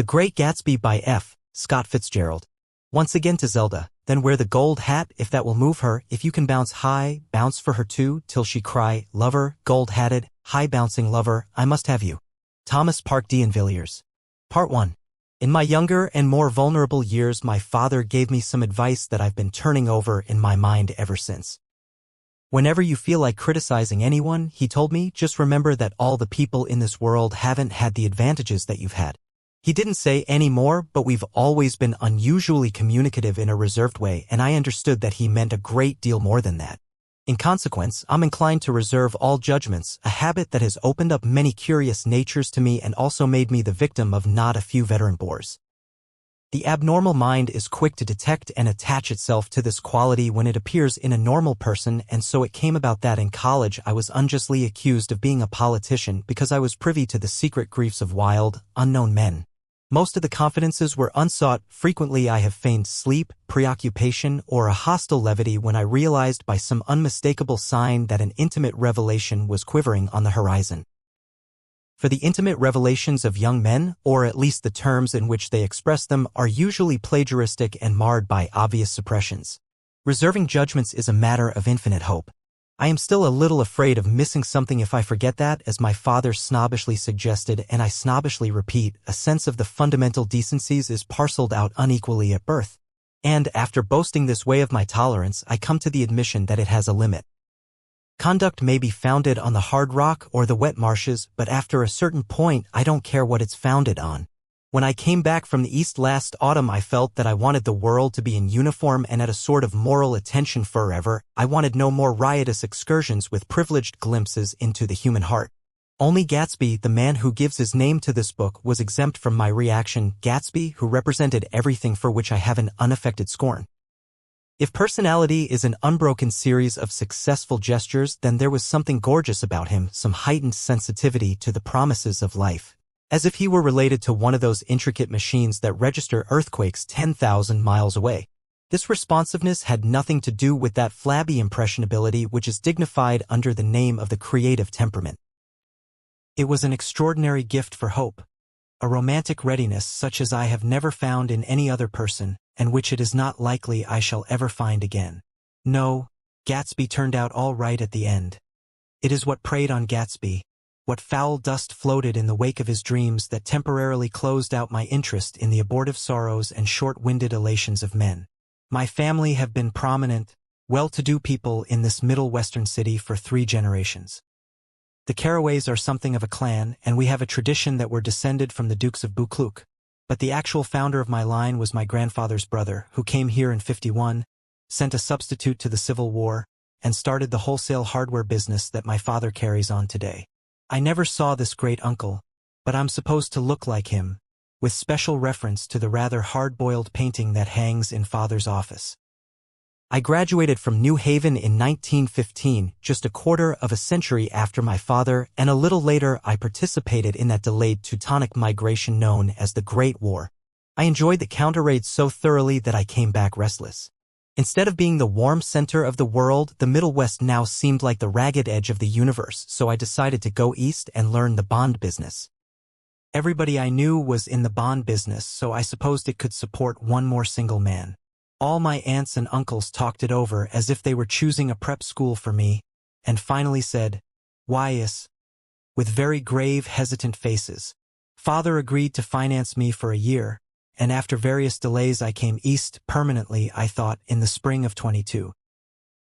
The Great Gatsby by F. Scott Fitzgerald. Once again to Zelda, then wear the gold hat if that will move her. If you can bounce high, bounce for her too, till she cry, lover, gold-hatted, high-bouncing lover, I must have you. Thomas Park D'Invilliers. Part 1. In my younger and more vulnerable years, my father gave me some advice that I've been turning over in my mind ever since. Whenever you feel like criticizing anyone, he told me, just remember that all the people in this world haven't had the advantages that you've had. He didn't say any more, but we've always been unusually communicative in a reserved way, and I understood that he meant a great deal more than that. In consequence, I'm inclined to reserve all judgments, a habit that has opened up many curious natures to me and also made me the victim of not a few veteran bores. The abnormal mind is quick to detect and attach itself to this quality when it appears in a normal person, and so it came about that in college I was unjustly accused of being a politician because I was privy to the secret griefs of wild, unknown men. Most of the confidences were unsought. Frequently I have feigned sleep, preoccupation, or a hostile levity when I realized by some unmistakable sign that an intimate revelation was quivering on the horizon. For the intimate revelations of young men, or at least the terms in which they express them, are usually plagiaristic and marred by obvious suppressions. Reserving judgments is a matter of infinite hope. I am still a little afraid of missing something if I forget that, as my father snobbishly suggested, and I snobbishly repeat, a sense of the fundamental decencies is parceled out unequally at birth. And, after boasting this way of my tolerance, I come to the admission that it has a limit. Conduct may be founded on the hard rock or the wet marshes, but after a certain point I don't care what it's founded on. When I came back from the East last autumn, I felt that I wanted the world to be in uniform and at a sort of moral attention forever. I wanted no more riotous excursions with privileged glimpses into the human heart. Only Gatsby, the man who gives his name to this book, was exempt from my reaction. Gatsby, who represented everything for which I have an unaffected scorn. If personality is an unbroken series of successful gestures, then there was something gorgeous about him, some heightened sensitivity to the promises of life. As if he were related to one of those intricate machines that register earthquakes 10,000 miles away. This responsiveness had nothing to do with that flabby impressionability which is dignified under the name of the creative temperament. It was an extraordinary gift for hope, a romantic readiness such as I have never found in any other person, and which it is not likely I shall ever find again. No, Gatsby turned out all right at the end. It is what preyed on Gatsby, what foul dust floated in the wake of his dreams, that temporarily closed out my interest in the abortive sorrows and short-winded elations of men. My family have been prominent, well-to-do people in this middle western city for 3 generations. The Carraways are something of a clan, and we have a tradition that we're descended from the Dukes of Buccleuch. But the actual founder of my line was my grandfather's brother, who came here in '51, sent a substitute to the Civil War, and started the wholesale hardware business that my father carries on today. I never saw this great uncle, but I'm supposed to look like him, with special reference to the rather hard-boiled painting that hangs in Father's office. I graduated from New Haven in 1915, just a quarter of a century after my father, and a little later I participated in that delayed Teutonic migration known as the Great War. I enjoyed the counter-raid so thoroughly that I came back restless. Instead of being the warm center of the world, the Middle West now seemed like the ragged edge of the universe, so I decided to go east and learn the bond business. Everybody I knew was in the bond business, so I supposed it could support one more single man. All my aunts and uncles talked it over as if they were choosing a prep school for me, and finally said, "Why, yes," with very grave, hesitant faces. Father agreed to finance me for a year, and after various delays I came east permanently, I thought, in the spring of '22.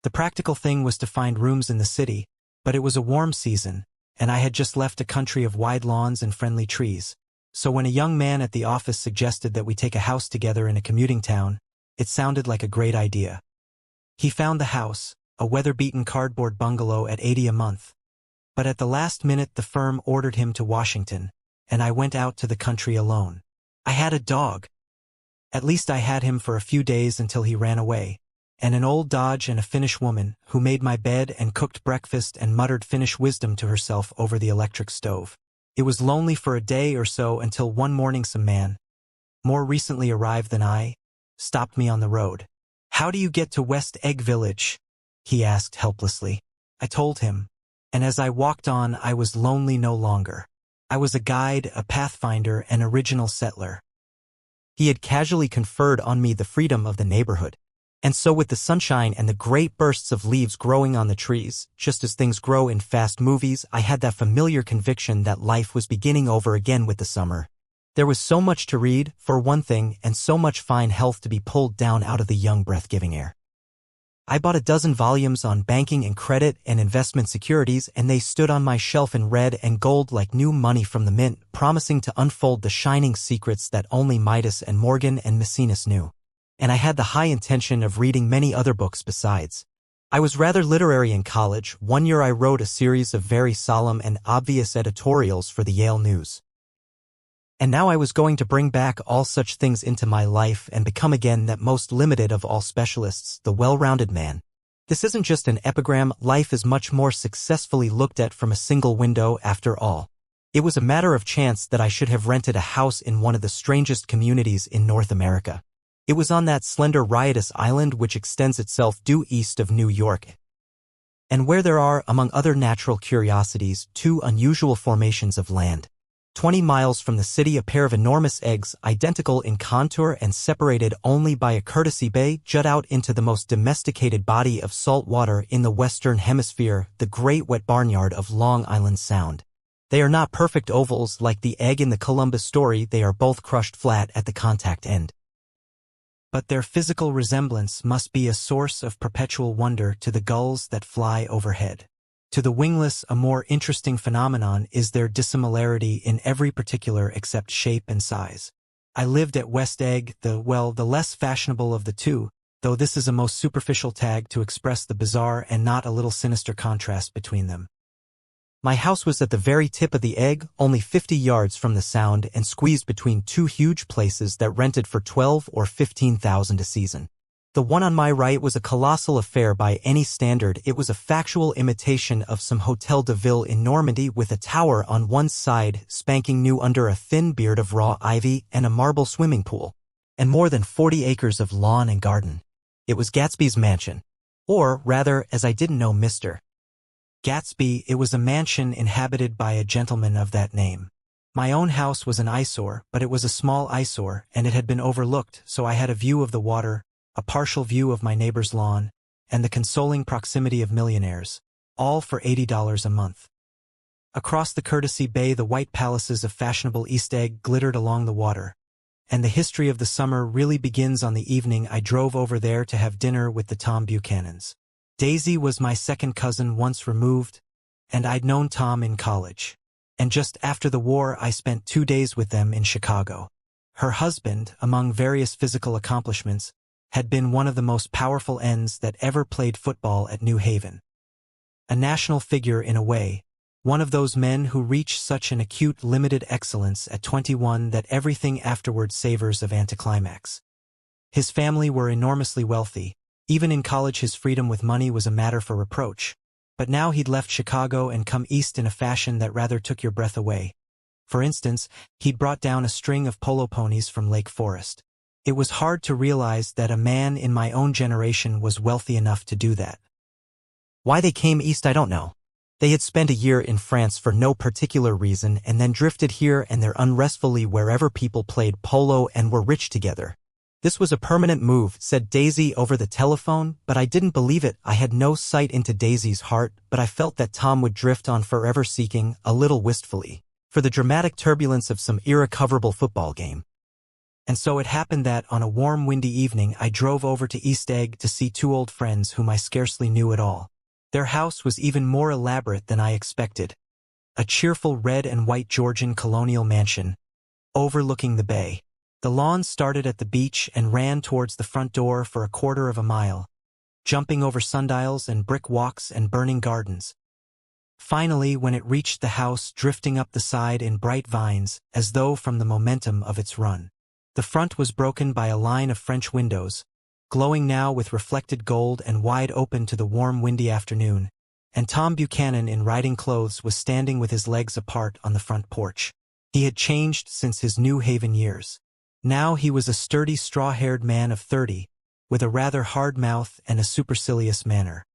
The practical thing was to find rooms in the city, but it was a warm season, and I had just left a country of wide lawns and friendly trees. So when a young man at the office suggested that we take a house together in a commuting town, it sounded like a great idea. He found the house, a weather-beaten cardboard bungalow at $80 a month. But at the last minute the firm ordered him to Washington, and I went out to the country alone. I had a dog. At least I had him for a few days until he ran away, and an old Dodge and a Finnish woman who made my bed and cooked breakfast and muttered Finnish wisdom to herself over the electric stove. It was lonely for a day or so until one morning some man, more recently arrived than I, stopped me on the road. "How do you get to West Egg Village?" he asked helplessly. I told him, and as I walked on I was lonely no longer. I was a guide, a pathfinder, an original settler. He had casually conferred on me the freedom of the neighborhood. And so with the sunshine and the great bursts of leaves growing on the trees, just as things grow in fast movies, I had that familiar conviction that life was beginning over again with the summer. There was so much to read, for one thing, and so much fine health to be pulled down out of the young breath-giving air. I bought a dozen volumes on banking and credit and investment securities, and they stood on my shelf in red and gold like new money from the mint, promising to unfold the shining secrets that only Midas and Morgan and Maecenas knew. And I had the high intention of reading many other books besides. I was rather literary in college. One year I wrote a series of very solemn and obvious editorials for the Yale News. And now I was going to bring back all such things into my life and become again that most limited of all specialists, the well-rounded man. This isn't just an epigram. Life is much more successfully looked at from a single window after all. It was a matter of chance that I should have rented a house in one of the strangest communities in North America. It was on that slender riotous island which extends itself due east of New York, and where there are, among other natural curiosities, two unusual formations of land. 20 miles from the city, a pair of enormous eggs, identical in contour and separated only by a courtesy bay, jut out into the most domesticated body of salt water in the Western Hemisphere, the great wet barnyard of Long Island Sound. They are not perfect ovals like the egg in the Columbus story. They are both crushed flat at the contact end. But their physical resemblance must be a source of perpetual wonder to the gulls that fly overhead. To the wingless, a more interesting phenomenon is their dissimilarity in every particular except shape and size. I lived at West Egg, the less fashionable of the two, though this is a most superficial tag to express the bizarre and not a little sinister contrast between them. My house was at the very tip of the egg, only 50 yards from the Sound, and squeezed between two huge places that rented for $12,000 or $15,000 a season. The one on my right was a colossal affair by any standard. It was a factual imitation of some Hotel de Ville in Normandy, with a tower on one side spanking new under a thin beard of raw ivy and a marble swimming pool, and more than 40 acres of lawn and garden. It was Gatsby's mansion. Or, rather, as I didn't know Mr. Gatsby, it was a mansion inhabited by a gentleman of that name. My own house was an eyesore, but it was a small eyesore, and it had been overlooked, so I had a view of the water, a partial view of my neighbor's lawn, and the consoling proximity of millionaires, all for $80 a month. Across the courtesy bay, the white palaces of fashionable East Egg glittered along the water, and the history of the summer really begins on the evening I drove over there to have dinner with the Tom Buchanans. Daisy was my second cousin once removed, and I'd known Tom in college. And just after the war, I spent 2 days with them in Chicago. Her husband, among various physical accomplishments, had been one of the most powerful ends that ever played football at New Haven. A national figure in a way, one of those men who reach such an acute limited excellence at 21 that everything afterward savors of anticlimax. His family were enormously wealthy. Even in college his freedom with money was a matter for reproach. But now he'd left Chicago and come east in a fashion that rather took your breath away. For instance, he'd brought down a string of polo ponies from Lake Forest. It was hard to realize that a man in my own generation was wealthy enough to do that. Why they came east I don't know. They had spent a year in France for no particular reason and then drifted here and there unrestfully wherever people played polo and were rich together. This was a permanent move, said Daisy over the telephone, but I didn't believe it. I had no sight into Daisy's heart, but I felt that Tom would drift on forever seeking, a little wistfully, for the dramatic turbulence of some irrecoverable football game. And so it happened that, on a warm, windy evening, I drove over to East Egg to see two old friends whom I scarcely knew at all. Their house was even more elaborate than I expected. A cheerful red and white Georgian colonial mansion, overlooking the bay. The lawn started at the beach and ran towards the front door for a quarter of a mile, jumping over sundials and brick walks and burning gardens. Finally, when it reached the house, drifting up the side in bright vines, as though from the momentum of its run. The front was broken by a line of French windows, glowing now with reflected gold and wide open to the warm, windy afternoon, and Tom Buchanan in riding clothes was standing with his legs apart on the front porch. He had changed since his New Haven years. Now he was a sturdy, straw-haired man of 30, with a rather hard mouth and a supercilious manner.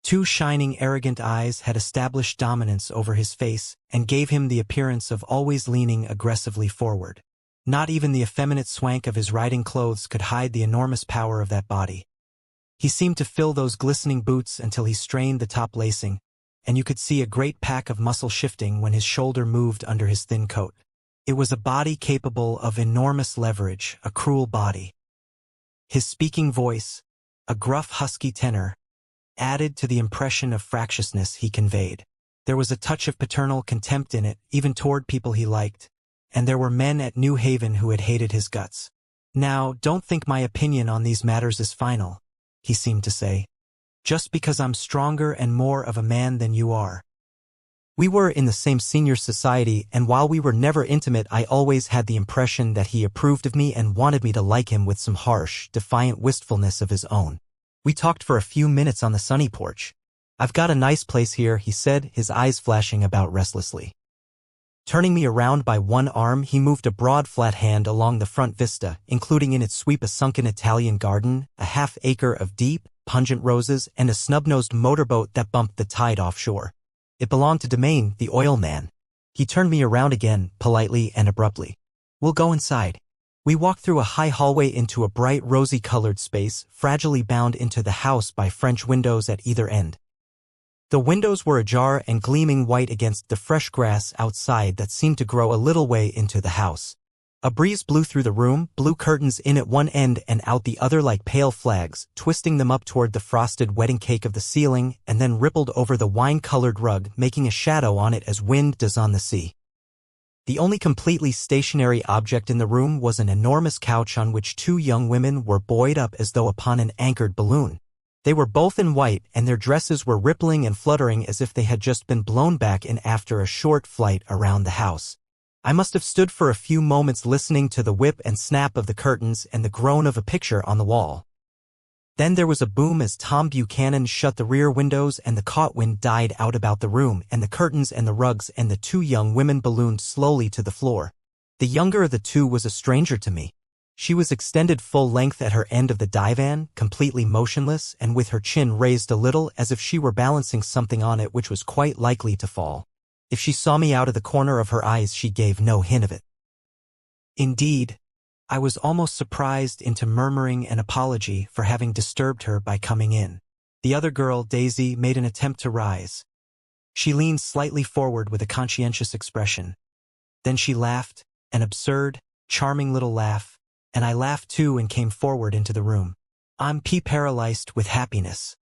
Two shining, arrogant eyes had established dominance over his face and gave him the appearance of always leaning aggressively forward. Not even the effeminate swank of his riding clothes could hide the enormous power of that body. He seemed to fill those glistening boots until he strained the top lacing, and you could see a great pack of muscle shifting when his shoulder moved under his thin coat. It was a body capable of enormous leverage, a cruel body. His speaking voice, a gruff husky tenor, added to the impression of fractiousness he conveyed. There was a touch of paternal contempt in it, even toward people he liked, and there were men at New Haven who had hated his guts. "Now, don't think my opinion on these matters is final," he seemed to say. "Just because I'm stronger and more of a man than you are." We were in the same senior society, and while we were never intimate, I always had the impression that he approved of me and wanted me to like him with some harsh, defiant wistfulness of his own. We talked for a few minutes on the sunny porch. "I've got a nice place here," he said, his eyes flashing about restlessly. Turning me around by one arm, he moved a broad flat hand along the front vista, including in its sweep a sunken Italian garden, a half-acre of deep, pungent roses, and a snub-nosed motorboat that bumped the tide offshore. It belonged to Domain, the oil man. He turned me around again, politely and abruptly. "We'll go inside." We walked through a high hallway into a bright rosy-colored space, fragilely bound into the house by French windows at either end. The windows were ajar and gleaming white against the fresh grass outside that seemed to grow a little way into the house. A breeze blew through the room, blew curtains in at one end and out the other like pale flags, twisting them up toward the frosted wedding cake of the ceiling, and then rippled over the wine-colored rug, making a shadow on it as wind does on the sea. The only completely stationary object in the room was an enormous couch on which two young women were buoyed up as though upon an anchored balloon. They were both in white, and their dresses were rippling and fluttering as if they had just been blown back in after a short flight around the house. I must have stood for a few moments listening to the whip and snap of the curtains and the groan of a picture on the wall. Then there was a boom as Tom Buchanan shut the rear windows and the caught wind died out about the room and the curtains and the rugs, and the two young women ballooned slowly to the floor. The younger of the two was a stranger to me. She was extended full length at her end of the divan, completely motionless and with her chin raised a little as if she were balancing something on it which was quite likely to fall. If she saw me out of the corner of her eyes, she gave no hint of it. Indeed, I was almost surprised into murmuring an apology for having disturbed her by coming in. The other girl, Daisy, made an attempt to rise. She leaned slightly forward with a conscientious expression. Then she laughed, an absurd, charming little laugh, and I laughed too and came forward into the room. "I'm paralyzed with happiness."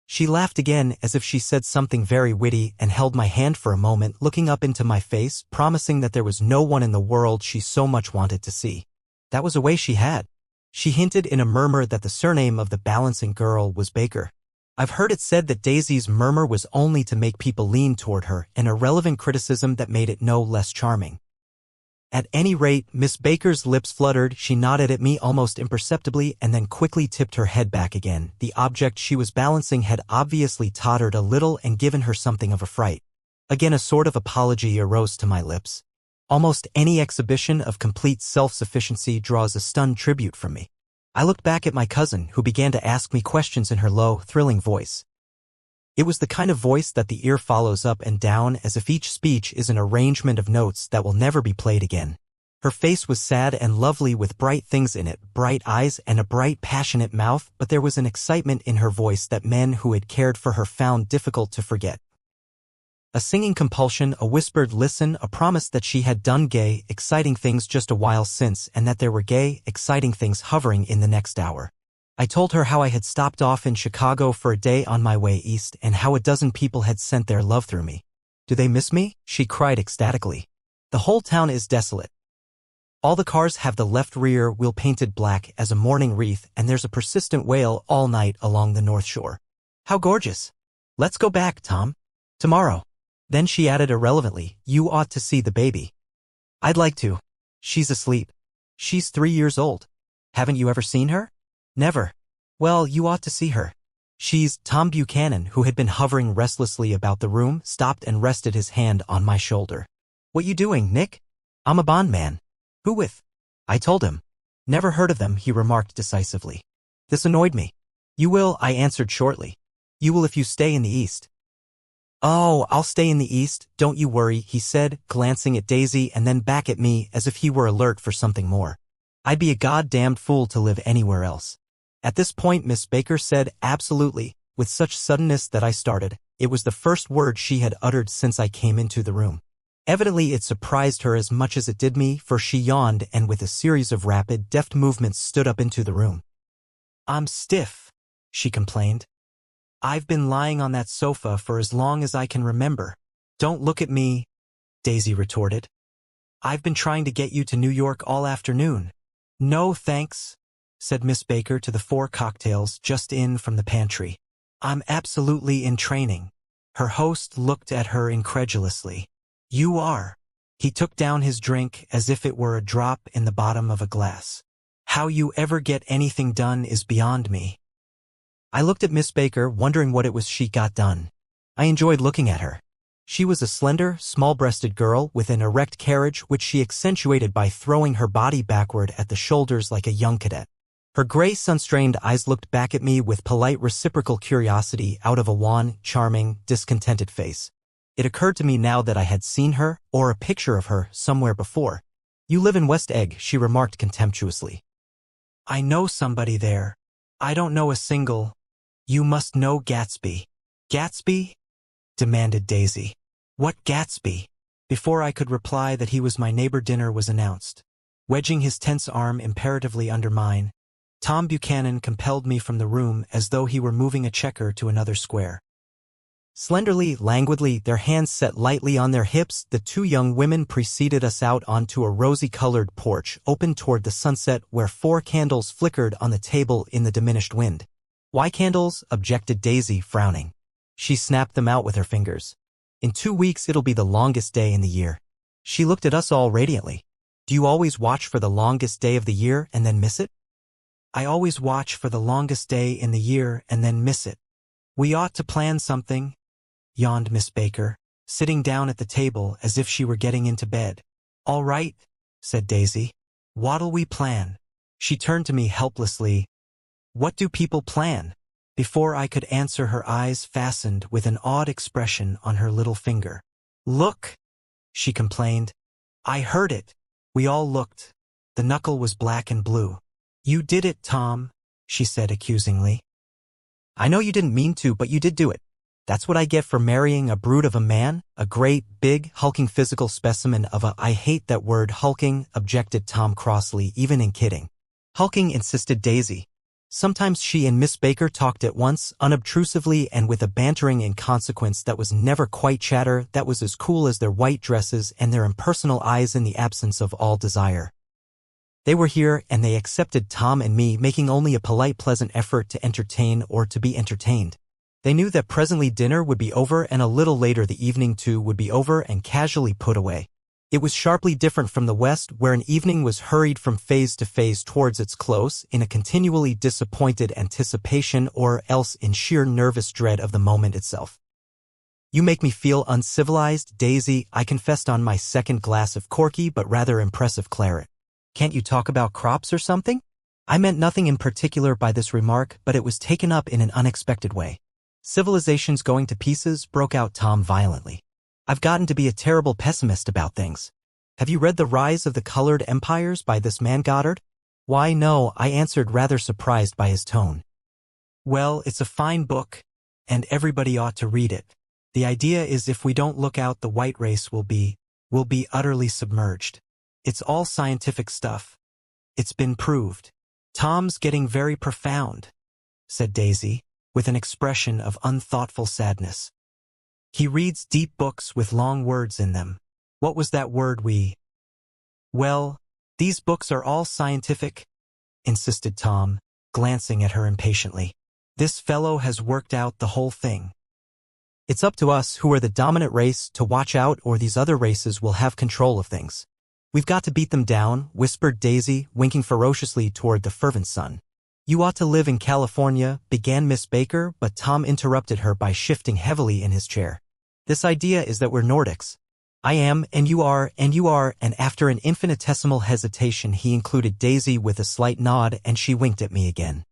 She laughed again as if she said something very witty and held my hand for a moment, looking up into my face, promising that there was no one in the world she so much wanted to see. That was a way she had. She hinted in a murmur that the surname of the balancing girl was Baker. I've heard it said that Daisy's murmur was only to make people lean toward her, an irrelevant criticism that made it no less charming. At any rate, Miss Baker's lips fluttered, she nodded at me almost imperceptibly and then quickly tipped her head back again. The object she was balancing had obviously tottered a little and given her something of a fright. Again a sort of apology arose to my lips. Almost any exhibition of complete self-sufficiency draws a stunned tribute from me. I looked back at my cousin, who began to ask me questions in her low, thrilling voice. It was the kind of voice that the ear follows up and down as if each speech is an arrangement of notes that will never be played again. Her face was sad and lovely with bright things in it, bright eyes and a bright, passionate mouth, but there was an excitement in her voice that men who had cared for her found difficult to forget. A singing compulsion, a whispered listen, a promise that she had done gay, exciting things just a while since and that there were gay, exciting things hovering in the next hour. I told her how I had stopped off in Chicago for a day on my way east and how a dozen people had sent their love through me. "Do they miss me?" she cried ecstatically. "The whole town is desolate. All the cars have the left rear wheel painted black as a mourning wreath, and there's a persistent wail all night along the North Shore. How gorgeous! Let's go back, Tom. Tomorrow." Then she added irrelevantly, "You ought to see the baby." "I'd like to. She's asleep. She's 3 years old. Haven't you ever seen her?" "Never." "Well, you ought to see her. She's—" Tom Buchanan, who had been hovering restlessly about the room, stopped and rested his hand on my shoulder. "What you doing, Nick?" "I'm a bondman." "Who with?" I told him. "Never heard of them," he remarked decisively. This annoyed me. "You will," I answered shortly. You will if you stay in the East. Oh, I'll stay in the East, don't you worry, he said, glancing at Daisy and then back at me as if he were alert for something more. I'd be a goddamned fool to live anywhere else. At this point Miss Baker said, absolutely, with such suddenness that I started. It was the first word she had uttered since I came into the room. Evidently it surprised her as much as it did me, for she yawned and with a series of rapid, deft movements stood up into the room. I'm stiff, she complained. I've been lying on that sofa for as long as I can remember. Don't look at me, Daisy retorted. I've been trying to get you to New York all afternoon. No thanks, said Miss Baker to the 4 cocktails just in from the pantry. I'm absolutely in training. Her host looked at her incredulously. You are. He took down his drink as if it were a drop in the bottom of a glass. How you ever get anything done is beyond me. I looked at Miss Baker, wondering what it was she got done. I enjoyed looking at her. She was a slender, small-breasted girl with an erect carriage which she accentuated by throwing her body backward at the shoulders like a young cadet. Her gray, sun-strained eyes looked back at me with polite reciprocal curiosity out of a wan, charming, discontented face. It occurred to me now that I had seen her, or a picture of her, somewhere before. You live in West Egg, she remarked contemptuously. I know somebody there. I don't know a single. You must know Gatsby. Gatsby? Demanded Daisy. What Gatsby? Before I could reply that he was my neighbor, dinner was announced. Wedging his tense arm imperatively under mine, Tom Buchanan compelled me from the room as though he were moving a checker to another square. Slenderly, languidly, their hands set lightly on their hips, the 2 young women preceded us out onto a rosy-colored porch open toward the sunset where 4 candles flickered on the table in the diminished wind. Why candles? Objected Daisy, frowning. She snapped them out with her fingers. In 2 weeks it'll be the longest day in the year. She looked at us all radiantly. Do you always watch for the longest day of the year and then miss it? I always watch for the longest day in the year and then miss it. We ought to plan something, yawned Miss Baker, sitting down at the table as if she were getting into bed. All right, said Daisy. What'll we plan? She turned to me helplessly. What do people plan? Before I could answer, her eyes fastened with an odd expression on her little finger. Look, she complained. I heard it. We all looked. The knuckle was black and blue. You did it, Tom, she said accusingly. I know you didn't mean to, but you did do it. That's what I get for marrying a brute of a man, a great, big, hulking physical specimen of a— I hate that word, hulking, objected Tom crossly, even in kidding. Hulking, insisted Daisy. Sometimes she and Miss Baker talked at once, unobtrusively and with a bantering inconsequence that was never quite chatter, that was as cool as their white dresses and their impersonal eyes in the absence of all desire. They were here, and they accepted Tom and me, making only a polite, pleasant effort to entertain or to be entertained. They knew that presently dinner would be over and a little later the evening too would be over and casually put away. It was sharply different from the West, where an evening was hurried from phase to phase towards its close in a continually disappointed anticipation or else in sheer nervous dread of the moment itself. You make me feel uncivilized, Daisy, I confessed on my second glass of corky but rather impressive claret. Can't you talk about crops or something? I meant nothing in particular by this remark, but it was taken up in an unexpected way. Civilization's going to pieces, broke out Tom violently. I've gotten to be a terrible pessimist about things. Have you read The Rise of the Colored Empires by this man Goddard? Why, no, I answered, rather surprised by his tone. Well, it's a fine book, and everybody ought to read it. The idea is if we don't look out, the white race will be utterly submerged. It's all scientific stuff. It's been proved. Tom's getting very profound, said Daisy, with an expression of unthoughtful sadness. He reads deep books with long words in them. What was that word Well, these books are all scientific, insisted Tom, glancing at her impatiently. This fellow has worked out the whole thing. It's up to us, who are the dominant race, to watch out, or these other races will have control of things. We've got to beat them down, whispered Daisy, winking ferociously toward the fervent sun. You ought to live in California, began Miss Baker, but Tom interrupted her by shifting heavily in his chair. This idea is that we're Nordics. I am, and you are, and after an infinitesimal hesitation he included Daisy with a slight nod, and she winked at me again.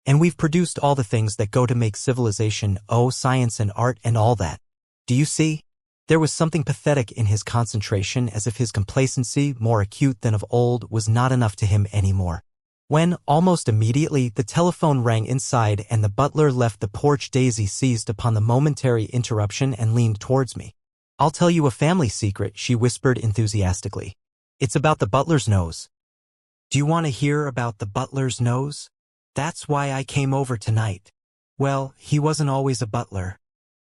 And we've produced all the things that go to make civilization, science and art and all that. Do you see? There was something pathetic in his concentration, as if his complacency, more acute than of old, was not enough to him anymore. When, almost immediately, the telephone rang inside and the butler left the porch, Daisy seized upon the momentary interruption and leaned towards me. "I'll tell you a family secret," she whispered enthusiastically. "It's about the butler's nose." "Do you want to hear about the butler's nose? That's why I came over tonight." "Well, he wasn't always a butler.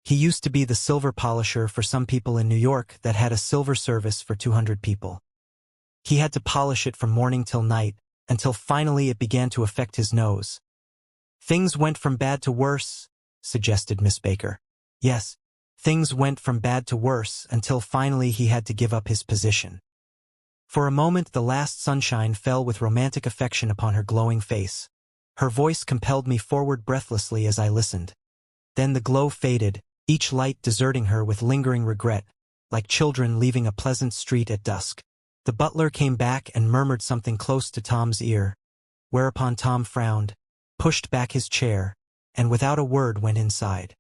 He used to be the silver polisher for some people in New York that had a silver service for 200 people. He had to polish it from morning till night, until finally it began to affect his nose." "Things went from bad to worse," suggested Miss Baker. "Yes, things went from bad to worse until finally he had to give up his position." For a moment the last sunshine fell with romantic affection upon her glowing face. Her voice compelled me forward breathlessly as I listened. Then the glow faded, each light deserting her with lingering regret, like children leaving a pleasant street at dusk. The butler came back and murmured something close to Tom's ear, whereupon Tom frowned, pushed back his chair, and without a word went inside.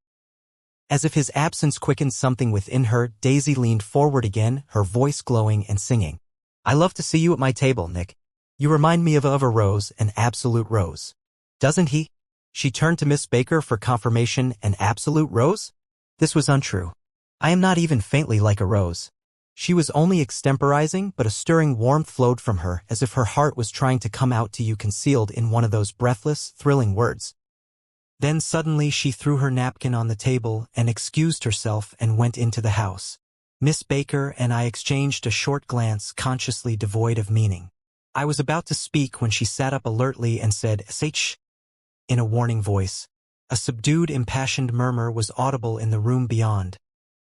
As if his absence quickened something within her, Daisy leaned forward again, her voice glowing and singing. "I love to see you at my table, Nick. You remind me of a rose, an absolute rose." "Doesn't he?" She turned to Miss Baker for confirmation. "An absolute rose?" This was untrue. "I am not even faintly like a rose." She was only extemporizing, but a stirring warmth flowed from her, as if her heart was trying to come out to you, concealed in one of those breathless, thrilling words. Then suddenly she threw her napkin on the table and excused herself and went into the house. Miss Baker and I exchanged a short glance, consciously devoid of meaning. I was about to speak when she sat up alertly and said, "Sh," in a warning voice. A subdued, impassioned murmur was audible in the room beyond,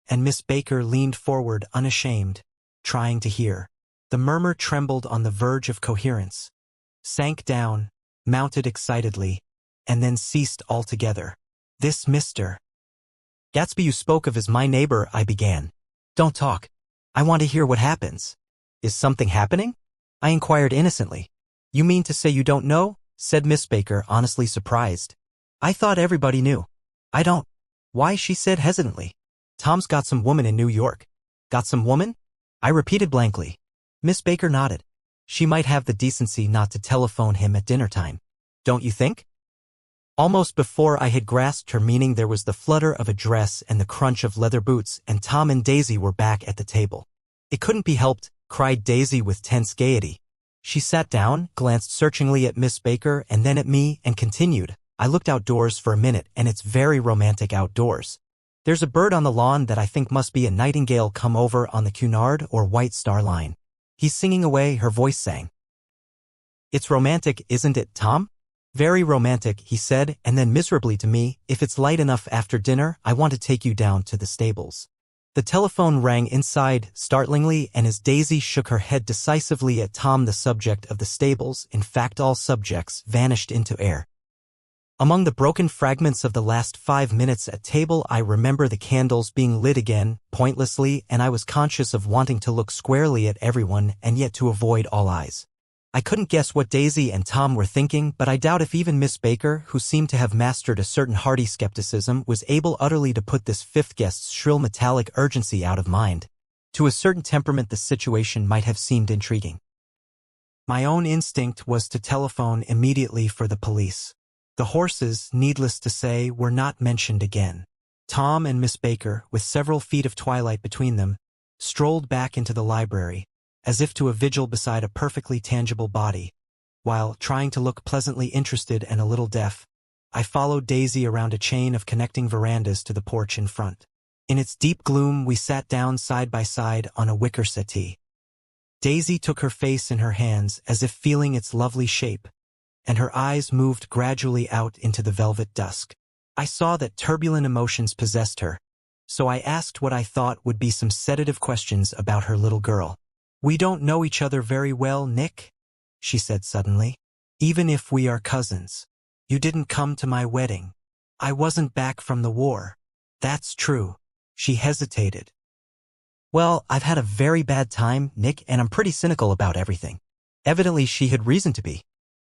and Miss Baker leaned forward unashamed, trying to hear. The murmur trembled on the verge of coherence, sank down, mounted excitedly, and then ceased altogether. "This Mr. Gatsby you spoke of is my neighbor," I began. "Don't talk. I want to hear what happens." "Is something happening?" I inquired innocently. "You mean to say you don't know?" said Miss Baker, honestly surprised. "I thought everybody knew." "I don't." "Why?" she said hesitantly. "Tom's got some woman in New York." "Got some woman?" I repeated blankly. Miss Baker nodded. "She might have the decency not to telephone him at dinner time. Don't you think?" Almost before I had grasped her meaning, there was the flutter of a dress and the crunch of leather boots, and Tom and Daisy were back at the table. "It couldn't be helped," cried Daisy with tense gaiety. She sat down, glanced searchingly at Miss Baker and then at me, and continued, "I looked outdoors for a minute, and it's very romantic outdoors. There's a bird on the lawn that I think must be a nightingale come over on the Cunard or White Star Line. He's singing away," her voice sang. "It's romantic, isn't it, Tom?" "Very romantic," he said, and then miserably to me, "If it's light enough after dinner, I want to take you down to the stables." The telephone rang inside, startlingly, and as Daisy shook her head decisively at Tom, the subject of the stables, in fact all subjects, vanished into air. Among the broken fragments of the last 5 minutes at table, I remember the candles being lit again, pointlessly, and I was conscious of wanting to look squarely at everyone and yet to avoid all eyes. I couldn't guess what Daisy and Tom were thinking, but I doubt if even Miss Baker, who seemed to have mastered a certain hearty skepticism, was able utterly to put this fifth guest's shrill metallic urgency out of mind. To a certain temperament the situation might have seemed intriguing. My own instinct was to telephone immediately for the police. The horses, needless to say, were not mentioned again. Tom and Miss Baker, with several feet of twilight between them, strolled back into the library, as if to a vigil beside a perfectly tangible body, while, trying to look pleasantly interested and a little deaf, I followed Daisy around a chain of connecting verandas to the porch in front. In its deep gloom we sat down side by side on a wicker settee. Daisy took her face in her hands as if feeling its lovely shape, and her eyes moved gradually out into the velvet dusk. I saw that turbulent emotions possessed her, so I asked what I thought would be some sedative questions about her little girl. "We don't know each other very well, Nick," she said suddenly. "Even if we are cousins. You didn't come to my wedding. I wasn't back from the war." "That's true." She hesitated. "Well, I've had a very bad time, Nick, and I'm pretty cynical about everything." Evidently she had reason to be.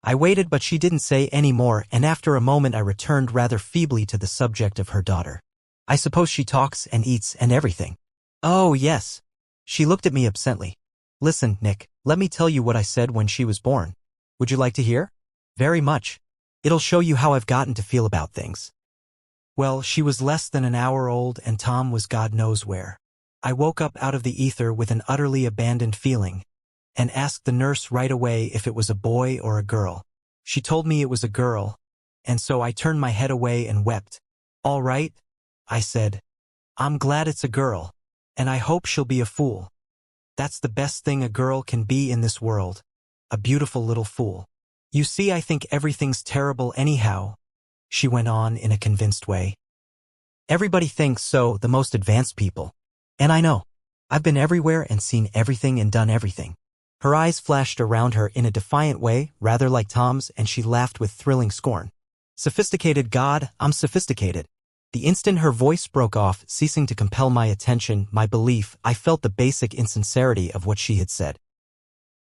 I waited, but she didn't say any more, and after a moment I returned rather feebly to the subject of her daughter. I suppose she talks and eats and everything. Oh, yes. She looked at me absently. Listen, Nick, let me tell you what I said when she was born. Would you like to hear? Very much. It'll show you how I've gotten to feel about things. Well, she was less than an hour old and Tom was God knows where. I woke up out of the ether with an utterly abandoned feeling and asked the nurse right away if it was a boy or a girl. She told me it was a girl, and so I turned my head away and wept. All right, I said. I'm glad it's a girl, and I hope she'll be a fool. That's the best thing a girl can be in this world, a beautiful little fool. You see, I think everything's terrible anyhow, she went on in a convinced way. Everybody thinks so, the most advanced people. And I know. I've been everywhere and seen everything and done everything. Her eyes flashed around her in a defiant way, rather like Tom's, and she laughed with thrilling scorn. Sophisticated God, I'm sophisticated. The instant her voice broke off, ceasing to compel my attention, my belief, I felt the basic insincerity of what she had said.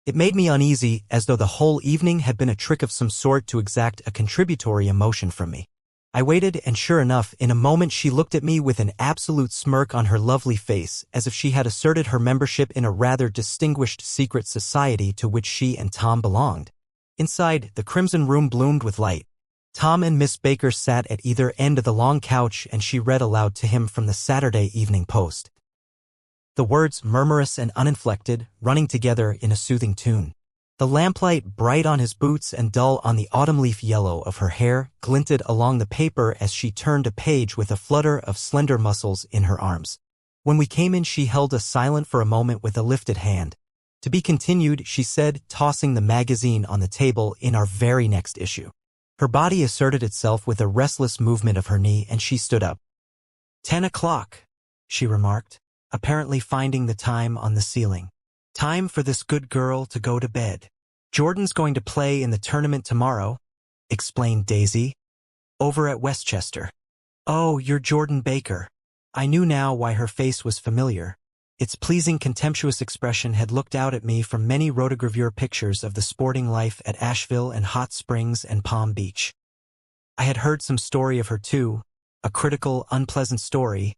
It made me uneasy, as though the whole evening had been a trick of some sort to exact a contributory emotion from me. I waited, and sure enough, in a moment she looked at me with an absolute smirk on her lovely face, as if she had asserted her membership in a rather distinguished secret society to which she and Tom belonged. Inside, the crimson room bloomed with light. Tom and Miss Baker sat at either end of the long couch, and she read aloud to him from the Saturday Evening Post. The words, murmurous and uninflected, running together in a soothing tune. The lamplight, bright on his boots and dull on the autumn leaf yellow of her hair, glinted along the paper as she turned a page with a flutter of slender muscles in her arms. When we came in, she held us silent for a moment with a lifted hand. To be continued, she said, tossing the magazine on the table, in our very next issue. Her body asserted itself with a restless movement of her knee, and she stood up. 10 o'clock, she remarked, apparently finding the time on the ceiling. Time for this good girl to go to bed. Jordan's going to play in the tournament tomorrow, explained Daisy. Over at Westchester. Oh, you're Jordan Baker. I knew now why her face was familiar. Its pleasing, contemptuous expression had looked out at me from many rotogravure pictures of the sporting life at Asheville and Hot Springs and Palm Beach. I had heard some story of her too, a critical, unpleasant story,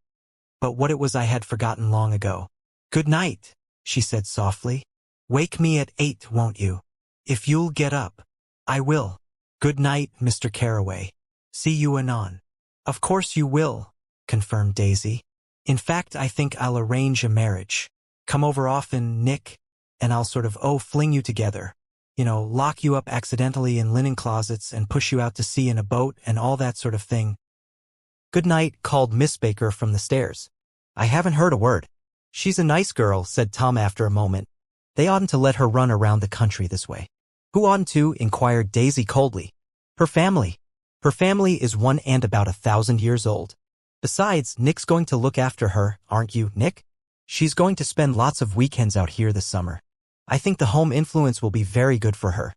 but what it was I had forgotten long ago. Good night, she said softly. Wake me at 8, won't you? If you'll get up. I will. Good night, Mr. Carraway. See you anon. Of course you will, confirmed Daisy. In fact, I think I'll arrange a marriage. Come over often, Nick, and I'll sort of, fling you together. You know, lock you up accidentally in linen closets and push you out to sea in a boat and all that sort of thing. Good night, called Miss Baker from the stairs. I haven't heard a word. She's a nice girl, said Tom after a moment. They oughtn't to let her run around the country this way. Who oughtn't to? Inquired Daisy coldly. Her family. Her family is one and about 1,000 years old. Besides, Nick's going to look after her, aren't you, Nick? She's going to spend lots of weekends out here this summer. I think the home influence will be very good for her.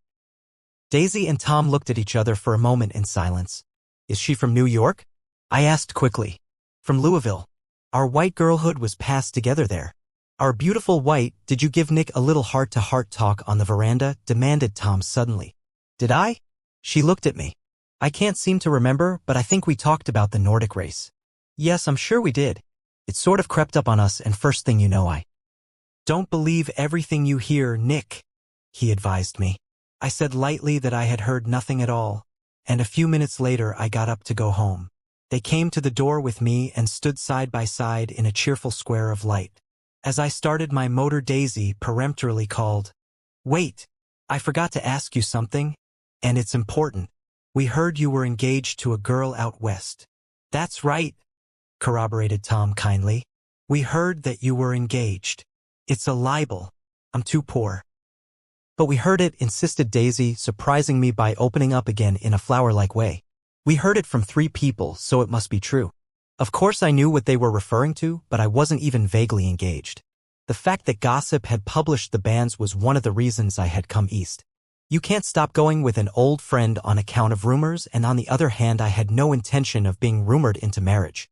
Daisy and Tom looked at each other for a moment in silence. Is she from New York? I asked quickly. From Louisville. Our white girlhood was passed together there. Our beautiful white, did you give Nick a little heart-to-heart talk on the veranda? Demanded Tom suddenly. Did I? She looked at me. I can't seem to remember, but I think we talked about the Nordic race. Yes, I'm sure we did. It sort of crept up on us, and first thing you know I... Don't believe everything you hear, Nick, he advised me. I said lightly that I had heard nothing at all, and a few minutes later I got up to go home. They came to the door with me and stood side by side in a cheerful square of light. As I started my motor, Daisy peremptorily called, Wait, I forgot to ask you something, and it's important. We heard you were engaged to a girl out west. That's right, corroborated Tom kindly. We heard that you were engaged. It's a libel. I'm too poor. But we heard it, insisted Daisy, surprising me by opening up again in a flower-like way. We heard it from 3 people, so it must be true. Of course I knew what they were referring to, but I wasn't even vaguely engaged. The fact that gossip had published the banns was one of the reasons I had come east. You can't stop going with an old friend on account of rumors, and on the other hand I had no intention of being rumored into marriage.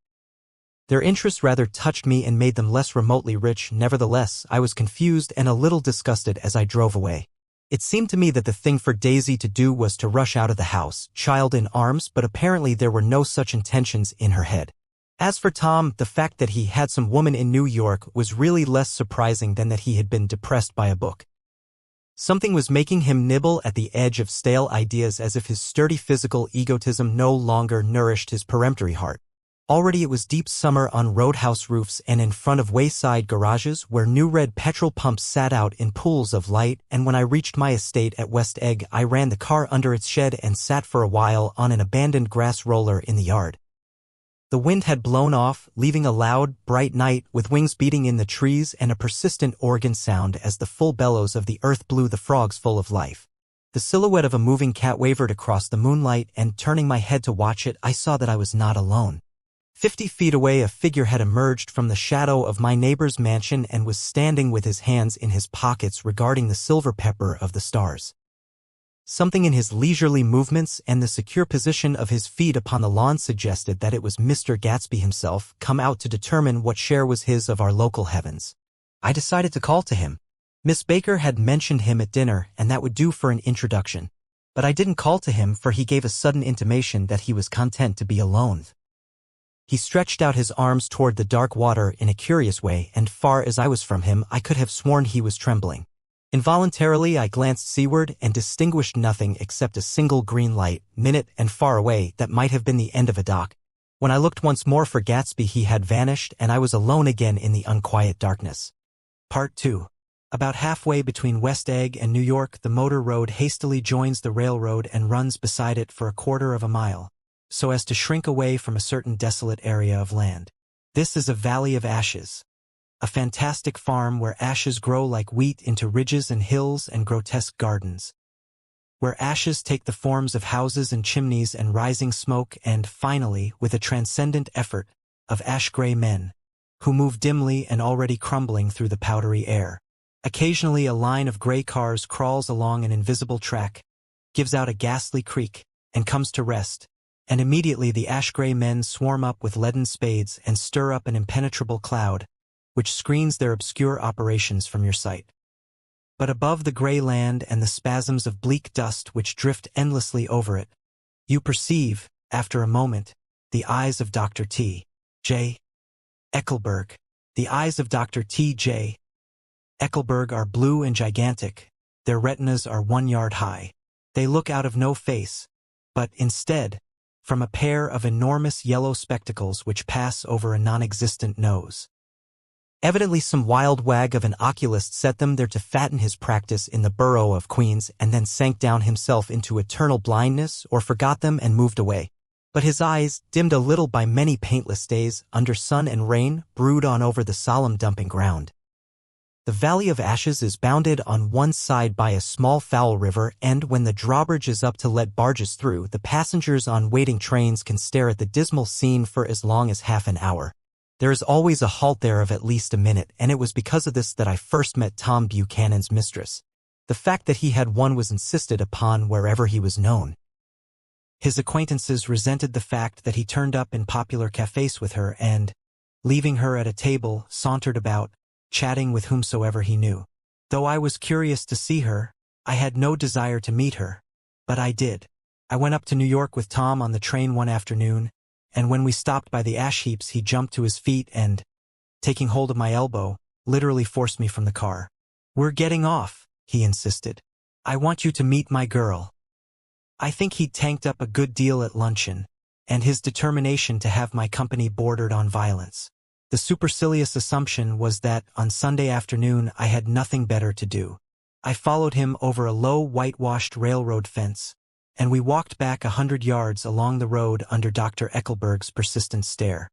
Their interest rather touched me and made them less remotely rich. Nevertheless, I was confused and a little disgusted as I drove away. It seemed to me that the thing for Daisy to do was to rush out of the house, child in arms, but apparently there were no such intentions in her head. As for Tom, the fact that he had some woman in New York was really less surprising than that he had been depressed by a book. Something was making him nibble at the edge of stale ideas as if his sturdy physical egotism no longer nourished his peremptory heart. Already it was deep summer on roadhouse roofs and in front of wayside garages where new red petrol pumps sat out in pools of light, and when I reached my estate at West Egg I ran the car under its shed and sat for a while on an abandoned grass roller in the yard. The wind had blown off, leaving a loud, bright night with wings beating in the trees and a persistent organ sound as the full bellows of the earth blew the frogs full of life. The silhouette of a moving cat wavered across the moonlight, and turning my head to watch it I saw that I was not alone. 50 feet away a figure had emerged from the shadow of my neighbor's mansion and was standing with his hands in his pockets regarding the silver pepper of the stars. Something in his leisurely movements and the secure position of his feet upon the lawn suggested that it was Mr. Gatsby himself, come out to determine what share was his of our local heavens. I decided to call to him. Miss Baker had mentioned him at dinner, and that would do for an introduction. But I didn't call to him, for he gave a sudden intimation that he was content to be alone. He stretched out his arms toward the dark water in a curious way, and far as I was from him I could have sworn he was trembling. Involuntarily I glanced seaward and distinguished nothing except a single green light, minute and far away, that might have been the end of a dock. When I looked once more for Gatsby he had vanished, and I was alone again in the unquiet darkness. Part 2. About halfway between West Egg and New York the motor road hastily joins the railroad and runs beside it for a quarter of a mile, so as to shrink away from a certain desolate area of land. This is a valley of ashes. A fantastic farm where ashes grow like wheat into ridges and hills and grotesque gardens. Where ashes take the forms of houses and chimneys and rising smoke and, finally, with a transcendent effort, of ash-gray men, who move dimly and already crumbling through the powdery air. Occasionally a line of gray cars crawls along an invisible track, gives out a ghastly creak, and comes to rest, and immediately the ash-gray men swarm up with leaden spades and stir up an impenetrable cloud, which screens their obscure operations from your sight. But above the gray land and the spasms of bleak dust which drift endlessly over it, you perceive, after a moment, the eyes of Dr. T. J. Eckelberg. The eyes of Dr. T. J. Eckelberg are blue and gigantic. Their retinas are 1 yard high. They look out of no face, but, instead, from a pair of enormous yellow spectacles which pass over a non-existent nose. Evidently some wild wag of an oculist set them there to fatten his practice in the borough of Queens, and then sank down himself into eternal blindness, or forgot them and moved away. But his eyes, dimmed a little by many paintless days, under sun and rain, brood on over the solemn dumping ground. The Valley of Ashes is bounded on one side by a small foul river, and when the drawbridge is up to let barges through, the passengers on waiting trains can stare at the dismal scene for as long as half an hour. There is always a halt there of at least a minute, and it was because of this that I first met Tom Buchanan's mistress. The fact that he had one was insisted upon wherever he was known. His acquaintances resented the fact that he turned up in popular cafes with her and, leaving her at a table, sauntered about, chatting with whomsoever he knew. Though I was curious to see her, I had no desire to meet her. But I did. I went up to New York with Tom on the train one afternoon, and when we stopped by the ash heaps he jumped to his feet and, taking hold of my elbow, literally forced me from the car. "We're getting off," he insisted. "I want you to meet my girl." I think he'd tanked up a good deal at luncheon, and his determination to have my company bordered on violence. The supercilious assumption was that, on Sunday afternoon, I had nothing better to do. I followed him over a low, whitewashed railroad fence, and we walked back 100 yards along the road under Dr. Eckelberg's persistent stare.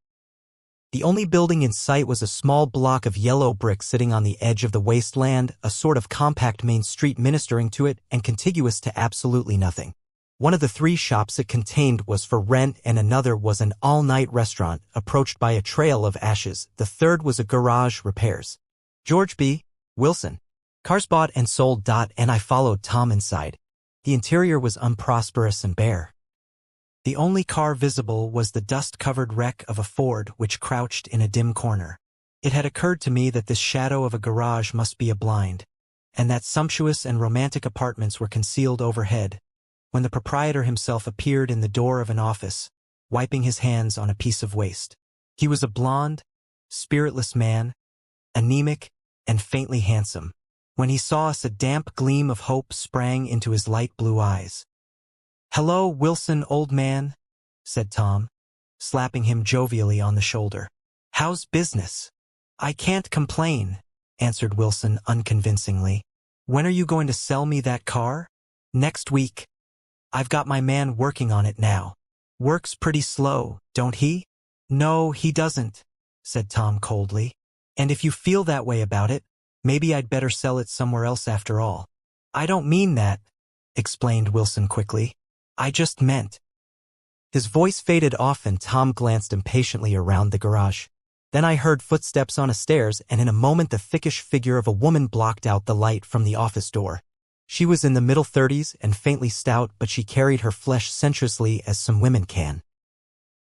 The only building in sight was a small block of yellow brick sitting on the edge of the wasteland, a sort of compact main street ministering to it and contiguous to absolutely nothing. One of the 3 shops it contained was for rent, and another was an all-night restaurant approached by a trail of ashes. The third was a garage repairs. George B. Wilson. Cars bought and sold. And I followed Tom inside. The interior was unprosperous and bare. The only car visible was the dust-covered wreck of a Ford which crouched in a dim corner. It had occurred to me that this shadow of a garage must be a blind. and that sumptuous and romantic apartments were concealed overhead, when the proprietor himself appeared in the door of an office, wiping his hands on a piece of waste. He was a blond, spiritless man, anemic and faintly handsome. When he saw us, a damp gleam of hope sprang into his light blue eyes. "Hello, Wilson, old man," said Tom, slapping him jovially on the shoulder. "How's business?" "I can't complain," answered Wilson unconvincingly. "When are you going to sell me that car?" "Next week. I've got my man working on it now." "Works pretty slow, don't he?" "No, he doesn't," said Tom coldly. "And if you feel that way about it, maybe I'd better sell it somewhere else after all." "I don't mean that," explained Wilson quickly. "I just meant—" His voice faded off and Tom glanced impatiently around the garage. Then I heard footsteps on a stairs, and in a moment the thickish figure of a woman blocked out the light from the office door. She was in the middle 30s and faintly stout, but she carried her flesh sensuously as some women can.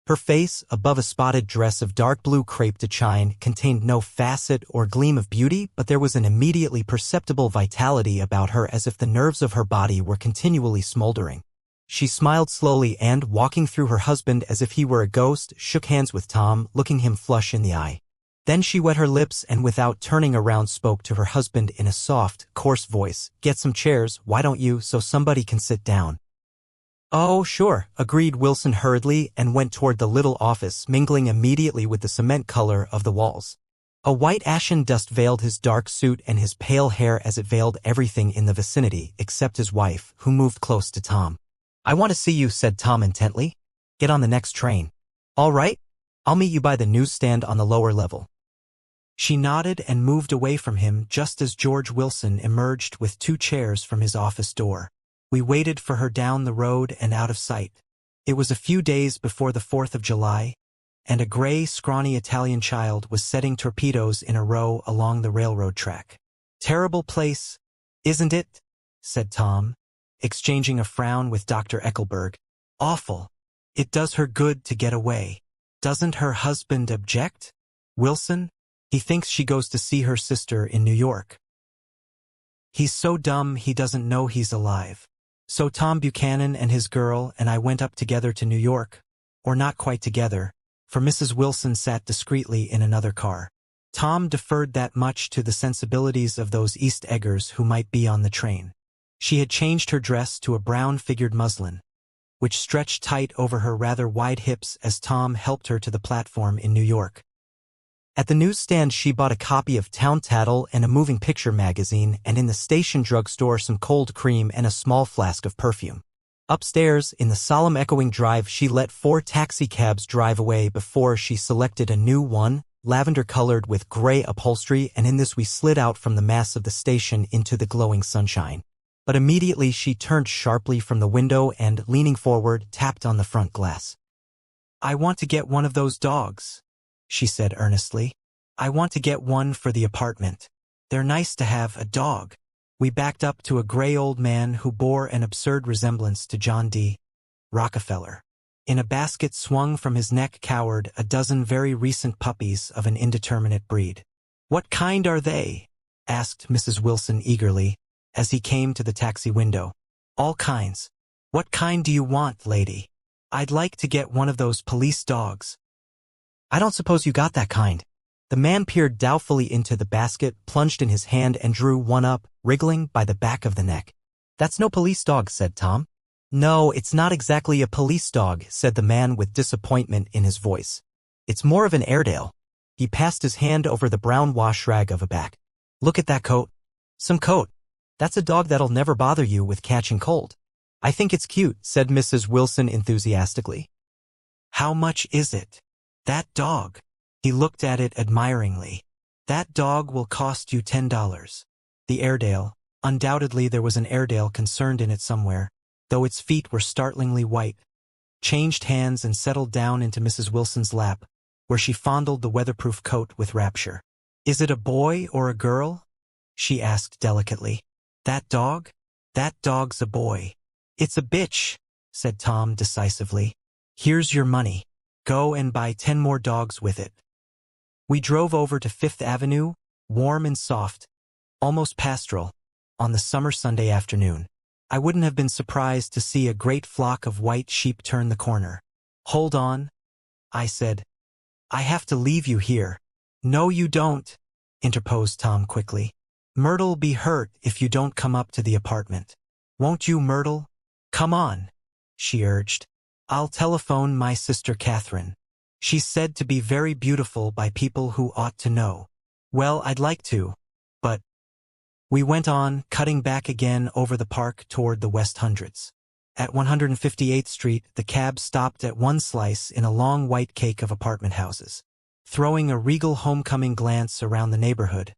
Her face, above a spotted dress of dark blue crepe de chine, contained no facet or gleam of beauty, but there was an immediately perceptible vitality about her, as if the nerves of her body were continually smoldering. She smiled slowly and, walking through her husband as if he were a ghost, shook hands with Tom, looking him flush in the eye. Then she wet her lips and, without turning around, spoke to her husband in a soft, coarse voice. "Get some chairs, why don't you, so somebody can sit down?" "Oh, sure," agreed Wilson hurriedly and went toward the little office, mingling immediately with the cement color of the walls. A white ashen dust veiled his dark suit and his pale hair, as it veiled everything in the vicinity except his wife, who moved close to Tom. "I want to see you," said Tom intently. "Get on the next train." "All right. I'll meet you by the newsstand on the lower level." She nodded and moved away from him just as George Wilson emerged with 2 chairs from his office door. We waited for her down the road and out of sight. It was a few days before the 4th of July, and a gray, scrawny Italian child was setting torpedoes in a row along the railroad track. "Terrible place, isn't it?" said Tom, exchanging a frown with Dr. Eckelberg. "Awful. It does her good to get away." "Doesn't her husband object?" "Wilson? He thinks she goes to see her sister in New York. He's so dumb he doesn't know he's alive." So Tom Buchanan and his girl and I went up together to New York. Or not quite together, for Mrs. Wilson sat discreetly in another car. Tom deferred that much to the sensibilities of those East Eggers who might be on the train. She had changed her dress to a brown-figured muslin, which stretched tight over her rather wide hips as Tom helped her to the platform in New York. At the newsstand she bought a copy of Town Tattle and a moving picture magazine, and in the station drugstore some cold cream and a small flask of perfume. Upstairs, in the solemn echoing drive, she let 4 taxicabs drive away before she selected a new one, lavender-colored with gray upholstery, and in this we slid out from the mass of the station into the glowing sunshine. But immediately she turned sharply from the window and, leaning forward, tapped on the front glass. "I want to get one of those dogs," she said earnestly. "I want to get one for the apartment. They're nice to have, a dog." We backed up to a gray old man who bore an absurd resemblance to John D. Rockefeller. In a basket swung from his neck cowered a dozen very recent puppies of an indeterminate breed. "What kind are they?" asked Mrs. Wilson eagerly, as he came to the taxi window. "All kinds." "What kind do you want, lady?" "I'd like to get one of those police dogs." "I don't suppose you got that kind." The man peered doubtfully into the basket, plunged in his hand, and drew one up, wriggling by the back of the neck. "That's no police dog," said Tom. "No, it's not exactly a police dog," said the man with disappointment in his voice. "It's more of an Airedale." He passed his hand over the brown wash rag of a back. "Look at that coat." "Some coat. That's a dog that'll never bother you with catching cold." "I think it's cute," said Mrs. Wilson enthusiastically. "How much is it?" "That dog." He looked at it admiringly. "That dog will cost you $10. The Airedale, undoubtedly there was an Airedale concerned in it somewhere, though its feet were startlingly white, changed hands and settled down into Mrs. Wilson's lap, where she fondled the weatherproof coat with rapture. "Is it a boy or a girl?" she asked delicately. "That dog? That dog's a boy." "It's a bitch," said Tom decisively. "Here's your money. Go and buy 10 more dogs with it." We drove over to 5th Avenue, warm and soft, almost pastoral, on the summer Sunday afternoon. I wouldn't have been surprised to see a great flock of white sheep turn the corner. "Hold on," I said. "I have to leave you here." "No, you don't," interposed Tom quickly. "Myrtle'll be hurt if you don't come up to the apartment." "Won't you, Myrtle? Come on," she urged. "I'll telephone my sister Catherine. She's said to be very beautiful by people who ought to know." "Well, I'd like to, but—" We went on, cutting back again over the park toward the West Hundreds. At 158th Street, the cab stopped at one slice in a long white cake of apartment houses. Throwing a regal homecoming glance around the neighborhood,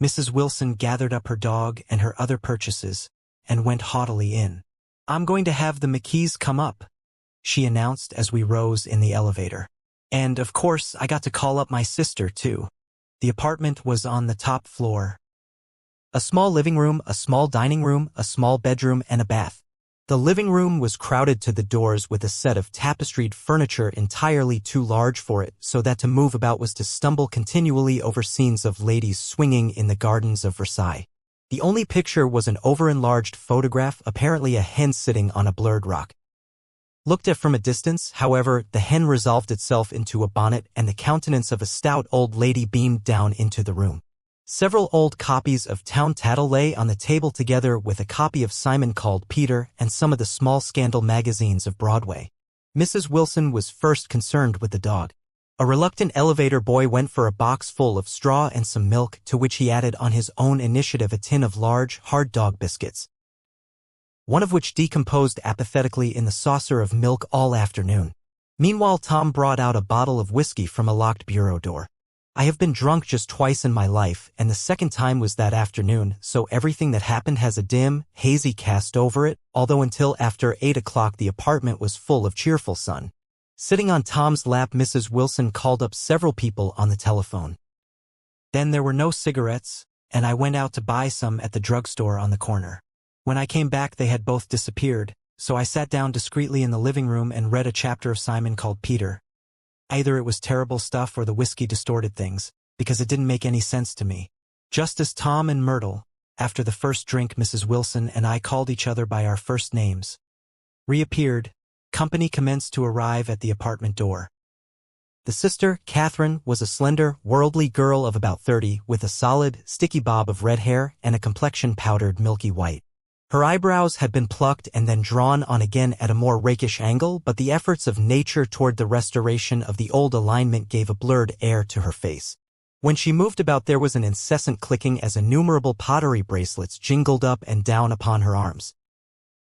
Mrs. Wilson gathered up her dog and her other purchases and went haughtily in. "I'm going to have the McKees come up," she announced as we rose in the elevator. "And, of course, I got to call up my sister, too." The apartment was on the top floor. A small living room, a small dining room, a small bedroom, and a bath. The living room was crowded to the doors with a set of tapestried furniture entirely too large for it, so that to move about was to stumble continually over scenes of ladies swinging in the gardens of Versailles. The only picture was an over-enlarged photograph, apparently a hen sitting on a blurred rock. Looked at from a distance, however, the hen resolved itself into a bonnet, and the countenance of a stout old lady beamed down into the room. Several old copies of Town Tattle lay on the table together with a copy of Simon Called Peter and some of the small scandal magazines of Broadway. Mrs. Wilson was first concerned with the dog. A reluctant elevator boy went for a box full of straw and some milk, to which he added on his own initiative a tin of large, hard dog biscuits, one of which decomposed apathetically in the saucer of milk all afternoon. Meanwhile, Tom brought out a bottle of whiskey from a locked bureau door. I have been drunk just twice in my life, and the second time was that afternoon, so everything that happened has a dim, hazy cast over it, although until after 8 o'clock the apartment was full of cheerful sun. Sitting on Tom's lap, Mrs. Wilson called up several people on the telephone. Then there were no cigarettes, and I went out to buy some at the drugstore on the corner. When I came back they had both disappeared, so I sat down discreetly in the living room and read a chapter of Simon Called Peter. Either it was terrible stuff or the whiskey distorted things, because it didn't make any sense to me. Just as Tom and Myrtle, after the first drink, Mrs. Wilson and I called each other by our first names, reappeared, company commenced to arrive at the apartment door. The sister, Catherine, was a slender, worldly girl of about 30, with a solid, sticky bob of red hair and a complexion powdered milky white. Her eyebrows had been plucked and then drawn on again at a more rakish angle, but the efforts of nature toward the restoration of the old alignment gave a blurred air to her face. When she moved about there was an incessant clicking as innumerable pottery bracelets jingled up and down upon her arms.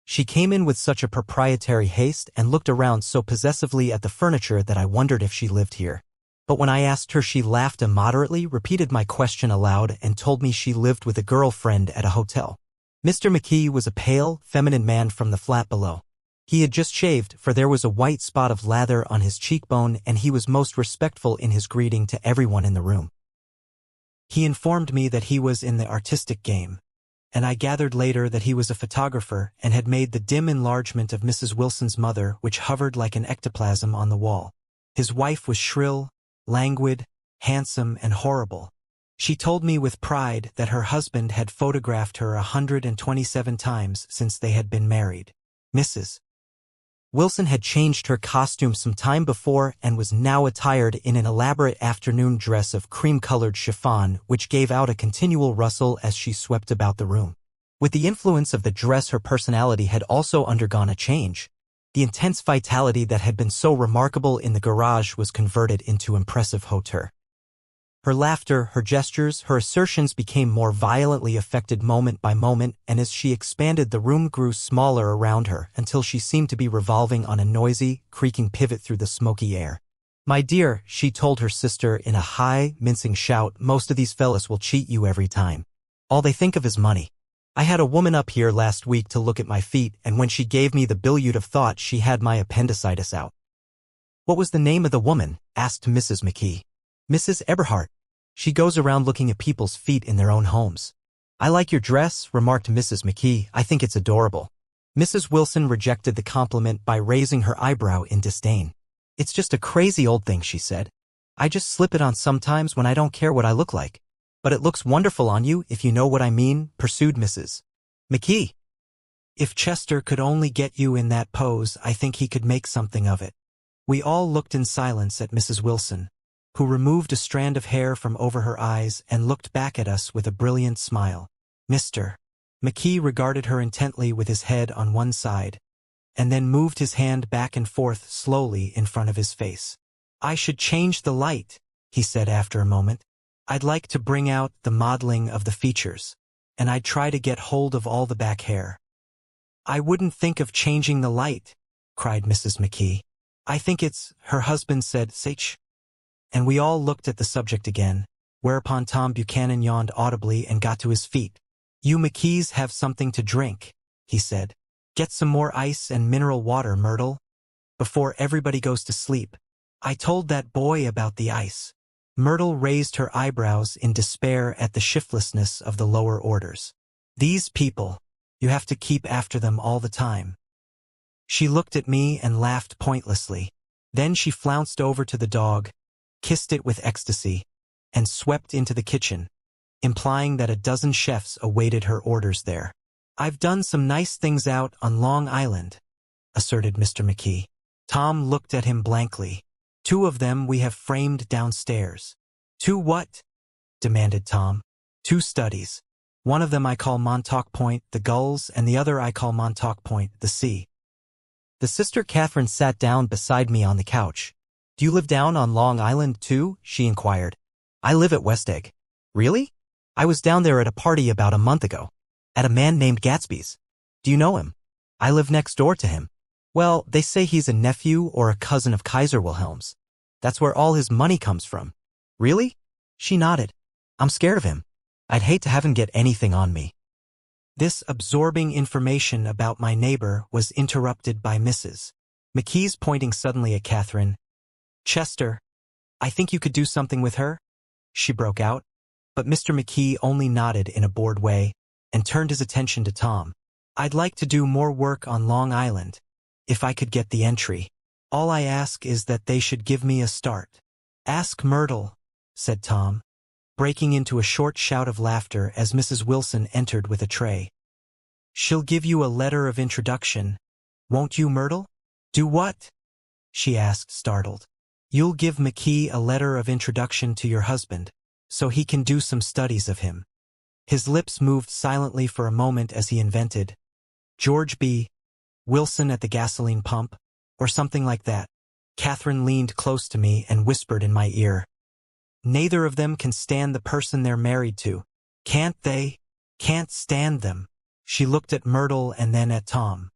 She came in with such a proprietary haste and looked around so possessively at the furniture that I wondered if she lived here. But when I asked her she laughed immoderately, repeated my question aloud, and told me she lived with a girlfriend at a hotel. Mr. McKee was a pale, feminine man from the flat below. He had just shaved, for there was a white spot of lather on his cheekbone, and he was most respectful in his greeting to everyone in the room. He informed me that he was in the artistic game, and I gathered later that he was a photographer and had made the dim enlargement of Mrs. Wilson's mother, which hovered like an ectoplasm on the wall. His wife was shrill, languid, handsome, and horrible. She told me with pride that her husband had photographed her 127 times since they had been married. Mrs. Wilson had changed her costume some time before and was now attired in an elaborate afternoon dress of cream-colored chiffon, which gave out a continual rustle as she swept about the room. With the influence of the dress, her personality had also undergone a change. The intense vitality that had been so remarkable in the garage was converted into impressive hauteur. Her laughter, her gestures, her assertions became more violently affected moment by moment, and as she expanded the room grew smaller around her until she seemed to be revolving on a noisy, creaking pivot through the smoky air. "My dear," she told her sister in a high, mincing shout, "most of these fellas will cheat you every time. All they think of is money. I had a woman up here last week to look at my feet, and when she gave me the bill you'd have thought she had my appendicitis out." "What was the name of the woman?" asked Mrs. McKee. "Mrs. Eberhardt. She goes around looking at people's feet in their own homes." "I like your dress," remarked Mrs. McKee. "I think it's adorable." Mrs. Wilson rejected the compliment by raising her eyebrow in disdain. "It's just a crazy old thing," she said. "I just slip it on sometimes when I don't care what I look like." But it looks wonderful on you, if you know what I mean, pursued Mrs. McKee. If Chester could only get you in that pose, I think he could make something of it. We all looked in silence at Mrs. Wilson, who removed a strand of hair from over her eyes and looked back at us with a brilliant smile. Mr. McKee regarded her intently with his head on one side, and then moved his hand back and forth slowly in front of his face. I should change the light, he said after a moment. I'd like to bring out the modeling of the features, and I'd try to get hold of all the back hair. I wouldn't think of changing the light, cried Mrs. McKee. I think it's, her husband said, Sach. And we all looked at the subject again, whereupon Tom Buchanan yawned audibly and got to his feet. You McKees have something to drink, he said. Get some more ice and mineral water, Myrtle, before everybody goes to sleep. I told that boy about the ice. Myrtle raised her eyebrows in despair at the shiftlessness of the lower orders. These people, you have to keep after them all the time. She looked at me and laughed pointlessly. Then she flounced over to the dog, kissed it with ecstasy, and swept into the kitchen, implying that a dozen chefs awaited her orders there. I've done some nice things out on Long Island, asserted Mr. McKee. Tom looked at him blankly. 2 of them we have framed downstairs. 2 what? Demanded Tom. 2 studies. One of them I call Montauk Point, the gulls, and the other I call Montauk Point, the sea. The sister Catherine sat down beside me on the couch. Do you live down on Long Island too? She inquired. I live at West Egg. Really? I was down there at a party about a month ago. At a man named Gatsby's. Do you know him? I live next door to him. Well, they say he's a nephew or a cousin of Kaiser Wilhelm's. That's where all his money comes from. Really? She nodded. I'm scared of him. I'd hate to have him get anything on me. This absorbing information about my neighbor was interrupted by Mrs. McKee's pointing suddenly at Catherine. Chester, I think you could do something with her, she broke out. But Mr. McKee only nodded in a bored way and turned his attention to Tom. I'd like to do more work on Long Island, if I could get the entry. All I ask is that they should give me a start. Ask Myrtle, said Tom, breaking into a short shout of laughter as Mrs. Wilson entered with a tray. She'll give you a letter of introduction, won't you, Myrtle? Do what? She asked, startled. You'll give McKee a letter of introduction to your husband, so he can do some studies of him. His lips moved silently for a moment as he invented, George B. Wilson at the gasoline pump, or something like that. Catherine leaned close to me and whispered in my ear. Neither of them can stand the person they're married to. Can't they? Can't stand them. She looked at Myrtle and then at Tom.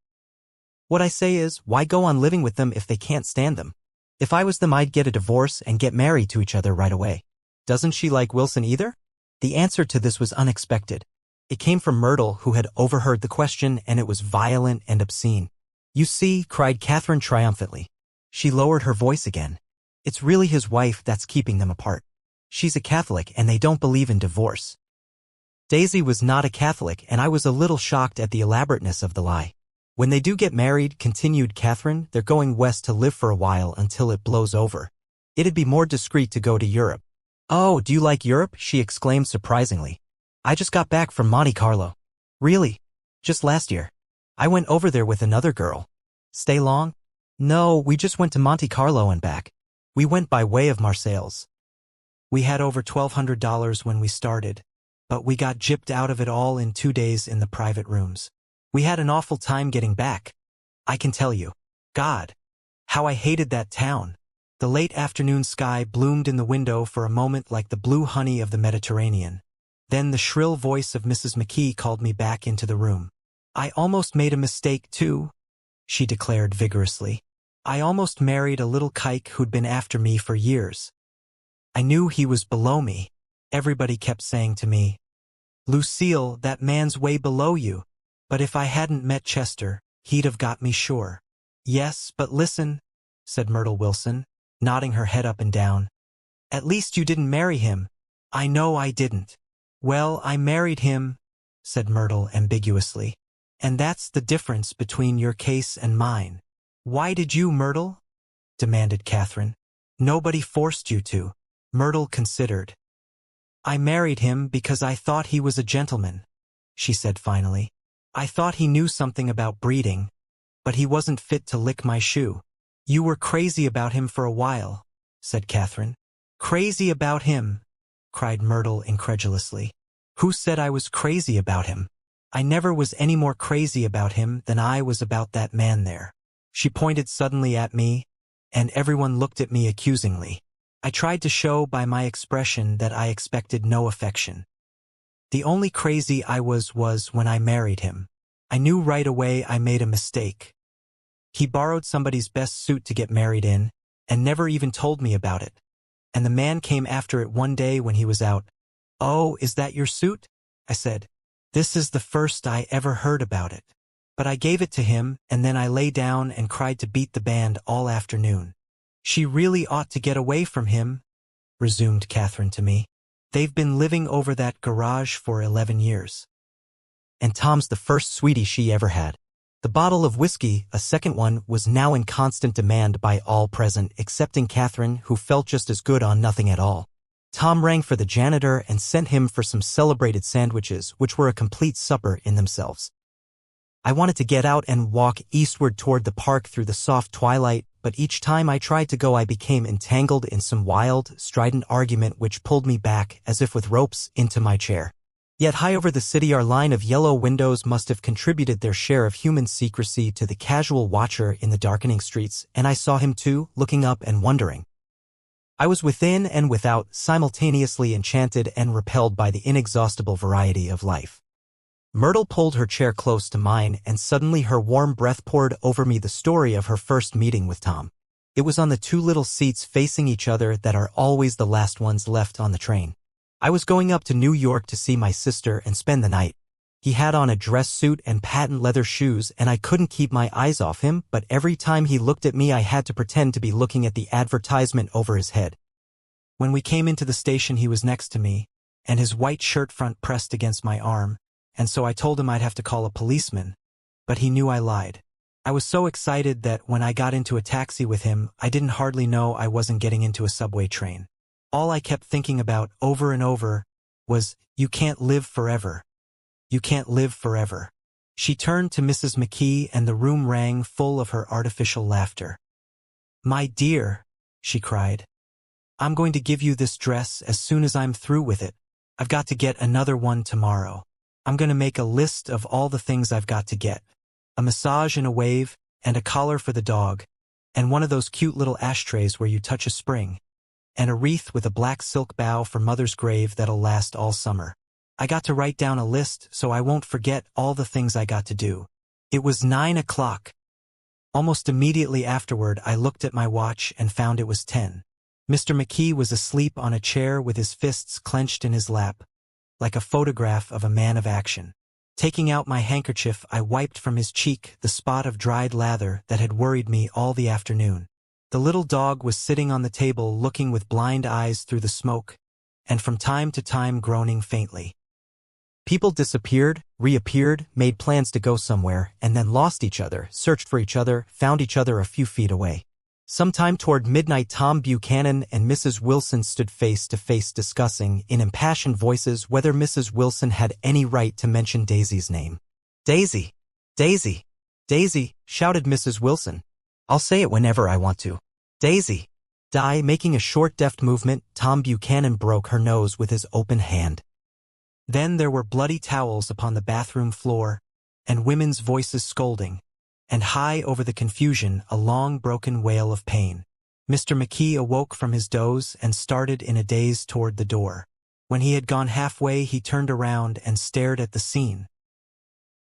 What I say is, why go on living with them if they can't stand them? If I was them, I'd get a divorce and get married to each other right away. Doesn't she like Wilson either? The answer to this was unexpected. It came from Myrtle, who had overheard the question, and it was violent and obscene. You see, cried Catherine triumphantly. She lowered her voice again. It's really his wife that's keeping them apart. She's a Catholic and they don't believe in divorce. Daisy was not a Catholic, and I was a little shocked at the elaborateness of the lie. When they do get married, continued Catherine, they're going west to live for a while until it blows over. It'd be more discreet to go to Europe. Oh, do you like Europe? She exclaimed surprisingly. I just got back from Monte Carlo. Really? Just last year. I went over there with another girl. Stay long? No, we just went to Monte Carlo and back. We went by way of Marseilles. We had over $1,200 when we started, but we got gypped out of it all in 2 days in the private rooms. We had an awful time getting back, I can tell you. God, how I hated that town. The late afternoon sky bloomed in the window for a moment like the blue honey of the Mediterranean. Then the shrill voice of Mrs. McKee called me back into the room. I almost made a mistake too, she declared vigorously. I almost married a little kike who'd been after me for years. I knew he was below me. Everybody kept saying to me, Lucille, that man's way below you. But if I hadn't met Chester, he'd have got me sure. Yes, but listen, said Myrtle Wilson, nodding her head up and down. At least you didn't marry him. I know I didn't. Well, I married him, said Myrtle ambiguously. And that's the difference between your case and mine. Why did you, Myrtle? Demanded Catherine. Nobody forced you to. Myrtle considered. I married him because I thought he was a gentleman, she said finally. I thought he knew something about breeding, but he wasn't fit to lick my shoe. You were crazy about him for a while, said Catherine. Crazy about him, cried Myrtle incredulously. Who said I was crazy about him? I never was any more crazy about him than I was about that man there. She pointed suddenly at me, and everyone looked at me accusingly. I tried to show by my expression that I expected no affection. The only crazy I was when I married him. I knew right away I made a mistake. He borrowed somebody's best suit to get married in, and never even told me about it. And the man came after it one day when he was out. "Oh, is that your suit?" I said. "This is the first I ever heard about it." But I gave it to him, and then I lay down and cried to beat the band all afternoon. "She really ought to get away from him," resumed Catherine to me. "They've been living over that garage for 11 years. And Tom's the first sweetie she ever had." The bottle of whiskey, a second one, was now in constant demand by all present, excepting Catherine, who felt just as good on nothing at all. Tom rang for the janitor and sent him for some celebrated sandwiches, which were a complete supper in themselves. I wanted to get out and walk eastward toward the park through the soft twilight, but each time I tried to go I became entangled in some wild, strident argument which pulled me back, as if with ropes, into my chair. Yet high over the city our line of yellow windows must have contributed their share of human secrecy to the casual watcher in the darkening streets, and I saw him too, looking up and wondering. I was within and without, simultaneously enchanted and repelled by the inexhaustible variety of life. Myrtle pulled her chair close to mine, and suddenly her warm breath poured over me the story of her first meeting with Tom. It was on the two little seats facing each other that are always the last ones left on the train. I was going up to New York to see my sister and spend the night. He had on a dress suit and patent leather shoes, and I couldn't keep my eyes off him, but every time he looked at me I had to pretend to be looking at the advertisement over his head. When we came into the station he was next to me, and his white shirt front pressed against my arm, and so I told him I'd have to call a policeman, but he knew I lied. I was so excited that when I got into a taxi with him, I didn't hardly know I wasn't getting into a subway train. All I kept thinking about, over and over, was, "You can't live forever. You can't live forever." She turned to Mrs. McKee, and the room rang full of her artificial laughter. "My dear," she cried, "I'm going to give you this dress as soon as I'm through with it. I've got to get another one tomorrow. I'm going to make a list of all the things I've got to get. A massage and a wave, and a collar for the dog, and one of those cute little ashtrays where you touch a spring, and a wreath with a black silk bow for Mother's grave that'll last all summer. I got to write down a list so I won't forget all the things I got to do." It was 9 o'clock. Almost immediately afterward I looked at my watch and found it was 10. Mr. McKee was asleep on a chair with his fists clenched in his lap, like a photograph of a man of action. Taking out my handkerchief, I wiped from his cheek the spot of dried lather that had worried me all the afternoon. The little dog was sitting on the table looking with blind eyes through the smoke, and from time to time groaning faintly. People disappeared, reappeared, made plans to go somewhere, and then lost each other, searched for each other, found each other a few feet away. Sometime toward midnight Tom Buchanan and Mrs. Wilson stood face to face discussing, in impassioned voices, whether Mrs. Wilson had any right to mention Daisy's name. "Daisy! Daisy! Daisy!" shouted Mrs. Wilson. "I'll say it whenever I want to. Daisy!" Making a short deft movement, Tom Buchanan broke her nose with his open hand. Then there were bloody towels upon the bathroom floor, and women's voices scolding, and high over the confusion a long broken wail of pain. Mr. McKee awoke from his doze and started in a daze toward the door. When he had gone halfway he turned around and stared at the scene.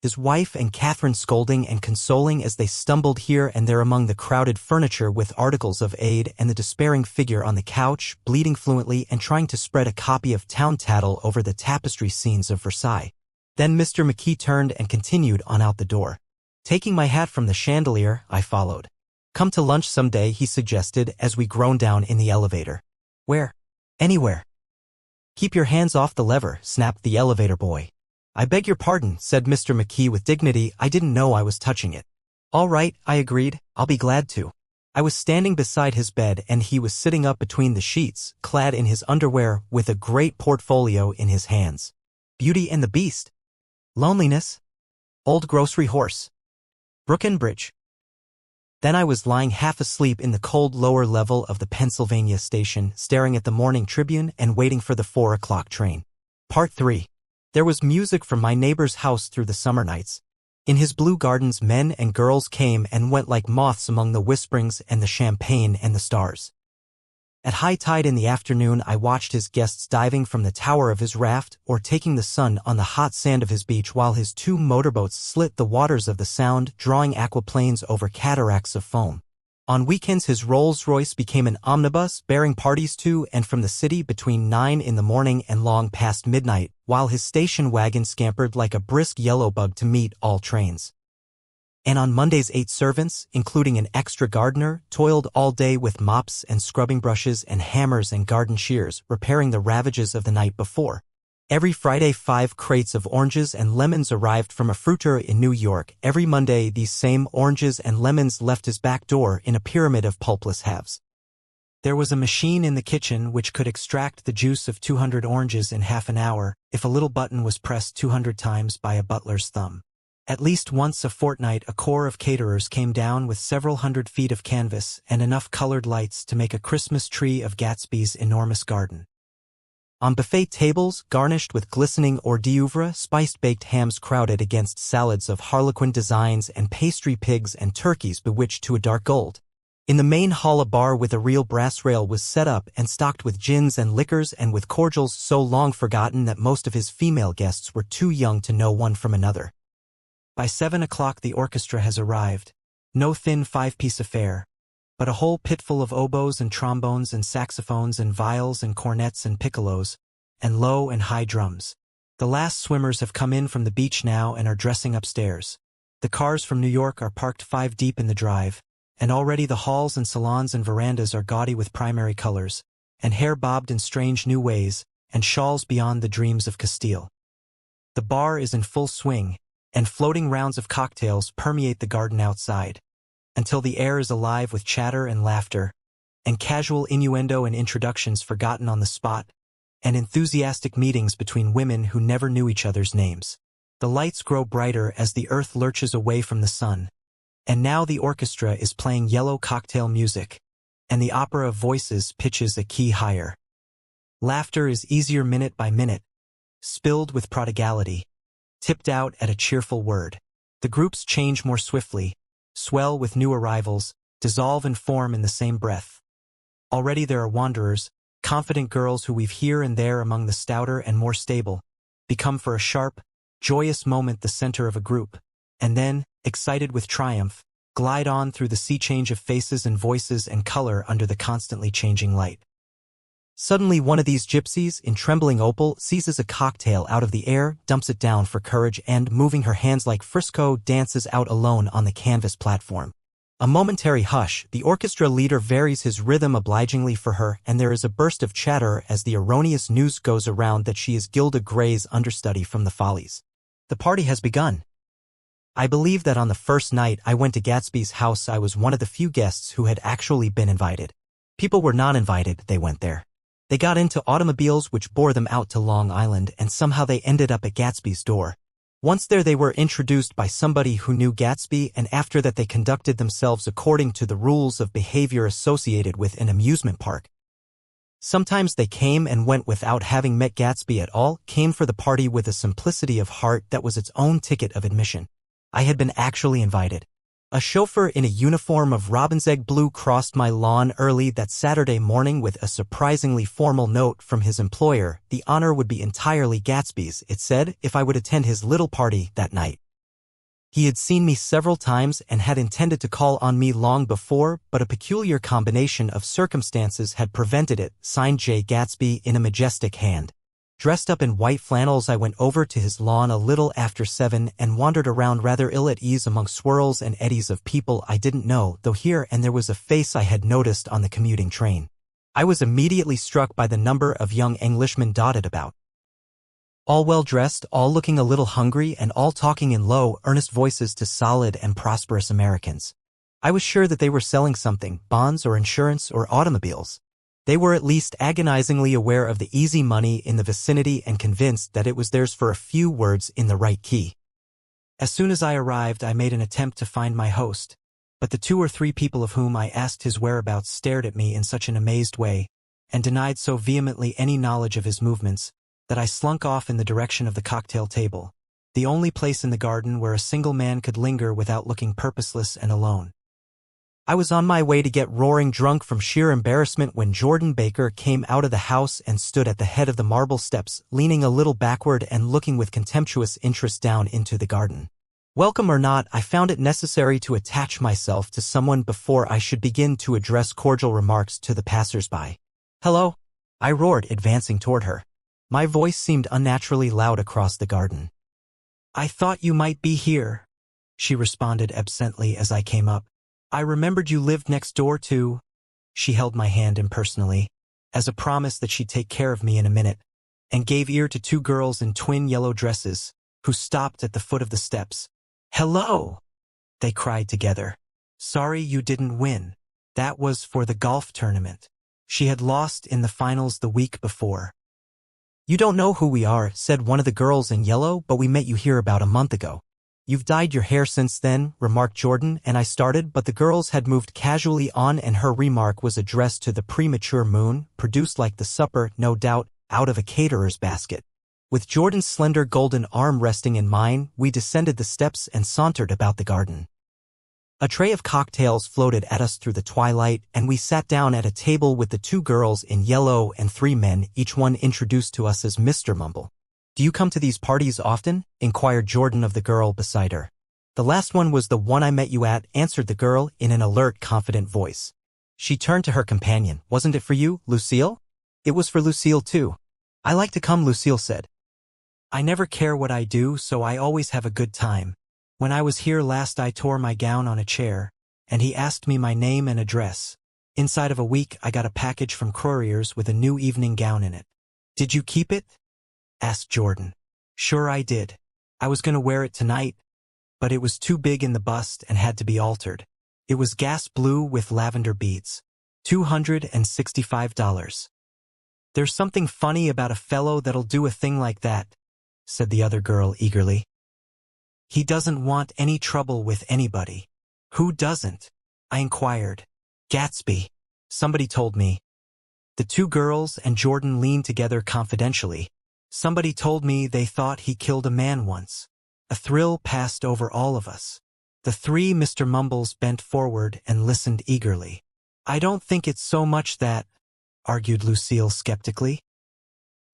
His wife and Catherine scolding and consoling as they stumbled here and there among the crowded furniture with articles of aid, and the despairing figure on the couch, bleeding fluently and trying to spread a copy of Town Tattle over the tapestry scenes of Versailles. Then Mr. McKee turned and continued on out the door. Taking my hat from the chandelier, I followed. "Come to lunch someday," he suggested as we groaned down in the elevator. "Where?" "Anywhere." "Keep your hands off the lever," snapped the elevator boy. "I beg your pardon," said Mr. McKee with dignity. "I didn't know I was touching it." "All right," I agreed. "I'll be glad to." I was standing beside his bed and he was sitting up between the sheets, clad in his underwear with a great portfolio in his hands. Beauty and the Beast. Loneliness. Old Grocery Horse. Brookenbridge. Then I was lying half asleep in the cold lower level of the Pennsylvania station, staring at the Morning Tribune and waiting for the 4 o'clock train. Part 3. There was music from my neighbor's house through the summer nights. In his blue gardens men and girls came and went like moths among the whisperings and the champagne and the stars. At high tide in the afternoon I watched his guests diving from the tower of his raft or taking the sun on the hot sand of his beach while his 2 motorboats slit the waters of the Sound, drawing aquaplanes over cataracts of foam. On weekends his Rolls-Royce became an omnibus bearing parties to and from the city between 9 in the morning and long past midnight, while his station wagon scampered like a brisk yellow bug to meet all trains. And on Mondays 8 servants, including an extra gardener, toiled all day with mops and scrubbing brushes and hammers and garden shears, repairing the ravages of the night before. Every Friday 5 crates of oranges and lemons arrived from a fruiterer in New York. Every Monday these same oranges and lemons left his back door in a pyramid of pulpless halves. There was a machine in the kitchen which could extract the juice of 200 oranges in half an hour if a little button was pressed 200 times by a butler's thumb. At least once a fortnight a corps of caterers came down with several hundred feet of canvas and enough colored lights to make a Christmas tree of Gatsby's enormous garden. On buffet tables, garnished with glistening hors d'oeuvre, spiced baked hams crowded against salads of harlequin designs and pastry pigs and turkeys bewitched to a dark gold. In the main hall a bar with a real brass rail was set up and stocked with gins and liquors and with cordials so long forgotten that most of his female guests were too young to know one from another. By 7 o'clock the orchestra has arrived. No thin 5-piece affair, but a whole pitful of oboes and trombones and saxophones and viols and cornets and piccolos, and low and high drums. The last swimmers have come in from the beach now and are dressing upstairs. The cars from New York are parked 5 deep in the drive, and already the halls and salons and verandas are gaudy with primary colors, and hair bobbed in strange new ways, and shawls beyond the dreams of Castile. The bar is in full swing, and floating rounds of cocktails permeate the garden outside, until the air is alive with chatter and laughter, and casual innuendo and introductions forgotten on the spot, and enthusiastic meetings between women who never knew each other's names. The lights grow brighter as the earth lurches away from the sun, and now the orchestra is playing yellow cocktail music, and the opera of voices pitches a key higher. Laughter is easier minute by minute, spilled with prodigality, tipped out at a cheerful word. The groups change more swiftly, swell with new arrivals, dissolve and form in the same breath. Already there are wanderers, confident girls who weave here and there among the stouter and more stable, become for a sharp, joyous moment the center of a group, and then, excited with triumph, glide on through the sea change of faces and voices and color under the constantly changing light. Suddenly one of these gypsies, in trembling opal, seizes a cocktail out of the air, dumps it down for courage and, moving her hands like Frisco, dances out alone on the canvas platform. A momentary hush, the orchestra leader varies his rhythm obligingly for her, and there is a burst of chatter as the erroneous news goes around that she is Gilda Gray's understudy from the Follies. The party has begun. I believe that on the first night I went to Gatsby's house I was one of the few guests who had actually been invited. People were not invited, they went there. They got into automobiles which bore them out to Long Island, and somehow they ended up at Gatsby's door. Once there they were introduced by somebody who knew Gatsby, and after that they conducted themselves according to the rules of behavior associated with an amusement park. Sometimes they came and went without having met Gatsby at all, came for the party with a simplicity of heart that was its own ticket of admission. I had been actually invited. A chauffeur in a uniform of robin's egg blue crossed my lawn early that Saturday morning with a surprisingly formal note from his employer. The honor would be entirely Gatsby's, it said, if I would attend his little party that night. He had seen me several times and had intended to call on me long before, but a peculiar combination of circumstances had prevented it. Signed J. Gatsby in a majestic hand. Dressed up in white flannels I went over to his lawn a little after 7 and wandered around rather ill at ease among swirls and eddies of people I didn't know, though here and there was a face I had noticed on the commuting train. I was immediately struck by the number of young Englishmen dotted about. All well-dressed, all looking a little hungry, and all talking in low, earnest voices to solid and prosperous Americans. I was sure that they were selling something, bonds or insurance or automobiles. They were at least agonizingly aware of the easy money in the vicinity and convinced that it was theirs for a few words in the right key. As soon as I arrived, I made an attempt to find my host, but the 2 or 3 people of whom I asked his whereabouts stared at me in such an amazed way, and denied so vehemently any knowledge of his movements, that I slunk off in the direction of the cocktail table, the only place in the garden where a single man could linger without looking purposeless and alone. I was on my way to get roaring drunk from sheer embarrassment when Jordan Baker came out of the house and stood at the head of the marble steps, leaning a little backward and looking with contemptuous interest down into the garden. Welcome or not, I found it necessary to attach myself to someone before I should begin to address cordial remarks to the passers-by. "Hello," I roared, advancing toward her. My voice seemed unnaturally loud across the garden. "I thought you might be here," she responded absently as I came up. "I remembered you lived next door to—" She held my hand impersonally, as a promise that she'd take care of me in a minute, and gave ear to 2 girls in twin yellow dresses, who stopped at the foot of the steps. "Hello!" they cried together. "Sorry you didn't win. That was for the golf tournament." She had lost in the finals the week before. "You don't know who we are," said one of the girls in yellow, "but we met you here about a month ago." "You've dyed your hair since then," remarked Jordan, and I started, but the girls had moved casually on and her remark was addressed to the premature moon, produced like the supper, no doubt, out of a caterer's basket. With Jordan's slender golden arm resting in mine, we descended the steps and sauntered about the garden. A tray of cocktails floated at us through the twilight, and we sat down at a table with the 2 girls in yellow and 3 men, each one introduced to us as Mr. Mumble. "Do you come to these parties often?" inquired Jordan of the girl beside her. "The last one was the one I met you at," answered the girl in an alert, confident voice. She turned to her companion. "Wasn't it for you, Lucille?" "It was for Lucille too." "I like to come," Lucille said. "I never care what I do, so I always have a good time. When I was here last I tore my gown on a chair, and he asked me my name and address. Inside of a week I got a package from Courier's with a new evening gown in it." "Did you keep it?" asked Jordan. "Sure I did. I was going to wear it tonight, but it was too big in the bust and had to be altered. It was gas blue with lavender beads. $265. "There's something funny about a fellow that'll do a thing like that," said the other girl eagerly. "He doesn't want any trouble with anybody." "Who doesn't?" I inquired. "Gatsby. Somebody told me." The 2 girls and Jordan leaned together confidentially. "Somebody told me they thought he killed a man once." A thrill passed over all of us. The 3 Mr. Mumbles bent forward and listened eagerly. "I don't think it's so much that," argued Lucille skeptically.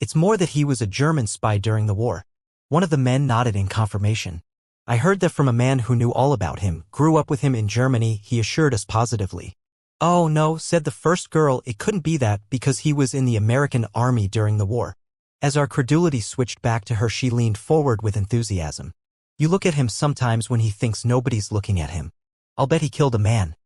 "It's more that he was a German spy during the war." One of the men nodded in confirmation. "I heard that from a man who knew all about him, grew up with him in Germany," he assured us positively. "Oh no," said the first girl, "it couldn't be that because he was in the American Army during the war." As our credulity switched back to her, she leaned forward with enthusiasm. "You look at him sometimes when he thinks nobody's looking at him. I'll bet he killed a man."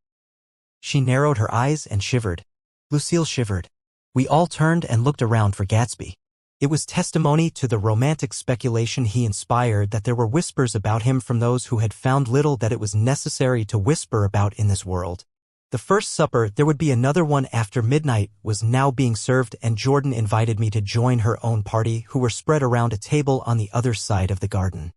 She narrowed her eyes and shivered. Lucille shivered. We all turned and looked around for Gatsby. It was testimony to the romantic speculation he inspired that there were whispers about him from those who had found little that it was necessary to whisper about in this world. The first supper, there would be another one after midnight, was now being served, and Jordan invited me to join her own party, who were spread around a table on the other side of the garden.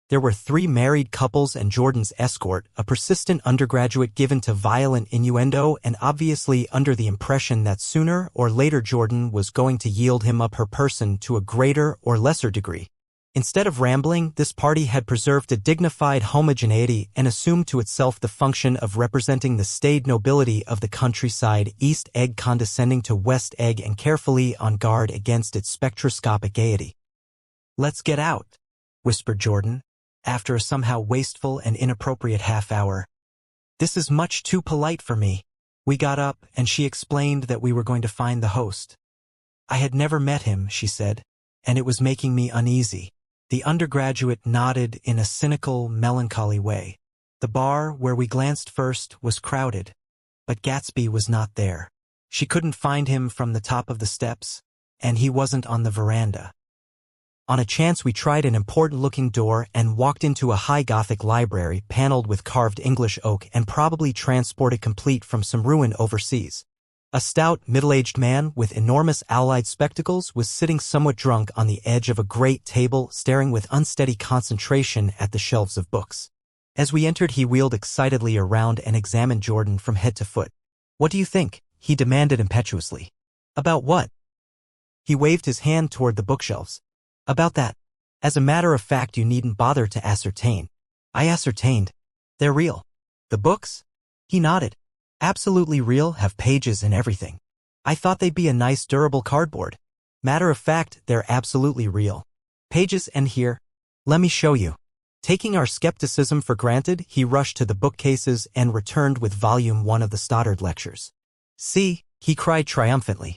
There were 3 married couples and Jordan's escort, a persistent undergraduate given to violent innuendo and obviously under the impression that sooner or later Jordan was going to yield him up her person to a greater or lesser degree. Instead of rambling, this party had preserved a dignified homogeneity and assumed to itself the function of representing the staid nobility of the countryside, East Egg condescending to West Egg and carefully on guard against its spectroscopic gaiety. "Let's get out," whispered Jordan, after a somehow wasteful and inappropriate half-hour. "This is much too polite for me." We got up, and she explained that we were going to find the host. "I had never met him," she said, "and it was making me uneasy." The undergraduate nodded in a cynical, melancholy way. The bar, where we glanced first, was crowded, but Gatsby was not there. She couldn't find him from the top of the steps, and he wasn't on the veranda. On a chance we tried an important-looking door and walked into a high Gothic library paneled with carved English oak and probably transported complete from some ruin overseas. A stout, middle-aged man with enormous owl-eyed spectacles was sitting somewhat drunk on the edge of a great table, staring with unsteady concentration at the shelves of books. As we entered, he wheeled excitedly around and examined Jordan from head to foot. "What do you think?" he demanded impetuously. "About what?" He waved his hand toward the bookshelves. "About that. As a matter of fact, you needn't bother to ascertain." I ascertained. "They're real." "The books?" He nodded. "Absolutely real, have pages and everything. I thought they'd be a nice durable cardboard. Matter of fact, they're absolutely real. Pages and here. Let me show you." Taking our skepticism for granted, he rushed to the bookcases and returned with volume 1 of the Stoddard Lectures. "See," he cried triumphantly.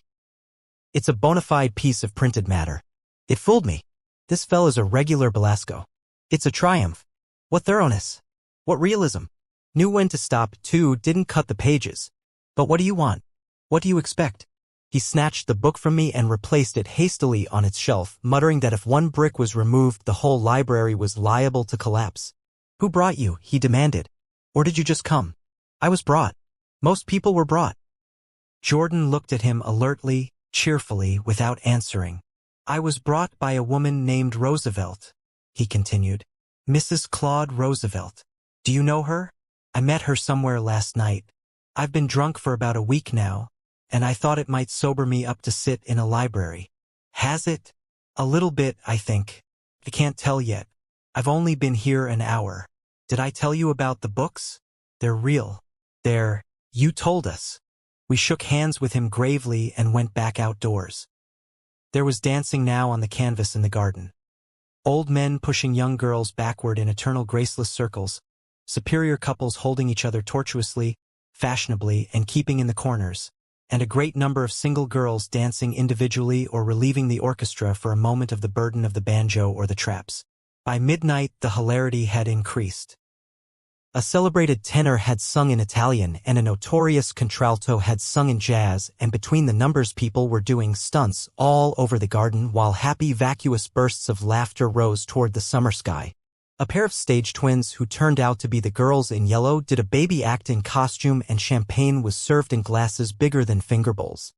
"It's a bona fide piece of printed matter. It fooled me. This fella's a regular Belasco. It's a triumph. What thoroughness. What realism. Knew when to stop, too, didn't cut the pages. But what do you want? What do you expect?" He snatched the book from me and replaced it hastily on its shelf, muttering that if one brick was removed, the whole library was liable to collapse. "Who brought you?" he demanded. "Or did you just come?" "I was brought. Most people were brought." Jordan looked at him alertly, cheerfully, without answering. "I was brought by a woman named Roosevelt," he continued. "Mrs. Claude Roosevelt. Do you know her? I met her somewhere last night. I've been drunk for about a week now, and I thought it might sober me up to sit in a library." "Has it?" "A little bit, I think. I can't tell yet. I've only been here an hour. Did I tell you about the books? They're real. You told us." We shook hands with him gravely and went back outdoors. There was dancing now on the canvas in the garden. Old men pushing young girls backward in eternal graceless circles, superior couples holding each other tortuously, fashionably, and keeping in the corners, and a great number of single girls dancing individually or relieving the orchestra for a moment of the burden of the banjo or the traps. By midnight, the hilarity had increased. A celebrated tenor had sung in Italian and a notorious contralto had sung in jazz, and between the numbers people were doing stunts all over the garden while happy vacuous bursts of laughter rose toward the summer sky. A pair of stage twins who turned out to be the girls in yellow did a baby act in costume, and champagne was served in glasses bigger than finger bowls.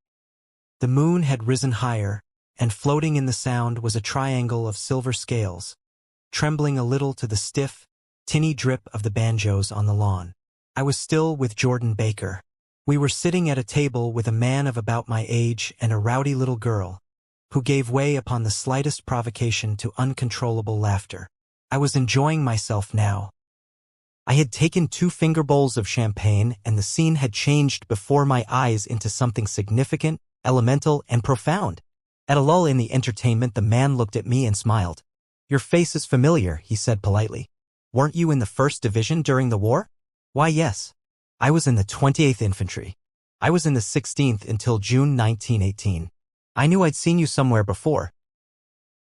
The moon had risen higher, and floating in the sound was a triangle of silver scales, trembling a little to the stiff, tinny drip of the banjos on the lawn. I was still with Jordan Baker. We were sitting at a table with a man of about my age and a rowdy little girl, who gave way upon the slightest provocation to uncontrollable laughter. I was enjoying myself now. I had taken 2 finger bowls of champagne, and the scene had changed before my eyes into something significant, elemental, and profound. At a lull in the entertainment, the man looked at me and smiled. "Your face is familiar," he said politely. "Weren't you in the 1st Division during the war?" "Why, yes. I was in the 28th Infantry. I was in the 16th until June 1918. I knew I'd seen you somewhere before."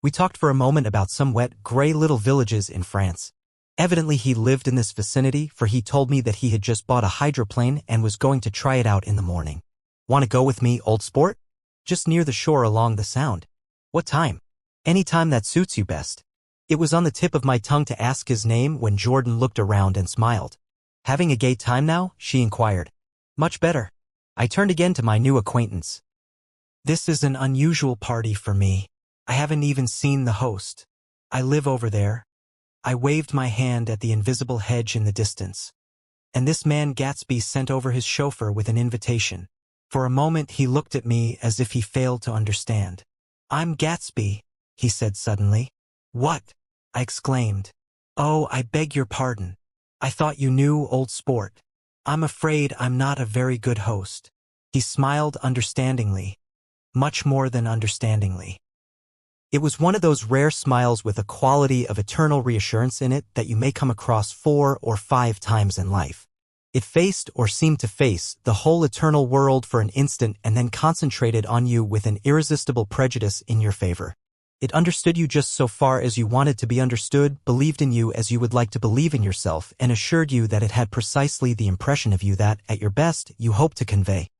We talked for a moment about some wet, gray little villages in France. Evidently he lived in this vicinity, for he told me that he had just bought a hydroplane and was going to try it out in the morning. "Want to go with me, old sport? Just near the shore along the Sound." "What time?" "Any time that suits you best." It was on the tip of my tongue to ask his name when Jordan looked around and smiled. "Having a gay time now?" she inquired. "Much better." I turned again to my new acquaintance. "This is an unusual party for me. I haven't even seen the host. I live over there." I waved my hand at the invisible hedge in the distance. "And this man Gatsby sent over his chauffeur with an invitation." For a moment he looked at me as if he failed to understand. "I'm Gatsby," he said suddenly. "What?" I exclaimed. "Oh, I beg your pardon. I thought you knew, old sport. I'm afraid I'm not a very good host." He smiled understandingly, much more than understandingly. It was one of those rare smiles with a quality of eternal reassurance in it that you may come across 4 or 5 times in life. It faced, or seemed to face, the whole eternal world for an instant and then concentrated on you with an irresistible prejudice in your favor. It understood you just so far as you wanted to be understood, believed in you as you would like to believe in yourself, and assured you that it had precisely the impression of you that, at your best, you hoped to convey.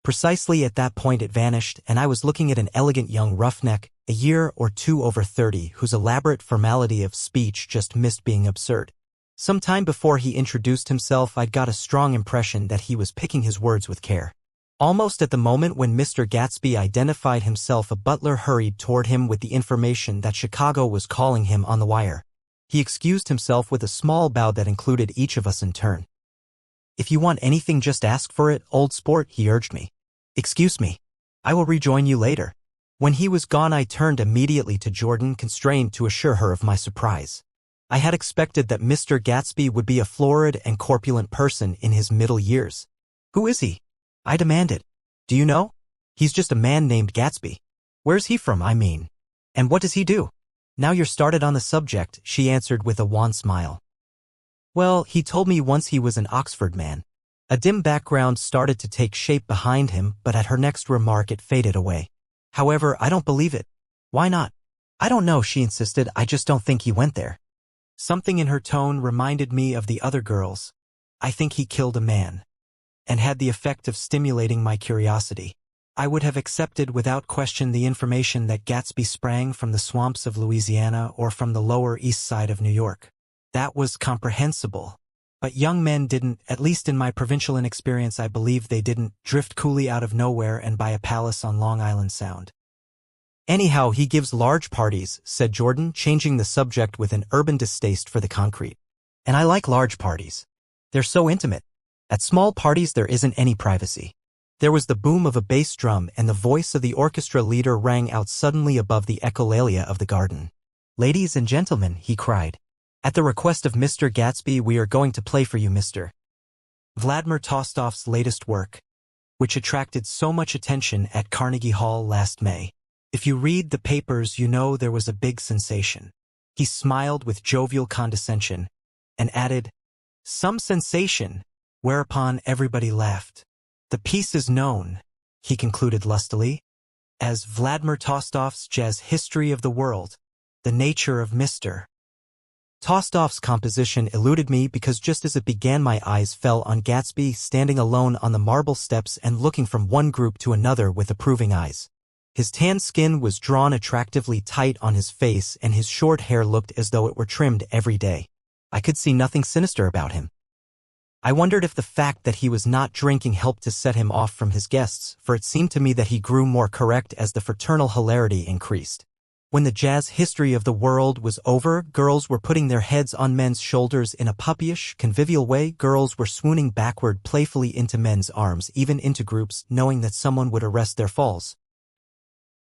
Precisely at that point it vanished, and I was looking at an elegant young roughneck, a year or two over 30, whose elaborate formality of speech just missed being absurd. Some time before he introduced himself, I'd got a strong impression that he was picking his words with care. Almost at the moment when Mr. Gatsby identified himself, a butler hurried toward him with the information that Chicago was calling him on the wire. He excused himself with a small bow that included each of us in turn. "If you want anything, just ask for it, old sport," he urged me. "Excuse me. I will rejoin you later." When he was gone, I turned immediately to Jordan, constrained to assure her of my surprise. I had expected that Mr. Gatsby would be a florid and corpulent person in his middle years. "Who is he?" I demanded. "Do you know? He's just a man named Gatsby." "Where's he from, I mean? And what does he do?" "Now you're started on the subject," she answered with a wan smile. "Well, he told me once he was an Oxford man." A dim background started to take shape behind him, but at her next remark it faded away. "However, I don't believe it." "Why not?" "I don't know," she insisted. "I just don't think he went there." Something in her tone reminded me of the other girls. "I think he killed a man," and had the effect of stimulating my curiosity. I would have accepted without question the information that Gatsby sprang from the swamps of Louisiana or from the Lower East Side of New York. That was comprehensible. But young men didn't, at least in my provincial inexperience, I believe they didn't, drift coolly out of nowhere and buy a palace on Long Island Sound. "Anyhow, he gives large parties," said Jordan, changing the subject with an urban distaste for the concrete. "And I like large parties. They're so intimate. At small parties there isn't any privacy." There was the boom of a bass drum, and the voice of the orchestra leader rang out suddenly above the echolalia of the garden. "Ladies and gentlemen," he cried, "at the request of Mr. Gatsby, we are going to play for you Mr. Vladimir Tostof's latest work, which attracted so much attention at Carnegie Hall last May. If you read the papers, you know there was a big sensation." He smiled with jovial condescension and added, "Some sensation," whereupon everybody laughed. "The piece is known," he concluded lustily, "as Vladimir Tostof's Jazz History of the World, the Nature of Mr. Tostof's composition eluded me because just as it began my eyes fell on Gatsby standing alone on the marble steps and looking from one group to another with approving eyes. His tan skin was drawn attractively tight on his face and his short hair looked as though it were trimmed every day. I could see nothing sinister about him. I wondered if the fact that he was not drinking helped to set him off from his guests, for it seemed to me that he grew more correct as the fraternal hilarity increased. When the Jazz History of the World was over, girls were putting their heads on men's shoulders in a puppyish, convivial way. Girls were swooning backward playfully into men's arms, even into groups, knowing that someone would arrest their falls.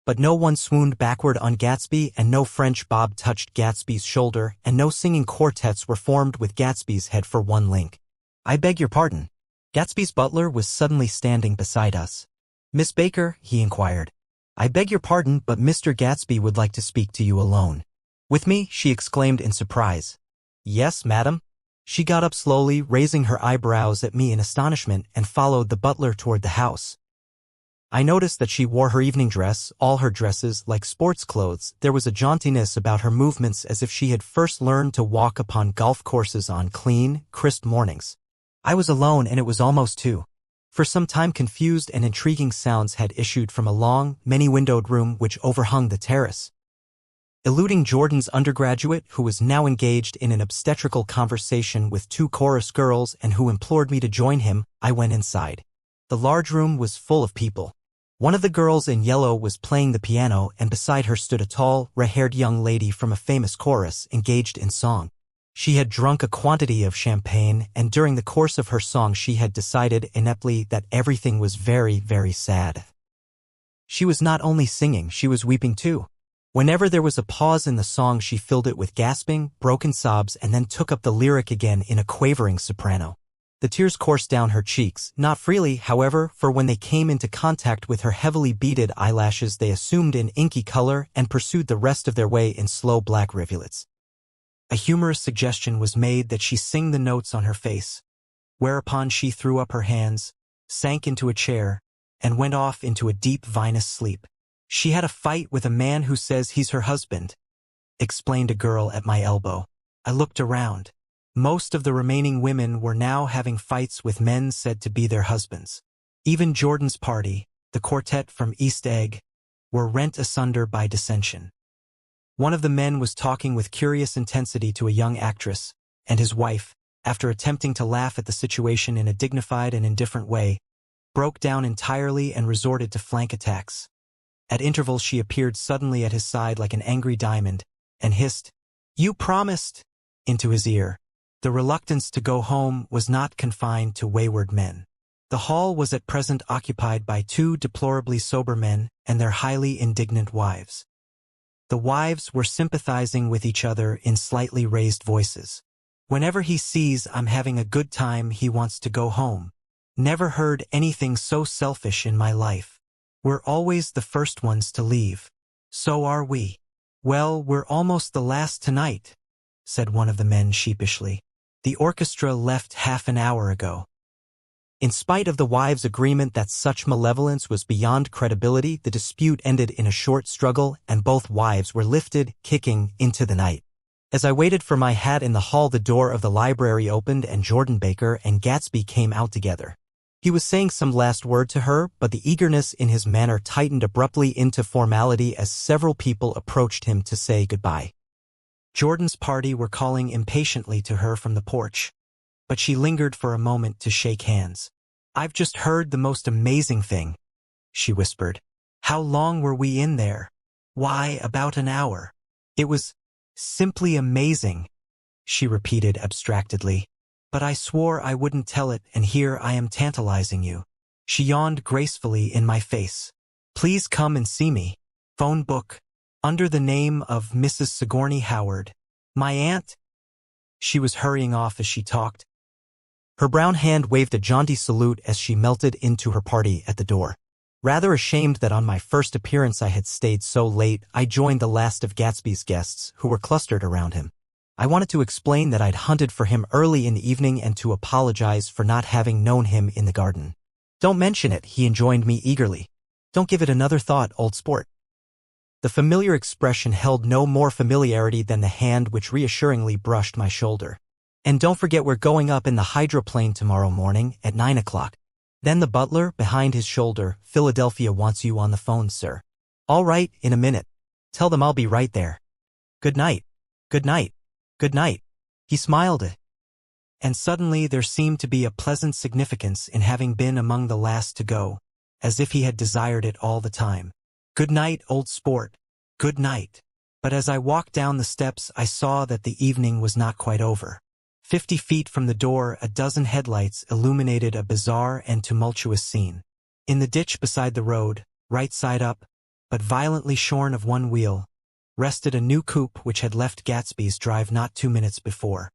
But no one swooned backward on Gatsby, and no French bob touched Gatsby's shoulder, and no singing quartets were formed with Gatsby's head for one link. "I beg your pardon." Gatsby's butler was suddenly standing beside us. "Miss Baker," he inquired. "I beg your pardon, but Mr. Gatsby would like to speak to you alone." "With me?" she exclaimed in surprise. "Yes, madam." She got up slowly, raising her eyebrows at me in astonishment, and followed the butler toward the house. I noticed that she wore her evening dress, all her dresses, like sports clothes. There was a jauntiness about her movements as if she had first learned to walk upon golf courses on clean, crisp mornings. I was alone, and it was almost 2. For some time confused and intriguing sounds had issued from a long, many-windowed room which overhung the terrace. Eluding Jordan's undergraduate, who was now engaged in an obstetrical conversation with 2 chorus girls and who implored me to join him, I went inside. The large room was full of people. One of the girls in yellow was playing the piano, and beside her stood a tall, red-haired young lady from a famous chorus engaged in song. She had drunk a quantity of champagne, and during the course of her song she had decided ineptly that everything was very, very sad. She was not only singing, she was weeping too. Whenever there was a pause in the song, she filled it with gasping, broken sobs, and then took up the lyric again in a quavering soprano. The tears coursed down her cheeks, not freely, however, for when they came into contact with her heavily beaded eyelashes they assumed an inky color and pursued the rest of their way in slow black rivulets. A humorous suggestion was made that she sing the notes on her face, whereupon she threw up her hands, sank into a chair, and went off into a deep vinous sleep. "She had a fight with a man who says he's her husband," explained a girl at my elbow. I looked around. Most of the remaining women were now having fights with men said to be their husbands. Even Jordan's party, the quartet from East Egg, were rent asunder by dissension. One of the men was talking with curious intensity to a young actress, and his wife, after attempting to laugh at the situation in a dignified and indifferent way, broke down entirely and resorted to flank attacks. At intervals she appeared suddenly at his side like an angry diamond, and hissed, "You promised!" into his ear. The reluctance to go home was not confined to wayward men. The hall was at present occupied by two deplorably sober men and their highly indignant wives. The wives were sympathizing with each other in slightly raised voices. "Whenever he sees I'm having a good time, he wants to go home. Never heard anything so selfish in my life. We're always the first ones to leave." "So are we." "Well, we're almost the last tonight," said one of the men sheepishly. "The orchestra left half an hour ago." In spite of the wives' agreement that such malevolence was beyond credibility, the dispute ended in a short struggle, and both wives were lifted, kicking, into the night. As I waited for my hat in the hall, the door of the library opened and Jordan Baker and Gatsby came out together. He was saying some last word to her, but the eagerness in his manner tightened abruptly into formality as several people approached him to say goodbye. Jordan's party were calling impatiently to her from the porch, but she lingered for a moment to shake hands. "I've just heard the most amazing thing," she whispered. "How long were we in there?" "Why, about an hour." "It was simply amazing," she repeated abstractedly. "But I swore I wouldn't tell it, and here I am tantalizing you." She yawned gracefully in my face. "Please come and see me. Phone book. Under the name of Mrs. Sigourney Howard. My aunt." She was hurrying off as she talked. Her brown hand waved a jaunty salute as she melted into her party at the door. Rather ashamed that on my first appearance I had stayed so late, I joined the last of Gatsby's guests, who were clustered around him. I wanted to explain that I'd hunted for him early in the evening and to apologize for not having known him in the garden. "Don't mention it," he enjoined me eagerly. "Don't give it another thought, old sport." The familiar expression held no more familiarity than the hand which reassuringly brushed my shoulder. "And don't forget we're going up in the hydroplane tomorrow morning at 9 o'clock. Then the butler, behind his shoulder, "Philadelphia wants you on the phone, sir." "All right, in a minute. Tell them I'll be right there. Good night. Good night. Good night." He smiled. And suddenly there seemed to be a pleasant significance in having been among the last to go, as if he had desired it all the time. "Good night, old sport. Good night." But as I walked down the steps, I saw that the evening was not quite over. 50 feet from the door, a dozen headlights illuminated a bizarre and tumultuous scene. In the ditch beside the road, right side up, but violently shorn of one wheel, rested a new coupe which had left Gatsby's drive not 2 minutes before.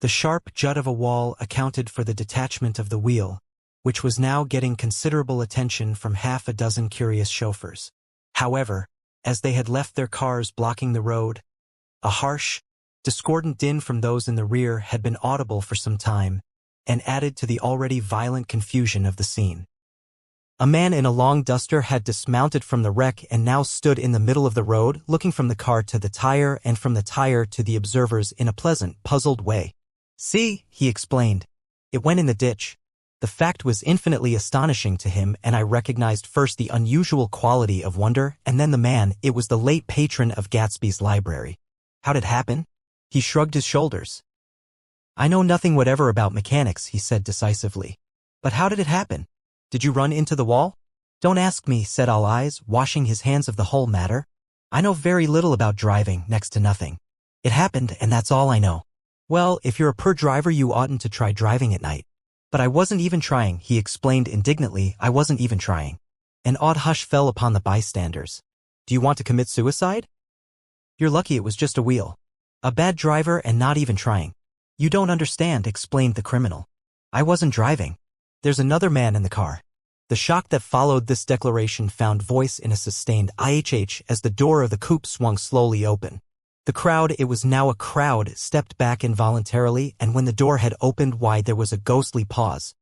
The sharp jut of a wall accounted for the detachment of the wheel, which was now getting considerable attention from half a dozen curious chauffeurs. However, as they had left their cars blocking the road, a harsh, discordant din from those in the rear had been audible for some time, and added to the already violent confusion of the scene. A man in a long duster had dismounted from the wreck and now stood in the middle of the road, looking from the car to the tire and from the tire to the observers in a pleasant, puzzled way. "See," he explained. "It went in the ditch." The fact was infinitely astonishing to him, and I recognized first the unusual quality of wonder, and then the man. It was the late patron of Gatsby's library. "How'd it happen?" He shrugged his shoulders. "I know nothing whatever about mechanics," he said decisively. "But how did it happen? Did you run into the wall?" "Don't ask me," said All Eyes, washing his hands of the whole matter. "I know very little about driving, next to nothing. It happened, and that's all I know." "Well, if you're a poor driver, you oughtn't to try driving at night." "But I wasn't even trying," he explained indignantly. "I wasn't even trying." An odd hush fell upon the bystanders. "Do you want to commit suicide?" "You're lucky it was just a wheel. A bad driver and not even trying." "You don't understand," explained the criminal. "I wasn't driving. There's another man in the car." The shock that followed this declaration found voice in a sustained IHH as the door of the coupe swung slowly open. The crowd, it was now a crowd, stepped back involuntarily, and when the door had opened wide there was a ghostly pause.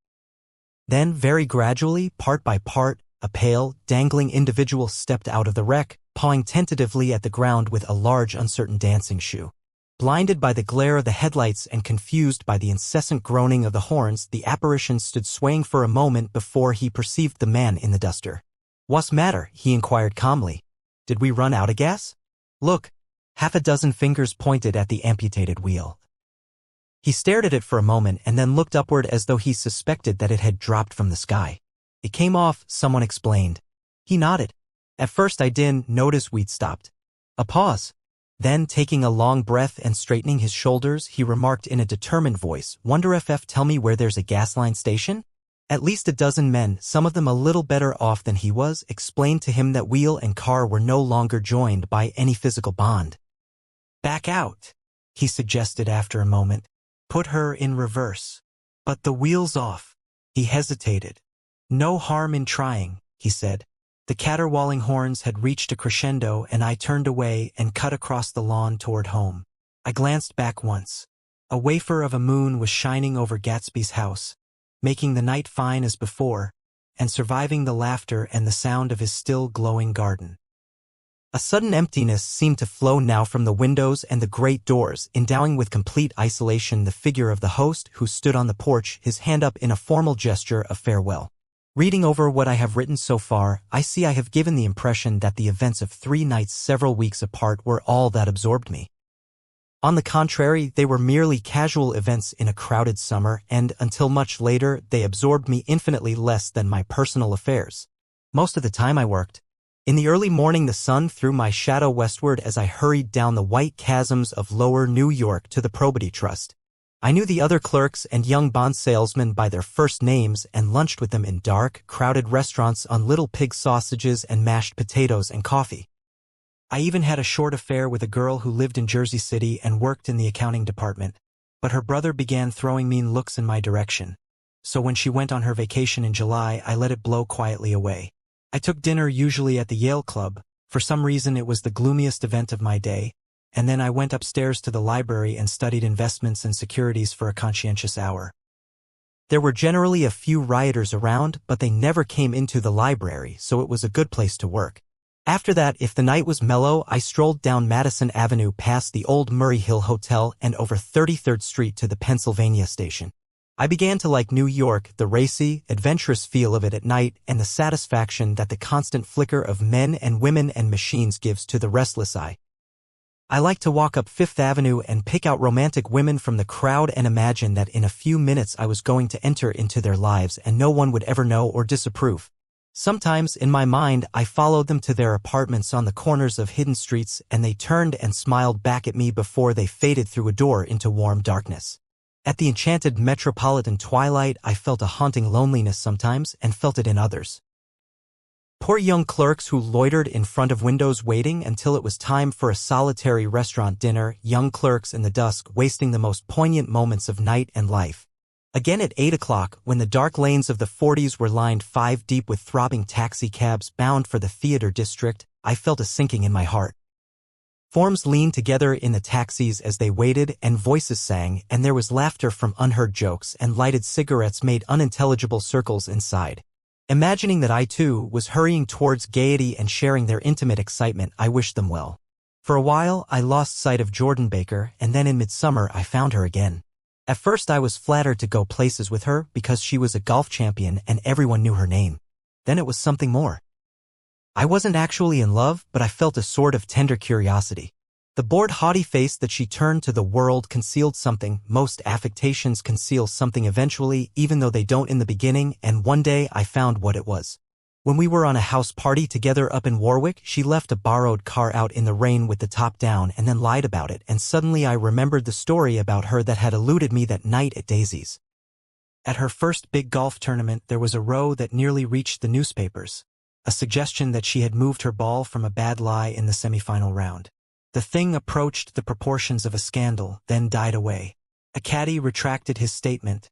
Then, very gradually, part by part, a pale, dangling individual stepped out of the wreck, pawing tentatively at the ground with a large, uncertain dancing shoe. Blinded by the glare of the headlights and confused by the incessant groaning of the horns, the apparition stood swaying for a moment before he perceived the man in the duster. "What's matter?" he inquired calmly. "Did we run out of gas?" "Look." Half a dozen fingers pointed at the amputated wheel. He stared at it for a moment and then looked upward as though he suspected that it had dropped from the sky. "It came off," someone explained. He nodded. "At first I didn't notice we'd stopped." A pause. Then, taking a long breath and straightening his shoulders, he remarked in a determined voice, "Wonder if tell me where there's a gas line station?" At least a dozen men, some of them a little better off than he was, explained to him that wheel and car were no longer joined by any physical bond. "Back out," he suggested after a moment. "Put her in reverse." "But the wheel's off." He hesitated. "No harm in trying," he said. The caterwauling horns had reached a crescendo and I turned away and cut across the lawn toward home. I glanced back once. A wafer of a moon was shining over Gatsby's house, making the night fine as before, and surviving the laughter and the sound of his still glowing garden. A sudden emptiness seemed to flow now from the windows and the great doors, endowing with complete isolation the figure of the host who stood on the porch, his hand up in a formal gesture of farewell. Reading over what I have written so far, I see I have given the impression that the events of 3 nights several weeks apart were all that absorbed me. On the contrary, they were merely casual events in a crowded summer, and, until much later, they absorbed me infinitely less than my personal affairs. Most of the time I worked. In the early morning the sun threw my shadow westward as I hurried down the white chasms of lower New York to the Probity Trust. I knew the other clerks and young bond salesmen by their first names and lunched with them in dark, crowded restaurants on little pig sausages and mashed potatoes and coffee. I even had a short affair with a girl who lived in Jersey City and worked in the accounting department, but her brother began throwing mean looks in my direction. So when she went on her vacation in July, I let it blow quietly away. I took dinner usually at the Yale Club. For some reason it was the gloomiest event of my day, and then I went upstairs to the library and studied investments and securities for a conscientious hour. There were generally a few rioters around, but they never came into the library, so it was a good place to work. After that, if the night was mellow, I strolled down Madison Avenue past the old Murray Hill Hotel and over 33rd Street to the Pennsylvania Station. I began to like New York, the racy, adventurous feel of it at night, and the satisfaction that the constant flicker of men and women and machines gives to the restless eye. I liked to walk up Fifth Avenue and pick out romantic women from the crowd and imagine that in a few minutes I was going to enter into their lives and no one would ever know or disapprove. Sometimes, in my mind, I followed them to their apartments on the corners of hidden streets and they turned and smiled back at me before they faded through a door into warm darkness. At the enchanted metropolitan twilight, I felt a haunting loneliness sometimes and felt it in others. Poor young clerks who loitered in front of windows waiting until it was time for a solitary restaurant dinner, young clerks in the dusk wasting the most poignant moments of night and life. Again at 8 o'clock, when the dark lanes of the 40s were lined 5 deep with throbbing taxicabs bound for the theater district, I felt a sinking in my heart. Forms leaned together in the taxis as they waited, and voices sang, and there was laughter from unheard jokes, and lighted cigarettes made unintelligible circles inside. Imagining that I, too, was hurrying towards gaiety and sharing their intimate excitement, I wished them well. For a while, I lost sight of Jordan Baker, and then in midsummer I found her again. At first I was flattered to go places with her because she was a golf champion and everyone knew her name. Then it was something more. I wasn't actually in love, but I felt a sort of tender curiosity. The bored, haughty face that she turned to the world concealed something. Most affectations conceal something eventually, even though they don't in the beginning, and one day I found what it was. When we were on a house party together up in Warwick, she left a borrowed car out in the rain with the top down and then lied about it, and suddenly I remembered the story about her that had eluded me that night at Daisy's. At her first big golf tournament, there was a row that nearly reached the newspapers, a suggestion that she had moved her ball from a bad lie in the semifinal round. The thing approached the proportions of a scandal, then died away. A caddy retracted his statement,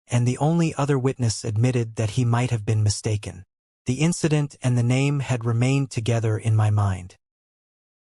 and the only other witness admitted that he might have been mistaken. The incident and the name had remained together in my mind.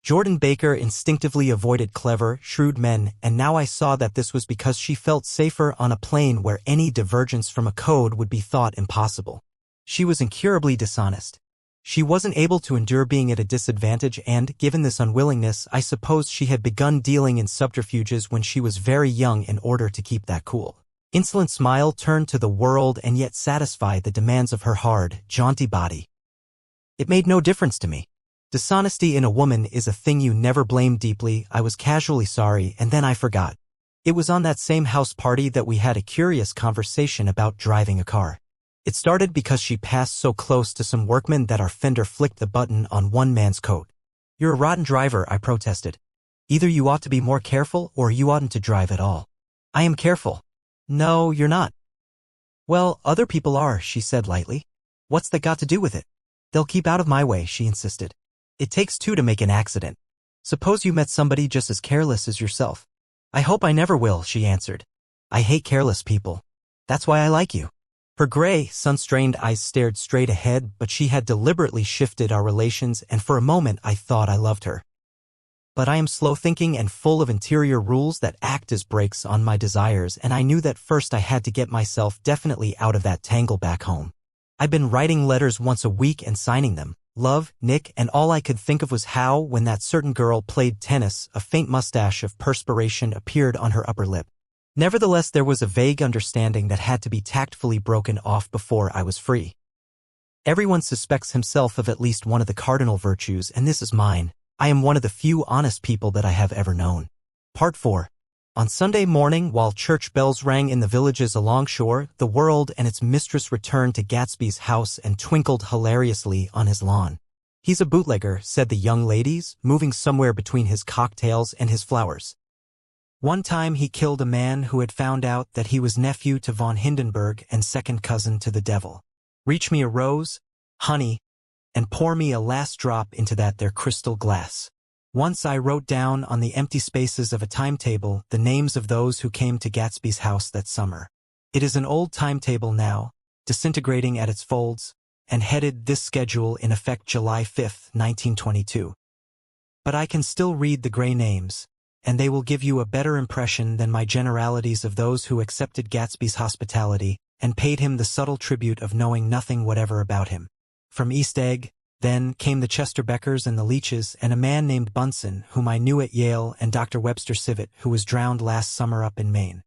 Jordan Baker instinctively avoided clever, shrewd men, and now I saw that this was because she felt safer on a plane where any divergence from a code would be thought impossible. She was incurably dishonest. She wasn't able to endure being at a disadvantage and, given this unwillingness, I suppose she had begun dealing in subterfuges when she was very young in order to keep that cool. Insolent smile turned to the world and yet satisfy the demands of her hard, jaunty body. It made no difference to me. Dishonesty in a woman is a thing you never blame deeply. I was casually sorry, and then I forgot. It was on that same house party that we had a curious conversation about driving a car. It started because she passed so close to some workmen that our fender flicked the button on one man's coat. "You're a rotten driver," I protested. "Either you ought to be more careful or you oughtn't to drive at all." "I am careful." "No, you're not." "Well, other people are," she said lightly. "What's that got to do with it?" "They'll keep out of my way," she insisted. "It takes two to make an accident. Suppose you met somebody just as careless as yourself." "I hope I never will," she answered. "I hate careless people. That's why I like you." Her gray, sun-strained eyes stared straight ahead, but she had deliberately shifted our relations, and for a moment I thought I loved her. But I am slow-thinking and full of interior rules that act as brakes on my desires, and I knew that first I had to get myself definitely out of that tangle back home. I'd been writing letters once a week and signing them, "Love, Nick," and all I could think of was how, when that certain girl played tennis, a faint mustache of perspiration appeared on her upper lip. Nevertheless, there was a vague understanding that had to be tactfully broken off before I was free. Everyone suspects himself of at least one of the cardinal virtues, and this is mine. I am one of the few honest people that I have ever known. Part 4. On Sunday morning, while church bells rang in the villages alongshore, the world and its mistress returned to Gatsby's house and twinkled hilariously on his lawn. "He's a bootlegger," said the young ladies, moving somewhere between his cocktails and his flowers. "One time he killed a man who had found out that he was nephew to von Hindenburg and second cousin to the devil. Reach me a rose, honey, and pour me a last drop into that there crystal glass." Once I wrote down on the empty spaces of a timetable the names of those who came to Gatsby's house that summer. It is an old timetable now, disintegrating at its folds, and headed "This schedule in effect July 5, 1922. But I can still read the gray names, and they will give you a better impression than my generalities of those who accepted Gatsby's hospitality and paid him the subtle tribute of knowing nothing whatever about him. From East Egg, then, came the Chester Beckers and the Leaches and a man named Bunsen, whom I knew at Yale, and Dr. Webster Civet, who was drowned last summer up in Maine.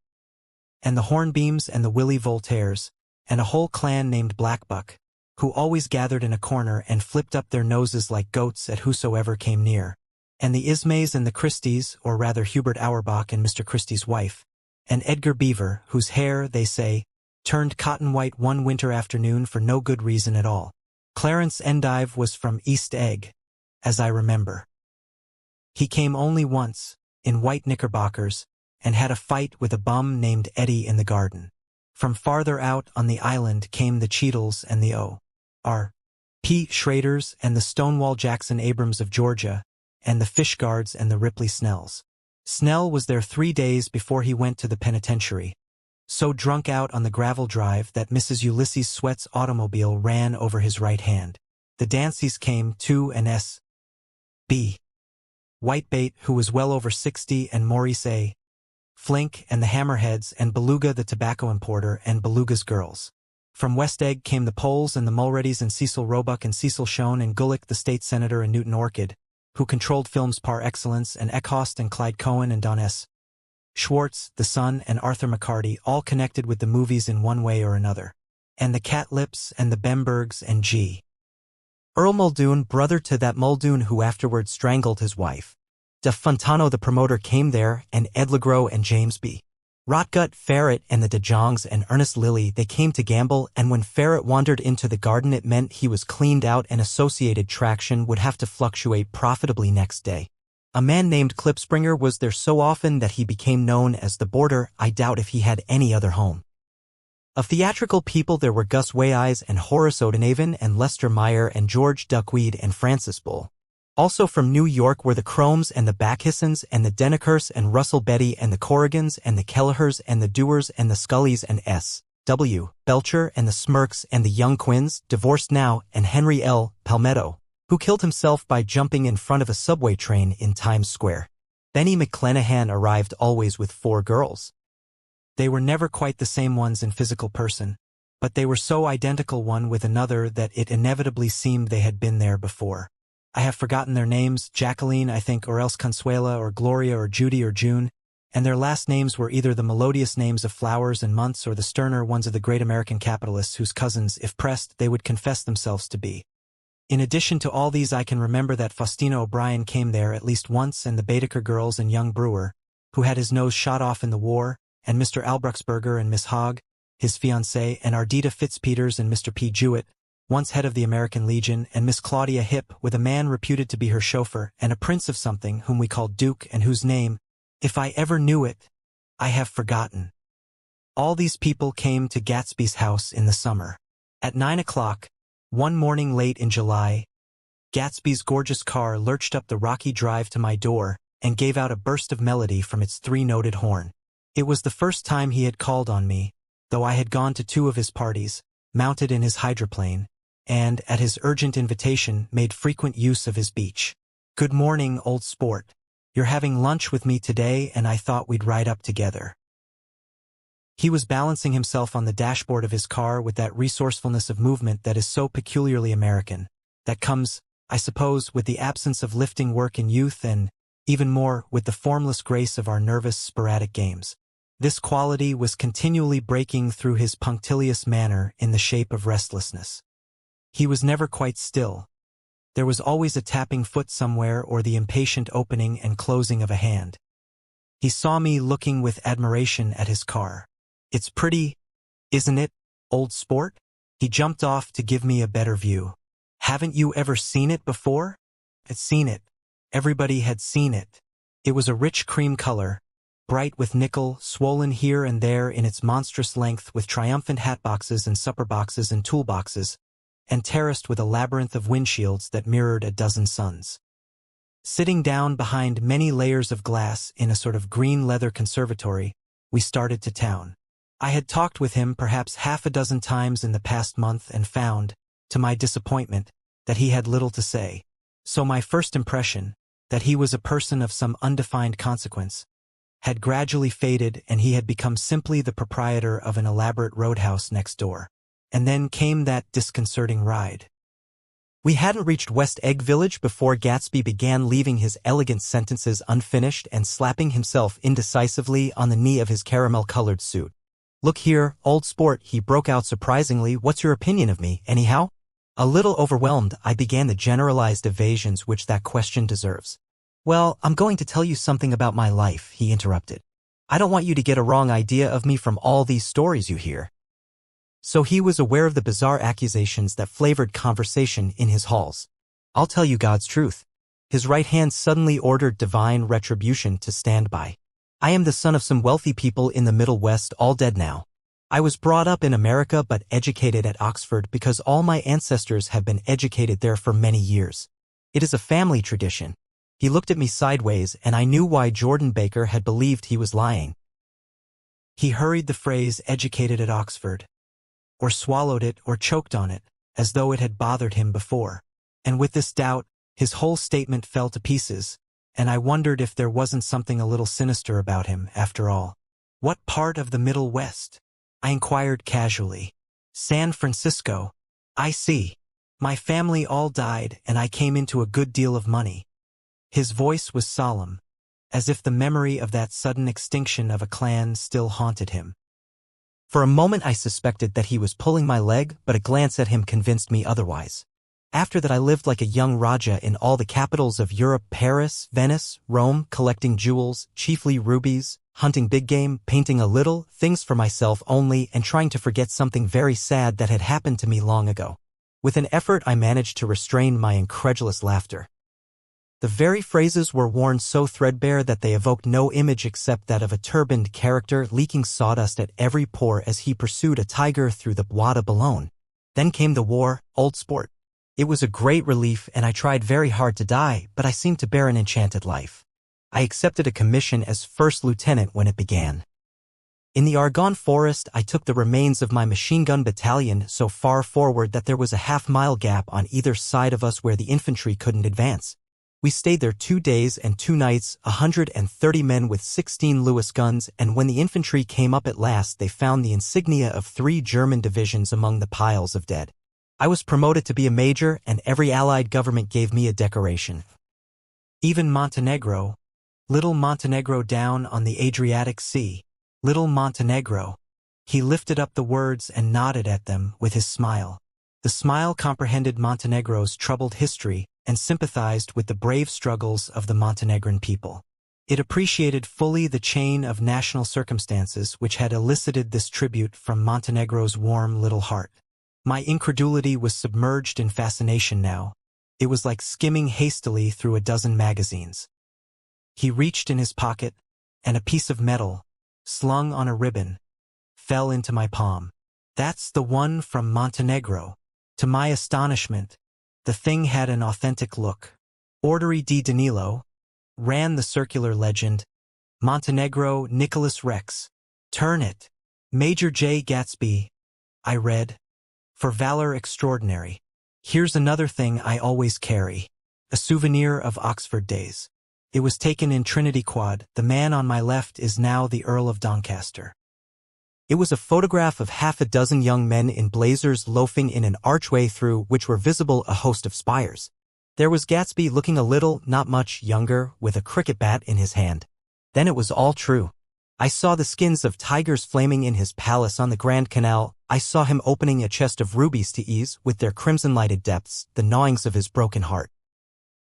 And the Hornbeams and the Willie Voltaires, and a whole clan named Blackbuck, who always gathered in a corner and flipped up their noses like goats at whosoever came near. And the Ismays and the Christies, or rather Hubert Auerbach and Mr. Christie's wife, and Edgar Beaver, whose hair, they say, turned cotton white one winter afternoon for no good reason at all. Clarence Endive was from East Egg, as I remember. He came only once, in white knickerbockers, and had a fight with a bum named Eddie in the garden. From farther out on the island came the Cheadles and the O.R.P. Schraders and the Stonewall Jackson Abrams of Georgia, and the Fishguards and the Ripley Snells. Snell was there 3 days before he went to the penitentiary, so drunk out on the gravel drive that Mrs. Ulysses Sweat's automobile ran over his right hand. The Danceys came too, and S.B. Whitebait, who was well over 60, and Maurice A. Flink and the Hammerheads, and Beluga the tobacco importer, and Beluga's girls. From West Egg came the Poles and the Mulreadys and Cecil Roebuck and Cecil Schoen and Gulick the state senator and Newton Orchid, who controlled films par excellence, and Eckhost and Clyde Cohen and Don S. Schwartz, the son, and Arthur McCarty, all connected with the movies in one way or another. And the Catlips and the Bembergs and G. Earl Muldoon, brother to that Muldoon who afterwards strangled his wife. De Fontano the promoter came there, and Ed Legros and James B. Rotgut, Farrett and the De Jongs and Ernest Lilly, they came to gamble, and when Farrett wandered into the garden it meant he was cleaned out and Associated Traction would have to fluctuate profitably next day. A man named Klipspringer was there so often that he became known as the Boarder. I doubt if he had any other home. Of theatrical people there were Gus Weyes and Horace Odenaven and Lester Meyer and George Duckweed and Francis Bull. Also from New York were the Chromes and the Backhissons and the Denekers and Russell Betty and the Corrigans and the Kellegers and the Dewars and the Scullys and S. W. Belcher and the Smirks and the Young Quins, divorced now, and Henry L. Palmetto, who killed himself by jumping in front of a subway train in Times Square. Benny McClenahan arrived always with 4 girls. They were never quite the same ones in physical person, but they were so identical one with another that it inevitably seemed they had been there before. I have forgotten their names, Jacqueline, I think, or else Consuela or Gloria or Judy or June, and their last names were either the melodious names of flowers and months or the sterner ones of the great American capitalists whose cousins, if pressed, they would confess themselves to be. In addition to all these, I can remember that Faustina O'Brien came there at least once, and the Baedeker girls and young Brewer, who had his nose shot off in the war, and Mr. Albruxberger and Miss Hogg, his fiancée, and Ardita Fitzpeters and Mr. P. Jewett, once head of the American Legion, and Miss Claudia Hipp, with a man reputed to be her chauffeur, and a prince of something whom we called Duke, and whose name, if I ever knew it, I have forgotten. All these people came to Gatsby's house in the summer. At 9 o'clock, one morning late in July, Gatsby's gorgeous car lurched up the rocky drive to my door and gave out a burst of melody from its three-noted horn. It was the first time he had called on me, though I had gone to 2 of his parties, mounted in his hydroplane, and, at his urgent invitation, made frequent use of his beach. "Good morning, old sport. You're having lunch with me today, and I thought we'd ride up together." He was balancing himself on the dashboard of his car with that resourcefulness of movement that is so peculiarly American, that comes, I suppose, with the absence of lifting work in youth and, even more, with the formless grace of our nervous, sporadic games. This quality was continually breaking through his punctilious manner in the shape of restlessness. He was never quite still. There was always a tapping foot somewhere or the impatient opening and closing of a hand. He saw me looking with admiration at his car. "It's pretty, isn't it, old sport?" He jumped off to give me a better view. "Haven't you ever seen it before?" I'd seen it. Everybody had seen it. It was a rich cream color, bright with nickel, swollen here and there in its monstrous length with triumphant hatboxes and supper boxes and toolboxes, and terraced with a labyrinth of windshields that mirrored a dozen suns. Sitting down behind many layers of glass in a sort of green leather conservatory, we started to town. I had talked with him perhaps half a dozen times in the past month and found, to my disappointment, that he had little to say. So my first impression, that he was a person of some undefined consequence, had gradually faded, and he had become simply the proprietor of an elaborate roadhouse next door. And then came that disconcerting ride. We hadn't reached West Egg Village before Gatsby began leaving his elegant sentences unfinished and slapping himself indecisively on the knee of his caramel-colored suit. "Look here, old sport," he broke out surprisingly, "what's your opinion of me, anyhow?" A little overwhelmed, I began the generalized evasions which that question deserves. "Well, I'm going to tell you something about my life," he interrupted. "I don't want you to get a wrong idea of me from all these stories you hear." So he was aware of the bizarre accusations that flavored conversation in his halls. "I'll tell you God's truth." His right hand suddenly ordered divine retribution to stand by. "I am the son of some wealthy people in the Middle West, all dead now. I was brought up in America but educated at Oxford because all my ancestors have been educated there for many years. It is a family tradition." He looked at me sideways, and I knew why Jordan Baker had believed he was lying. He hurried the phrase "educated at Oxford," or swallowed it or choked on it, as though it had bothered him before. And with this doubt, his whole statement fell to pieces, and I wondered if there wasn't something a little sinister about him, after all. "What part of the Middle West?" I inquired casually. "San Francisco." "I see. My family all died, and I came into a good deal of money." His voice was solemn, as if the memory of that sudden extinction of a clan still haunted him. For a moment I suspected that he was pulling my leg, but a glance at him convinced me otherwise. After that I lived like a young Raja in all the capitals of Europe, Paris, Venice, Rome, collecting jewels, chiefly rubies, hunting big game, painting a little, things for myself only, and trying to forget something very sad that had happened to me long ago. With an effort I managed to restrain my incredulous laughter. The very phrases were worn so threadbare that they evoked no image except that of a turbaned character leaking sawdust at every pore as he pursued a tiger through the Bois de Boulogne. Then came the war, old sport. It was a great relief, and I tried very hard to die, but I seemed to bear an enchanted life. I accepted a commission as first lieutenant when it began. In the Argonne forest, I took the remains of my machine-gun battalion so far forward that there was a half-mile gap on either side of us where the infantry couldn't advance. We stayed there 2 days and 2 nights, 130 men with 16 Lewis guns, and when the infantry came up at last they found the insignia of 3 German divisions among the piles of dead. I was promoted to be a major, and every Allied government gave me a decoration. Even Montenegro, little Montenegro down on the Adriatic Sea, little Montenegro. He lifted up the words and nodded at them with his smile. The smile comprehended Montenegro's troubled history and sympathized with the brave struggles of the Montenegrin people. It appreciated fully the chain of national circumstances which had elicited this tribute from Montenegro's warm little heart. My incredulity was submerged in fascination now. It was like skimming hastily through a dozen magazines. He reached in his pocket, and a piece of metal, slung on a ribbon, fell into my palm. "That's the one from Montenegro." To my astonishment, the thing had an authentic look. Orderi di Danilo, ran the circular legend, Montenegro Nicholas Rex. "Turn it. Major J. Gatsby," I read, "for valor extraordinary. Here's another thing I always carry, a souvenir of Oxford days. It was taken in Trinity Quad. The man on my left is now the Earl of Doncaster." It was a photograph of half a dozen young men in blazers loafing in an archway through which were visible a host of spires. There was Gatsby looking a little, not much, younger, with a cricket bat in his hand. Then it was all true. I saw the skins of tigers flaming in his palace on the Grand Canal. I saw him opening a chest of rubies to ease, with their crimson-lighted depths, the gnawings of his broken heart.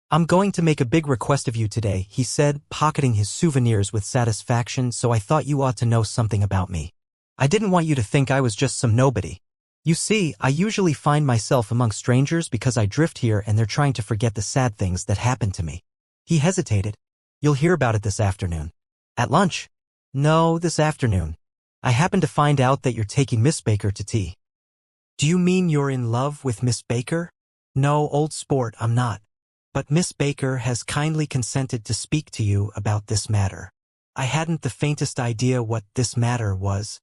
"I'm going to make a big request of you today," he said, pocketing his souvenirs with satisfaction, "so I thought you ought to know something about me. I didn't want you to think I was just some nobody. You see, I usually find myself among strangers because I drift here and they're trying to forget the sad things that happened to me." He hesitated. "You'll hear about it this afternoon." "At lunch?" "No, this afternoon. I happen to find out that you're taking Miss Baker to tea." "Do you mean you're in love with Miss Baker?" "No, old sport, I'm not. But Miss Baker has kindly consented to speak to you about this matter." I hadn't the faintest idea what this matter was,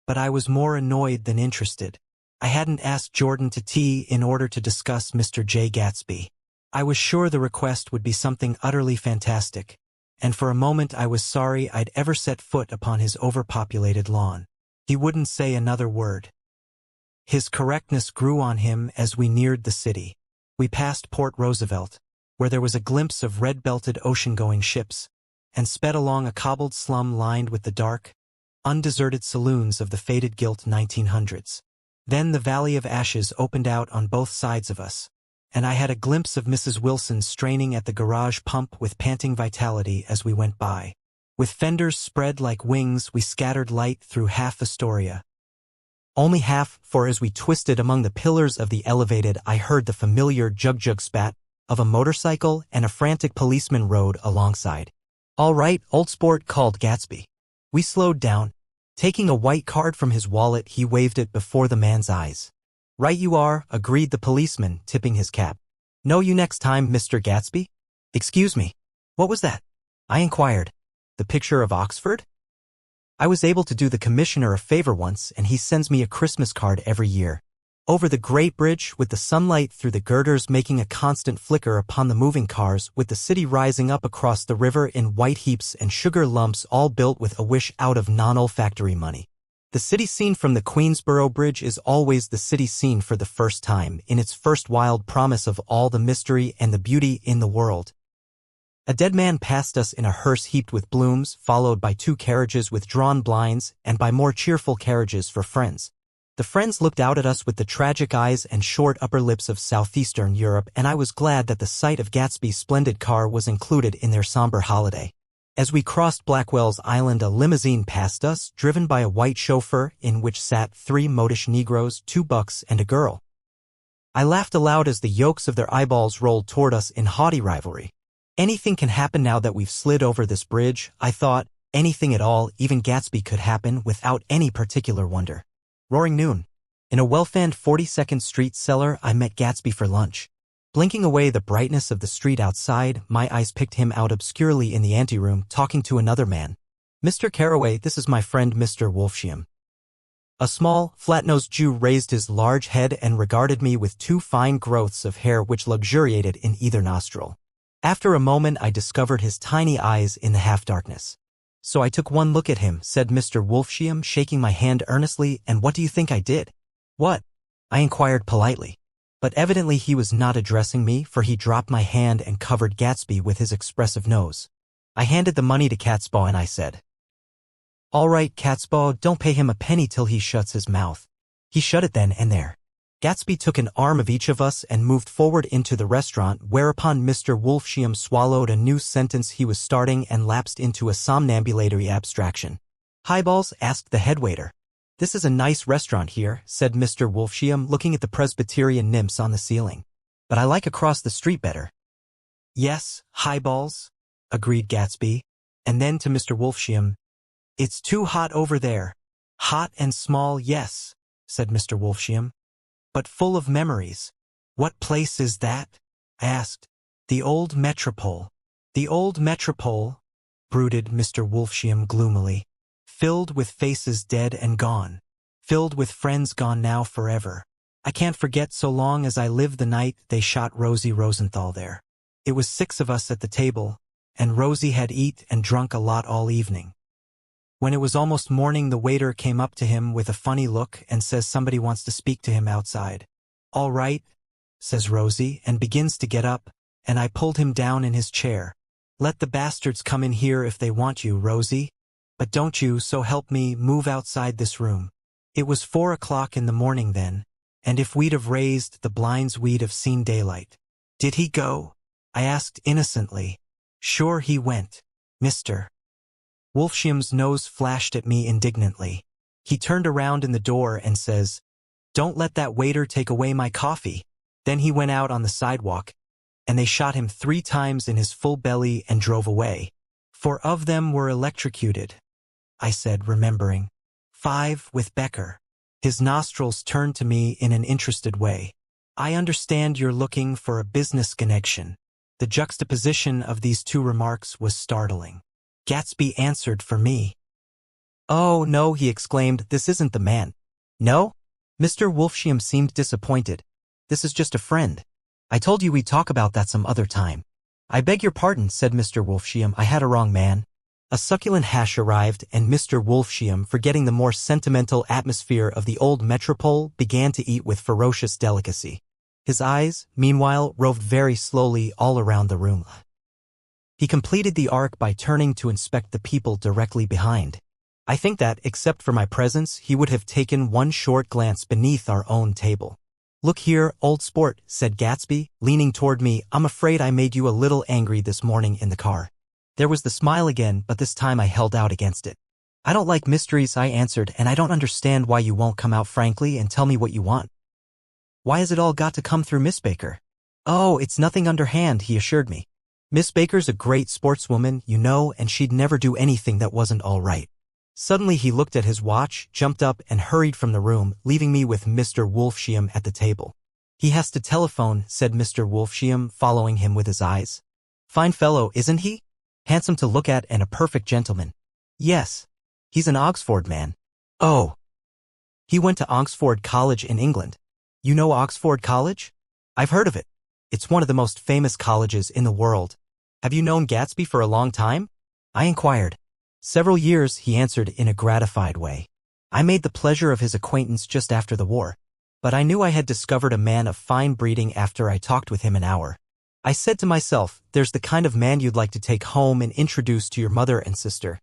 but I was more annoyed than interested. I hadn't asked Jordan to tea in order to discuss Mr. J. Gatsby. I was sure the request would be something utterly fantastic, and for a moment I was sorry I'd ever set foot upon his overpopulated lawn. He wouldn't say another word. His correctness grew on him as we neared the city. We passed Port Roosevelt, where there was a glimpse of red-belted ocean-going ships, and sped along a cobbled slum lined with the dark, undeserted saloons of the faded gilt 1900s. Then the Valley of Ashes opened out on both sides of us, and I had a glimpse of Mrs. Wilson straining at the garage pump with panting vitality as we went by. With fenders spread like wings, we scattered light through half Astoria. Only half, for as we twisted among the pillars of the elevated, I heard the familiar jug-jug spat of a motorcycle, and a frantic policeman rode alongside. "All right, old sport," called Gatsby. We slowed down. Taking a white card from his wallet, he waved it before the man's eyes. "Right you are," agreed the policeman, tipping his cap. "Know you next time, Mr. Gatsby?" "Excuse me, what was that?" I inquired. "The picture of Oxford?" "I was able to do the commissioner a favor once, and he sends me a Christmas card every year. Over the Great Bridge, with the sunlight through the girders making a constant flicker upon the moving cars, with the city rising up across the river in white heaps and sugar lumps all built with a wish out of non-olfactory money. The city scene from the Queensboro Bridge is always the city scene for the first time, in its first wild promise of all the mystery and the beauty in the world. A dead man passed us in a hearse heaped with blooms, followed by 2 carriages with drawn blinds and by more cheerful carriages for friends. The friends looked out at us with the tragic eyes and short upper lips of southeastern Europe, and I was glad that the sight of Gatsby's splendid car was included in their somber holiday. As we crossed Blackwell's Island, a limousine passed us, driven by a white chauffeur, in which sat 3 modish Negroes, 2 bucks, and a girl. I laughed aloud as the yolks of their eyeballs rolled toward us in haughty rivalry. Anything can happen now that we've slid over this bridge, I thought. Anything at all, even Gatsby could happen without any particular wonder. Roaring noon. In a well-fanned 42nd Street cellar, I met Gatsby for lunch. Blinking away the brightness of the street outside, my eyes picked him out obscurely in the anteroom, talking to another man. "Mr. Carraway, this is my friend Mr. Wolfsham." A small, flat-nosed Jew raised his large head and regarded me with 2 fine growths of hair which luxuriated in either nostril. After a moment I discovered his tiny eyes in the half-darkness. "So I took one look at him," said Mr. Wolfsham, shaking my hand earnestly, "and what do you think I did?" "What?" I inquired politely. But evidently he was not addressing me, for he dropped my hand and covered Gatsby with his expressive nose. I handed the money to Catspaw and I said, "All right, Catspaw, don't pay him a penny till he shuts his mouth." He shut it then and there. Gatsby took an arm of each of us and moved forward into the restaurant, whereupon Mr. Wolfsheim swallowed a new sentence he was starting and lapsed into a somnambulatory abstraction. "Highballs?" asked the headwaiter. "This is a nice restaurant here," said Mr. Wolfsheim, looking at the Presbyterian nymphs on the ceiling. "But I like across the street better." "Yes, highballs," agreed Gatsby. And then to Mr. Wolfsheim, "It's too hot over there." "Hot and small, yes," said Mr. Wolfsheim, "but full of memories." "What place is that?" I asked. "The old Metropole." "The old Metropole," brooded Mr. Wolfsheim gloomily, "filled with faces dead and gone. Filled with friends gone now forever. I can't forget so long as I live the night they shot Rosie Rosenthal there. It was 6 of us at the table, and Rosie had eat and drunk a lot all evening. When it was almost morning, the waiter came up to him with a funny look and says somebody wants to speak to him outside. "All right," says Rosie, and begins to get up, and I pulled him down in his chair. "Let the bastards come in here if they want you, Rosie. But don't you, so help me, move outside this room." It was 4 o'clock in the morning then, and if we'd have raised the blinds we'd have seen daylight. "Did he go?" I asked innocently. "Sure he went, Mr." Wolfsheim's nose flashed at me indignantly. He turned around in the door and says, "Don't let that waiter take away my coffee." Then he went out on the sidewalk, and they shot him 3 times in his full belly and drove away. 4 of them were electrocuted, I said, remembering. 5 with Becker. His nostrils turned to me in an interested way. "I understand you're looking for a business connection." The juxtaposition of these 2 remarks was startling. Gatsby answered for me. "Oh, no," he exclaimed, "this isn't the man." "No?" Mr. Wolfsheim seemed disappointed. "This is just a friend. I told you we'd talk about that some other time." "I beg your pardon," said Mr. Wolfsheim, "I had a wrong man." A succulent hash arrived, and Mr. Wolfsheim, forgetting the more sentimental atmosphere of the old metropole, began to eat with ferocious delicacy. His eyes, meanwhile, roved very slowly all around the room. He completed the arc by turning to inspect the people directly behind. I think that, except for my presence, he would have taken one short glance beneath our own table. "Look here, old sport," said Gatsby, leaning toward me, "I'm afraid I made you a little angry this morning in the car." There was the smile again, but this time I held out against it. "I don't like mysteries," I answered, "and I don't understand why you won't come out frankly and tell me what you want." "Why has it all got to come through Miss Baker?" "Oh, it's nothing underhand," he assured me. "Miss Baker's a great sportswoman, you know, and she'd never do anything that wasn't all right." Suddenly he looked at his watch, jumped up, and hurried from the room, leaving me with Mr. Wolfsheim at the table. "He has to telephone," said Mr. Wolfsheim, following him with his eyes. "Fine fellow, isn't he? Handsome to look at and a perfect gentleman." "Yes. He's an Oxford man." "Oh." "He went to Oxford College in England." "You know Oxford College?" "I've heard of it. It's one of the most famous colleges in the world." "Have you known Gatsby for a long time?" I inquired. "Several years," he answered in a gratified way. "I made the pleasure of his acquaintance just after the war. But I knew I had discovered a man of fine breeding after I talked with him an hour. I said to myself, there's the kind of man you'd like to take home and introduce to your mother and sister."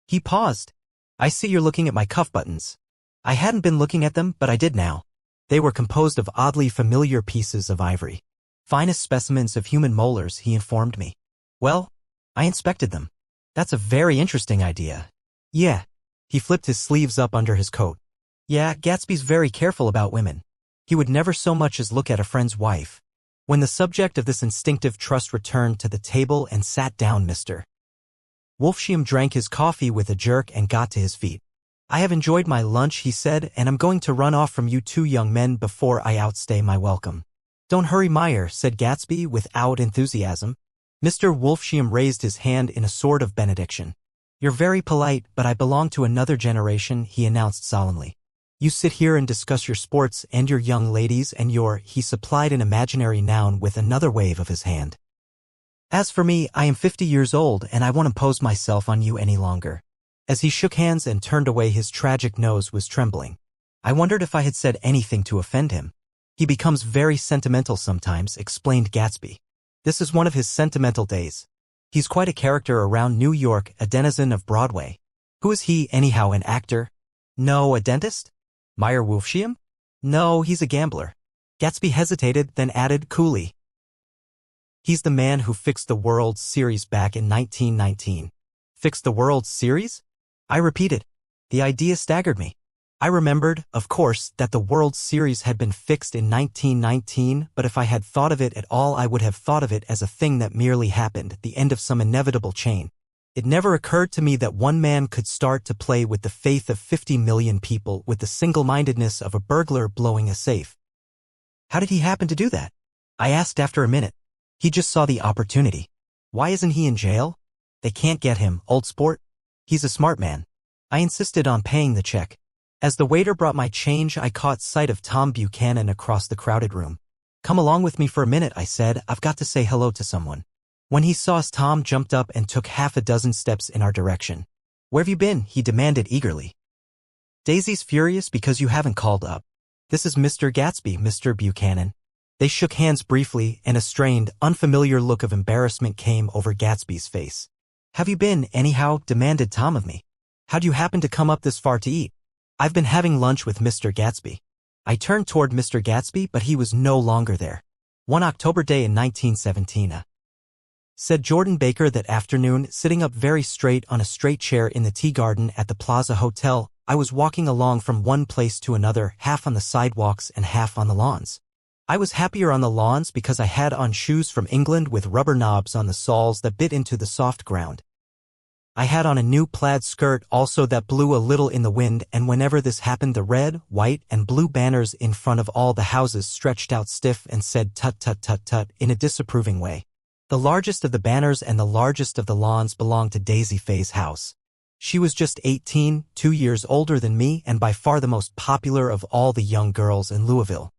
He paused. "I see you're looking at my cuff buttons." I hadn't been looking at them, but I did now. They were composed of oddly familiar pieces of ivory. Finest specimens of human molars, he informed me. Well, I inspected them. "That's a very interesting idea." "Yeah." He flipped his sleeves up under his coat. "Yeah, Gatsby's very careful about women. He would never so much as look at a friend's wife." When the subject of this instinctive trust returned to the table and sat down, Mr. Wolfsheim drank his coffee with a jerk and got to his feet. "I have enjoyed my lunch," he said, "and I'm going to run off from you 2 young men before I outstay my welcome." "Don't hurry, Meyer," said Gatsby without enthusiasm. Mr. Wolfsheim raised his hand in a sort of benediction. "You're very polite, but I belong to another generation," he announced solemnly. "You sit here and discuss your sports and your young ladies and your—" he supplied an imaginary noun with another wave of his hand. "As for me, I am 50 years old and I won't impose myself on you any longer." As he shook hands and turned away, his tragic nose was trembling. I wondered if I had said anything to offend him. "He becomes very sentimental sometimes," explained Gatsby. "This is one of his sentimental days. He's quite a character around New York, a denizen of Broadway." "Who is he, anyhow, an actor?" "No, a dentist?" "Meyer Wolfsheim?" No, he's a gambler. Gatsby hesitated, then added coolly. He's the man who fixed the World Series back in 1919. Fixed the World Series? I repeated. The idea staggered me. I remembered, of course, that the World Series had been fixed in 1919, but if I had thought of it at all, I would have thought of it as a thing that merely happened, the end of some inevitable chain. It never occurred to me that one man could start to play with the faith of 50 million people with the single-mindedness of a burglar blowing a safe. How did he happen to do that? I asked after a minute. He just saw the opportunity. Why isn't he in jail? They can't get him, old sport. He's a smart man. I insisted on paying the check. As the waiter brought my change, I caught sight of Tom Buchanan across the crowded room. Come along with me for a minute, I said. I've got to say hello to someone. When he saw us, Tom jumped up and took half a dozen steps in our direction. Where have you been? He demanded eagerly. Daisy's furious because you haven't called up. This is Mr. Gatsby, Mr. Buchanan. They shook hands briefly, and a strained, unfamiliar look of embarrassment came over Gatsby's face. Have you been, anyhow? Demanded Tom of me. How'd you happen to come up this far to eat? I've been having lunch with Mr. Gatsby. I turned toward Mr. Gatsby, but he was no longer there. One October day in 1917, said Jordan Baker that afternoon, sitting up very straight on a straight chair in the tea garden at the Plaza Hotel. I was walking along from one place to another, half on the sidewalks and half on the lawns. I was happier on the lawns because I had on shoes from England with rubber knobs on the soles that bit into the soft ground. I had on a new plaid skirt also that blew a little in the wind, and whenever this happened, the red, white, and blue banners in front of all the houses stretched out stiff and said tut tut tut tut in a disapproving way. The largest of the banners and the largest of the lawns belonged to Daisy Faye's house. She was just 18, 2 years older than me, and by far the most popular of all the young girls in Louisville.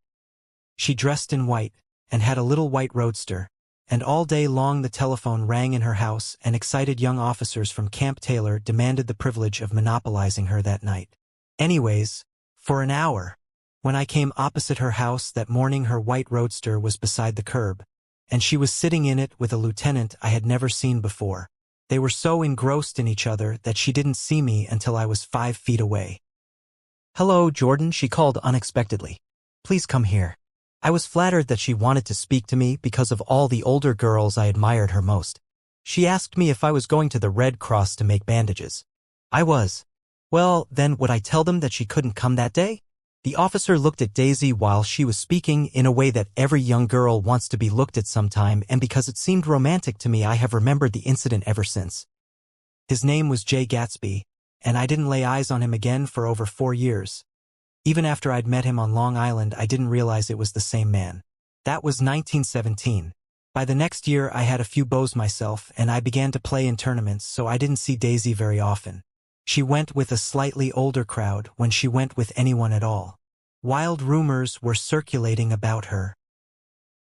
She dressed in white, and had a little white roadster, and all day long the telephone rang in her house, and excited young officers from Camp Taylor demanded the privilege of monopolizing her that night. Anyways, for an hour. When I came opposite her house that morning, her white roadster was beside the curb, and she was sitting in it with a lieutenant I had never seen before. They were so engrossed in each other that she didn't see me until I was 5 feet away. Hello, Jordan, she called unexpectedly. Please come here. I was flattered that she wanted to speak to me because of all the older girls I admired her most. She asked me if I was going to the Red Cross to make bandages. I was. Well, then would I tell them that she couldn't come that day? The officer looked at Daisy while she was speaking in a way that every young girl wants to be looked at sometime, and because it seemed romantic to me, I have remembered the incident ever since. His name was J. Gatsby, and I didn't lay eyes on him again for over 4 years. Even after I'd met him on Long Island, I didn't realize it was the same man. That was 1917. By the next year, I had a few beaux myself, and I began to play in tournaments, so I didn't see Daisy very often. She went with a slightly older crowd when she went with anyone at all. Wild rumors were circulating about her.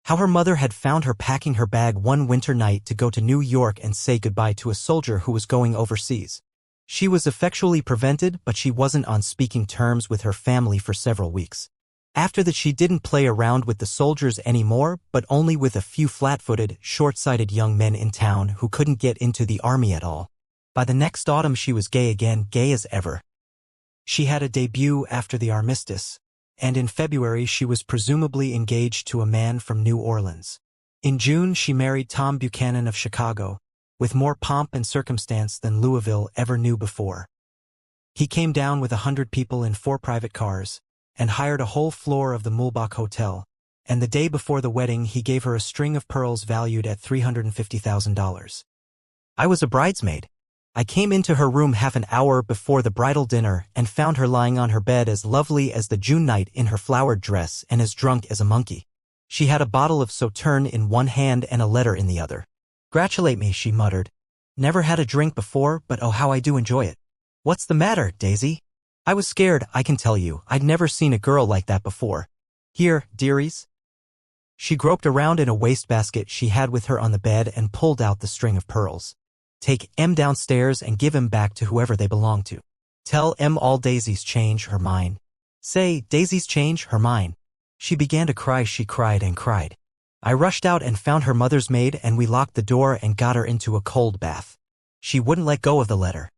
How her mother had found her packing her bag one winter night to go to New York and say goodbye to a soldier who was going overseas. She was effectually prevented, but she wasn't on speaking terms with her family for several weeks. After that, she didn't play around with the soldiers anymore, but only with a few flat-footed, short-sighted young men in town who couldn't get into the army at all. By the next autumn, she was gay again, gay as ever. She had a debut after the armistice, and in February she was presumably engaged to a man from New Orleans. In June, she married Tom Buchanan of Chicago, with more pomp and circumstance than Louisville ever knew before. He came down with 100 people in 4 private cars, and hired a whole floor of the Mulbach Hotel, and the day before the wedding he gave her a string of pearls valued at $350,000. I was a bridesmaid. I came into her room half an hour before the bridal dinner and found her lying on her bed as lovely as the June night in her flowered dress and as drunk as a monkey. She had a bottle of Sauterne in one hand and a letter in the other. "Gratulate me," she muttered. "Never had a drink before, but oh how I do enjoy it." "What's the matter, Daisy?" I was scared, I can tell you. I'd never seen a girl like that before. "Here, dearies." She groped around in a wastebasket she had with her on the bed and pulled out the string of pearls. "Take 'em downstairs and give 'em back to whoever they belong to. Tell 'em all Daisy's change, her mine. Say, Daisy's change, her mine." She began to cry. She cried and cried. I rushed out and found her mother's maid, and we locked the door and got her into a cold bath. She wouldn't let go of the letter.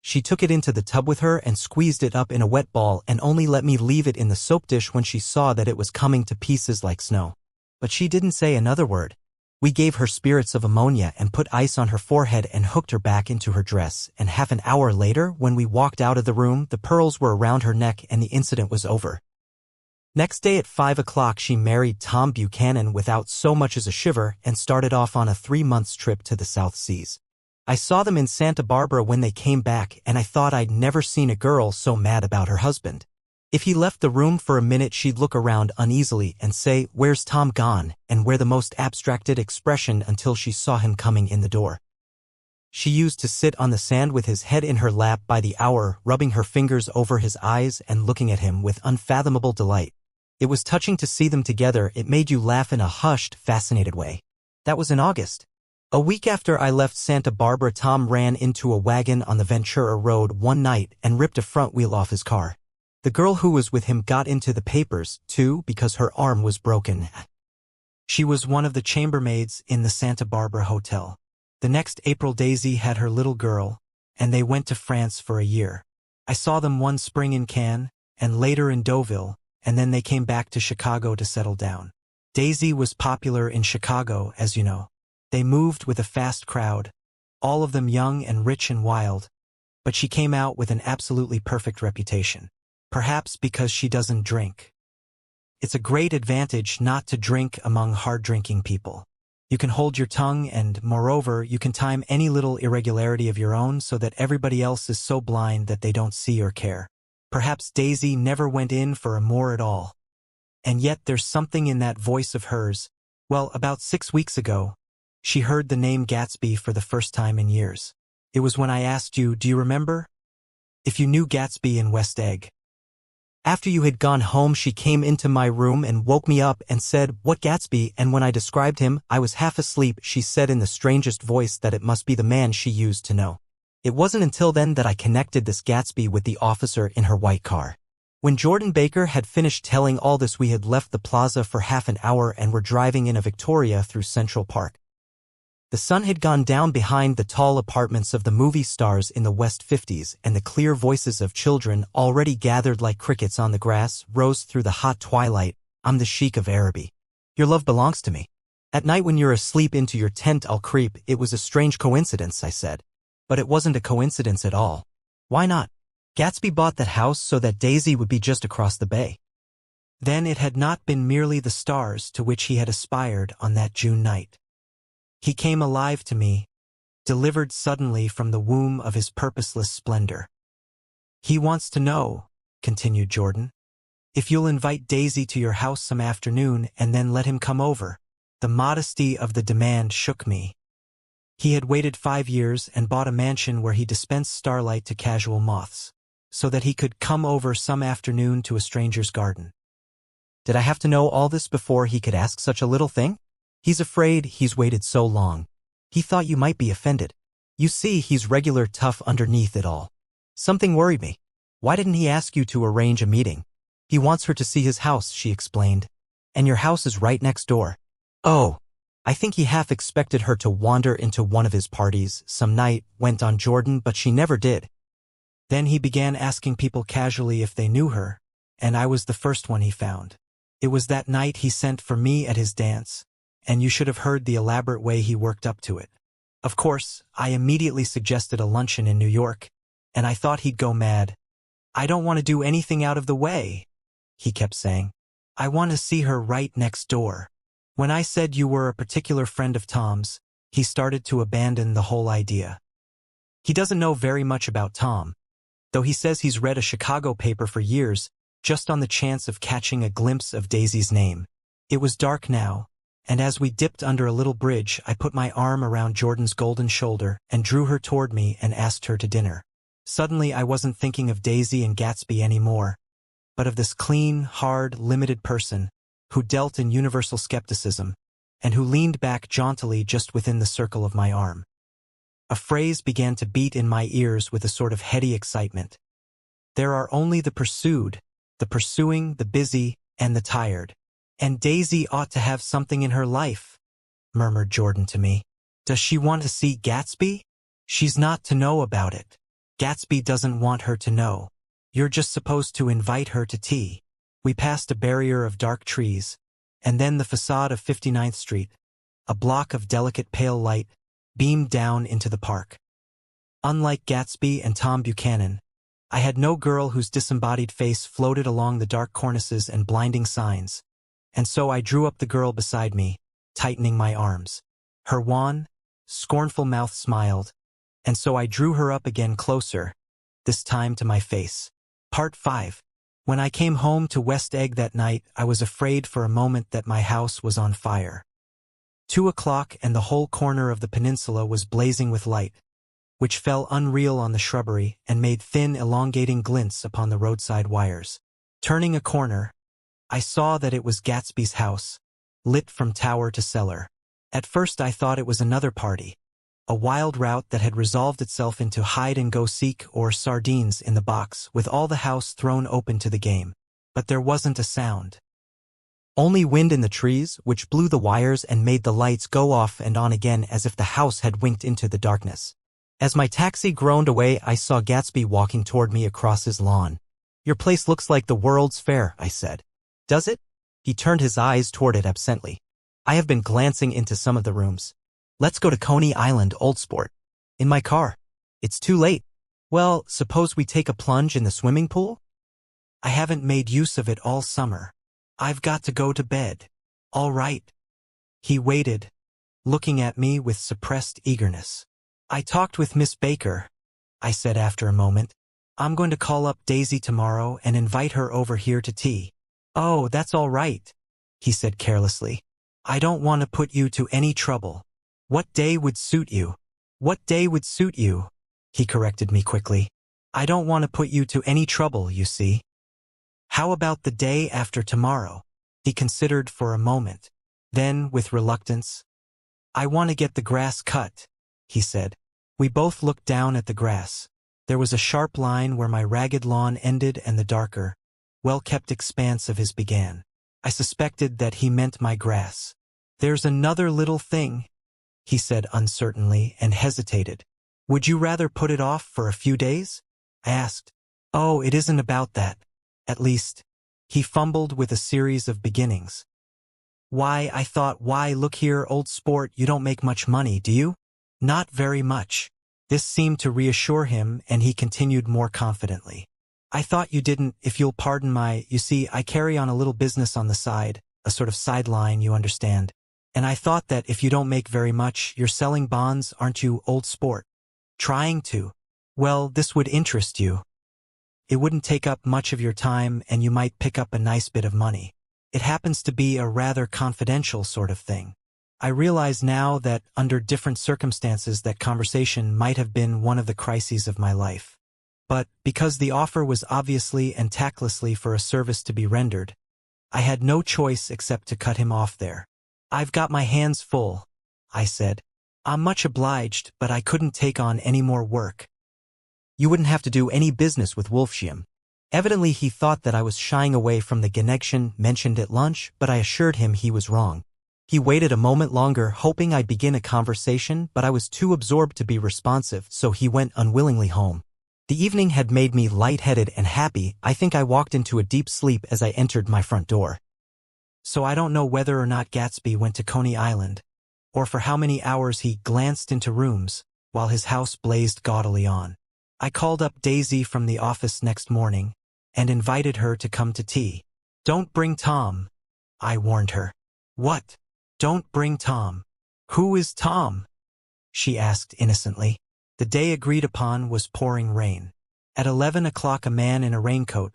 She took it into the tub with her and squeezed it up in a wet ball and only let me leave it in the soap dish when she saw that it was coming to pieces like snow. But she didn't say another word. We gave her spirits of ammonia and put ice on her forehead and hooked her back into her dress, and half an hour later, when we walked out of the room, the pearls were around her neck and the incident was over. Next day at 5 o'clock she married Tom Buchanan without so much as a shiver and started off on a 3-month trip to the South Seas. I saw them in Santa Barbara when they came back, and I thought I'd never seen a girl so mad about her husband. If he left the room for a minute, she'd look around uneasily and say, "Where's Tom gone?" and wear the most abstracted expression until she saw him coming in the door. She used to sit on the sand with his head in her lap by the hour, rubbing her fingers over his eyes and looking at him with unfathomable delight. It was touching to see them together. It made you laugh in a hushed, fascinated way. That was in August. A week after I left Santa Barbara, Tom ran into a wagon on the Ventura Road one night and ripped a front wheel off his car. The girl who was with him got into the papers, too, because her arm was broken. She was one of the chambermaids in the Santa Barbara hotel. The next April, Daisy had her little girl, and they went to France for a year. I saw them one spring in Cannes, and later in Deauville, and then they came back to Chicago to settle down. Daisy was popular in Chicago, as you know. They moved with a fast crowd, all of them young and rich and wild, but she came out with an absolutely perfect reputation. Perhaps because she doesn't drink. It's a great advantage not to drink among hard-drinking people. You can hold your tongue and, moreover, you can time any little irregularity of your own so that everybody else is so blind that they don't see or care. Perhaps Daisy never went in for a more at all. And yet there's something in that voice of hers. Well, about 6 weeks ago, she heard the name Gatsby for the first time in years. It was when I asked you, do you remember? If you knew Gatsby in West Egg. After you had gone home, she came into my room and woke me up and said, "What Gatsby?" And when I described him, I was half asleep. She said in the strangest voice that it must be the man she used to know. It wasn't until then that I connected this Gatsby with the officer in her white car. When Jordan Baker had finished telling all this, we had left the plaza for half an hour and were driving in a Victoria through Central Park. The sun had gone down behind the tall apartments of the movie stars in the West 50s, and the clear voices of children, already gathered like crickets on the grass, rose through the hot twilight. "I'm the Sheik of Araby. Your love belongs to me. At night when you're asleep into your tent I'll creep." It was a strange coincidence, I said. But it wasn't a coincidence at all. Why not? Gatsby bought that house so that Daisy would be just across the bay. Then it had not been merely the stars to which he had aspired on that June night. He came alive to me, delivered suddenly from the womb of his purposeless splendor. "He wants to know," continued Jordan, "if you'll invite Daisy to your house some afternoon and then let him come over." The modesty of the demand shook me. He had waited 5 years and bought a mansion where he dispensed starlight to casual moths, so that he could come over some afternoon to a stranger's garden. Did I have to know all this before he could ask such a little thing? He's afraid he's waited so long. He thought you might be offended. You see, he's regular tough underneath it all. Something worried me. Why didn't he ask you to arrange a meeting? He wants her to see his house, she explained. And your house is right next door. Oh, I think he half expected her to wander into one of his parties some night, went on Jordan, but she never did. Then he began asking people casually if they knew her, and I was the first one he found. It was that night he sent for me at his dance. And you should have heard the elaborate way he worked up to it. Of course, I immediately suggested a luncheon in New York, and I thought he'd go mad. "I don't want to do anything out of the way," he kept saying. "I want to see her right next door." When I said you were a particular friend of Tom's, he started to abandon the whole idea. He doesn't know very much about Tom, though he says he's read a Chicago paper for years, just on the chance of catching a glimpse of Daisy's name. It was dark now, and as we dipped under a little bridge, I put my arm around Jordan's golden shoulder and drew her toward me and asked her to dinner. Suddenly I wasn't thinking of Daisy and Gatsby anymore, but of this clean, hard, limited person who dealt in universal skepticism and who leaned back jauntily just within the circle of my arm. A phrase began to beat in my ears with a sort of heady excitement. "There are only the pursued, the pursuing, the busy, and the tired. And Daisy ought to have something in her life," murmured Jordan to me. "Does she want to see Gatsby? She's not to know about it." Gatsby doesn't want her to know. You're just supposed to invite her to tea. We passed a barrier of dark trees, and then the facade of 59th Street, a block of delicate pale light, beamed down into the park. Unlike Gatsby and Tom Buchanan, I had no girl whose disembodied face floated along the dark cornices and blinding signs, and so I drew up the girl beside me, tightening my arms. Her wan, scornful mouth smiled, and so I drew her up again closer, this time to my face. Part 5. When I came home to West Egg that night, I was afraid for a moment that my house was on fire. 2 o'clock and the whole corner of the peninsula was blazing with light, which fell unreal on the shrubbery and made thin, elongating glints upon the roadside wires. Turning a corner, I saw that it was Gatsby's house, lit from tower to cellar. At first I thought it was another party, a wild rout that had resolved itself into hide-and-go-seek or sardines in the box, with all the house thrown open to the game. But there wasn't a sound. Only wind in the trees, which blew the wires and made the lights go off and on again as if the house had winked into the darkness. As my taxi groaned away, I saw Gatsby walking toward me across his lawn. "Your place looks like the World's Fair," I said. "Does it?" He turned his eyes toward it absently. "I have been glancing into some of the rooms. Let's go to Coney Island, Old Sport." "In my car." "It's too late." "Well, suppose we take a plunge in the swimming pool?" "I haven't made use of it all summer. I've got to go to bed." "All right." He waited, looking at me with suppressed eagerness. "I talked with Miss Baker," I said after a moment. "I'm going to call up Daisy tomorrow and invite her over here to tea." "Oh, that's all right," he said carelessly. "I don't want to put you to any trouble." "What day would suit you?" "What day would suit you?" he corrected me quickly. "I don't want to put you to any trouble, you see." "How about the day after tomorrow?" He considered for a moment. Then, with reluctance, "I want to get the grass cut," he said. We both looked down at the grass. There was a sharp line where my ragged lawn ended and the darker, well-kept expanse of his began. I suspected that he meant my grass. "There's another little thing," he said uncertainly, and hesitated. "Would you rather put it off for a few days?" I asked. "Oh, it isn't about that. At least," he fumbled with a series of beginnings. "Why, I thought, why, look here, old sport, you don't make much money, do you?" "Not very much." This seemed to reassure him, and he continued more confidently. "I thought you didn't, if you'll pardon you see, I carry on a little business on the side, a sort of sideline, you understand. And I thought that if you don't make very much, you're selling bonds, aren't you, old sport?" "Trying to." "Well, this would interest you. It wouldn't take up much of your time, and you might pick up a nice bit of money. It happens to be a rather confidential sort of thing." I realize now that, under different circumstances, that conversation might have been one of the crises of my life. But, because the offer was obviously and tactlessly for a service to be rendered, I had no choice except to cut him off there. "I've got my hands full," I said. "I'm much obliged, but I couldn't take on any more work." "You wouldn't have to do any business with Wolfsheim." Evidently he thought that I was shying away from the connection mentioned at lunch, but I assured him he was wrong. He waited a moment longer, hoping I'd begin a conversation, but I was too absorbed to be responsive, so he went unwillingly home. The evening had made me light-headed and happy. I think I walked into a deep sleep as I entered my front door. So I don't know whether or not Gatsby went to Coney Island, or for how many hours he glanced into rooms, while his house blazed gaudily on. I called up Daisy from the office next morning, and invited her to come to tea. "Don't bring Tom," I warned her. "What? Don't bring Tom." "Who is Tom?" she asked innocently. The day agreed upon was pouring rain. At 11 o'clock a man in a raincoat,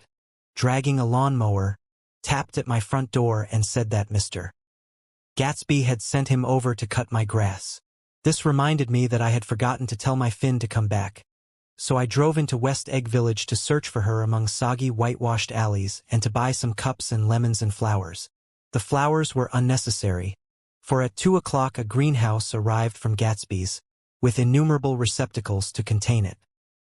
dragging a lawnmower, tapped at my front door and said that Mr. Gatsby had sent him over to cut my grass. This reminded me that I had forgotten to tell my Finn to come back. So I drove into West Egg Village to search for her among soggy whitewashed alleys and to buy some cups and lemons and flowers. The flowers were unnecessary, for at 2 o'clock a greenhouse arrived from Gatsby's, with innumerable receptacles to contain it.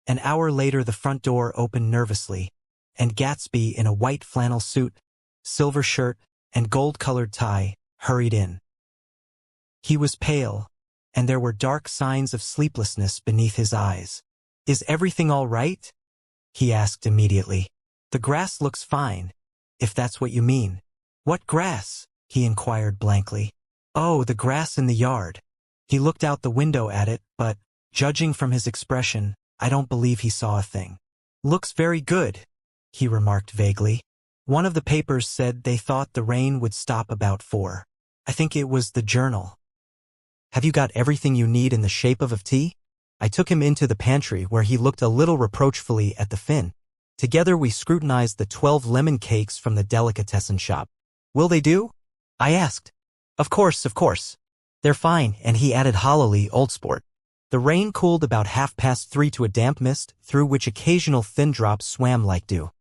An hour later the front door opened nervously, and Gatsby in a white flannel suit, silver shirt, and gold-colored tie, hurried in. He was pale, and there were dark signs of sleeplessness beneath his eyes. "Is everything all right?" he asked immediately. "The grass looks fine, if that's what you mean." "What grass?" he inquired blankly. "Oh, the grass in the yard." He looked out the window at it, but, judging from his expression, I don't believe he saw a thing. "Looks very good," he remarked vaguely. "One of the papers said they thought the rain would stop about 4. I think it was the Journal." "Have you got everything you need in the shape of tea?" I took him into the pantry where he looked a little reproachfully at the fin. Together we scrutinized the 12 lemon cakes from the delicatessen shop. "Will they do?" I asked. Of course. They're fine," and he added hollowly, "old sport." The rain cooled about 3:30 to a damp mist, through which occasional thin drops swam like dew.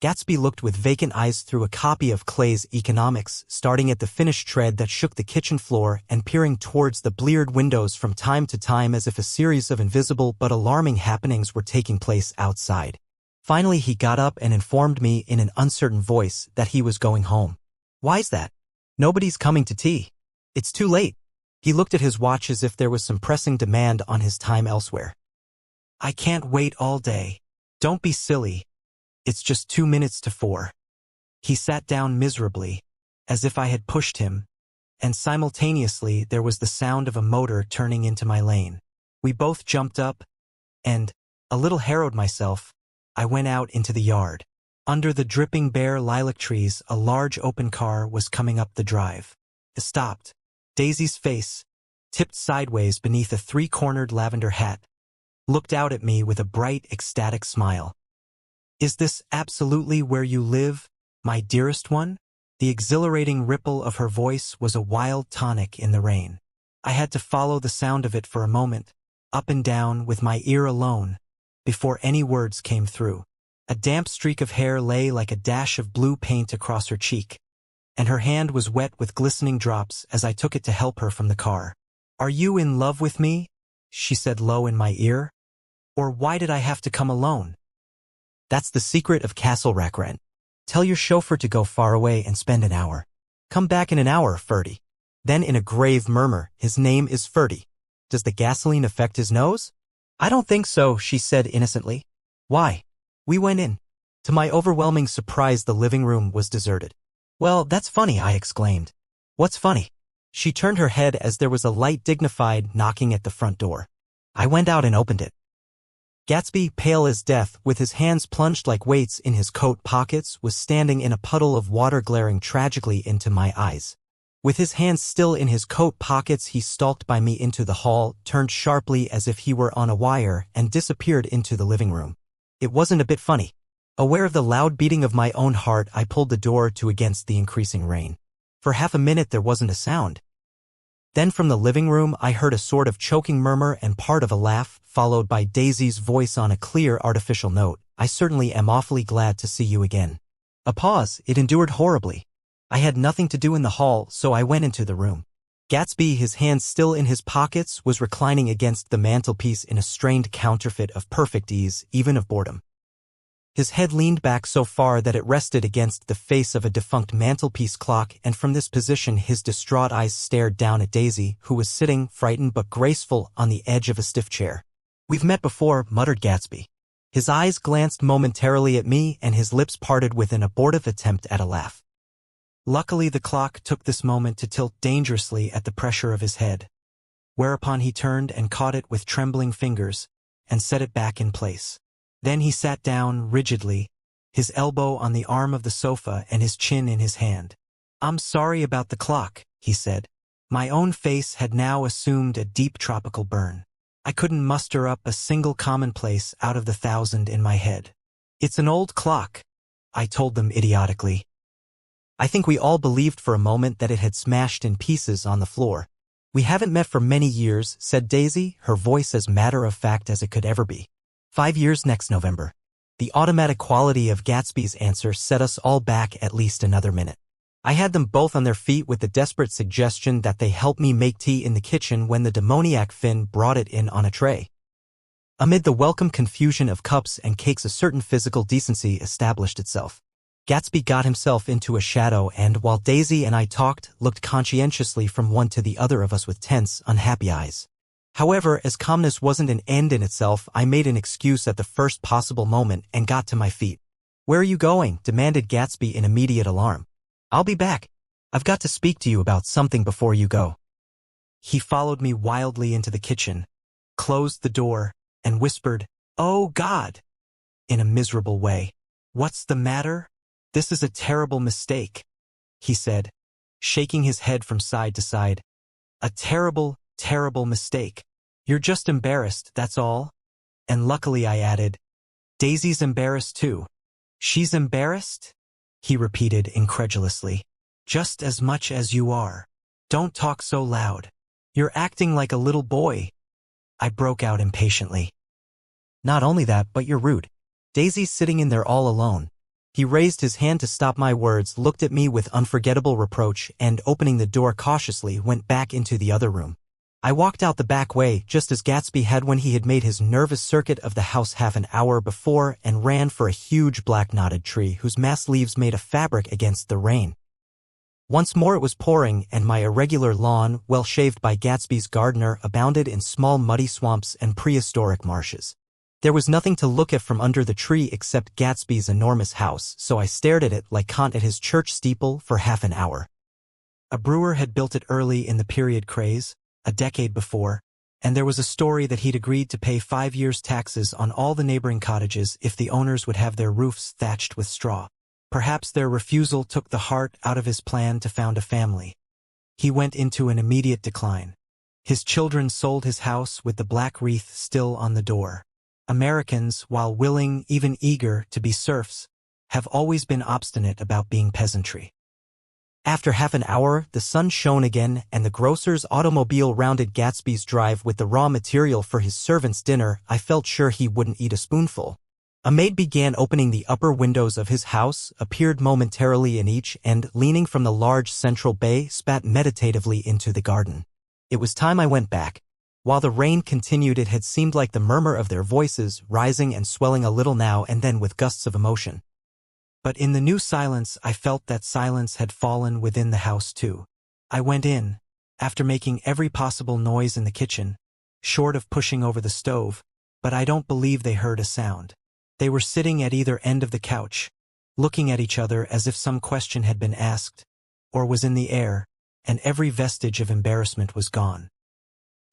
Gatsby looked with vacant eyes through a copy of Clay's Economics, starting at the finished tread that shook the kitchen floor and peering towards the bleared windows from time to time as if a series of invisible but alarming happenings were taking place outside. Finally he got up and informed me in an uncertain voice that he was going home. "Why's that?" "Nobody's coming to tea. It's too late." He looked at his watch as if there was some pressing demand on his time elsewhere. "I can't wait all day." "Don't be silly. It's just 2 minutes to 4. He sat down miserably, as if I had pushed him, and simultaneously there was the sound of a motor turning into my lane. We both jumped up, and, a little harrowed myself, I went out into the yard. Under the dripping bare lilac trees, a large open car was coming up the drive. It stopped. Daisy's face, tipped sideways beneath a 3-cornered lavender hat, looked out at me with a bright, ecstatic smile. "Is this absolutely where you live, my dearest one?" The exhilarating ripple of her voice was a wild tonic in the rain. I had to follow the sound of it for a moment, up and down with my ear alone, before any words came through. A damp streak of hair lay like a dash of blue paint across her cheek, and her hand was wet with glistening drops as I took it to help her from the car. "Are you in love with me?" she said low in my ear. "Or why did I have to come alone?" "That's the secret of Castle Rackrent. Tell your chauffeur to go far away and spend an hour. Come back in an hour, Ferdy." Then in a grave murmur, "His name is Ferdy. Does the gasoline affect his nose?" "I don't think so," she said innocently. "Why?" We went in. To my overwhelming surprise, the living room was deserted. "Well, that's funny," I exclaimed. "What's funny?" She turned her head as there was a light, dignified knocking at the front door. I went out and opened it. Gatsby, pale as death, with his hands plunged like weights in his coat pockets, was standing in a puddle of water, glaring tragically into my eyes. With his hands still in his coat pockets, he stalked by me into the hall, turned sharply as if he were on a wire, and disappeared into the living room. It wasn't a bit funny. Aware of the loud beating of my own heart, I pulled the door to against the increasing rain. For half a minute there wasn't a sound. Then from the living room I heard a sort of choking murmur and part of a laugh, followed by Daisy's voice on a clear artificial note. "I certainly am awfully glad to see you again." A pause. It endured horribly. I had nothing to do in the hall, so I went into the room. Gatsby, his hands still in his pockets, was reclining against the mantelpiece in a strained counterfeit of perfect ease, even of boredom. His head leaned back so far that it rested against the face of a defunct mantelpiece clock, and from this position his distraught eyes stared down at Daisy, who was sitting, frightened but graceful, on the edge of a stiff chair. "We've met before," muttered Gatsby. His eyes glanced momentarily at me, and his lips parted with an abortive attempt at a laugh. Luckily the clock took this moment to tilt dangerously at the pressure of his head, whereupon he turned and caught it with trembling fingers, and set it back in place. Then he sat down rigidly, his elbow on the arm of the sofa and his chin in his hand. "I'm sorry about the clock," he said. My own face had now assumed a deep tropical burn. I couldn't muster up a single commonplace out of the 1,000 in my head. "It's an old clock," I told them idiotically. I think we all believed for a moment that it had smashed in pieces on the floor. "We haven't met for many years," said Daisy, her voice as matter-of-fact as it could ever be. 5 years next November." The automatic quality of Gatsby's answer set us all back at least another minute. I had them both on their feet with the desperate suggestion that they help me make tea in the kitchen when the demoniac Finn brought it in on a tray. Amid the welcome confusion of cups and cakes, a certain physical decency established itself. Gatsby got himself into a shadow and, while Daisy and I talked, looked conscientiously from one to the other of us with tense, unhappy eyes. However, as calmness wasn't an end in itself, I made an excuse at the first possible moment and got to my feet. "Where are you going?" demanded Gatsby in immediate alarm. "I'll be back. I've got to speak to you about something before you go." He followed me wildly into the kitchen, closed the door, and whispered, "Oh God," in a miserable way. "What's the matter?" "This is a terrible mistake," he said, shaking his head from side to side. "A terrible, terrible mistake. You're just embarrassed, that's all." And luckily I added, "Daisy's embarrassed too." "She's embarrassed?" he repeated incredulously. "Just as much as you are. Don't talk so loud. You're acting like a little boy," I broke out impatiently. "Not only that, but you're rude. Daisy's sitting in there all alone." He raised his hand to stop my words, looked at me with unforgettable reproach, and opening the door cautiously, went back into the other room. I walked out the back way, just as Gatsby had when he had made his nervous circuit of the house half an hour before, and ran for a huge black knotted tree whose mass leaves made a fabric against the rain. Once more it was pouring, and my irregular lawn, well shaved by Gatsby's gardener, abounded in small muddy swamps and prehistoric marshes. There was nothing to look at from under the tree except Gatsby's enormous house, so I stared at it like Kant at his church steeple for half an hour. A brewer had built it early in the period craze, a decade before, and there was a story that he'd agreed to pay 5 years' taxes on all the neighboring cottages if the owners would have their roofs thatched with straw. Perhaps their refusal took the heart out of his plan to found a family. He went into an immediate decline. His children sold his house with the black wreath still on the door. Americans, while willing, even eager, to be serfs, have always been obstinate about being peasantry. After half an hour, the sun shone again, and the grocer's automobile rounded Gatsby's drive with the raw material for his servant's dinner. I felt sure he wouldn't eat a spoonful. A maid began opening the upper windows of his house, appeared momentarily in each, and, leaning from the large central bay, spat meditatively into the garden. It was time I went back. While the rain continued, it had seemed like the murmur of their voices, rising and swelling a little now and then with gusts of emotion. But in the new silence, I felt that silence had fallen within the house too. I went in, after making every possible noise in the kitchen, short of pushing over the stove, but I don't believe they heard a sound. They were sitting at either end of the couch, looking at each other as if some question had been asked, or was in the air, and every vestige of embarrassment was gone.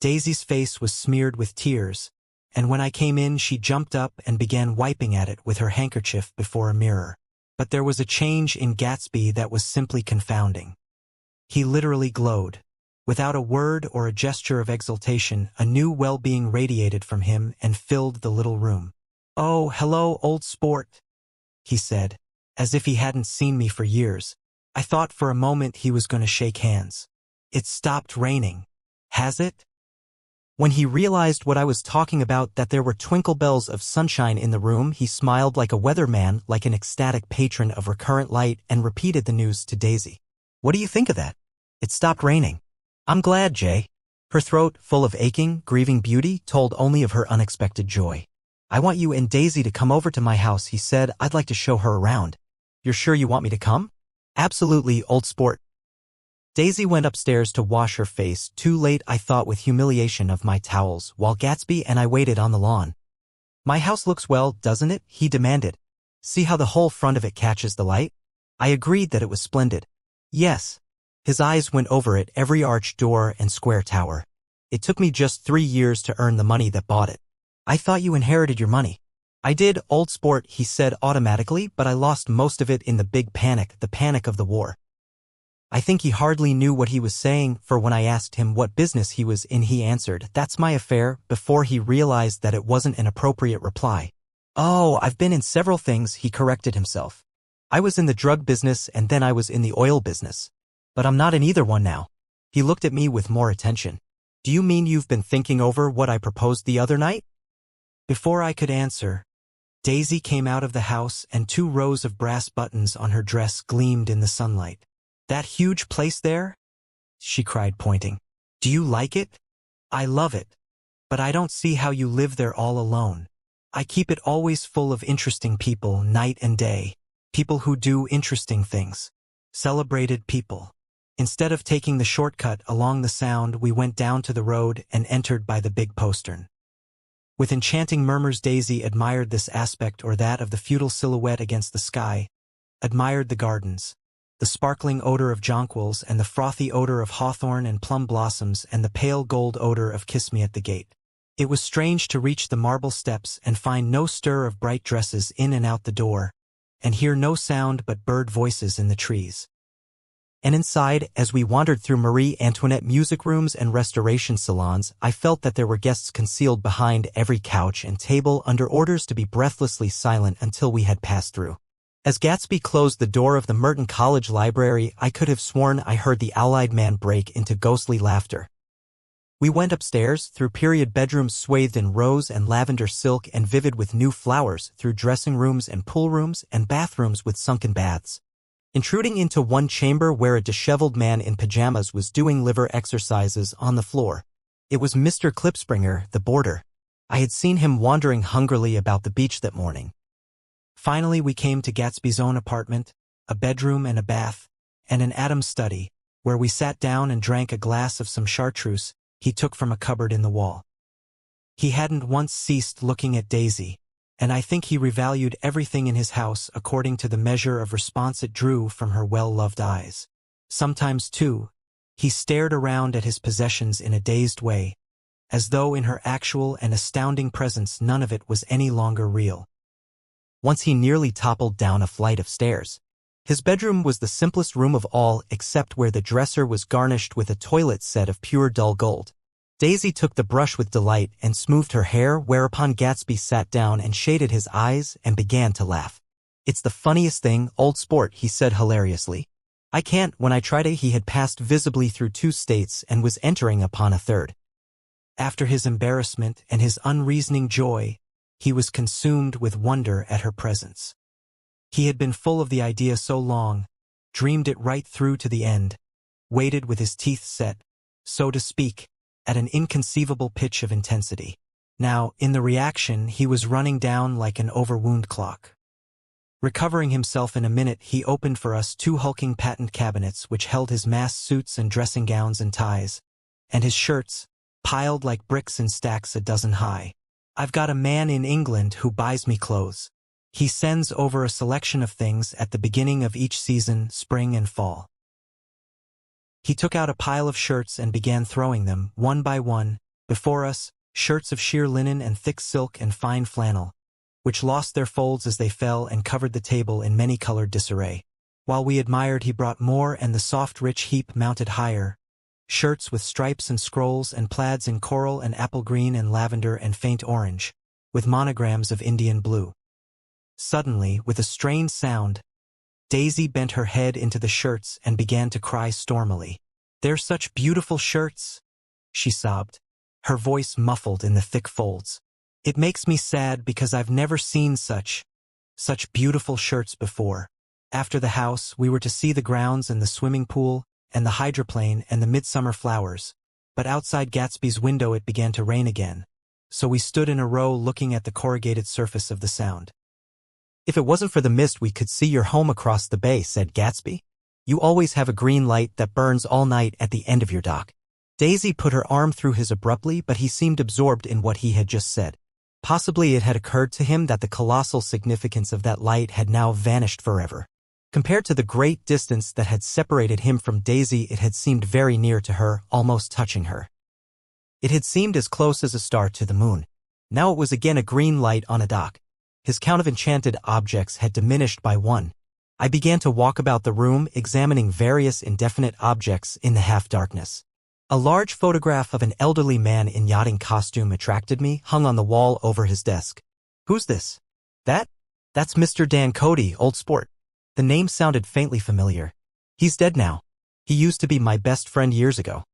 Daisy's face was smeared with tears, and when I came in she jumped up and began wiping at it with her handkerchief before a mirror. But there was a change in Gatsby that was simply confounding. He literally glowed. Without a word or a gesture of exultation, a new well-being radiated from him and filled the little room. "Oh, hello, old sport," he said, as if he hadn't seen me for years. I thought for a moment he was going to shake hands. "It stopped raining. Has it?" When he realized what I was talking about, that there were twinkle bells of sunshine in the room, he smiled like a weatherman, like an ecstatic patron of recurrent light, and repeated the news to Daisy. "What do you think of that? It stopped raining." "I'm glad, Jay." Her throat, full of aching, grieving beauty, told only of her unexpected joy. "I want you and Daisy to come over to my house," he said. "I'd like to show her around." "You're sure you want me to come?" "Absolutely, old sport." Daisy went upstairs to wash her face, too late I thought with humiliation of my towels, while Gatsby and I waited on the lawn. "My house looks well, doesn't it?" he demanded. "See how the whole front of it catches the light?" I agreed that it was splendid. "Yes." His eyes went over it, every arched door and square tower. "It took me just 3 years to earn the money that bought it." "I thought you inherited your money." "I did, old sport," he said automatically, "but I lost most of it in the big panic, the panic of the war." I think he hardly knew what he was saying, for when I asked him what business he was in, he answered, "That's my affair," before he realized that it wasn't an appropriate reply. "Oh, I've been in several things," he corrected himself. "I was in the drug business and then I was in the oil business. But I'm not in either one now." He looked at me with more attention. "Do you mean you've been thinking over what I proposed the other night?" Before I could answer, Daisy came out of the house and 2 rows of brass buttons on her dress gleamed in the sunlight. "That huge place there?" she cried, pointing. "Do you like it?" "I love it. But I don't see how you live there all alone. I keep it always full of interesting people, night and day. People who do interesting things. Celebrated people." Instead of taking the shortcut along the Sound, we went down to the road and entered by the big postern. With enchanting murmurs, Daisy admired this aspect or that of the feudal silhouette against the sky, admired the gardens, the sparkling odor of jonquils and the frothy odor of hawthorn and plum blossoms and the pale gold odor of kiss me at the gate. It was strange to reach the marble steps and find no stir of bright dresses in and out the door, and hear no sound but bird voices in the trees. And inside, as we wandered through Marie Antoinette music rooms and restoration salons, I felt that there were guests concealed behind every couch and table under orders to be breathlessly silent until we had passed through. As Gatsby closed the door of the Merton College library, I could have sworn I heard the owl-eyed man break into ghostly laughter. We went upstairs, through period bedrooms swathed in rose and lavender silk and vivid with new flowers, through dressing rooms and pool rooms and bathrooms with sunken baths, intruding into one chamber where a disheveled man in pajamas was doing liver exercises on the floor. It was Mr. Klipspringer, the boarder. I had seen him wandering hungrily about the beach that morning. Finally we came to Gatsby's own apartment, a bedroom and a bath, and an Adam's study, where we sat down and drank a glass of some chartreuse he took from a cupboard in the wall. He hadn't once ceased looking at Daisy, and I think he revalued everything in his house according to the measure of response it drew from her well-loved eyes. Sometimes, too, he stared around at his possessions in a dazed way, as though in her actual and astounding presence none of it was any longer real. Once he nearly toppled down a flight of stairs. His bedroom was the simplest room of all except where the dresser was garnished with a toilet set of pure dull gold. Daisy took the brush with delight and smoothed her hair, whereupon Gatsby sat down and shaded his eyes and began to laugh. "It's the funniest thing, old sport," he said hilariously. "I can't, when I tried it." He had passed visibly through 2 states and was entering upon a 3rd. After his embarrassment and his unreasoning joy, he was consumed with wonder at her presence. He had been full of the idea so long, dreamed it right through to the end, waited with his teeth set, so to speak, at an inconceivable pitch of intensity. Now, in the reaction, he was running down like an overwound clock. Recovering himself in a minute, he opened for us 2 hulking patent cabinets which held his mass suits and dressing gowns and ties, and his shirts, piled like bricks in stacks a dozen high. "I've got a man in England who buys me clothes. He sends over a selection of things at the beginning of each season, spring and fall." He took out a pile of shirts and began throwing them, one by one, before us, shirts of sheer linen and thick silk and fine flannel, which lost their folds as they fell and covered the table in many-colored disarray. While we admired, he brought more, and the soft rich heap mounted higher, shirts with stripes and scrolls and plaids in coral and apple green and lavender and faint orange, with monograms of Indian blue. Suddenly, with a strained sound, Daisy bent her head into the shirts and began to cry stormily. "They're such beautiful shirts," she sobbed, her voice muffled in the thick folds. "It makes me sad because I've never seen such beautiful shirts before." After the house, we were to see the grounds and the swimming pool and the hydroplane and the midsummer flowers, but outside Gatsby's window it began to rain again, so we stood in a row looking at the corrugated surface of the Sound. "If it wasn't for the mist we could see your home across the bay," said Gatsby. "You always have a green light that burns all night at the end of your dock." Daisy put her arm through his abruptly, but he seemed absorbed in what he had just said. Possibly it had occurred to him that the colossal significance of that light had now vanished forever. Compared to the great distance that had separated him from Daisy, it had seemed very near to her, almost touching her. It had seemed as close as a star to the moon. Now it was again a green light on a dock. His count of enchanted objects had diminished by 1. I began to walk about the room, examining various indefinite objects in the half-darkness. A large photograph of an elderly man in yachting costume attracted me, hung on the wall over his desk. "Who's this?" That's Mr. Dan Cody, old sport." The name sounded faintly familiar. "He's dead now. He used to be my best friend years ago."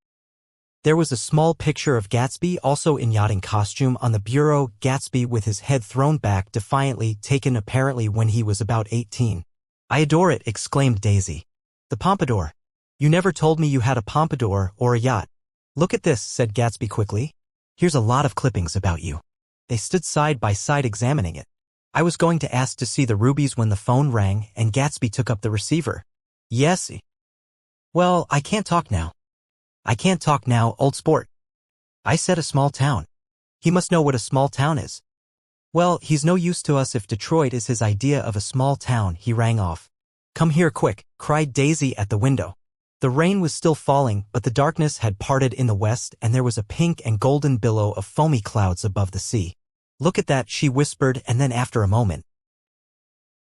There was a small picture of Gatsby, also in yachting costume, on the bureau, Gatsby with his head thrown back defiantly, taken apparently when he was about 18. "I adore it," exclaimed Daisy. "The pompadour. You never told me you had a pompadour or a yacht." "Look at this," said Gatsby quickly. "Here's a lot of clippings about you." They stood side by side examining it. I was going to ask to see the rubies when the phone rang and Gatsby took up the receiver. "Yes, Well, I can't talk now. I can't talk now, old sport. I said a small town. He must know what a small town is. Well, he's no use to us if Detroit is his idea of a small town, he rang off. Come here quick, cried Daisy at the window. The rain was still falling, but the darkness had parted in the west and there was a pink and golden billow of foamy clouds above the sea. Look at that, she whispered, and then after a moment,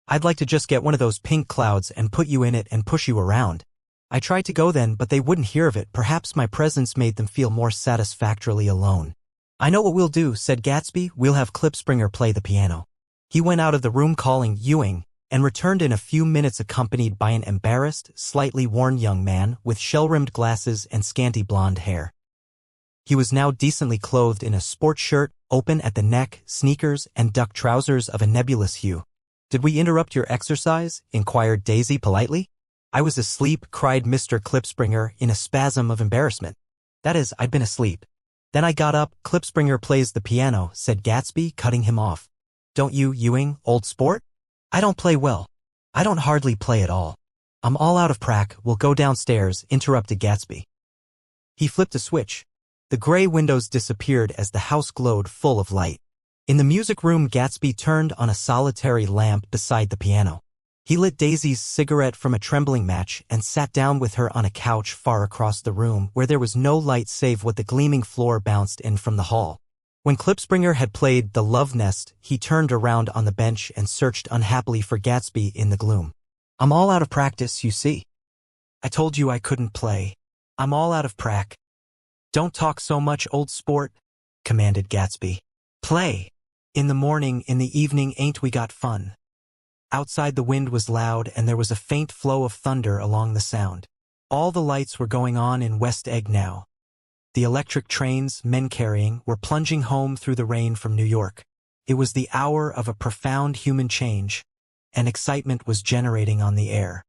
I'd like to just get one of those pink clouds and put you in it and push you around. I tried to go then, but they wouldn't hear of it. Perhaps my presence made them feel more satisfactorily alone. I know what we'll do, said Gatsby. We'll have Klipspringer play the piano. He went out of the room calling Ewing, and returned in a few minutes accompanied by an embarrassed, slightly worn young man with shell-rimmed glasses and scanty blonde hair. He was now decently clothed in a sport shirt, open at the neck, sneakers, and duck trousers of a nebulous hue. Did we interrupt your exercise? Inquired Daisy politely. I was asleep, cried Mr. Klipspringer in a spasm of embarrassment. That is, I'd been asleep. Then I got up. Klipspringer plays the piano, said Gatsby, cutting him off. Don't you, Ewing, old sport? I don't play well. I don't hardly play at all. I'm all out of prac. We'll go downstairs, interrupted Gatsby. He flipped a switch. The gray windows disappeared as the house glowed full of light. In the music room, Gatsby turned on a solitary lamp beside the piano. He lit Daisy's cigarette from a trembling match and sat down with her on a couch far across the room where there was no light save what the gleaming floor bounced in from the hall. When Klipspringer had played The Love Nest, he turned around on the bench and searched unhappily for Gatsby in the gloom. I'm all out of practice, you see. I told you I couldn't play. I'm all out of prac. Don't talk so much, old sport, commanded Gatsby. Play. In the morning, in the evening, ain't we got fun? Outside the wind was loud and there was a faint flow of thunder along the sound. All the lights were going on in West Egg now. The electric trains, men carrying, were plunging home through the rain from New York. It was the hour of a profound human change, and excitement was generating on the air.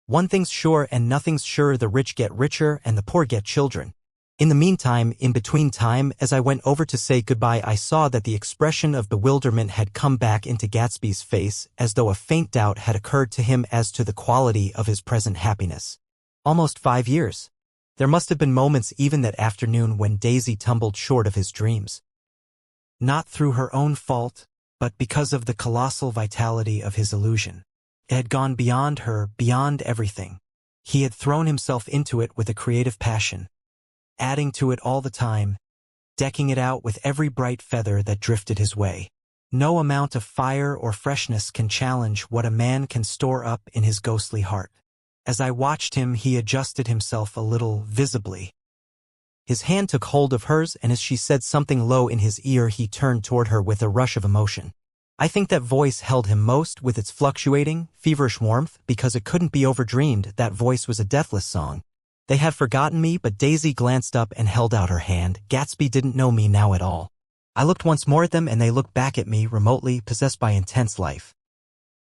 One thing's sure and nothing's sure: the rich get richer and the poor get children. In the meantime, in between time, as I went over to say goodbye, I saw that the expression of bewilderment had come back into Gatsby's face, as though a faint doubt had occurred to him as to the quality of his present happiness. Almost 5 years. There must have been moments even that afternoon when Daisy tumbled short of his dreams. Not through her own fault, but because of the colossal vitality of his illusion. It had gone beyond her, beyond everything. He had thrown himself into it with a creative passion, adding to it all the time, decking it out with every bright feather that drifted his way. No amount of fire or freshness can challenge what a man can store up in his ghostly heart. As I watched him, he adjusted himself a little, visibly. His hand took hold of hers, and as she said something low in his ear, he turned toward her with a rush of emotion. I think that voice held him most, with its fluctuating, feverish warmth, because it couldn't be overdreamed. That voice was a deathless song. They had forgotten me, but Daisy glanced up and held out her hand. Gatsby didn't know me now at all. I looked once more at them, and they looked back at me, remotely, possessed by intense life.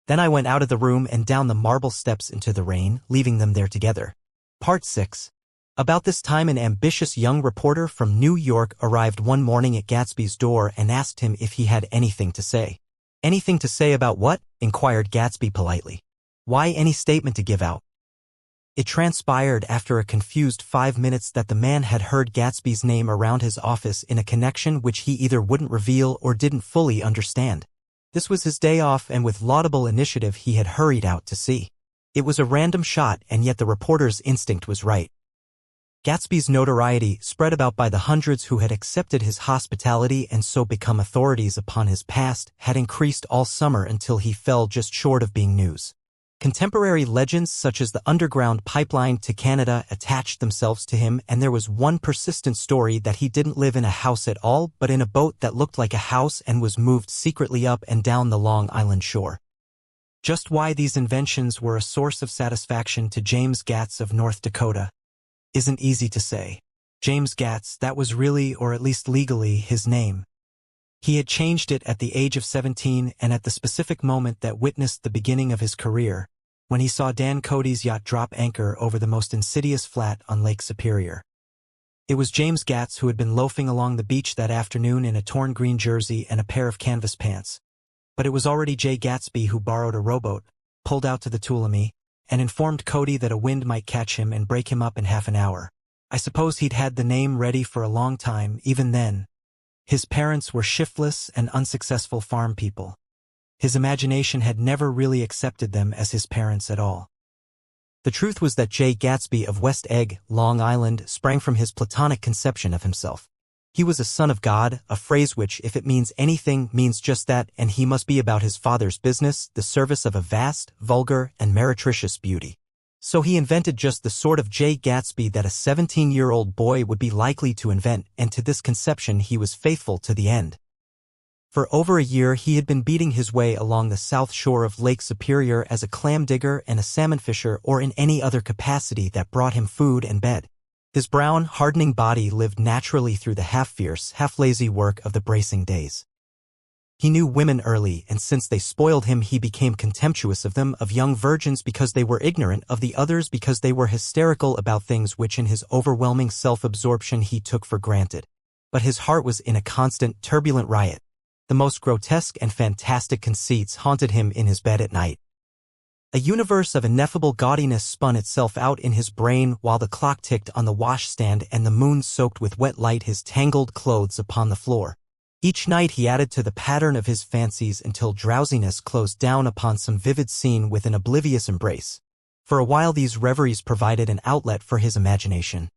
Then I went out of the room and down the marble steps into the rain, leaving them there together. Part 6. About this time, an ambitious young reporter from New York arrived one morning at Gatsby's door and asked him if he had anything to say. Anything to say about what? Inquired Gatsby politely. Why, any statement to give out. It transpired after a confused 5 minutes that the man had heard Gatsby's name around his office in a connection which he either wouldn't reveal or didn't fully understand. This was his day off, and with laudable initiative he had hurried out to see. It was a random shot, and yet the reporter's instinct was right. Gatsby's notoriety, spread about by the hundreds who had accepted his hospitality and so become authorities upon his past, had increased all summer until he fell just short of being news. Contemporary legends such as the underground pipeline to Canada attached themselves to him, and there was one persistent story that he didn't live in a house at all, but in a boat that looked like a house and was moved secretly up and down the Long Island shore. Just why these inventions were a source of satisfaction to James Gatz of North Dakota isn't easy to say. James Gatz, that was really, or at least legally, his name. He had changed it at the age of 17 and at the specific moment that witnessed the beginning of his career, when he saw Dan Cody's yacht drop anchor over the most insidious flat on Lake Superior. It was James Gatz who had been loafing along the beach that afternoon in a torn green jersey and a pair of canvas pants. But it was already Jay Gatsby who borrowed a rowboat, pulled out to the Tuolumne, and informed Cody that a wind might catch him and break him up in half an hour. I suppose he'd had the name ready for a long time, even then. His parents were shiftless and unsuccessful farm people. His imagination had never really accepted them as his parents at all. The truth was that J. Gatsby of West Egg, Long Island, sprang from his platonic conception of himself. He was a son of God, a phrase which, if it means anything, means just that, and he must be about his father's business, the service of a vast, vulgar, and meretricious beauty. So he invented just the sort of J. Gatsby that a 17-year-old boy would be likely to invent, and to this conception he was faithful to the end. For over a year he had been beating his way along the south shore of Lake Superior as a clam digger and a salmon fisher or in any other capacity that brought him food and bed. His brown, hardening body lived naturally through the half-fierce, half-lazy work of the bracing days. He knew women early, and since they spoiled him he became contemptuous of them, of young virgins because they were ignorant, of the others because they were hysterical about things which in his overwhelming self-absorption he took for granted. But his heart was in a constant, turbulent riot. The most grotesque and fantastic conceits haunted him in his bed at night. A universe of ineffable gaudiness spun itself out in his brain while the clock ticked on the washstand and the moon soaked with wet light his tangled clothes upon the floor. Each night he added to the pattern of his fancies until drowsiness closed down upon some vivid scene with an oblivious embrace. For a while these reveries provided an outlet for his imagination.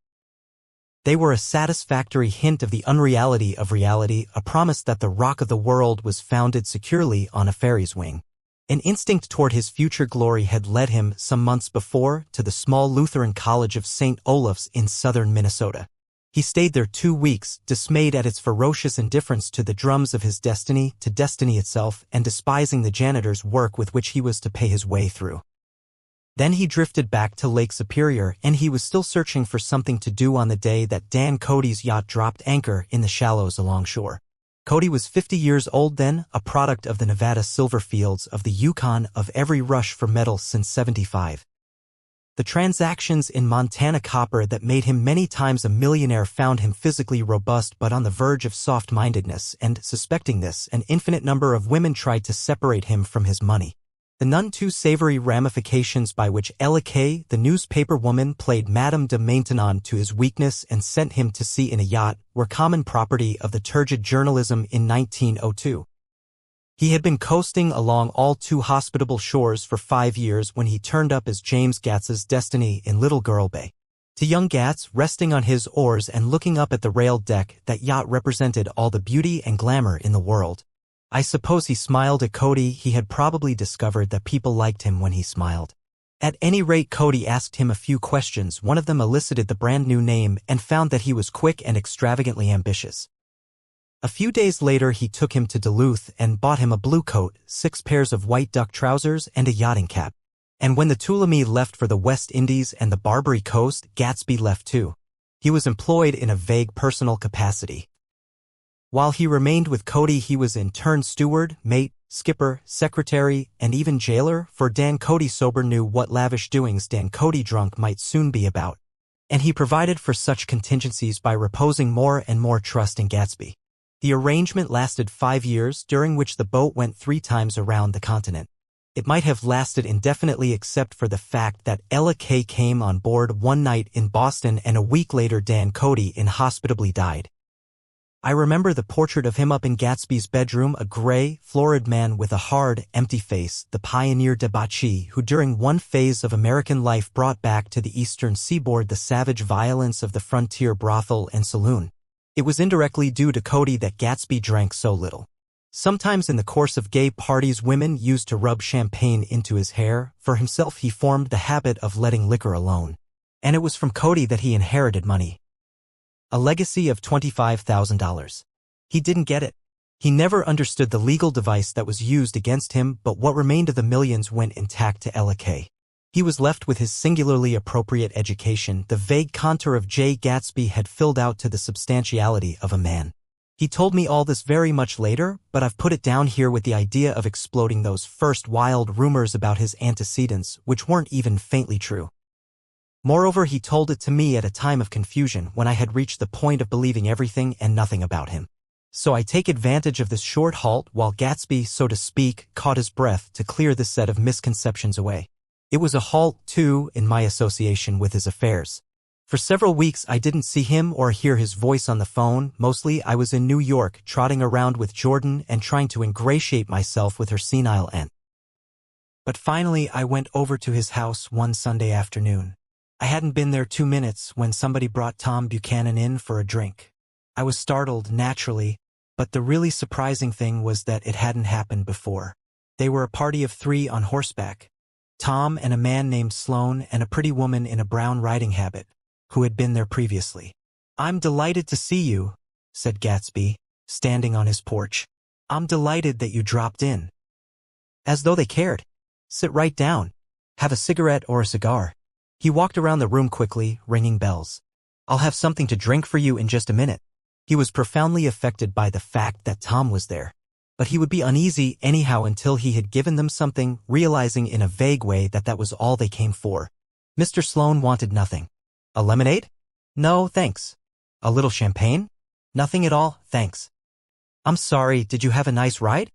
They were a satisfactory hint of the unreality of reality, a promise that the rock of the world was founded securely on a fairy's wing. An instinct toward his future glory had led him, some months before, to the small Lutheran College of St. Olaf's in southern Minnesota. He stayed there 2 weeks, dismayed at its ferocious indifference to the drums of his destiny, to destiny itself, and despising the janitor's work with which he was to pay his way through. Then he drifted back to Lake Superior, and he was still searching for something to do on the day that Dan Cody's yacht dropped anchor in the shallows alongshore. Cody was 50 years old then, a product of the Nevada silver fields, of the Yukon, of every rush for metal since '75. The transactions in Montana copper that made him many times a millionaire found him physically robust but on the verge of soft-mindedness, and, suspecting this, an infinite number of women tried to separate him from his money. The none too savory ramifications by which Ella Kay, the newspaper woman, played Madame de Maintenon to his weakness and sent him to sea in a yacht were common property of the turgid journalism in 1902. He had been coasting along all too hospitable shores for 5 years when he turned up as James Gats's destiny in Little Girl Bay. To young Gats, resting on his oars and looking up at the railed deck, that yacht represented all the beauty and glamour in the world. I suppose he smiled at Cody. He had probably discovered that people liked him when he smiled. At any rate, Cody asked him a few questions. One of them elicited the brand-new name and found that he was quick and extravagantly ambitious. A few days later he took him to Duluth and bought him a blue coat, 6 pairs of white duck trousers, and a yachting cap. And when the Tuolumne left for the West Indies and the Barbary Coast, Gatsby left too. He was employed in a vague personal capacity. While he remained with Cody he was in turn steward, mate, skipper, secretary, and even jailer, for Dan Cody sober knew what lavish doings Dan Cody drunk might soon be about. And he provided for such contingencies by reposing more and more trust in Gatsby. The arrangement lasted 5 years, during which the boat went 3 times around the continent. It might have lasted indefinitely except for the fact that Ella Kay came on board one night in Boston and a week later Dan Cody inhospitably died. I remember the portrait of him up in Gatsby's bedroom, a gray, florid man with a hard, empty face, the pioneer debauchee who during one phase of American life brought back to the eastern seaboard the savage violence of the frontier brothel and saloon. It was indirectly due to Cody that Gatsby drank so little. Sometimes in the course of gay parties women used to rub champagne into his hair. For himself he formed the habit of letting liquor alone. And it was from Cody that he inherited money. A legacy of $25,000. He didn't get it. He never understood the legal device that was used against him, but what remained of the millions went intact to Ella Kay. He was left with his singularly appropriate education. The vague contour of J. Gatsby had filled out to the substantiality of a man. He told me all this very much later, but I've put it down here with the idea of exploding those first wild rumors about his antecedents, which weren't even faintly true. Moreover, he told it to me at a time of confusion when I had reached the point of believing everything and nothing about him. So I take advantage of this short halt while Gatsby, so to speak, caught his breath to clear this set of misconceptions away. It was a halt, too, in my association with his affairs. For several weeks I didn't see him or hear his voice on the phone. Mostly I was in New York, trotting around with Jordan and trying to ingratiate myself with her senile aunt. But finally I went over to his house one Sunday afternoon. I hadn't been there 2 minutes when somebody brought Tom Buchanan in for a drink. I was startled, naturally, but the really surprising thing was that it hadn't happened before. They were a party of 3 on horseback. Tom and a man named Sloane and a pretty woman in a brown riding habit, who had been there previously. "I'm delighted to see you," said Gatsby, standing on his porch. "I'm delighted that you dropped in." As though they cared. "Sit right down. Have a cigarette or a cigar." He walked around the room quickly, ringing bells. "I'll have something to drink for you in just a minute." He was profoundly affected by the fact that Tom was there. But he would be uneasy anyhow until he had given them something, realizing in a vague way that that was all they came for. Mr. Sloane wanted nothing. "A lemonade?" "No, thanks." "A little champagne?" "Nothing at all, thanks." "I'm sorry, did you have a nice ride?"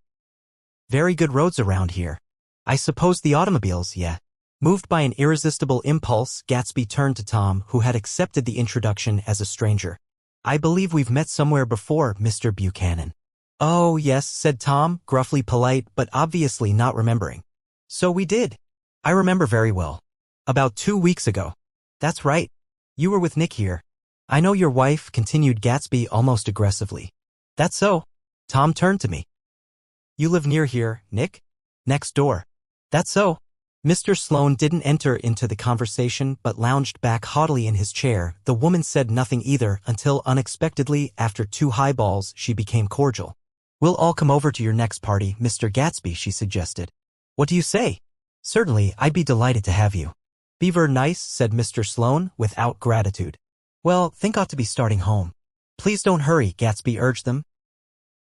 "Very good roads around here." "I suppose the automobiles, yeah." Moved by an irresistible impulse, Gatsby turned to Tom, who had accepted the introduction as a stranger. "I believe we've met somewhere before, Mr. Buchanan." "Oh, yes," said Tom, gruffly polite but obviously not remembering. "So we did. I remember very well. About 2 weeks ago." "That's right. You were with Nick here." "I know your wife," continued Gatsby almost aggressively. "That's so." Tom turned to me. "You live near here, Nick?" "Next door." "That's so." Mr. Sloane didn't enter into the conversation but lounged back haughtily in his chair. The woman said nothing either until unexpectedly, after 2 highballs, she became cordial. "We'll all come over to your next party, Mr. Gatsby," she suggested. "What do you say?" "Certainly, I'd be delighted to have you." "Beaver nice," said Mr. Sloane, without gratitude. "Well, think ought to be starting home." "Please don't hurry," Gatsby urged them.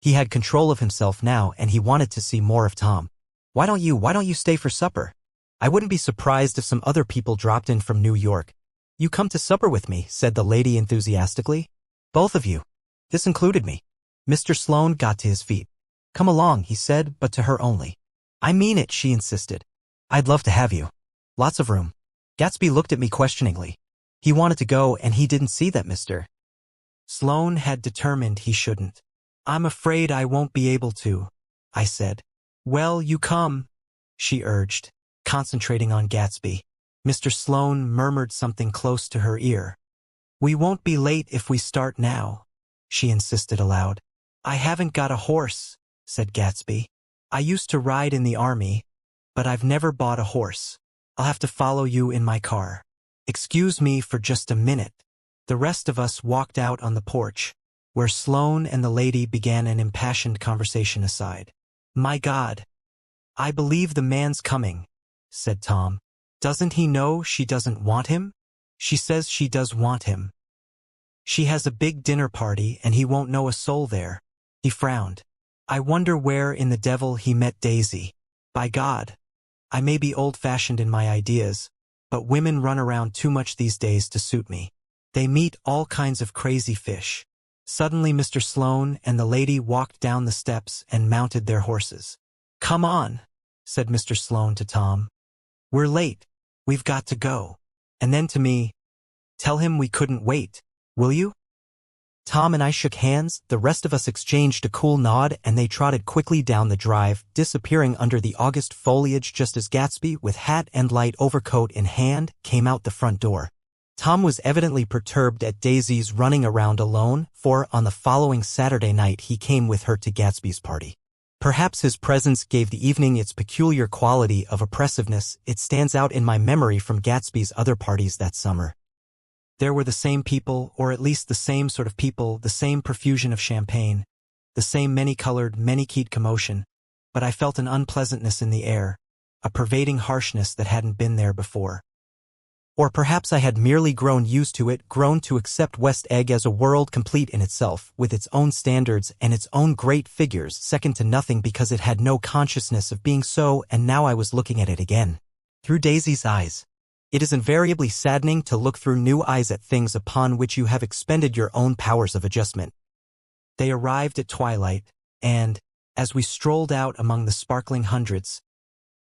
He had control of himself now and he wanted to see more of Tom. Why don't you stay for supper? I wouldn't be surprised if some other people dropped in from New York." "You come to supper with me," said the lady enthusiastically. "Both of you." This included me. Mr. Sloane got to his feet. "Come along," he said, but to her only. "I mean it," she insisted. "I'd love to have you. Lots of room." Gatsby looked at me questioningly. He wanted to go and he didn't see that Mr. Sloane had determined he shouldn't. "I'm afraid I won't be able to," I said. "Well, you come," she urged, concentrating on Gatsby. Mr. Sloane murmured something close to her ear. "We won't be late if we start now," she insisted aloud. "I haven't got a horse," said Gatsby. "I used to ride in the army, but I've never bought a horse. I'll have to follow you in my car. Excuse me for just a minute." The rest of us walked out on the porch, where Sloane and the lady began an impassioned conversation aside. "My God, I believe the man's coming," said Tom. "Doesn't he know she doesn't want him? She says she does want him. She has a big dinner party and he won't know a soul there." He frowned. "I wonder where in the devil he met Daisy. By God, I may be old-fashioned in my ideas, but women run around too much these days to suit me. They meet all kinds of crazy fish." Suddenly Mr. Sloane and the lady walked down the steps and mounted their horses. "Come on," said Mr. Sloane to Tom. "We're late. We've got to go." And then to me, "Tell him we couldn't wait, will you?" Tom and I shook hands, the rest of us exchanged a cool nod, and they trotted quickly down the drive, disappearing under the August foliage just as Gatsby, with hat and light overcoat in hand, came out the front door. Tom was evidently perturbed at Daisy's running around alone, for on the following Saturday night he came with her to Gatsby's party. Perhaps his presence gave the evening its peculiar quality of oppressiveness. It stands out in my memory from Gatsby's other parties that summer. There were the same people, or at least the same sort of people, the same profusion of champagne, the same many-colored, many-keyed commotion, but I felt an unpleasantness in the air, a pervading harshness that hadn't been there before. Or perhaps I had merely grown used to it, grown to accept West Egg as a world complete in itself, with its own standards and its own great figures, second to nothing because it had no consciousness of being so, and now I was looking at it again. Through Daisy's eyes. It is invariably saddening to look through new eyes at things upon which you have expended your own powers of adjustment. They arrived at twilight, and, as we strolled out among the sparkling hundreds,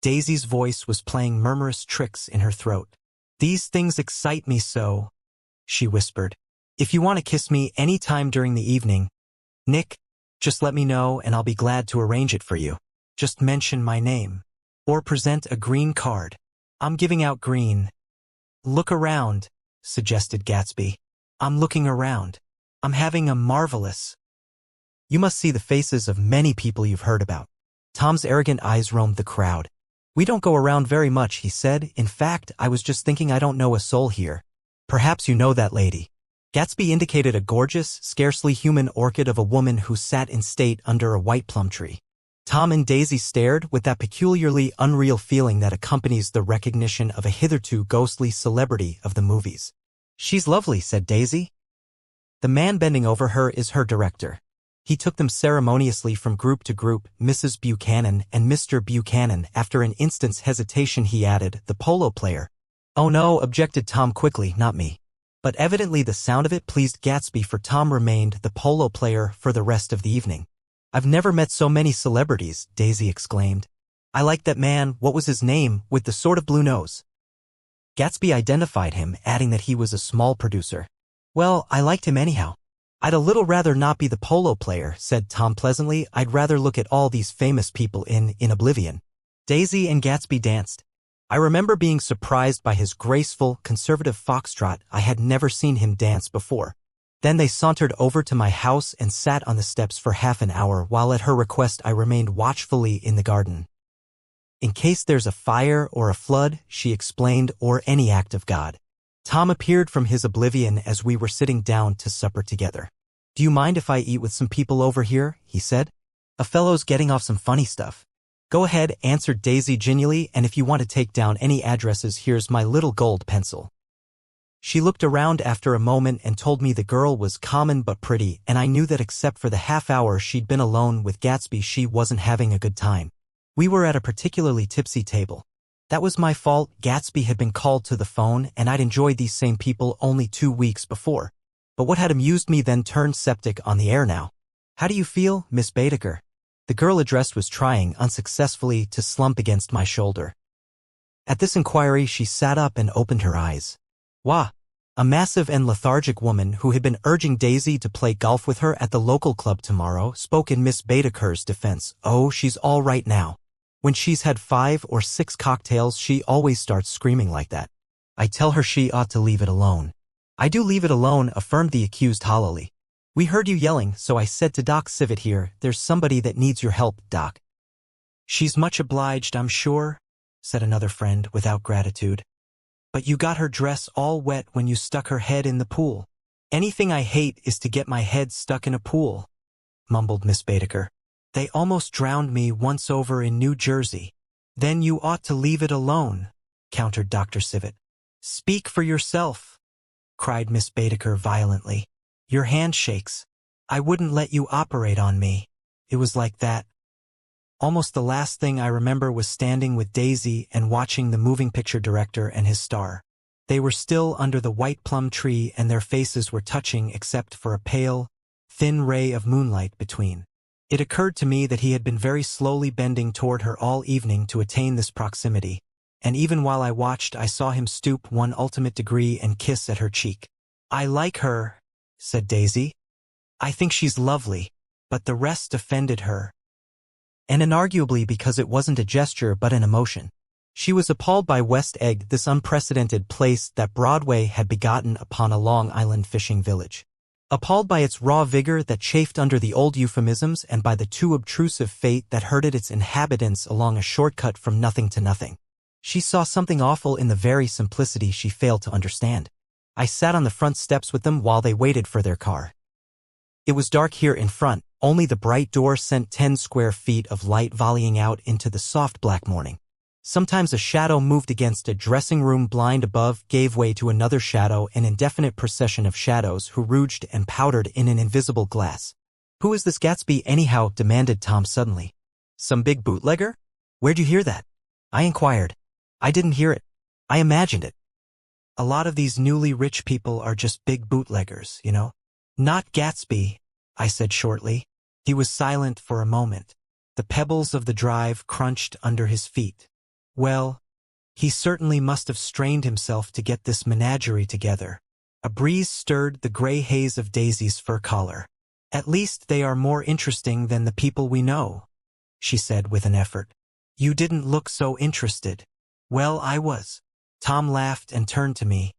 Daisy's voice was playing murmurous tricks in her throat. "These things excite me so," she whispered. "If you want to kiss me any time during the evening, Nick, just let me know and I'll be glad to arrange it for you. Just mention my name. Or present a green card. I'm giving out green." "Look around," suggested Gatsby. "I'm looking around. I'm having a marvelous—" "You must see the faces of many people you've heard about." Tom's arrogant eyes roamed the crowd. "We don't go around very much," he said. "In fact, I was just thinking I don't know a soul here. Perhaps you know that lady." Gatsby indicated a gorgeous, scarcely human orchid of a woman who sat in state under a white plum tree. Tom and Daisy stared with that peculiarly unreal feeling that accompanies the recognition of a hitherto ghostly celebrity of the movies. "She's lovely," said Daisy. "The man bending over her is her director." He took them ceremoniously from group to group, Mrs. Buchanan and Mr. Buchanan. After an instant's hesitation he added, "The polo player." "Oh no," objected Tom quickly, "not me." But evidently the sound of it pleased Gatsby, for Tom remained the polo player for the rest of the evening. "I've never met so many celebrities," Daisy exclaimed. "I like that man, what was his name, with the sort of blue nose?" Gatsby identified him, adding that he was a small producer. "Well, I liked him anyhow." "I'd a little rather not be the polo player," said Tom pleasantly. "I'd rather look at all these famous people in oblivion." Daisy and Gatsby danced. I remember being surprised by his graceful, conservative foxtrot. I had never seen him dance before. Then they sauntered over to my house and sat on the steps for half an hour while at her request I remained watchfully in the garden. "In case there's a fire or a flood," she explained, "or any act of God." Tom appeared from his oblivion as we were sitting down to supper together. "Do you mind if I eat with some people over here?" he said. "A fellow's getting off some funny stuff." "Go ahead," answered Daisy genially, "and if you want to take down any addresses, here's my little gold pencil." She looked around after a moment and told me the girl was common but pretty, and I knew that except for the half hour she'd been alone with Gatsby she wasn't having a good time. We were at a particularly tipsy table. That was my fault. Gatsby had been called to the phone, and I'd enjoyed these same people only 2 weeks before. But what had amused me then turned septic on the air now. "How do you feel, Miss Baedeker?" The girl addressed was trying, unsuccessfully, to slump against my shoulder. At this inquiry she sat up and opened her eyes. "Wah!" A massive and lethargic woman who had been urging Daisy to play golf with her at the local club tomorrow spoke in Miss Baedeker's defense. "Oh, she's all right now. When she's had 5 or 6 cocktails she always starts screaming like that. I tell her she ought to leave it alone." "I do leave it alone," affirmed the accused hollowly. "We heard you yelling, so I said to Doc Civet here, there's somebody that needs your help, Doc." "She's much obliged, I'm sure," said another friend without gratitude. "But you got her dress all wet when you stuck her head in the pool." "Anything I hate is to get my head stuck in a pool," mumbled Miss Baedeker. "They almost drowned me once over in New Jersey." "Then you ought to leave it alone," countered Dr. Civet. "Speak for yourself," cried Miss Baedeker violently. "Your hand shakes. I wouldn't let you operate on me." It was like that. Almost the last thing I remember was standing with Daisy and watching the moving picture director and his star. They were still under the white plum tree and their faces were touching except for a pale, thin ray of moonlight between. It occurred to me that he had been very slowly bending toward her all evening to attain this proximity, and even while I watched I saw him stoop one ultimate degree and kiss at her cheek. "I like her," said Daisy. "I think she's lovely." But the rest offended her. And inarguably because it wasn't a gesture but an emotion. She was appalled by West Egg, this unprecedented place that Broadway had begotten upon a Long Island fishing village. Appalled by its raw vigor that chafed under the old euphemisms and by the too obtrusive fate that herded its inhabitants along a shortcut from nothing to nothing. She saw something awful in the very simplicity she failed to understand. I sat on the front steps with them while they waited for their car. It was dark here in front, only the bright door sent 10 square feet of light volleying out into the soft black morning. Sometimes a shadow moved against a dressing room blind above, gave way to another shadow, an indefinite procession of shadows who rouged and powdered in an invisible glass. "Who is this Gatsby anyhow?" demanded Tom suddenly. "Some big bootlegger?" "Where'd you hear that?" I inquired. "I didn't hear it. I imagined it. A lot of these newly rich people are just big bootleggers, you know." "Not Gatsby," I said shortly. He was silent for a moment. The pebbles of the drive crunched under his feet. Well, he certainly must have strained himself to get this menagerie together. A breeze stirred the gray haze of Daisy's fur collar. At least they are more interesting than the people we know, she said with an effort. You didn't look so interested. Well, I was. Tom laughed and turned to me.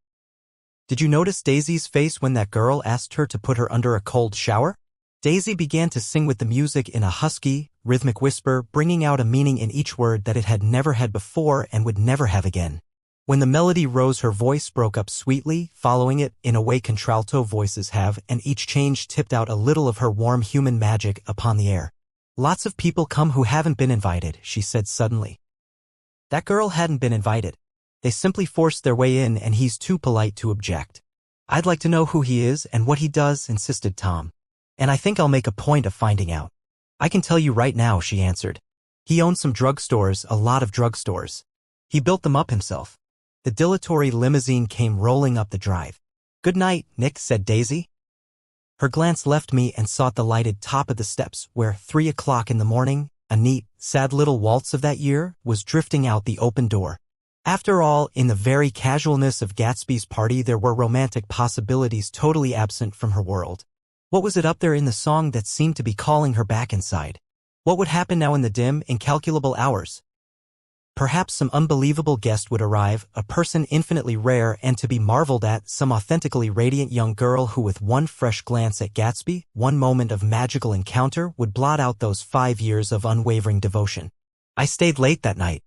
Did you notice Daisy's face when that girl asked her to put her under a cold shower? Daisy began to sing with the music in a husky, rhythmic whisper, bringing out a meaning in each word that it had never had before and would never have again. When the melody rose, her voice broke up sweetly, following it in a way contralto voices have, and each change tipped out a little of her warm human magic upon the air. Lots of people come who haven't been invited, she said suddenly. That girl hadn't been invited. They simply forced their way in, and he's too polite to object. I'd like to know who he is and what he does, insisted Tom. And I think I'll make a point of finding out. I can tell you right now, she answered. He owns some drugstores, a lot of drugstores. He built them up himself. The dilatory limousine came rolling up the drive. Good night, Nick, said Daisy. Her glance left me and sought the lighted top of the steps where, 3 o'clock in the morning, a neat, sad little waltz of that year was drifting out the open door. After all, in the very casualness of Gatsby's party there were romantic possibilities totally absent from her world. What was it up there in the song that seemed to be calling her back inside? What would happen now in the dim, incalculable hours? Perhaps some unbelievable guest would arrive, a person infinitely rare and to be marveled at, some authentically radiant young girl who with one fresh glance at Gatsby, one moment of magical encounter, would blot out those 5 years of unwavering devotion. I stayed late that night.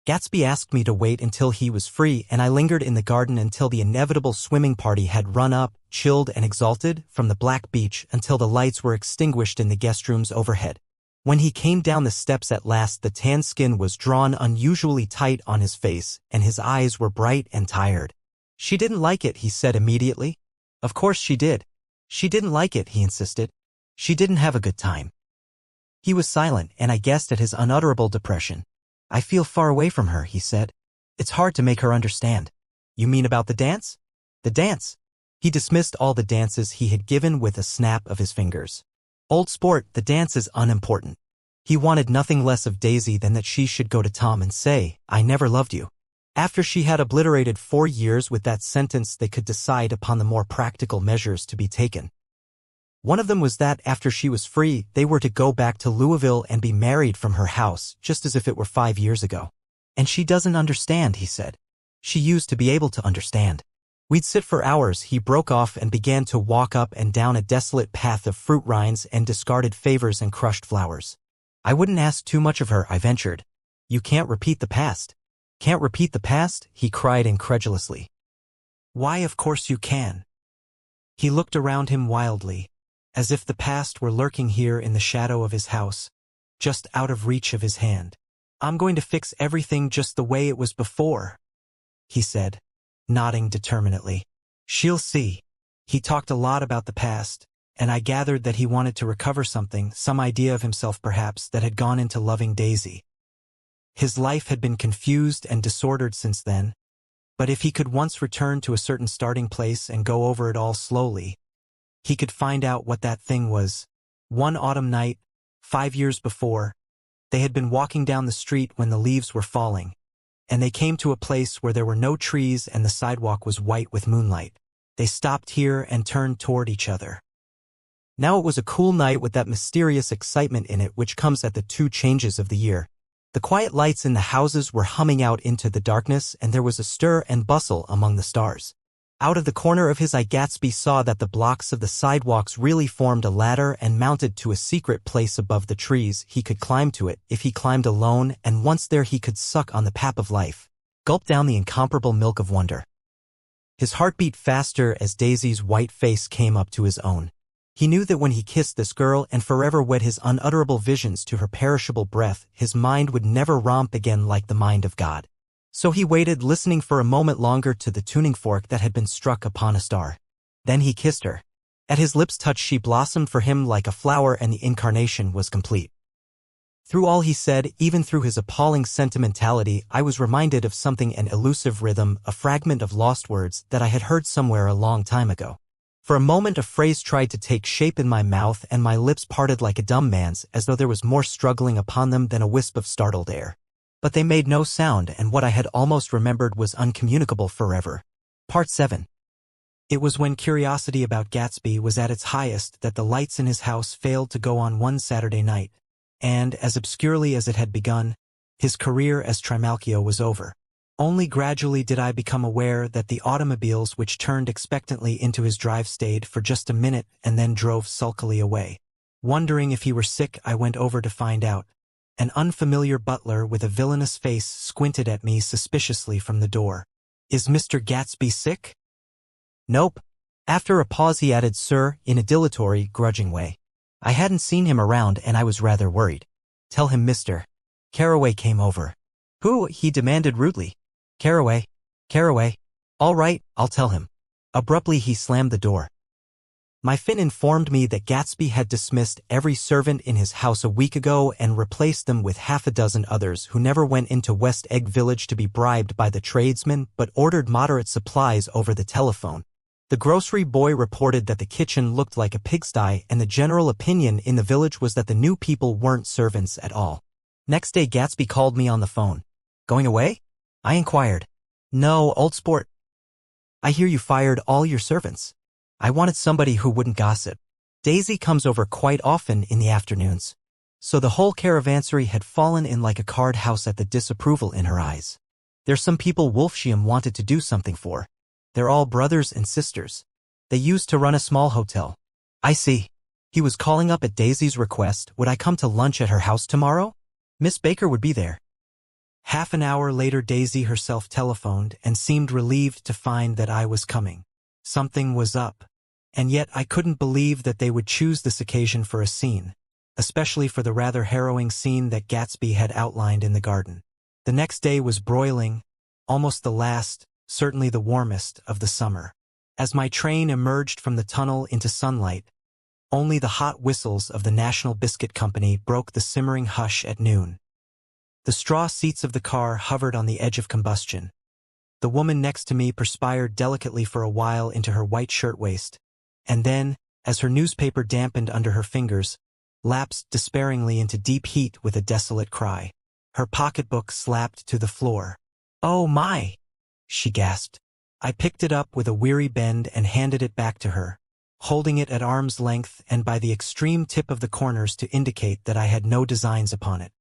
Gatsby asked me to wait until he was free, and I lingered in the garden until the inevitable swimming party had run up, chilled and exalted, from the black beach until the lights were extinguished in the guest rooms overhead. When he came down the steps at last, the tan skin was drawn unusually tight on his face, and his eyes were bright and tired. She didn't like it, he said immediately. Of course she did. She didn't like it, he insisted. She didn't have a good time. He was silent, and I guessed at his unutterable depression. I feel far away from her, he said. It's hard to make her understand. You mean about the dance? The dance. He dismissed all the dances he had given with a snap of his fingers. Old sport, the dance is unimportant. He wanted nothing less of Daisy than that she should go to Tom and say, I never loved you. After she had obliterated 4 years with that sentence, they could decide upon the more practical measures to be taken. One of them was that, after she was free, they were to go back to Louisville and be married from her house, just as if it were 5 years ago. And she doesn't understand, he said. She used to be able to understand. We'd sit for hours. He broke off and began to walk up and down a desolate path of fruit rinds and discarded favors and crushed flowers. I wouldn't ask too much of her, I ventured. You can't repeat the past. Can't repeat the past? He cried incredulously. Why, of course you can. He looked around him wildly, as if the past were lurking here in the shadow of his house, just out of reach of his hand. I'm going to fix everything just the way it was before, he said, nodding determinedly. She'll see. He talked a lot about the past, and I gathered that he wanted to recover something, some idea of himself perhaps, that had gone into loving Daisy. His life had been confused and disordered since then, but if he could once return to a certain starting place and go over it all slowly, he could find out what that thing was. One autumn night, 5 years before, they had been walking down the street when the leaves were falling, and they came to a place where there were no trees and the sidewalk was white with moonlight. They stopped here and turned toward each other. Now it was a cool night with that mysterious excitement in it which comes at the 2 changes of the year. The quiet lights in the houses were humming out into the darkness, and there was a stir and bustle among the stars. Out of the corner of his eye, Gatsby saw that the blocks of the sidewalks really formed a ladder and mounted to a secret place above the trees. He could climb to it if he climbed alone, and once there he could suck on the pap of life, gulp down the incomparable milk of wonder. His heart beat faster as Daisy's white face came up to his own. He knew that when he kissed this girl and forever wed his unutterable visions to her perishable breath, his mind would never romp again like the mind of God. So he waited, listening for a moment longer to the tuning fork that had been struck upon a star. Then he kissed her. At his lips' touch she blossomed for him like a flower, and the incarnation was complete. Through all he said, even through his appalling sentimentality, I was reminded of something, an elusive rhythm, a fragment of lost words that I had heard somewhere a long time ago. For a moment a phrase tried to take shape in my mouth, and my lips parted like a dumb man's, as though there was more struggling upon them than a wisp of startled air. But they made no sound, and what I had almost remembered was uncommunicable forever. Part 7. It was when curiosity about Gatsby was at its highest that the lights in his house failed to go on one Saturday night, and, as obscurely as it had begun, his career as Trimalchio was over. Only gradually did I become aware that the automobiles which turned expectantly into his drive stayed for just a minute and then drove sulkily away. Wondering if he were sick, I went over to find out. An unfamiliar butler with a villainous face squinted at me suspiciously from the door. "Is Mr. Gatsby sick?" "Nope." After a pause he added, "Sir," in a dilatory, grudging way. I hadn't seen him around and I was rather worried. "Tell him Mr. Carroway came over." "Who?" he demanded rudely. "Carroway. Carroway. All right, I'll tell him." Abruptly he slammed the door. My Finn informed me that Gatsby had dismissed every servant in his house a week ago and replaced them with half a dozen others who never went into West Egg Village to be bribed by the tradesmen but ordered moderate supplies over the telephone. The grocery boy reported that the kitchen looked like a pigsty, and the general opinion in the village was that the new people weren't servants at all. Next day Gatsby called me on the phone. "Going away?" I inquired. "No, old sport. I hear you fired all your servants." I wanted somebody who wouldn't gossip. Daisy comes over quite often in the afternoons. So the whole caravansary had fallen in like a card house at the disapproval in her eyes. There's some people Wolfsheim wanted to do something for. They're all brothers and sisters. They used to run a small hotel. I see. He was calling up at Daisy's request. Would I come to lunch at her house tomorrow? Miss Baker would be there. Half an hour later Daisy herself telephoned and seemed relieved to find that I was coming. Something was up. And yet I couldn't believe that they would choose this occasion for a scene, especially for the rather harrowing scene that Gatsby had outlined in the garden. The next day was broiling, almost the last, certainly the warmest, of the summer. As my train emerged from the tunnel into sunlight, only the hot whistles of the National Biscuit Company broke the simmering hush at noon. The straw seats of the car hovered on the edge of combustion. The woman next to me perspired delicately for a while into her white shirtwaist, and then, as her newspaper dampened under her fingers, lapsed despairingly into deep heat with a desolate cry. Her pocketbook slapped to the floor. "Oh my!" she gasped. I picked it up with a weary bend and handed it back to her, holding it at arm's length and by the extreme tip of the corners to indicate that I had no designs upon it.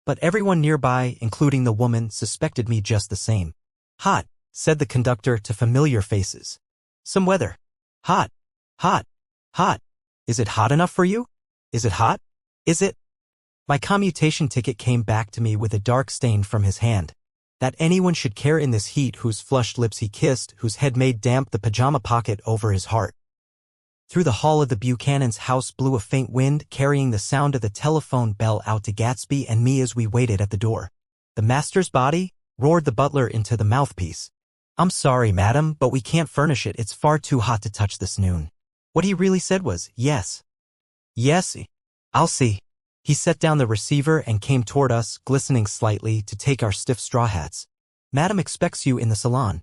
But everyone nearby, including the woman, suspected me just the same. "Hot," said the conductor to familiar faces. "Some weather. Hot, hot, hot. Is it hot enough for you? Is it hot? Is it?" My commutation ticket came back to me with a dark stain from his hand. That anyone should care in this heat whose flushed lips he kissed, whose head made damp the pajama pocket over his heart. Through the hall of the Buchanan's house blew a faint wind, carrying the sound of the telephone bell out to Gatsby and me as we waited at the door. "The master's body?" roared the butler into the mouthpiece. "I'm sorry, madam, but we can't furnish it. It's far too hot to touch this noon." What he really said was, "Yes. Yes, I'll see." He set down the receiver and came toward us, glistening slightly, to take our stiff straw hats. "Madam expects you in the salon,"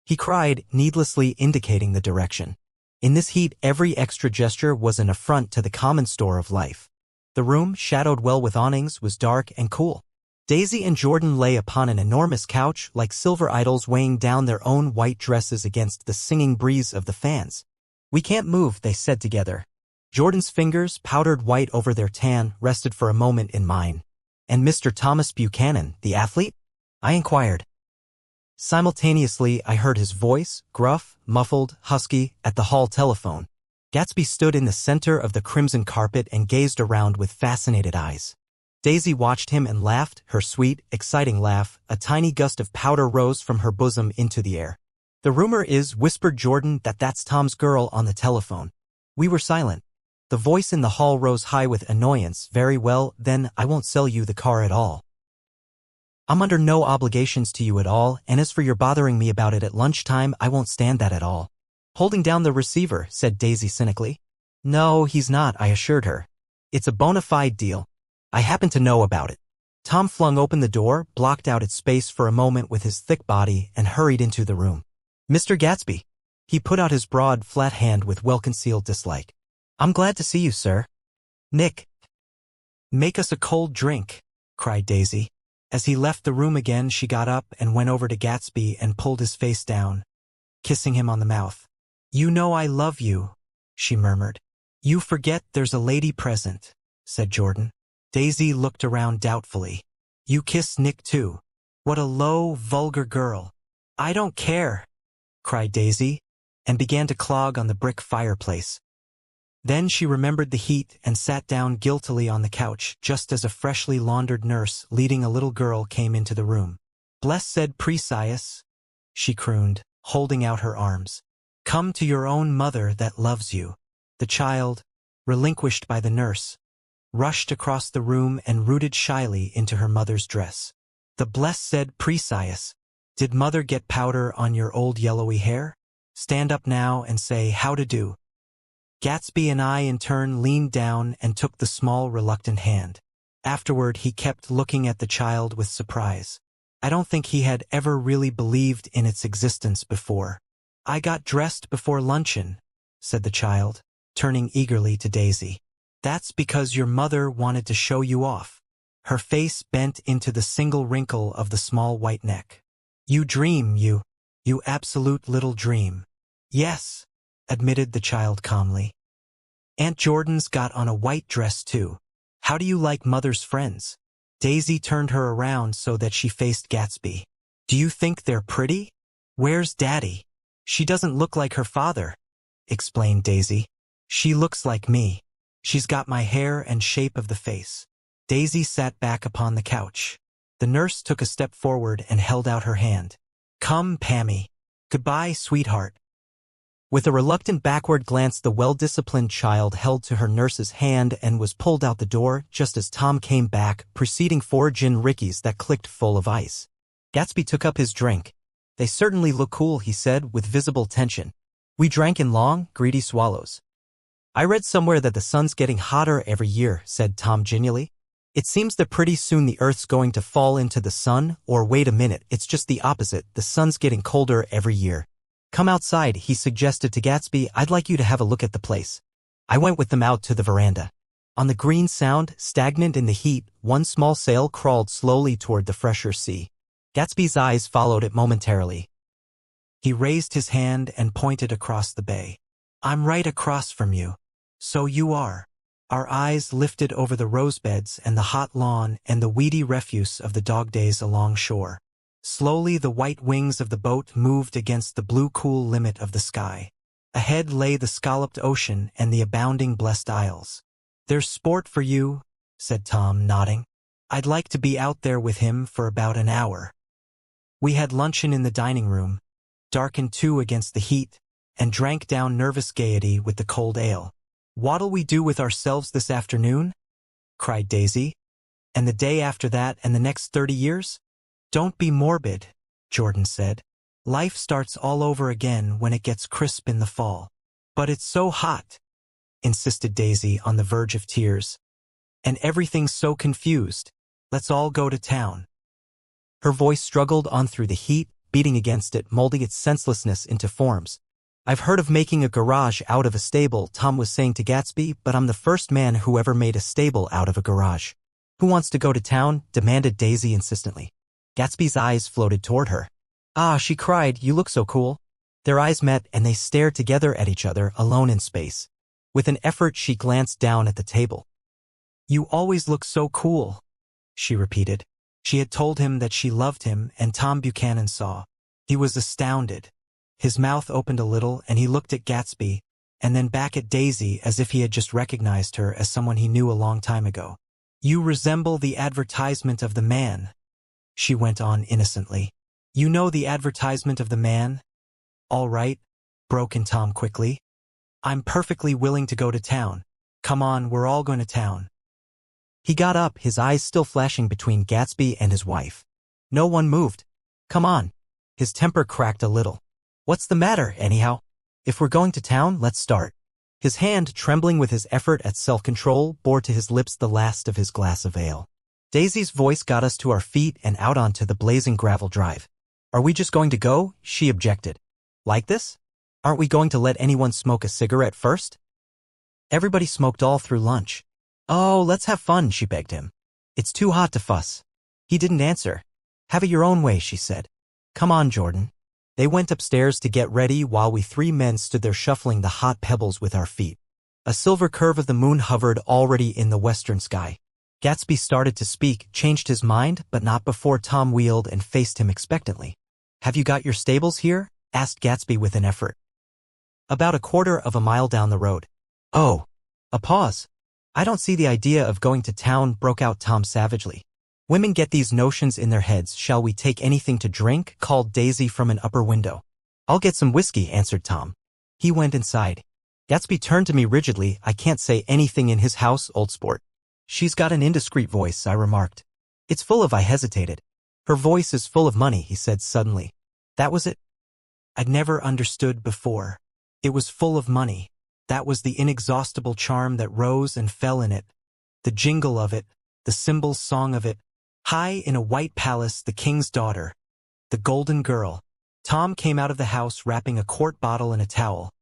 he cried, needlessly indicating the direction. In this heat, every extra gesture was an affront to the common store of life. The room, shadowed well with awnings, was dark and cool. Daisy and Jordan lay upon an enormous couch, like silver idols weighing down their own white dresses against the singing breeze of the fans. "We can't move," they said together. Jordan's fingers, powdered white over their tan, rested for a moment in mine. "And Mr. Thomas Buchanan, the athlete?" I inquired. Simultaneously, I heard his voice, gruff, muffled, husky, at the hall telephone. Gatsby stood in the center of the crimson carpet and gazed around with fascinated eyes. Daisy watched him and laughed, her sweet, exciting laugh. A tiny gust of powder rose from her bosom into the air. "The rumor is," whispered Jordan, "that that's Tom's girl on the telephone." We were silent. The voice in the hall rose high with annoyance. "Very well, then, I won't sell you the car at all. I'm under no obligations to you at all, and as for your bothering me about it at lunchtime, I won't stand that at all." Holding down the receiver, said Daisy cynically. "No, he's not," I assured her. "It's a bona fide deal. I happen to know about it." Tom flung open the door, blocked out its space for a moment with his thick body, and hurried into the room. "Mr. Gatsby." He put out his broad, flat hand with well-concealed dislike. "I'm glad to see you, sir." "Nick." "Make us a cold drink," cried Daisy. As he left the room again, she got up and went over to Gatsby and pulled his face down, kissing him on the mouth. "You know I love you," she murmured. "You forget there's a lady present," said Jordan. Daisy looked around doubtfully. "You kiss Nick too? What a low, vulgar girl." "I don't care," cried Daisy, and began to clog on the brick fireplace. Then she remembered the heat and sat down guiltily on the couch just as a freshly laundered nurse leading a little girl came into the room. "Blessed Precious," she crooned, holding out her arms. "Come to your own mother that loves you." The child, relinquished by the nurse, rushed across the room and rooted shyly into her mother's dress. "The Blessed Precious, did mother get powder on your old yellowy hair? Stand up now and say how to do." Gatsby and I in turn leaned down and took the small reluctant hand. Afterward he kept looking at the child with surprise. I don't think he had ever really believed in its existence before. "I got dressed before luncheon," said the child, turning eagerly to Daisy. "That's because your mother wanted to show you off." Her face bent into the single wrinkle of the small white neck. "You dream, you absolute little dream." "Yes," admitted the child calmly. "Aunt Jordan's got on a white dress too. How do you like mother's friends?" Daisy turned her around so that she faced Gatsby. "Do you think they're pretty? Where's Daddy?" "She doesn't look like her father," explained Daisy. "She looks like me. She's got my hair and shape of the face." Daisy sat back upon the couch. The nurse took a step forward and held out her hand. "Come, Pammy. Goodbye, sweetheart." With a reluctant backward glance, the well-disciplined child held to her nurse's hand and was pulled out the door just as Tom came back, preceding 4 gin rickeys that clicked full of ice. Gatsby took up his drink. "They certainly look cool," he said with visible tension. We drank in long, greedy swallows. "I read somewhere that the sun's getting hotter every year," said Tom genially. "It seems that pretty soon the Earth's going to fall into the sun, or wait a minute, it's just the opposite, the sun's getting colder every year. Come outside," he suggested to Gatsby. "I'd like you to have a look at the place." I went with them out to the veranda. On the green Sound, stagnant in the heat, one small sail crawled slowly toward the fresher sea. Gatsby's eyes followed it momentarily. He raised his hand and pointed across the bay. "I'm right across from you." "So you are." Our eyes lifted over the rosebeds and the hot lawn and the weedy refuse of the dog days along shore. Slowly the white wings of the boat moved against the blue cool limit of the sky. Ahead lay the scalloped ocean and the abounding blessed isles. "There's sport for you," said Tom, nodding. "I'd like to be out there with him for about an hour." We had luncheon in the dining room, darkened too against the heat, and drank down nervous gaiety with the cold ale. "What'll we do with ourselves this afternoon?" cried Daisy. "And the day after that and the next 30 years? "Don't be morbid," Jordan said. "Life starts all over again when it gets crisp in the fall." "But it's so hot," insisted Daisy on the verge of tears. "And everything's so confused. Let's all go to town." Her voice struggled on through the heat, beating against it, molding its senselessness into forms. "I've heard of making a garage out of a stable," Tom was saying to Gatsby, "but I'm the first man who ever made a stable out of a garage." "Who wants to go to town?" demanded Daisy insistently. Gatsby's eyes floated toward her. "Ah," she cried, "you look so cool." Their eyes met and they stared together at each other, alone in space. With an effort she glanced down at the table. "You always look so cool," she repeated. She had told him that she loved him, and Tom Buchanan saw. He was astounded. His mouth opened a little and he looked at Gatsby, and then back at Daisy as if he had just recognized her as someone he knew a long time ago. "You resemble the advertisement of the man," she went on innocently. "You know the advertisement of the man?" "All right," broke in Tom quickly. "I'm perfectly willing to go to town. Come on, we're all going to town." He got up, his eyes still flashing between Gatsby and his wife. No one moved. "Come on." His temper cracked a little. "What's the matter, anyhow? If we're going to town, let's start." His hand, trembling with his effort at self-control, bore to his lips the last of his glass of ale. Daisy's voice got us to our feet and out onto the blazing gravel drive. "Are we just going to go?" she objected. "Like this? Aren't we going to let anyone smoke a cigarette first?" Everybody smoked all through lunch. "Oh, let's have fun," she begged him. "It's too hot to fuss." He didn't answer. "Have it your own way," she said. "Come on, Jordan." They went upstairs to get ready while we three men stood there shuffling the hot pebbles with our feet. A silver curve of the moon hovered already in the western sky. Gatsby started to speak, changed his mind, but not before Tom wheeled and faced him expectantly. "Have you got your stables here?" asked Gatsby with an effort. "About a quarter of a mile down the road." "Oh." A pause. "I don't see the idea of going to town," broke out Tom savagely. "Women get these notions in their heads." "Shall we take anything to drink?" called Daisy from an upper window. "I'll get some whiskey," answered Tom. He went inside. Gatsby turned to me rigidly. "I can't say anything in his house, old sport." "She's got an indiscreet voice," I remarked. "It's full of—" I hesitated. "Her voice is full of money," he said suddenly. That was it. I'd never understood before. It was full of money. That was the inexhaustible charm that rose and fell in it. The jingle of it, the cymbal song of it. High in a white palace, the king's daughter. The golden girl. Tom came out of the house wrapping a quart bottle in a towel,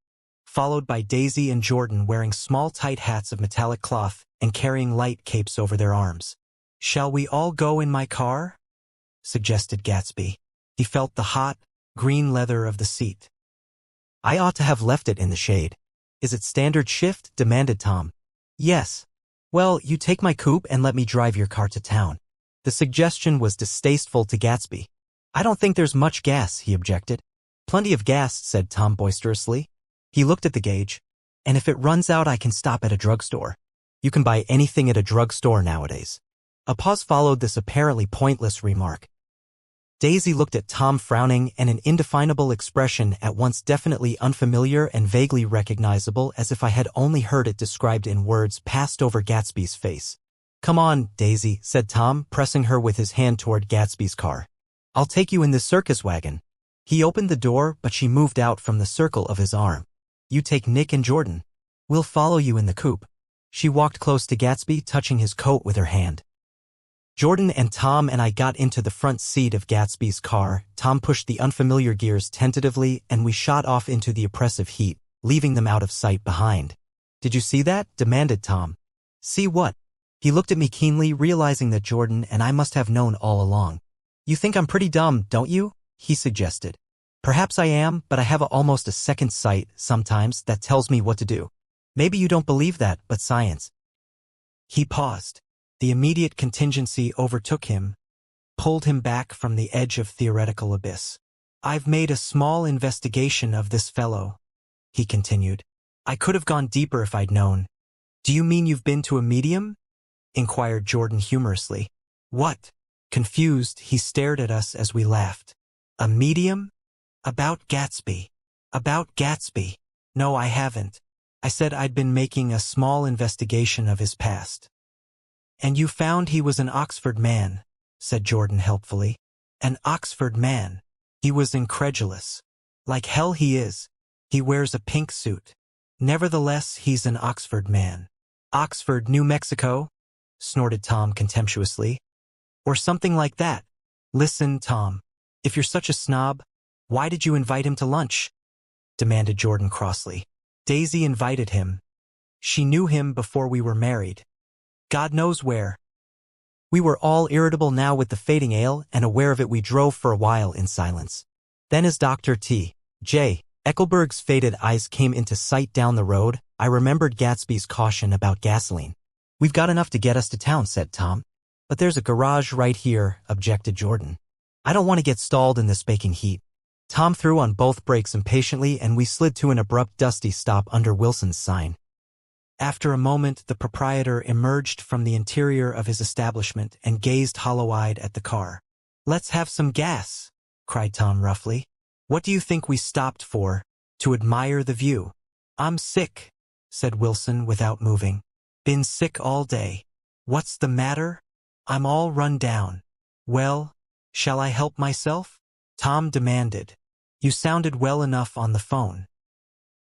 followed by Daisy and Jordan wearing small tight hats of metallic cloth and carrying light capes over their arms. "Shall we all go in my car?" suggested Gatsby. He felt the hot, green leather of the seat. "I ought to have left it in the shade." "Is it standard shift?" demanded Tom. "Yes." "Well, you take my coupe and let me drive your car to town." The suggestion was distasteful to Gatsby. "I don't think there's much gas," he objected. "Plenty of gas," said Tom boisterously. He looked at the gauge. "And if it runs out, I can stop at a drugstore." "You can buy anything at a drugstore nowadays." A pause followed this apparently pointless remark. Daisy looked at Tom frowning, and an indefinable expression at once definitely unfamiliar and vaguely recognizable, as if I had only heard it described in words, passed over Gatsby's face. "Come on, Daisy," said Tom, pressing her with his hand toward Gatsby's car. "I'll take you in this circus wagon." He opened the door, but she moved out from the circle of his arm. "You take Nick and Jordan. We'll follow you in the coupe." She walked close to Gatsby, touching his coat with her hand. Jordan and Tom and I got into the front seat of Gatsby's car. Tom pushed the unfamiliar gears tentatively, and we shot off into the oppressive heat, leaving them out of sight behind. "Did you see that?" demanded Tom. "See what?" He looked at me keenly, realizing that Jordan and I must have known all along. "You think I'm pretty dumb, don't you?" he suggested. "Perhaps I am, but I have almost a second sight sometimes that tells me what to do. Maybe you don't believe that, but science." He paused. The immediate contingency overtook him, pulled him back from the edge of theoretical abyss. "I've made a small investigation of this fellow," he continued. "I could have gone deeper if I'd known." "Do you mean you've been to a medium?" inquired Jordan humorously. "What?" Confused, he stared at us as we laughed. "A medium? About Gatsby." "About Gatsby? No, I haven't. I said I'd been making a small investigation of his past." "And you found he was an Oxford man," said Jordan helpfully. "An Oxford man." He was incredulous. "Like hell he is. He wears a pink suit. Nevertheless, he's an Oxford man." "Oxford, New Mexico?" snorted Tom contemptuously. "Or something like that." "Listen, Tom. If you're such a snob, why did you invite him to lunch?" demanded Jordan crossly. "Daisy invited him. She knew him before we were married. God knows where." We were all irritable now with the fading ale, and aware of it we drove for a while in silence. Then as Dr. T.J. Eckelberg's faded eyes came into sight down the road, I remembered Gatsby's caution about gasoline. "We've got enough to get us to town," said Tom. "But there's a garage right here," objected Jordan. "I don't want to get stalled in this baking heat." Tom threw on both brakes impatiently, and we slid to an abrupt dusty stop under Wilson's sign. After a moment, the proprietor emerged from the interior of his establishment and gazed hollow-eyed at the car. "Let's have some gas," cried Tom roughly. "What do you think we stopped for? To admire the view." "I'm sick," said Wilson without moving. "Been sick all day." "What's the matter?" "I'm all run down." "Well, shall I help myself?" Tom demanded. "You sounded well enough on the phone."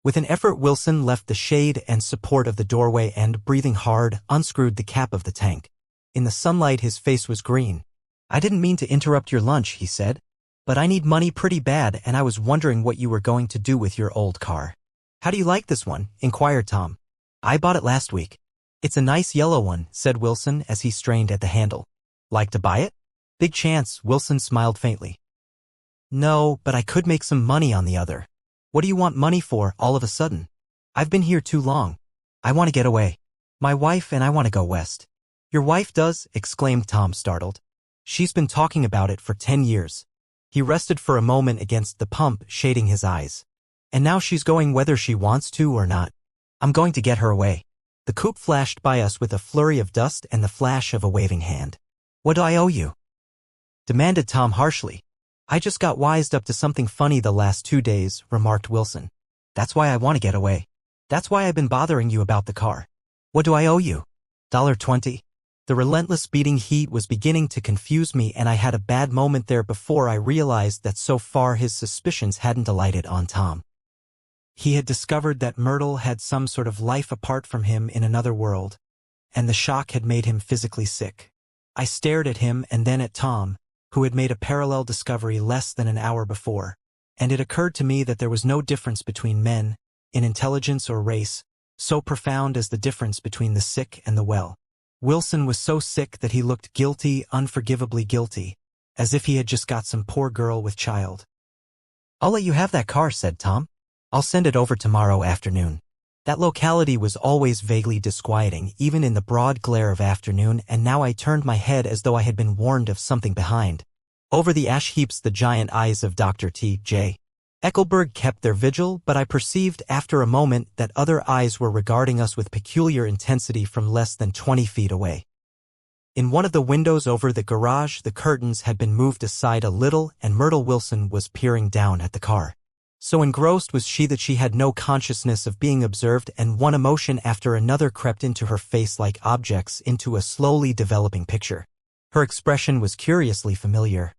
With an effort, Wilson left the shade and support of the doorway and, breathing hard, unscrewed the cap of the tank. In the sunlight, his face was green. "I didn't mean to interrupt your lunch," he said, "but I need money pretty bad, and I was wondering what you were going to do with your old car." "How do you like this one?" inquired Tom. "I bought it last week." "It's a nice yellow one," said Wilson as he strained at the handle. "Like to buy it?" Big chance, Wilson smiled faintly. No, but I could make some money on the other. What do you want money for, all of a sudden? I've been here too long. I want to get away. My wife and I want to go west. Your wife does? Exclaimed Tom, startled. She's been talking about it for 10 years. He rested for a moment against the pump, shading his eyes. And now she's going whether she wants to or not. I'm going to get her away. The coupe flashed by us with a flurry of dust and the flash of a waving hand. What do I owe you? Demanded Tom harshly. I just got wised up to something funny the last 2 days, remarked Wilson. That's why I want to get away. That's why I've been bothering you about the car. What do I owe you? $20. The relentless beating heat was beginning to confuse me, and I had a bad moment there before I realized that so far his suspicions hadn't alighted on Tom. He had discovered that Myrtle had some sort of life apart from him in another world, and the shock had made him physically sick. I stared at him and then at Tom, who had made a parallel discovery less than an hour before, and it occurred to me that there was no difference between men, in intelligence or race, so profound as the difference between the sick and the well. Wilson was so sick that he looked guilty, unforgivably guilty, as if he had just got some poor girl with child. I'll let you have that car, said Tom. I'll send it over tomorrow afternoon. That locality was always vaguely disquieting, even in the broad glare of afternoon, and now I turned my head as though I had been warned of something behind. Over the ash heaps the giant eyes of Dr. T.J. Eckelberg kept their vigil, but I perceived after a moment that other eyes were regarding us with peculiar intensity from less than 20 feet away. In one of the windows over the garage, the curtains had been moved aside a little, and Myrtle Wilson was peering down at the car. So engrossed was she that she had no consciousness of being observed, and one emotion after another crept into her face like objects into a slowly developing picture. Her expression was curiously familiar.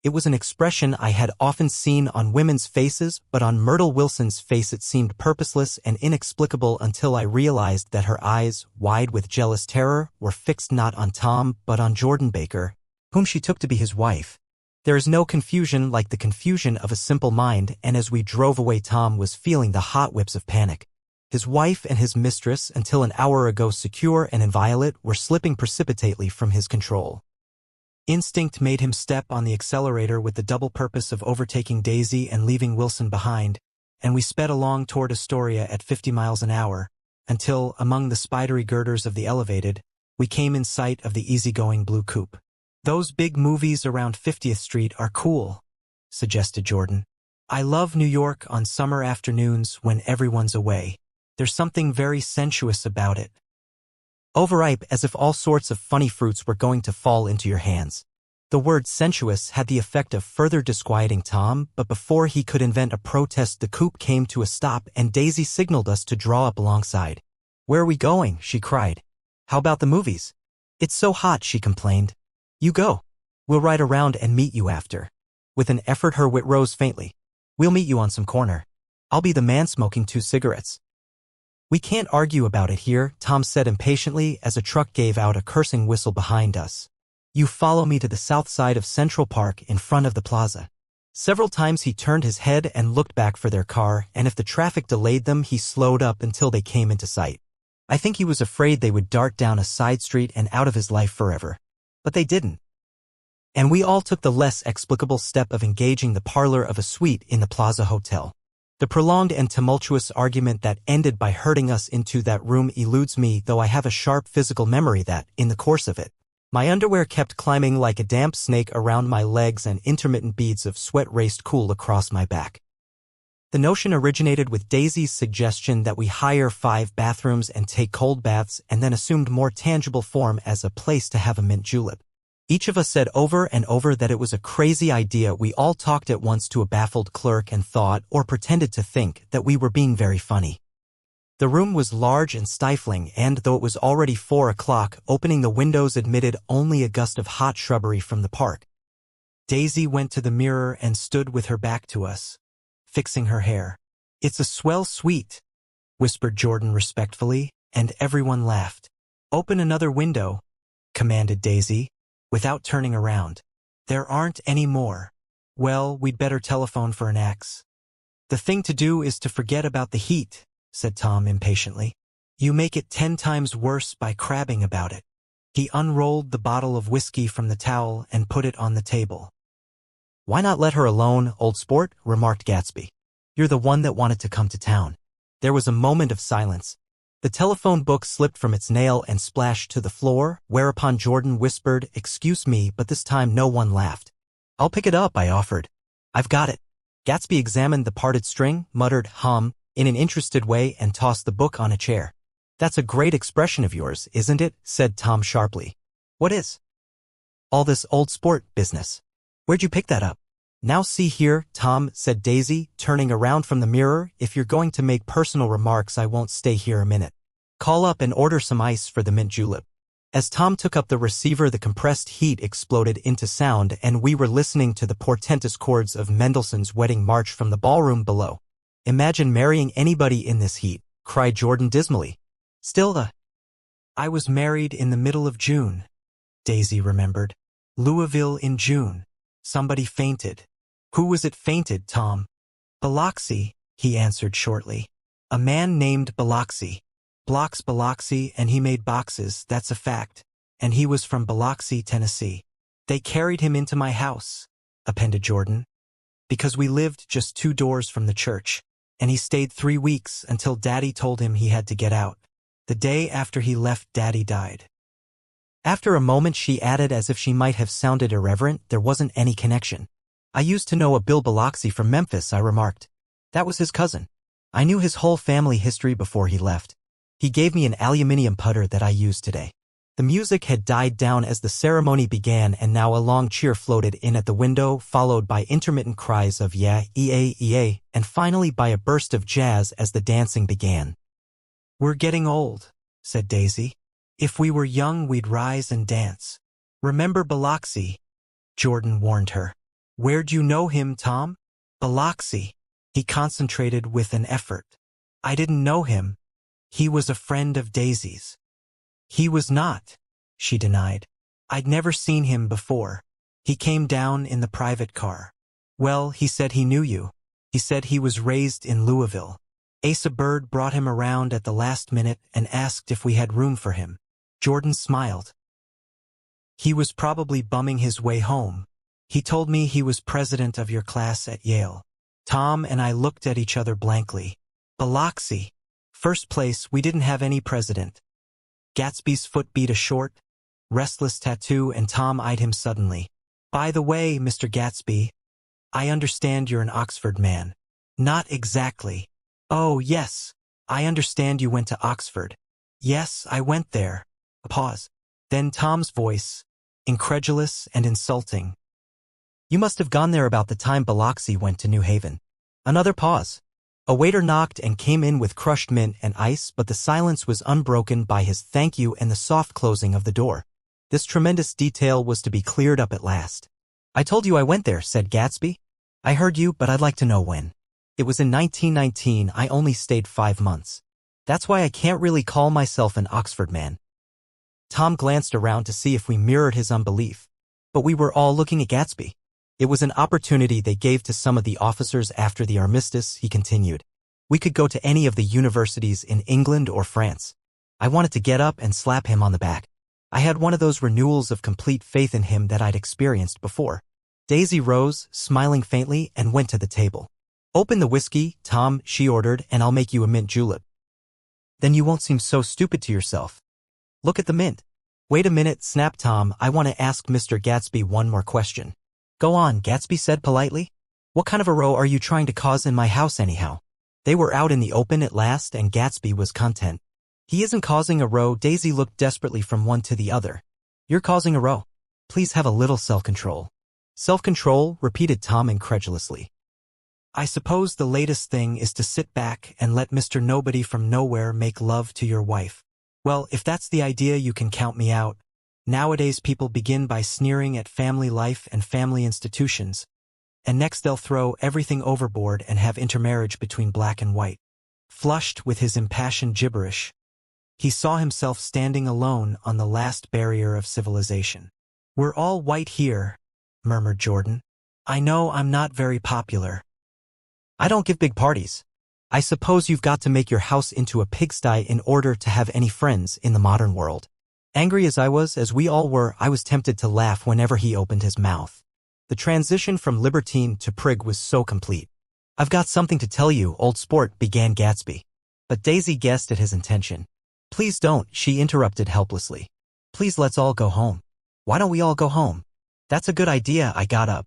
It was an expression I had often seen on women's faces, but on Myrtle Wilson's face it seemed purposeless and inexplicable until I realized that her eyes, wide with jealous terror, were fixed not on Tom but on Jordan Baker, whom she took to be his wife. There is no confusion like the confusion of a simple mind, and as we drove away Tom was feeling the hot whips of panic. His wife and his mistress, until an hour ago secure and inviolate, were slipping precipitately from his control. Instinct made him step on the accelerator with the double purpose of overtaking Daisy and leaving Wilson behind, and we sped along toward Astoria at 50 miles an hour, until, among the spidery girders of the elevated, we came in sight of the easygoing blue coupe. Those big movies around 50th Street are cool, suggested Jordan. I love New York on summer afternoons when everyone's away. There's something very sensuous about it. Overripe, as if all sorts of funny fruits were going to fall into your hands. The word sensuous had the effect of further disquieting Tom, but before he could invent a protest the coupe came to a stop and Daisy signaled us to draw up alongside. Where are we going? She cried. How about the movies? It's so hot, she complained. You go. We'll ride around and meet you after. With an effort her wit rose faintly. We'll meet you on some corner. I'll be the man smoking 2 cigarettes. We can't argue about it here, Tom said impatiently as a truck gave out a cursing whistle behind us. You follow me to the south side of Central Park in front of the plaza. Several times he turned his head and looked back for their car, and if the traffic delayed them he slowed up until they came into sight. I think he was afraid they would dart down a side street and out of his life forever. But they didn't. And we all took the less explicable step of engaging the parlor of a suite in the Plaza Hotel. The prolonged and tumultuous argument that ended by herding us into that room eludes me, though I have a sharp physical memory that, in the course of it, my underwear kept climbing like a damp snake around my legs and intermittent beads of sweat raced cool across my back. The notion originated with Daisy's suggestion that we hire 5 bathrooms and take cold baths, and then assumed more tangible form as a place to have a mint julep. Each of us said over and over that it was a crazy idea. We all talked at once to a baffled clerk and thought, or pretended to think, that we were being very funny. The room was large and stifling, and though it was already 4 o'clock, opening the windows admitted only a gust of hot shrubbery from the park. Daisy went to the mirror and stood with her back to us, fixing her hair. It's a swell suite, whispered Jordan respectfully, and everyone laughed. Open another window, commanded Daisy, without turning around. There aren't any more. Well, we'd better telephone for an axe. The thing to do is to forget about the heat, said Tom impatiently. You make it 10 times worse by crabbing about it. He unrolled the bottle of whiskey from the towel and put it on the table. "Why not let her alone, old sport?" remarked Gatsby. "You're the one that wanted to come to town." There was a moment of silence. The telephone book slipped from its nail and splashed to the floor, whereupon Jordan whispered, "Excuse me," but this time no one laughed. "I'll pick it up," I offered. "I've got it." Gatsby examined the parted string, muttered, in an interested way and tossed the book on a chair. "That's a great expression of yours, isn't it?" said Tom sharply. "What is?" "All this old sport business. Where'd you pick that up?" "Now see here, Tom," said Daisy, turning around from the mirror, "if you're going to make personal remarks I won't stay here a minute. Call up and order some ice for the mint julep." As Tom took up the receiver, the compressed heat exploded into sound and we were listening to the portentous chords of Mendelssohn's Wedding March from the ballroom below. "Imagine marrying anybody in this heat," cried Jordan dismally. "Still, I was married in the middle of June," Daisy remembered. "Louisville in June. Somebody fainted." "Who was it fainted, Tom?" "Biloxi," he answered shortly. "A man named Biloxi. Blocks Biloxi, and he made boxes, that's a fact. And he was from Biloxi, Tennessee. They carried him into my house," appended Jordan, "because we lived just 2 doors from the church. And he stayed 3 weeks until Daddy told him he had to get out. The day after he left, Daddy died." After a moment she added, as if she might have sounded irreverent, "There wasn't any connection." "I used to know a Bill Biloxi from Memphis," I remarked. "That was his cousin. I knew his whole family history before he left. He gave me an aluminium putter that I use today." The music had died down as the ceremony began, and now a long cheer floated in at the window, followed by intermittent cries of "yeah, ea," and finally by a burst of jazz as the dancing began. "We're getting old," said Daisy. "If we were young we'd rise and dance. Remember Biloxi," Jordan warned her. "Where'd you know him, Tom?" "Biloxi." He concentrated with an effort. "I didn't know him. He was a friend of Daisy's." "He was not," she denied. "I'd never seen him before. He came down in the private car." "Well, he said he knew you. He said he was raised in Louisville. Asa Bird brought him around at the last minute and asked if we had room for him." Jordan smiled. "He was probably bumming his way home. He told me he was president of your class at Yale." Tom and I looked at each other blankly. "Biloxi. First place, we didn't have any president." Gatsby's foot beat a short, restless tattoo, and Tom eyed him suddenly. "By the way, Mr. Gatsby, I understand you're an Oxford man." "Not exactly." "Oh, yes. I understand you went to Oxford." "Yes, I went there." A pause. Then Tom's voice, incredulous and insulting. "You must have gone there about the time Biloxi went to New Haven." Another pause. A waiter knocked and came in with crushed mint and ice, but the silence was unbroken by his "thank you" and the soft closing of the door. This tremendous detail was to be cleared up at last. "I told you I went there," said Gatsby. "I heard you, but I'd like to know when." "It was in 1919. I only stayed 5 months. That's why I can't really call myself an Oxford man." Tom glanced around to see if we mirrored his unbelief, but we were all looking at Gatsby. "It was an opportunity they gave to some of the officers after the armistice," he continued. "We could go to any of the universities in England or France. I wanted to get up and slap him on the back. I had one of those renewals of complete faith in him that I'd experienced before." Daisy rose, smiling faintly, and went to the table. "Open the whiskey, Tom," she ordered, "and I'll make you a mint julep. Then you won't seem so stupid to yourself. Look at the mint." "Wait a minute," snapped Tom. "I want to ask Mr. Gatsby one more question." "Go on," Gatsby said politely. "What kind of a row are you trying to cause in my house anyhow?" They were out in the open at last, and Gatsby was content. "He isn't causing a row." Daisy looked desperately from one to the other. "You're causing a row. Please have a little self-control." "Self-control?" repeated Tom incredulously. "I suppose the latest thing is to sit back and let Mr. Nobody from Nowhere make love to your wife." "Well, if that's the idea, you can count me out. Nowadays people begin by sneering at family life and family institutions, and next they'll throw everything overboard and have intermarriage between black and white." Flushed with his impassioned gibberish, he saw himself standing alone on the last barrier of civilization. "We're all white here," murmured Jordan. "I know I'm not very popular. I don't give big parties. I suppose you've got to make your house into a pigsty in order to have any friends in the modern world." Angry as I was, as we all were, I was tempted to laugh whenever he opened his mouth. The transition from libertine to prig was so complete. "I've got something to tell you, old sport," began Gatsby. But Daisy guessed at his intention. "Please don't," she interrupted helplessly. "Please, let's all go home." "Why don't we all go home?" "That's a good idea," I got up.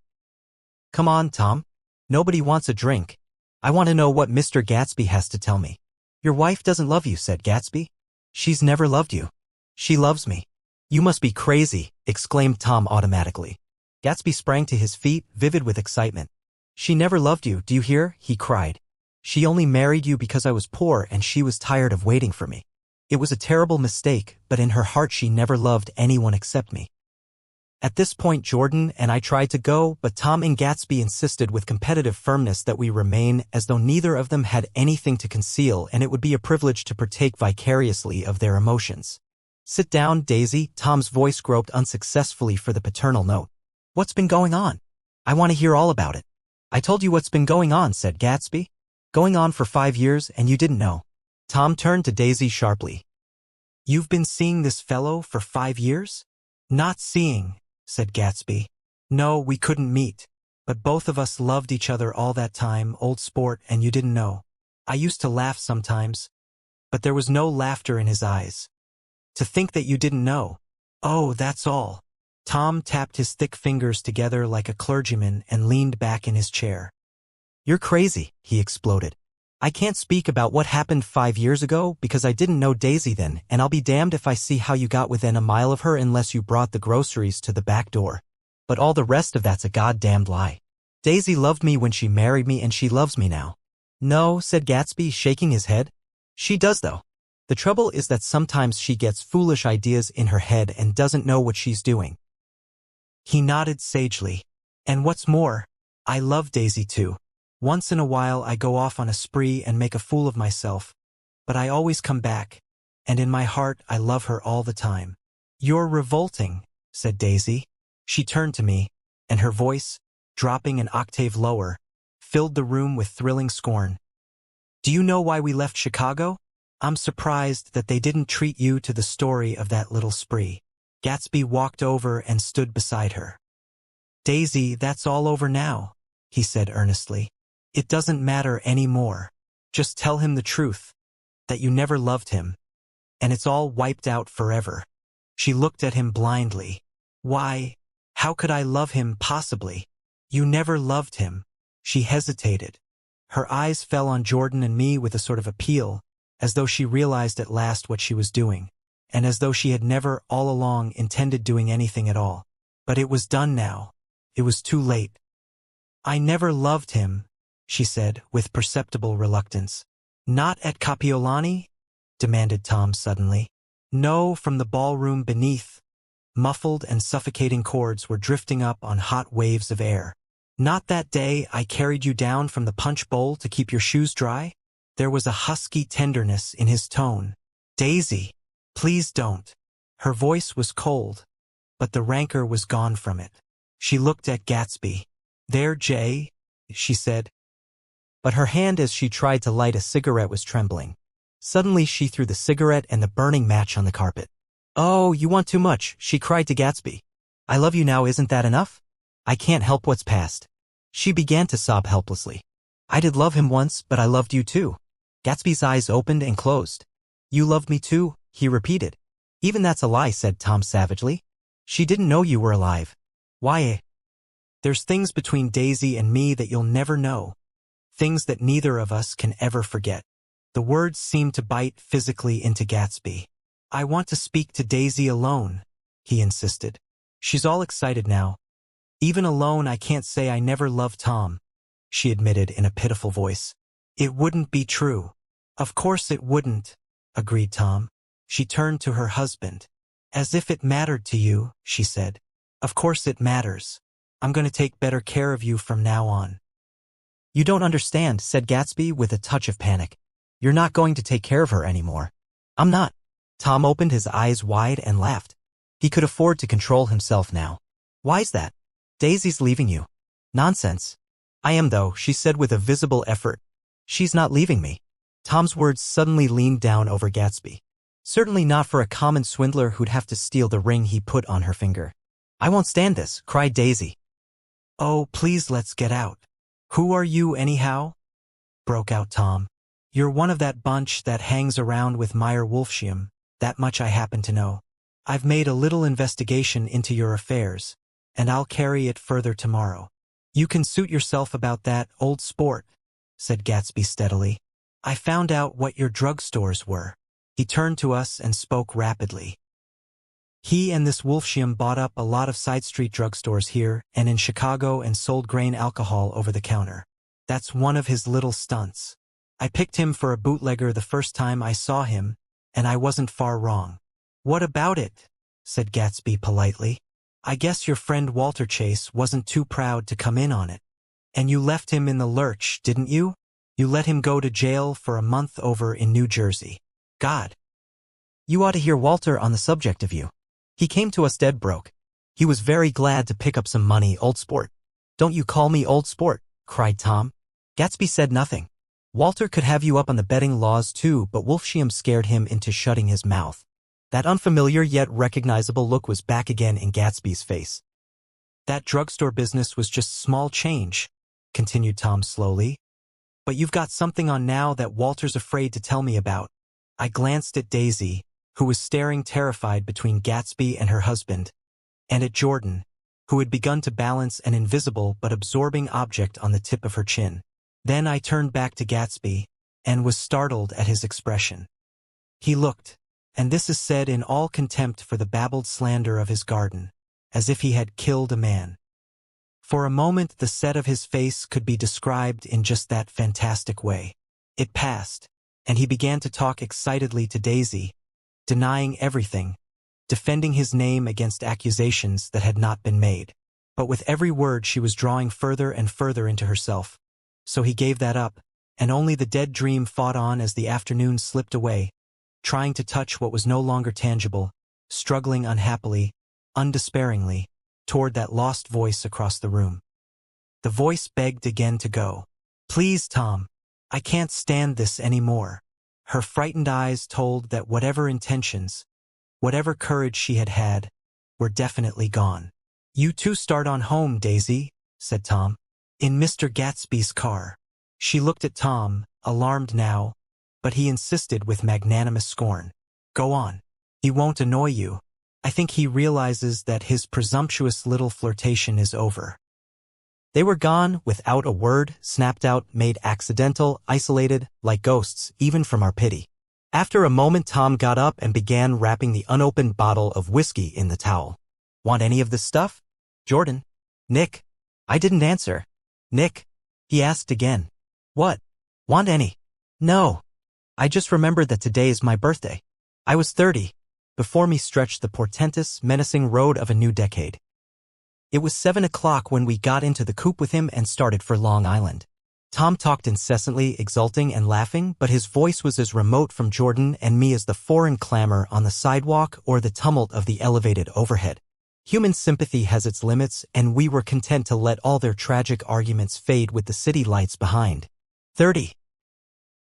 "Come on, Tom. Nobody wants a drink. I want to know what Mr. Gatsby has to tell me." "Your wife doesn't love you," said Gatsby. "She's never loved you." "She loves me." "You must be crazy," exclaimed Tom automatically. Gatsby sprang to his feet, vivid with excitement. "She never loved you, do you hear?" he cried. "She only married you because I was poor and she was tired of waiting for me. It was a terrible mistake, but in her heart she never loved anyone except me." At this point, Jordan and I tried to go, but Tom and Gatsby insisted with competitive firmness that we remain, as though neither of them had anything to conceal and it would be a privilege to partake vicariously of their emotions. "Sit down, Daisy." Tom's voice groped unsuccessfully for the paternal note. "What's been going on? I want to hear all about it." "I told you what's been going on," said Gatsby. "Going on for 5 years and you didn't know." Tom turned to Daisy sharply. "You've been seeing this fellow for 5 years?" "Not seeing," said Gatsby. "No, we couldn't meet. But both of us loved each other all that time, old sport, and you didn't know. I used to laugh sometimes." But there was no laughter in his eyes. "To think that you didn't know. Oh, that's all." Tom tapped his thick fingers together like a clergyman and leaned back in his chair. "You're crazy," he exploded. "I can't speak about what happened 5 years ago because I didn't know Daisy then, and I'll be damned if I see how you got within a mile of her unless you brought the groceries to the back door. But all the rest of that's a goddamned lie. Daisy loved me when she married me and she loves me now." "No," said Gatsby, shaking his head. "She does though. The trouble is that sometimes she gets foolish ideas in her head and doesn't know what she's doing." He nodded sagely. "And what's more, I love Daisy too. Once in a while I go off on a spree and make a fool of myself, but I always come back, and in my heart I love her all the time." "You're revolting," said Daisy. She turned to me, and her voice, dropping an octave lower, filled the room with thrilling scorn. "Do you know why we left Chicago? I'm surprised that they didn't treat you to the story of that little spree." Gatsby walked over and stood beside her. "Daisy, that's all over now," he said earnestly. "It doesn't matter anymore. Just tell him the truth, that you never loved him, and it's all wiped out forever." She looked at him blindly. "Why, how could I love him possibly? You never loved him." She hesitated. Her eyes fell on Jordan and me with a sort of appeal, as though she realized at last what she was doing, and as though she had never all along intended doing anything at all. But it was done now. It was too late. "I never loved him," she said with perceptible reluctance. "Not at Kapiolani?" demanded Tom suddenly. "No, from the ballroom beneath." Muffled and suffocating chords were drifting up on hot waves of air. "Not that day I carried you down from the punch bowl to keep your shoes dry?" There was a husky tenderness in his tone. "Daisy, please don't." Her voice was cold, but the rancor was gone from it. She looked at Gatsby. "There, Jay," she said. But her hand as she tried to light a cigarette was trembling. Suddenly she threw the cigarette and the burning match on the carpet. "Oh, you want too much," she cried to Gatsby. "I love you now, isn't that enough? I can't help what's past." She began to sob helplessly. "I did love him once, but I loved you too." Gatsby's eyes opened and closed. "You loved me too," he repeated. "Even that's a lie," said Tom savagely. "She didn't know you were alive." "Why? There's things between Daisy and me that you'll never know. Things that neither of us can ever forget." The words seemed to bite physically into Gatsby. "I want to speak to Daisy alone," he insisted. "She's all excited now. Even alone I can't say I never loved Tom," she admitted in a pitiful voice. "It wouldn't be true." "Of course it wouldn't," agreed Tom. She turned to her husband. "As if it mattered to you," she said. "Of course it matters. I'm going to take better care of you from now on." "You don't understand," said Gatsby with a touch of panic. "You're not going to take care of her anymore." "I'm not." Tom opened his eyes wide and laughed. He could afford to control himself now. "Why's that?" "Daisy's leaving you." "Nonsense." "I am though," she said with a visible effort. "She's not leaving me." Tom's words suddenly leaned down over Gatsby. Certainly not for a common swindler who'd have to steal the ring he put on her finger. I won't stand this, cried Daisy. Oh, please let's get out. Who are you anyhow? Broke out Tom. You're one of that bunch that hangs around with Meyer Wolfsheim, that much I happen to know. I've made a little investigation into your affairs, and I'll carry it further tomorrow. You can suit yourself about that, old sport, said Gatsby steadily. I found out what your drugstores were. He turned to us and spoke rapidly. He and this Wolfsheim bought up a lot of side street drugstores here and in Chicago and sold grain alcohol over the counter. That's one of his little stunts. I picked him for a bootlegger the first time I saw him, and I wasn't far wrong. What about it? Said Gatsby politely. I guess your friend Walter Chase wasn't too proud to come in on it. And you left him in the lurch, didn't you? You let him go to jail for a month over in New Jersey. God. You ought to hear Walter on the subject of you. He came to us dead broke. He was very glad to pick up some money, old sport. Don't you call me old sport, cried Tom. Gatsby said nothing. Walter could have you up on the betting laws too, but Wolfsheim scared him into shutting his mouth. That unfamiliar yet recognizable look was back again in Gatsby's face. That drugstore business was just small change, continued Tom slowly. But you've got something on now that Walter's afraid to tell me about. I glanced at Daisy, who was staring terrified between Gatsby and her husband, and at Jordan, who had begun to balance an invisible but absorbing object on the tip of her chin. Then I turned back to Gatsby, and was startled at his expression. He looked, and this is said in all contempt for the babbled slander of his garden, as if he had killed a man. For a moment the set of his face could be described in just that fantastic way. It passed, and he began to talk excitedly to Daisy, denying everything, defending his name against accusations that had not been made. But with every word she was drawing further and further into herself. So he gave that up, and only the dead dream fought on as the afternoon slipped away, trying to touch what was no longer tangible, struggling unhappily, undespairingly, toward that lost voice across the room. The voice begged again to go. Please, Tom, I can't stand this anymore. Her frightened eyes told that whatever intentions, whatever courage she had had, were definitely gone. You two start on home, Daisy, said Tom. In Mr. Gatsby's car. She looked at Tom, alarmed now, but he insisted with magnanimous scorn. Go on. He won't annoy you. I think he realizes that his presumptuous little flirtation is over. They were gone without a word, snapped out, made accidental, isolated, like ghosts, even from our pity. After a moment Tom got up and began wrapping the unopened bottle of whiskey in the towel. Want any of this stuff? Jordan? Nick? I didn't answer. Nick? He asked again. What? Want any? No. I just remembered that today is my birthday. I was 30. Before me stretched the portentous, menacing road of a new decade. It was 7 o'clock when we got into the coupe with him and started for Long Island. Tom talked incessantly, exulting and laughing, but his voice was as remote from Jordan and me as the foreign clamor on the sidewalk or the tumult of the elevated overhead. Human sympathy has its limits, and we were content to let all their tragic arguments fade with the city lights behind. 30.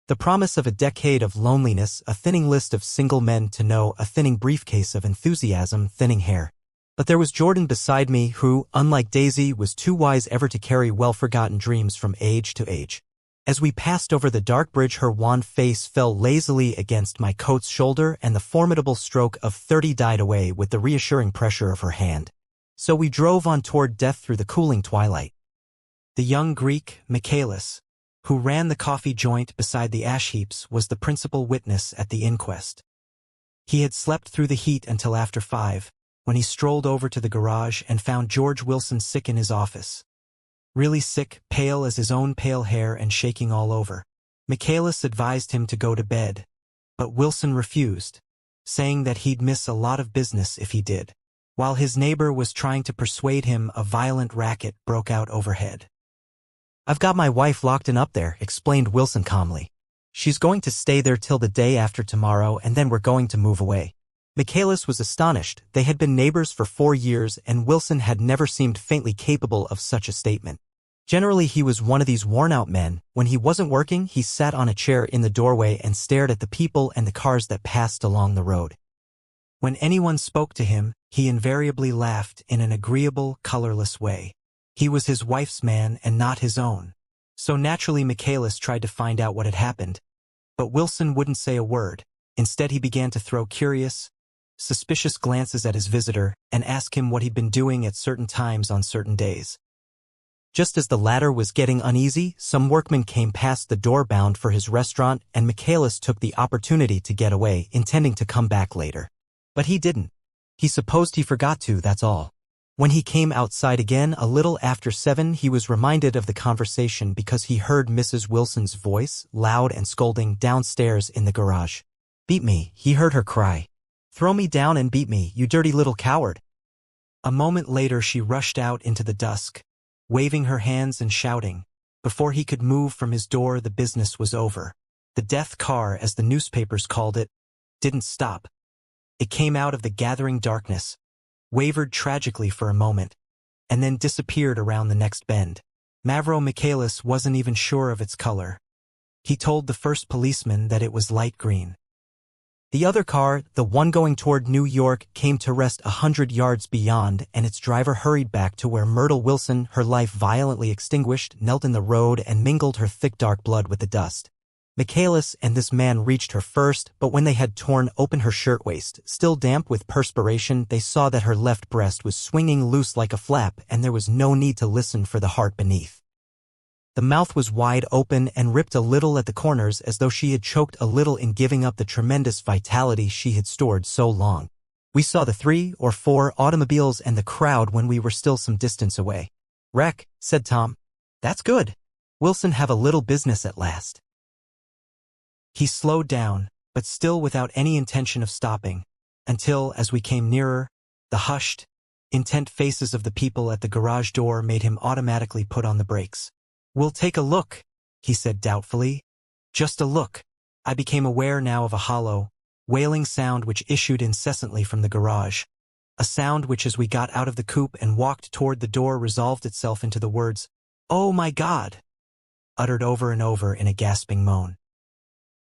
The promise of a decade of loneliness, a thinning list of single men to know, a thinning briefcase of enthusiasm, thinning hair. But there was Jordan beside me who, unlike Daisy, was too wise ever to carry well-forgotten dreams from age to age. As we passed over the dark bridge her wan face fell lazily against my coat's shoulder and the formidable stroke of 30 died away with the reassuring pressure of her hand. So we drove on toward death through the cooling twilight. The young Greek, Michaelis, who ran the coffee joint beside the ash heaps, was the principal witness at the inquest. He had slept through the heat until after 5, when he strolled over to the garage and found George Wilson sick in his office. Really sick, pale as his own pale hair and shaking all over. Michaelis advised him to go to bed, but Wilson refused, saying that he'd miss a lot of business if he did. While his neighbor was trying to persuade him, a violent racket broke out overhead. I've got my wife locked in up there, explained Wilson calmly. She's going to stay there till the day after tomorrow, and then we're going to move away. Michaelis was astonished. They had been neighbors for 4 years, and Wilson had never seemed faintly capable of such a statement. Generally he was one of these worn-out men. When he wasn't working, he sat on a chair in the doorway and stared at the people and the cars that passed along the road. When anyone spoke to him, he invariably laughed in an agreeable, colorless way. He was his wife's man and not his own. So naturally Michaelis tried to find out what had happened. But Wilson wouldn't say a word. Instead he began to throw curious, suspicious glances at his visitor and ask him what he'd been doing at certain times on certain days. Just as the latter was getting uneasy, some workmen came past the door bound for his restaurant, and Michaelis took the opportunity to get away, intending to come back later. But he didn't. He supposed he forgot to, that's all. When he came outside again a little after 7, he was reminded of the conversation because he heard Mrs. Wilson's voice, loud and scolding, downstairs in the garage. "Beat me," he heard her cry. "Throw me down and beat me, you dirty little coward." A moment later she rushed out into the dusk, waving her hands and shouting. Before he could move from his door, the business was over. The death car, as the newspapers called it, didn't stop. It came out of the gathering darkness, wavered tragically for a moment, and then disappeared around the next bend. Mavro Michaelis wasn't even sure of its color. He told the first policeman that it was light green. The other car, the one going toward New York, came to rest 100 yards beyond, and its driver hurried back to where Myrtle Wilson, her life violently extinguished, knelt in the road and mingled her thick dark blood with the dust. Michaelis and this man reached her first, but when they had torn open her shirtwaist, still damp with perspiration, they saw that her left breast was swinging loose like a flap, and there was no need to listen for the heart beneath. The mouth was wide open and ripped a little at the corners, as though she had choked a little in giving up the tremendous vitality she had stored so long. We saw the 3 or 4 automobiles and the crowd when we were still some distance away. "Wreck," said Tom. "That's good. Wilson have a little business at last." He slowed down, but still without any intention of stopping, until, as we came nearer, the hushed, intent faces of the people at the garage door made him automatically put on the brakes. "We'll take a look," he said doubtfully. "Just a look." I became aware now of a hollow, wailing sound which issued incessantly from the garage. A sound which, as we got out of the coupe and walked toward the door, resolved itself into the words, "Oh my God," uttered over and over in a gasping moan.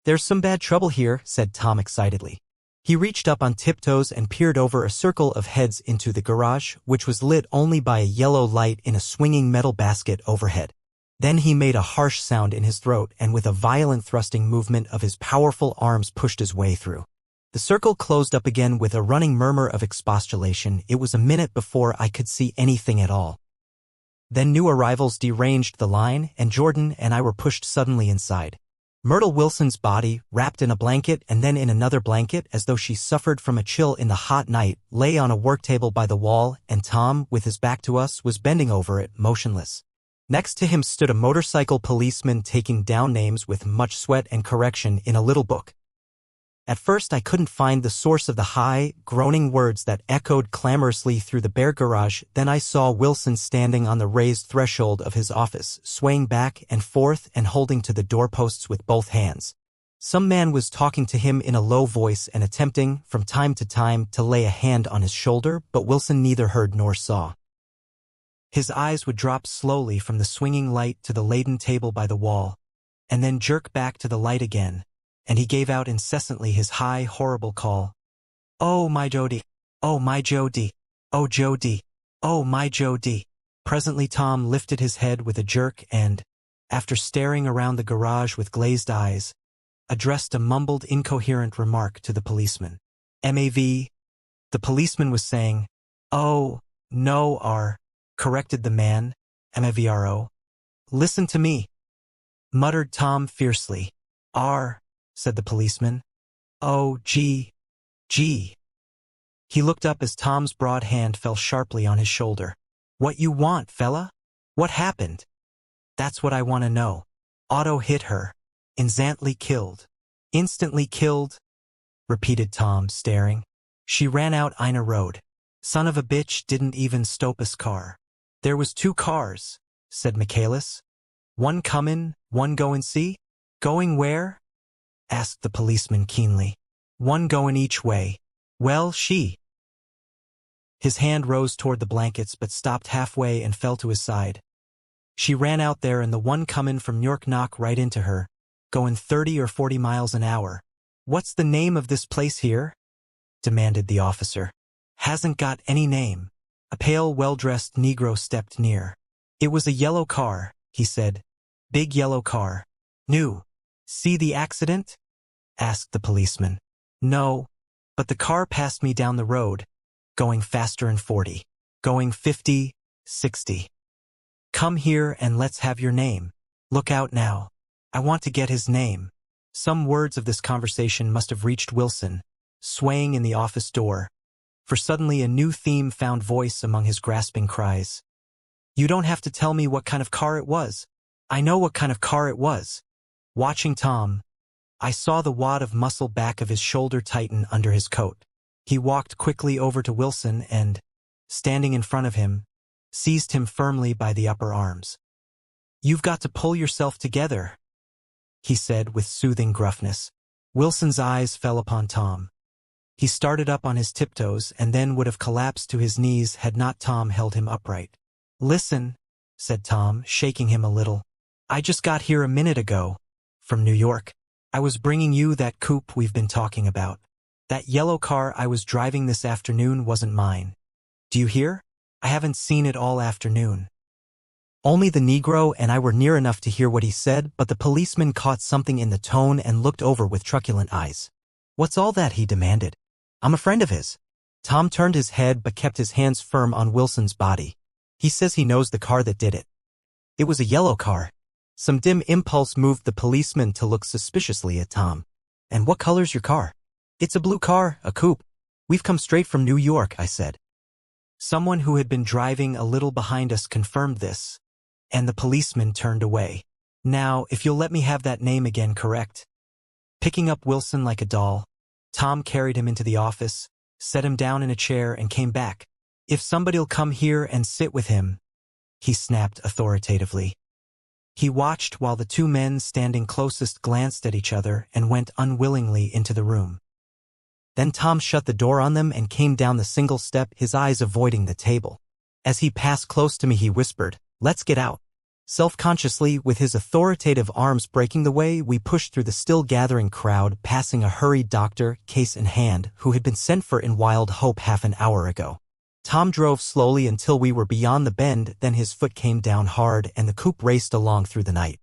"There's some bad trouble here," said Tom excitedly. He reached up on tiptoes and peered over a circle of heads into the garage, which was lit only by a yellow light in a swinging metal basket overhead. Then he made a harsh sound in his throat and with a violent thrusting movement of his powerful arms pushed his way through. The circle closed up again with a running murmur of expostulation. It was a minute before I could see anything at all. Then new arrivals deranged the line, and Jordan and I were pushed suddenly inside. Myrtle Wilson's body, wrapped in a blanket and then in another blanket as though she suffered from a chill in the hot night, lay on a work table by the wall, and Tom, with his back to us, was bending over it, motionless. Next to him stood a motorcycle policeman taking down names with much sweat and correction in a little book. At first I couldn't find the source of the high, groaning words that echoed clamorously through the bare garage. Then I saw Wilson standing on the raised threshold of his office, swaying back and forth and holding to the doorposts with both hands. Some man was talking to him in a low voice and attempting, from time to time, to lay a hand on his shoulder, but Wilson neither heard nor saw. His eyes would drop slowly from the swinging light to the laden table by the wall, and then jerk back to the light again, and he gave out incessantly his high, horrible call. "Oh, my Jody! Oh, my Jody! Oh, Jody! Oh, my Jody!" Presently Tom lifted his head with a jerk and, after staring around the garage with glazed eyes, addressed a mumbled, incoherent remark to the policeman. "MAV," the policeman was saying. "Oh, no, R," corrected the man, "MAVRO. Listen to me," muttered Tom fiercely. "R," said the policeman. "Oh, G. G." He looked up as Tom's broad hand fell sharply on his shoulder. "What you want, fella? What happened?" "That's what I want to know." "Otto hit her. Instantly killed." "Instantly killed?" repeated Tom, staring. "She ran out Ina Road. Son of a bitch didn't even stop his car." "There was 2 cars," said Michaelis. "One comin', one goin' see?" "Going where?" asked the policeman keenly. "One goin' each way." "Well, she—" His hand rose toward the blankets but stopped halfway and fell to his side. She ran out there and the one comin' from York knocked right into her, going 30 or 40 miles an hour. "What's the name of this place here?" demanded the officer. "Hasn't got any name." A pale, well-dressed Negro stepped near. "It was a yellow car," he said. "Big yellow car. New." "See the accident?" asked the policeman. "No, but the car passed me down the road, going faster than 40. Going 50, 60. Come here and let's have your name. Look out now. I want to get his name." Some words of this conversation must have reached Wilson, swaying in the office door, for suddenly a new theme found voice among his grasping cries. "You don't have to tell me what kind of car it was. I know what kind of car it was." Watching Tom, I saw the wad of muscle back of his shoulder tighten under his coat. He walked quickly over to Wilson and, standing in front of him, seized him firmly by the upper arms. "You've got to pull yourself together," he said with soothing gruffness. Wilson's eyes fell upon Tom. He started up on his tiptoes and then would have collapsed to his knees had not Tom held him upright. "Listen," said Tom, shaking him a little. "I just got here a minute ago, from New York. I was bringing you that coupe we've been talking about. That yellow car I was driving this afternoon wasn't mine. Do you hear? I haven't seen it all afternoon." Only the Negro and I were near enough to hear what he said, but the policeman caught something in the tone and looked over with truculent eyes. "What's all that?" he demanded. "I'm a friend of his." Tom turned his head but kept his hands firm on Wilson's body. "He says he knows the car that did it. It was a yellow car." Some dim impulse moved the policeman to look suspiciously at Tom. "And what color's your car?" "It's a blue car, a coupe. We've come straight from New York," I said. Someone who had been driving a little behind us confirmed this, and the policeman turned away. "Now, if you'll let me have that name again, correct?" Picking up Wilson like a doll, Tom carried him into the office, set him down in a chair and came back. "If somebody'll come here and sit with him," he snapped authoritatively. He watched while the two men standing closest glanced at each other and went unwillingly into the room. Then Tom shut the door on them and came down the single step, his eyes avoiding the table. As he passed close to me, he whispered, "Let's get out." Self-consciously, with his authoritative arms breaking the way, we pushed through the still-gathering crowd, passing a hurried doctor, case in hand, who had been sent for in Wild Hope half an hour ago. Tom drove slowly until we were beyond the bend, then his foot came down hard and the coupe raced along through the night.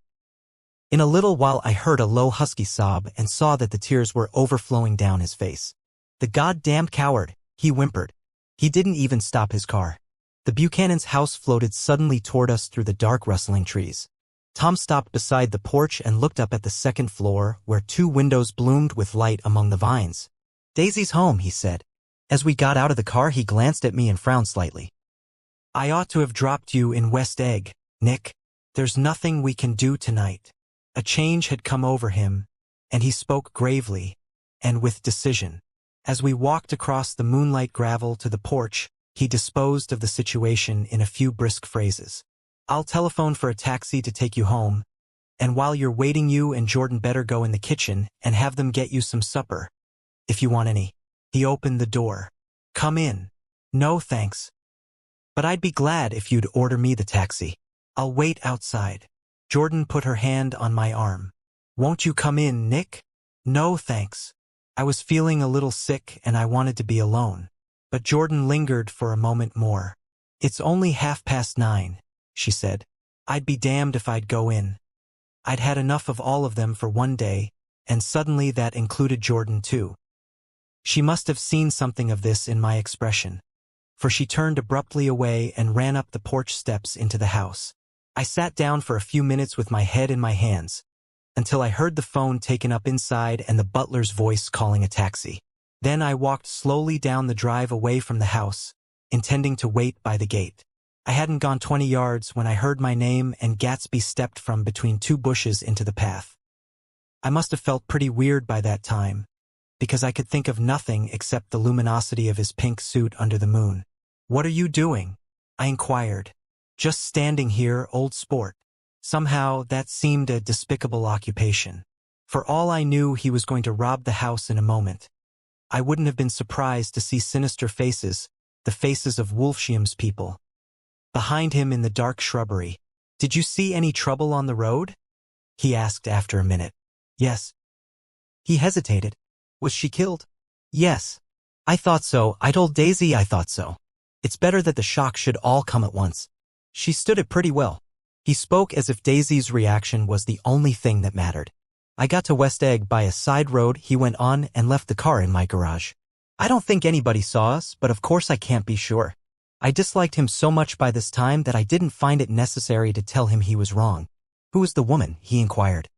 In a little while I heard a low husky sob and saw that the tears were overflowing down his face. "The goddamned coward," he whimpered. He didn't even stop his car. The Buchanan's house floated suddenly toward us through the dark rustling trees. Tom stopped beside the porch and looked up at the second floor, where two windows bloomed with light among the vines. "Daisy's home," he said. As we got out of the car, he glanced at me and frowned slightly. "I ought to have dropped you in West Egg, Nick. There's nothing we can do tonight." A change had come over him, and he spoke gravely and with decision. As we walked across the moonlight gravel to the porch, he disposed of the situation in a few brisk phrases. "I'll telephone for a taxi to take you home, and while you're waiting, you and Jordan better go in the kitchen and have them get you some supper, if you want any." He opened the door. "Come in." "No, thanks. But I'd be glad if you'd order me the taxi. I'll wait outside." Jordan put her hand on my arm. "Won't you come in, Nick?" "No, thanks. I was feeling a little sick and I wanted to be alone." But Jordan lingered for a moment more. "It's only 9:30, she said. "I'd be damned if I'd go in. I'd had enough of all of them for one day, and suddenly that included Jordan too." She must have seen something of this in my expression, for she turned abruptly away and ran up the porch steps into the house. I sat down for a few minutes with my head in my hands, until I heard the phone taken up inside and the butler's voice calling a taxi. Then I walked slowly down the drive away from the house, intending to wait by the gate. I hadn't gone 20 yards when I heard my name and Gatsby stepped from between two bushes into the path. I must have felt pretty weird by that time, because I could think of nothing except the luminosity of his pink suit under the moon. "What are you doing?" I inquired. "Just standing here, old sport." Somehow that seemed a despicable occupation. For all I knew, he was going to rob the house in a moment. I wouldn't have been surprised to see sinister faces, the faces of Wolfsheim's people, behind him in the dark shrubbery. Did you see any trouble on the road? He asked after a minute. Yes. He hesitated. Was she killed? Yes. I thought so. I told Daisy I thought so. It's better that the shock should all come at once. She stood it pretty well. He spoke as if Daisy's reaction was the only thing that mattered. I got to West Egg by a side road, he went on, and left the car in my garage. I don't think anybody saw us, but of course I can't be sure. I disliked him so much by this time that I didn't find it necessary to tell him he was wrong. Who was the woman? He inquired.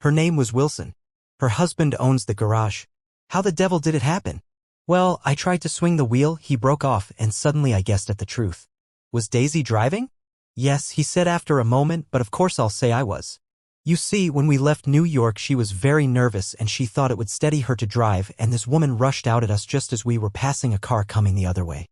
Her name was Wilson. Her husband owns the garage. How the devil did it happen? Well, I tried to swing the wheel, he broke off, and suddenly I guessed at the truth. Was Daisy driving? Yes, he said after a moment, but of course I'll say I was. You see, when we left New York she was very nervous and she thought it would steady her to drive, and this woman rushed out at us just as we were passing a car coming the other way.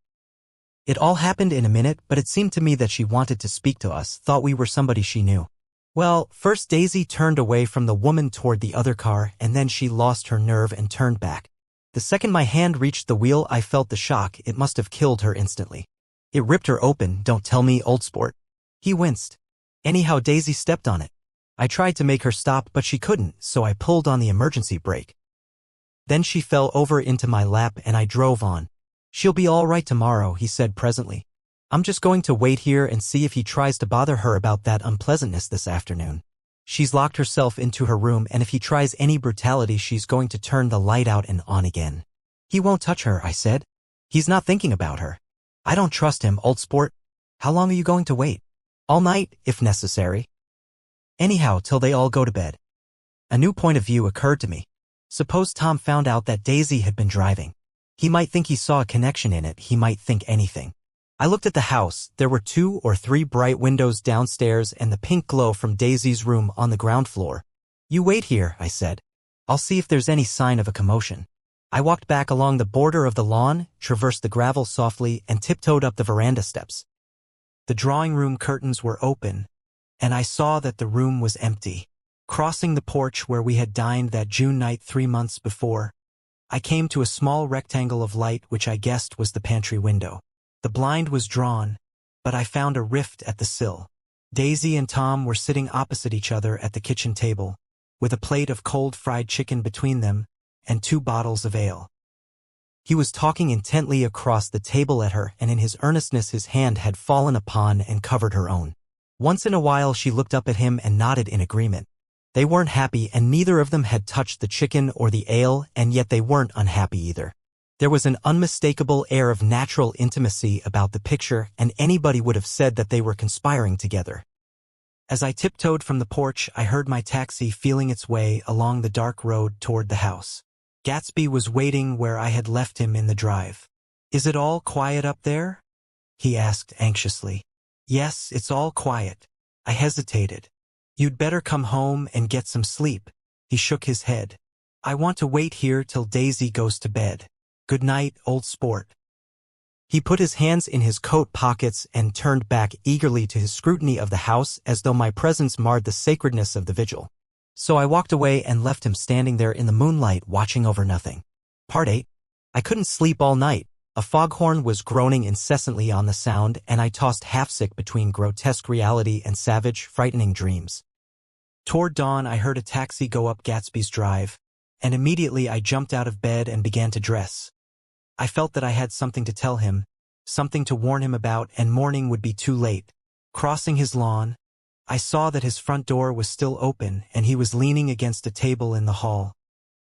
It all happened in a minute, but it seemed to me that she wanted to speak to us, thought we were somebody she knew. Well, first Daisy turned away from the woman toward the other car, and then she lost her nerve and turned back. The second my hand reached the wheel I felt the shock. It must have killed her instantly. It ripped her open. Don't tell me, old sport. He winced. Anyhow, Daisy stepped on it. I tried to make her stop, but she couldn't, so I pulled on the emergency brake. Then she fell over into my lap and I drove on. She'll be all right tomorrow, he said presently. I'm just going to wait here and see if he tries to bother her about that unpleasantness this afternoon. She's locked herself into her room, and if he tries any brutality she's going to turn the light out and on again. He won't touch her, I said. He's not thinking about her. I don't trust him, old sport. How long are you going to wait? All night, if necessary. Anyhow, till they all go to bed. A new point of view occurred to me. Suppose Tom found out that Daisy had been driving. He might think he saw a connection in it, he might think anything. I looked at the house. There were 2 or 3 bright windows downstairs and the pink glow from Daisy's room on the ground floor. You wait here, I said. I'll see if there's any sign of a commotion. I walked back along the border of the lawn, traversed the gravel softly, and tiptoed up the veranda steps. The drawing room curtains were open, and I saw that the room was empty. Crossing the porch where we had dined that June night 3 months before, I came to a small rectangle of light which I guessed was the pantry window. The blind was drawn, but I found a rift at the sill. Daisy and Tom were sitting opposite each other at the kitchen table, with a plate of cold fried chicken between them and 2 bottles of ale. He was talking intently across the table at her, and in his earnestness his hand had fallen upon and covered her own. Once in a while she looked up at him and nodded in agreement. They weren't happy, and neither of them had touched the chicken or the ale, and yet they weren't unhappy either. There was an unmistakable air of natural intimacy about the picture, and anybody would have said that they were conspiring together. As I tiptoed from the porch, I heard my taxi feeling its way along the dark road toward the house. Gatsby was waiting where I had left him in the drive. Is it all quiet up there? He asked anxiously. Yes, it's all quiet. I hesitated. You'd better come home and get some sleep. He shook his head. I want to wait here till Daisy goes to bed. Good night, old sport. He put his hands in his coat pockets and turned back eagerly to his scrutiny of the house as though my presence marred the sacredness of the vigil. So I walked away and left him standing there in the moonlight watching over nothing. Part 8. I couldn't sleep all night. A foghorn was groaning incessantly on the sound, and I tossed half-sick between grotesque reality and savage, frightening dreams. Toward dawn I heard a taxi go up Gatsby's drive, and immediately I jumped out of bed and began to dress. I felt that I had something to tell him, something to warn him about, and morning would be too late. Crossing his lawn, I saw that his front door was still open, and he was leaning against a table in the hall,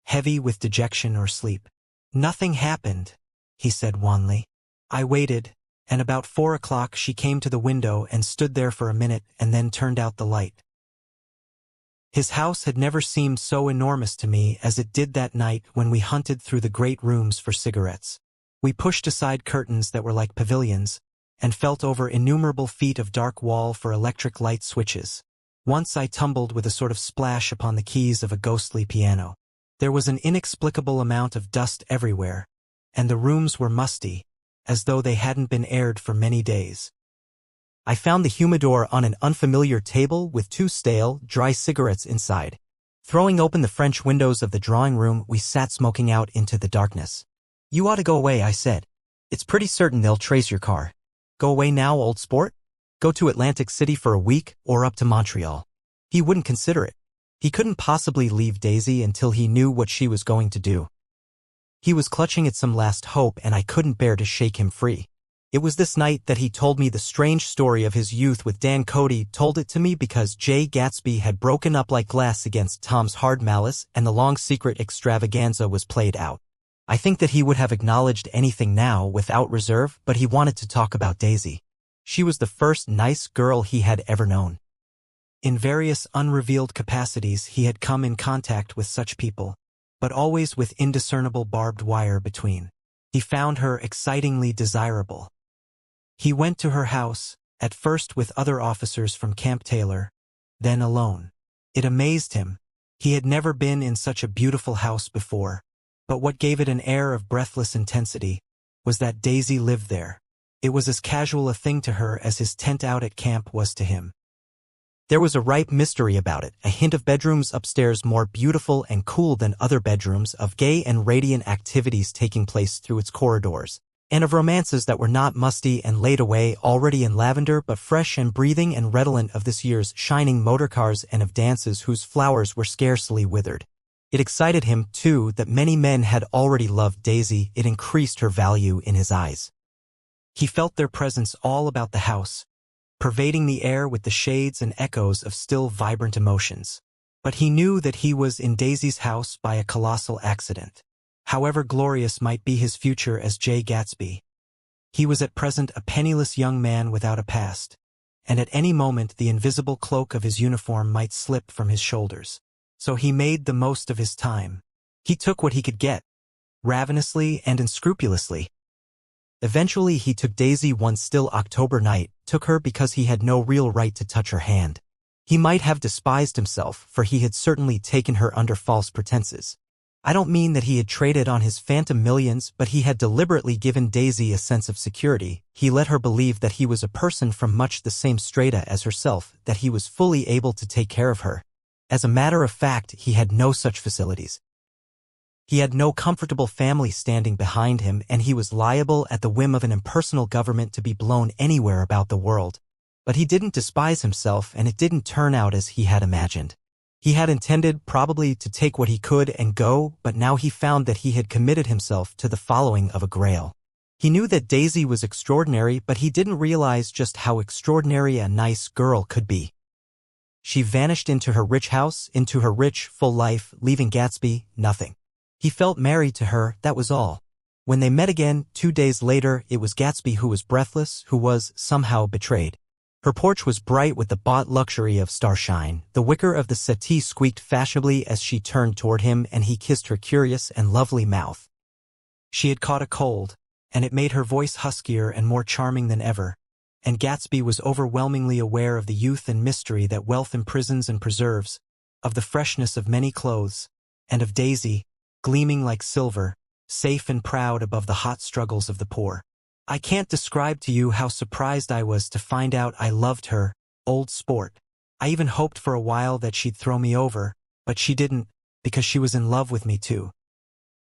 heavy with dejection or sleep. Nothing happened, he said wanly. I waited, and about 4 o'clock she came to the window and stood there for a minute and then turned out the light. His house had never seemed so enormous to me as it did that night when we hunted through the great rooms for cigarettes. We pushed aside curtains that were like pavilions, and felt over innumerable feet of dark wall for electric light switches. Once I tumbled with a sort of splash upon the keys of a ghostly piano. There was an inexplicable amount of dust everywhere, and the rooms were musty, as though they hadn't been aired for many days. I found the humidor on an unfamiliar table with 2 stale, dry cigarettes inside. Throwing open the French windows of the drawing room, we sat smoking out into the darkness. You ought to go away, I said. It's pretty certain they'll trace your car. Go away now, old sport? Go to Atlantic City for a week or up to Montreal. He wouldn't consider it. He couldn't possibly leave Daisy until he knew what she was going to do. He was clutching at some last hope, and I couldn't bear to shake him free. It was this night that he told me the strange story of his youth with Dan. Cody told it to me because Jay Gatsby had broken up like glass against Tom's hard malice, and the long secret extravaganza was played out. I think that he would have acknowledged anything now without reserve, but he wanted to talk about Daisy. She was the first nice girl he had ever known. In various unrevealed capacities he had come in contact with such people, but always with indiscernible barbed wire between. He found her excitingly desirable. He went to her house, at first with other officers from Camp Taylor, then alone. It amazed him. He had never been in such a beautiful house before, but what gave it an air of breathless intensity was that Daisy lived there. It was as casual a thing to her as his tent out at camp was to him. There was a ripe mystery about it, a hint of bedrooms upstairs more beautiful and cool than other bedrooms, of gay and radiant activities taking place through its corridors, and of romances that were not musty and laid away already in lavender but fresh and breathing and redolent of this year's shining motorcars, and of dances whose flowers were scarcely withered. It excited him, too, that many men had already loved Daisy. It increased her value in his eyes. He felt their presence all about the house, pervading the air with the shades and echoes of still vibrant emotions. But he knew that he was in Daisy's house by a colossal accident. However glorious might be his future as Jay Gatsby, he was at present a penniless young man without a past, and at any moment the invisible cloak of his uniform might slip from his shoulders. So he made the most of his time. He took what he could get, ravenously and unscrupulously. Eventually he took Daisy one still October night, took her because he had no real right to touch her hand. He might have despised himself, for he had certainly taken her under false pretenses. I don't mean that he had traded on his phantom millions, but he had deliberately given Daisy a sense of security. He let her believe that he was a person from much the same strata as herself, that he was fully able to take care of her. As a matter of fact, he had no such facilities. He had no comfortable family standing behind him, and he was liable at the whim of an impersonal government to be blown anywhere about the world. But he didn't despise himself, and it didn't turn out as he had imagined. He had intended probably to take what he could and go, but now he found that he had committed himself to the following of a grail. He knew that Daisy was extraordinary, but he didn't realize just how extraordinary a nice girl could be. She vanished into her rich house, into her rich, full life, leaving Gatsby nothing. He felt married to her, that was all. When they met again, 2 days later, it was Gatsby who was breathless, who was, somehow, betrayed. Her porch was bright with the bought luxury of starshine. The wicker of the settee squeaked fashionably as she turned toward him, and he kissed her curious and lovely mouth. She had caught a cold, and it made her voice huskier and more charming than ever, and Gatsby was overwhelmingly aware of the youth and mystery that wealth imprisons and preserves, of the freshness of many clothes, and of Daisy, gleaming like silver, safe and proud above the hot struggles of the poor. I can't describe to you how surprised I was to find out I loved her, old sport. I even hoped for a while that she'd throw me over, but she didn't, because she was in love with me too.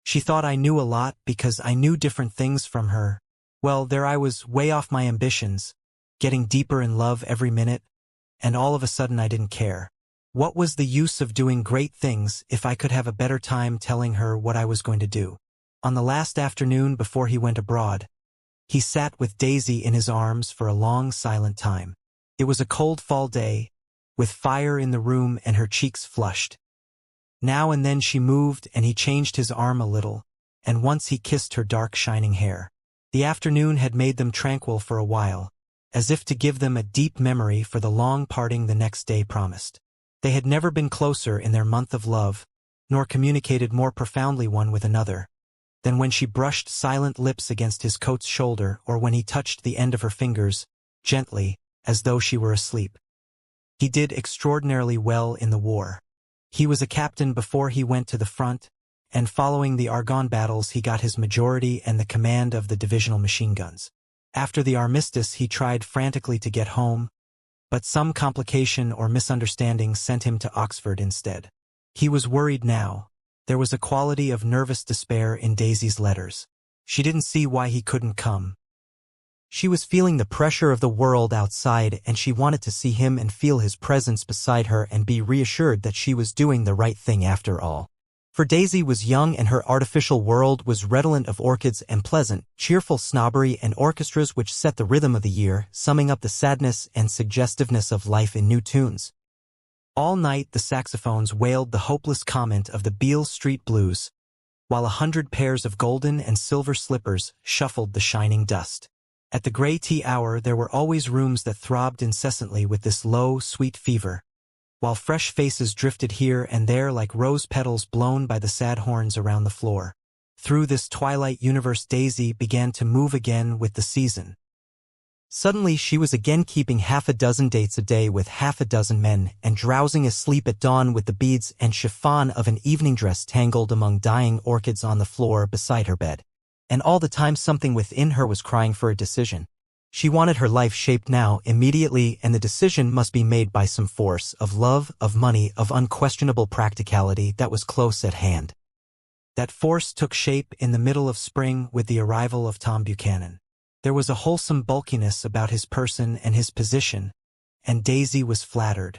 She thought I knew a lot because I knew different things from her. Well, there I was, way off my ambitions, getting deeper in love every minute, and all of a sudden I didn't care. What was the use of doing great things if I could have a better time telling her what I was going to do? On the last afternoon before he went abroad, he sat with Daisy in his arms for a long silent time. It was a cold fall day, with fire in the room and her cheeks flushed. Now and then she moved and he changed his arm a little, and once he kissed her dark shining hair. The afternoon had made them tranquil for a while, as if to give them a deep memory for the long parting the next day promised. They had never been closer in their month of love, nor communicated more profoundly one with another, than when she brushed silent lips against his coat's shoulder, or when he touched the end of her fingers, gently, as though she were asleep. He did extraordinarily well in the war. He was a captain before he went to the front, and following the Argonne battles he got his majority and the command of the divisional machine guns. After the armistice he tried frantically to get home, but some complication or misunderstanding sent him to Oxford instead. He was worried now. There was a quality of nervous despair in Daisy's letters. She didn't see why he couldn't come. She was feeling the pressure of the world outside, and she wanted to see him and feel his presence beside her and be reassured that she was doing the right thing after all. For Daisy was young and her artificial world was redolent of orchids and pleasant, cheerful snobbery and orchestras which set the rhythm of the year, summing up the sadness and suggestiveness of life in new tunes. All night the saxophones wailed the hopeless comment of the Beale Street Blues, while 100 pairs of golden and silver slippers shuffled the shining dust. At the gray tea hour there were always rooms that throbbed incessantly with this low, sweet fever, while fresh faces drifted here and there like rose petals blown by the sad horns around the floor. Through this twilight universe Daisy began to move again with the season. Suddenly she was again keeping half a dozen dates a day with half a dozen men and drowsing asleep at dawn with the beads and chiffon of an evening dress tangled among dying orchids on the floor beside her bed. And all the time something within her was crying for a decision. She wanted her life shaped now, immediately, and the decision must be made by some force of love, of money, of unquestionable practicality that was close at hand. That force took shape in the middle of spring with the arrival of Tom Buchanan. There was a wholesome bulkiness about his person and his position, and Daisy was flattered.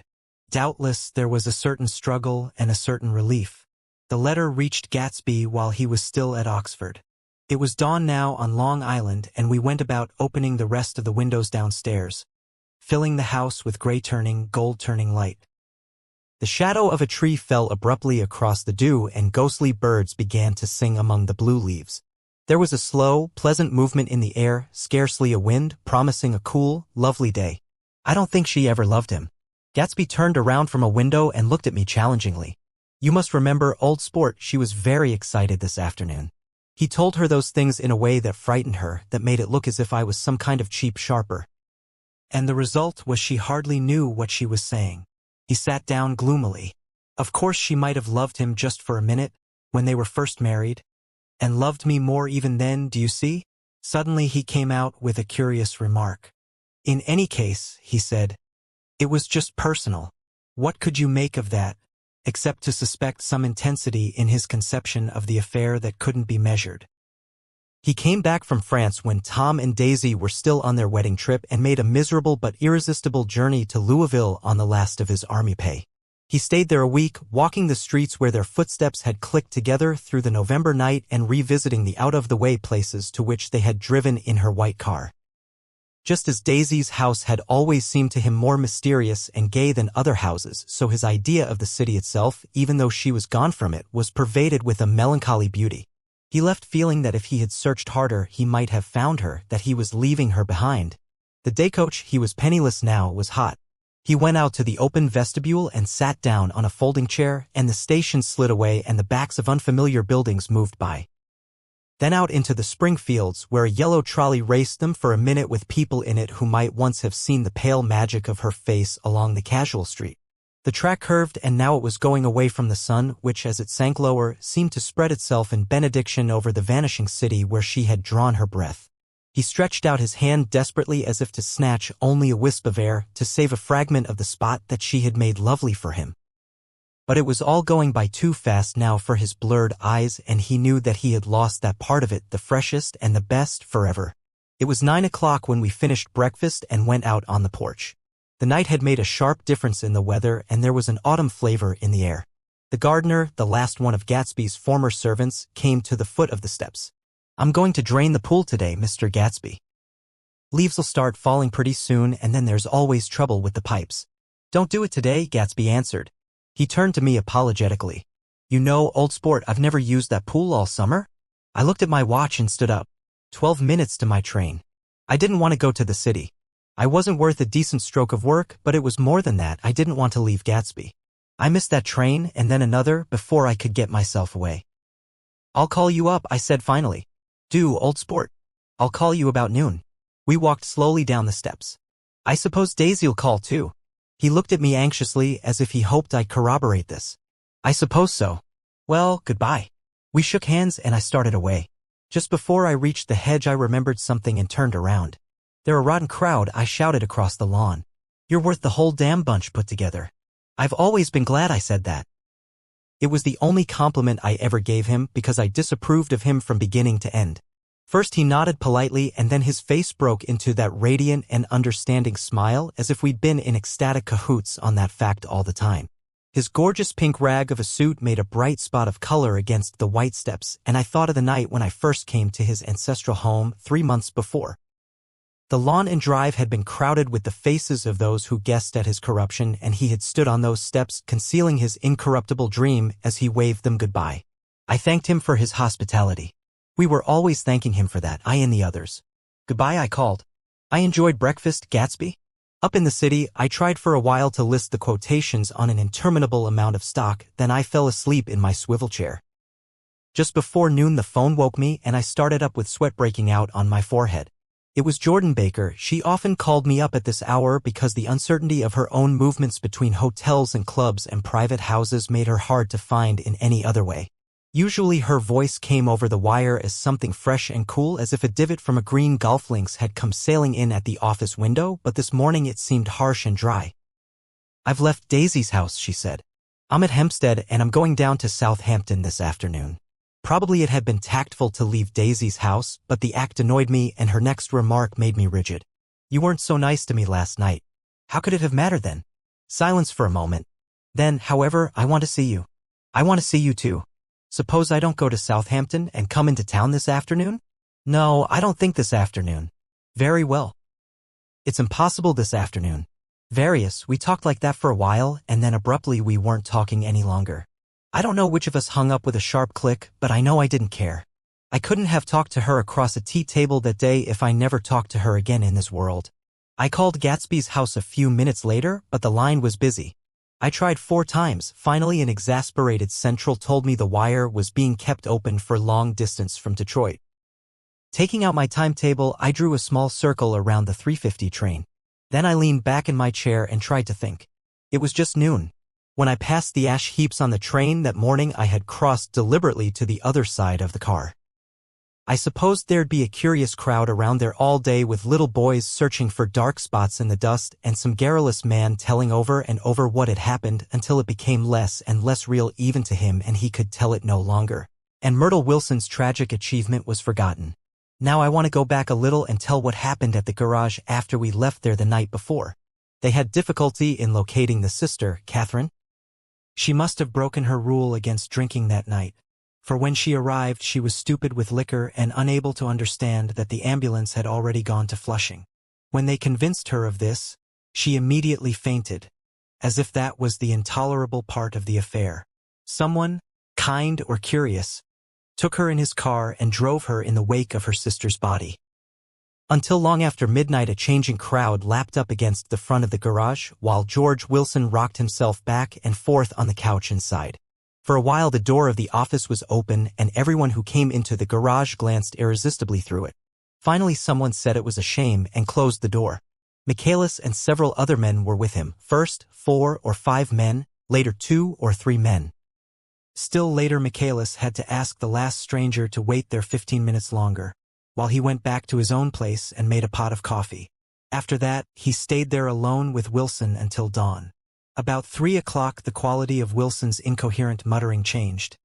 Doubtless there was a certain struggle and a certain relief. The letter reached Gatsby while he was still at Oxford. It was dawn now on Long Island, and we went about opening the rest of the windows downstairs, filling the house with gray-turning, gold-turning light. The shadow of a tree fell abruptly across the dew, and ghostly birds began to sing among the blue leaves. There was a slow, pleasant movement in the air, scarcely a wind, promising a cool, lovely day. I don't think she ever loved him. Gatsby turned around from a window and looked at me challengingly. You must remember, old sport, she was very excited this afternoon. He told her those things in a way that frightened her, that made it look as if I was some kind of cheap sharper. And the result was she hardly knew what she was saying. He sat down gloomily. Of course she might have loved him just for a minute, when they were first married, and loved me more even then, do you see? Suddenly he came out with a curious remark. In any case, he said, it was just personal. What could you make of that, except to suspect some intensity in his conception of the affair that couldn't be measured? He came back from France when Tom and Daisy were still on their wedding trip and made a miserable but irresistible journey to Louisville on the last of his army pay. He stayed there a week, walking the streets where their footsteps had clicked together through the November night and revisiting the out-of-the-way places to which they had driven in her white car. Just as Daisy's house had always seemed to him more mysterious and gay than other houses, so his idea of the city itself, even though she was gone from it, was pervaded with a melancholy beauty. He left feeling that if he had searched harder he might have found her, that he was leaving her behind. The day coach, he was penniless now, was hot. He went out to the open vestibule and sat down on a folding chair, and the station slid away and the backs of unfamiliar buildings moved by. Then out into the spring fields, where a yellow trolley raced them for a minute with people in it who might once have seen the pale magic of her face along the casual street. The track curved, and now it was going away from the sun, which, as it sank lower, seemed to spread itself in benediction over the vanishing city where she had drawn her breath. He stretched out his hand desperately as if to snatch only a wisp of air, to save a fragment of the spot that she had made lovely for him. But it was all going by too fast now for his blurred eyes, and he knew that he had lost that part of it, the freshest and the best, forever. It was 9 o'clock when we finished breakfast and went out on the porch. The night had made a sharp difference in the weather, and there was an autumn flavor in the air. The gardener, the last one of Gatsby's former servants, came to the foot of the steps. I'm going to drain the pool today, Mr. Gatsby. Leaves'll start falling pretty soon, and then there's always trouble with the pipes. Don't do it today, Gatsby answered. He turned to me apologetically. You know, old sport, I've never used that pool all summer. I looked at my watch and stood up. 12 minutes to my train. I didn't want to go to the city. I wasn't worth a decent stroke of work, but it was more than that. I didn't want to leave Gatsby. I missed that train and then another before I could get myself away. I'll call you up, I said finally. Do, old sport. I'll call you about noon. We walked slowly down the steps. I suppose Daisy'll call too. He looked at me anxiously as if he hoped I'd corroborate this. I suppose so. Well, goodbye. We shook hands and I started away. Just before I reached the hedge I remembered something and turned around. They're a rotten crowd, I shouted across the lawn. You're worth the whole damn bunch put together. I've always been glad I said that. It was the only compliment I ever gave him because I disapproved of him from beginning to end. First he nodded politely and then his face broke into that radiant and understanding smile as if we'd been in ecstatic cahoots on that fact all the time. His gorgeous pink rag of a suit made a bright spot of color against the white steps, and I thought of the night when I first came to his ancestral home 3 months before. The lawn and drive had been crowded with the faces of those who guessed at his corruption, and he had stood on those steps concealing his incorruptible dream as he waved them goodbye. I thanked him for his hospitality. We were always thanking him for that, I and the others. Goodbye, I called. I enjoyed breakfast, Gatsby. Up in the city, I tried for a while to list the quotations on an interminable amount of stock, then I fell asleep in my swivel chair. Just before noon the phone woke me and I started up with sweat breaking out on my forehead. It was Jordan Baker. She often called me up at this hour because the uncertainty of her own movements between hotels and clubs and private houses made her hard to find in any other way. Usually her voice came over the wire as something fresh and cool, as if a divot from a green golf links had come sailing in at the office window, but this morning it seemed harsh and dry. I've left Daisy's house, she said. I'm at Hempstead and I'm going down to Southampton this afternoon. Probably it had been tactful to leave Daisy's house, but the act annoyed me and her next remark made me rigid. You weren't so nice to me last night. How could it have mattered then? Silence for a moment. Then, however, I want to see you. I want to see you too. Suppose I don't go to Southampton and come into town this afternoon? No, I don't think this afternoon. Very well. It's impossible this afternoon. We talked like that for a while, and then abruptly we weren't talking any longer. I don't know which of us hung up with a sharp click, but I know I didn't care. I couldn't have talked to her across a tea table that day if I never talked to her again in this world. I called Gatsby's house a few minutes later, but the line was busy. I tried 4 times. Finally, an exasperated central told me the wire was being kept open for long distance from Detroit. Taking out my timetable, I drew a small circle around the 3:50 train. Then I leaned back in my chair and tried to think. It was just noon. When I passed the ash heaps on the train that morning, I had crossed deliberately to the other side of the car. I supposed there'd be a curious crowd around there all day with little boys searching for dark spots in the dust and some garrulous man telling over and over what had happened until it became less and less real even to him and he could tell it no longer. And Myrtle Wilson's tragic achievement was forgotten. Now I want to go back a little and tell what happened at the garage after we left there the night before. They had difficulty in locating the sister, Catherine. She must have broken her rule against drinking that night. For when she arrived, she was stupid with liquor and unable to understand that the ambulance had already gone to Flushing. When they convinced her of this, she immediately fainted, as if that was the intolerable part of the affair. Someone, kind or curious, took her in his car and drove her in the wake of her sister's body. Until long after midnight, a changing crowd lapped up against the front of the garage, while George Wilson rocked himself back and forth on the couch inside. For a while the door of the office was open and everyone who came into the garage glanced irresistibly through it. Finally someone said it was a shame and closed the door. Michaelis and several other men were with him. First 4 or 5 men, later 2 or 3 men. Still later Michaelis had to ask the last stranger to wait there 15 minutes longer, while he went back to his own place and made a pot of coffee. After that, he stayed there alone with Wilson until dawn. About 3 o'clock the quality of Wilson's incoherent muttering changed.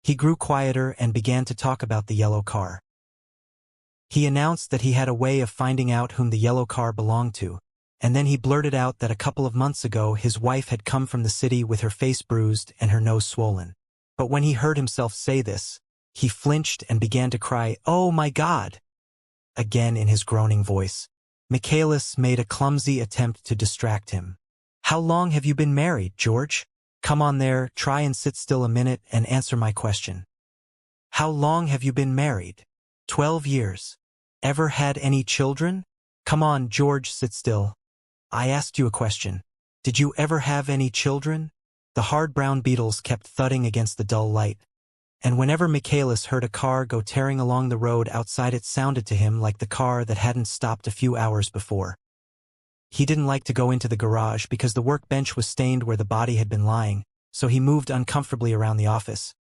He grew quieter and began to talk about the yellow car. He announced that he had a way of finding out whom the yellow car belonged to, and then he blurted out that a couple of months ago his wife had come from the city with her face bruised and her nose swollen. But when he heard himself say this, he flinched and began to cry, "Oh my God!" again in his groaning voice. Michaelis made a clumsy attempt to distract him. "How long have you been married, George? Come on there, try and sit still a minute and answer my question. How long have you been married? 12 years. Ever had any children? Come on, George, sit still. I asked you a question. Did you ever have any children?" The hard brown beetles kept thudding against the dull light, and whenever Michaelis heard a car go tearing along the road outside, it sounded to him like the car that hadn't stopped a few hours before. He didn't like to go into the garage because the workbench was stained where the body had been lying, so he moved uncomfortably around the office.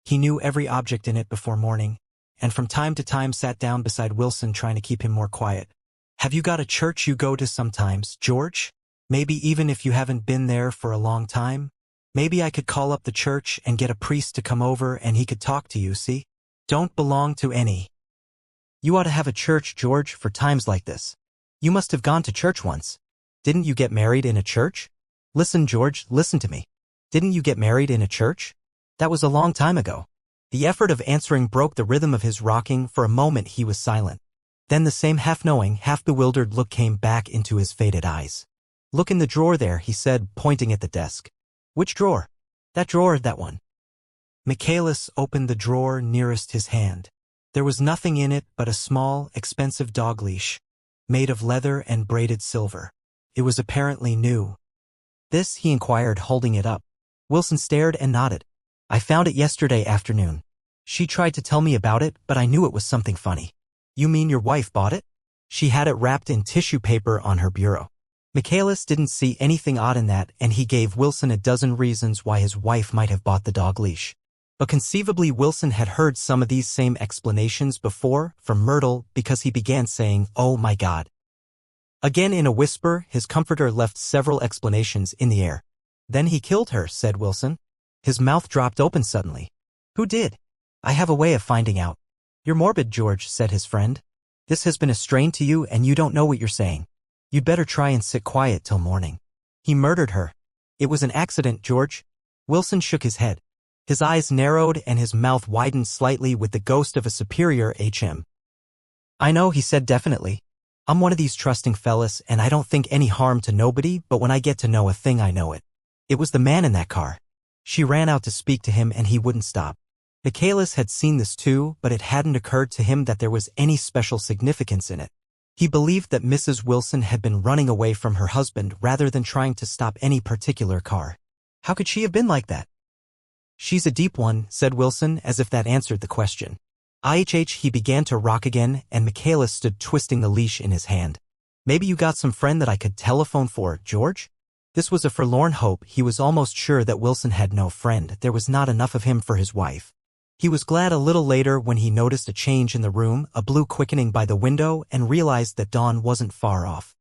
He knew every object in it before morning, and from time to time sat down beside Wilson trying to keep him more quiet. "Have you got a church you go to sometimes, George? Maybe even if you haven't been there for a long time? Maybe I could call up the church and get a priest to come over and he could talk to you, see? Don't belong to any." You ought to have a church, George, for times like this. You must have gone to church once. Didn't you get married in a church? Listen, George, listen to me. Didn't you get married in a church? That was a long time ago. The effort of answering broke the rhythm of his rocking. For a moment he was silent. Then the same half-knowing, half-bewildered look came back into his faded eyes. Look in the drawer there, he said, pointing at the desk. Which drawer? That drawer, that one. Michaelis opened the drawer nearest his hand. There was nothing in it but a small, expensive dog leash, made of leather and braided silver. It was apparently new. This, he inquired, holding it up. Wilson stared and nodded. I found it yesterday afternoon. She tried to tell me about it, but I knew it was something funny. You mean your wife bought it? She had it wrapped in tissue paper on her bureau. Michaelis didn't see anything odd in that, and he gave Wilson a dozen reasons why his wife might have bought the dog leash. But conceivably Wilson had heard some of these same explanations before from Myrtle, because he began saying, "Oh my God." Again in a whisper, his comforter left several explanations in the air. Then he killed her, said Wilson. His mouth dropped open suddenly. Who did? I have a way of finding out. You're morbid, George, said his friend. This has been a strain to you and you don't know what you're saying. You'd better try and sit quiet till morning. He murdered her. It was an accident, George. Wilson shook his head. His eyes narrowed and his mouth widened slightly with the ghost of a superior HM. I know, he said definitely. I'm one of these trusting fellas and I don't think any harm to nobody, but when I get to know a thing I know it. It was the man in that car. She ran out to speak to him and he wouldn't stop. Michaelis had seen this too, but it hadn't occurred to him that there was any special significance in it. He believed that Mrs. Wilson had been running away from her husband rather than trying to stop any particular car. How could she have been like that? She's a deep one, said Wilson, as if that answered the question. He began to rock again, and Michaelis stood twisting the leash in his hand. Maybe you got some friend that I could telephone for, George? This was a forlorn hope. He was almost sure that Wilson had no friend. There was not enough of him for his wife. He was glad a little later when he noticed a change in the room, a blue quickening by the window, and realized that dawn wasn't far off.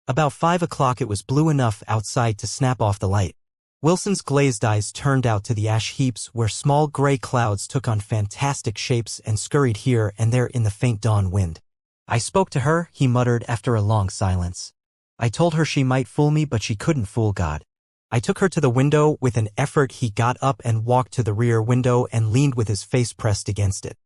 About 5 o'clock it was blue enough outside to snap off the light. Wilson's glazed eyes turned out to the ash heaps where small gray clouds took on fantastic shapes and scurried here and there in the faint dawn wind. I spoke to her, he muttered after a long silence. I told her she might fool me, but she couldn't fool God. I took her to the window. With an effort he got up and walked to the rear window and leaned with his face pressed against it.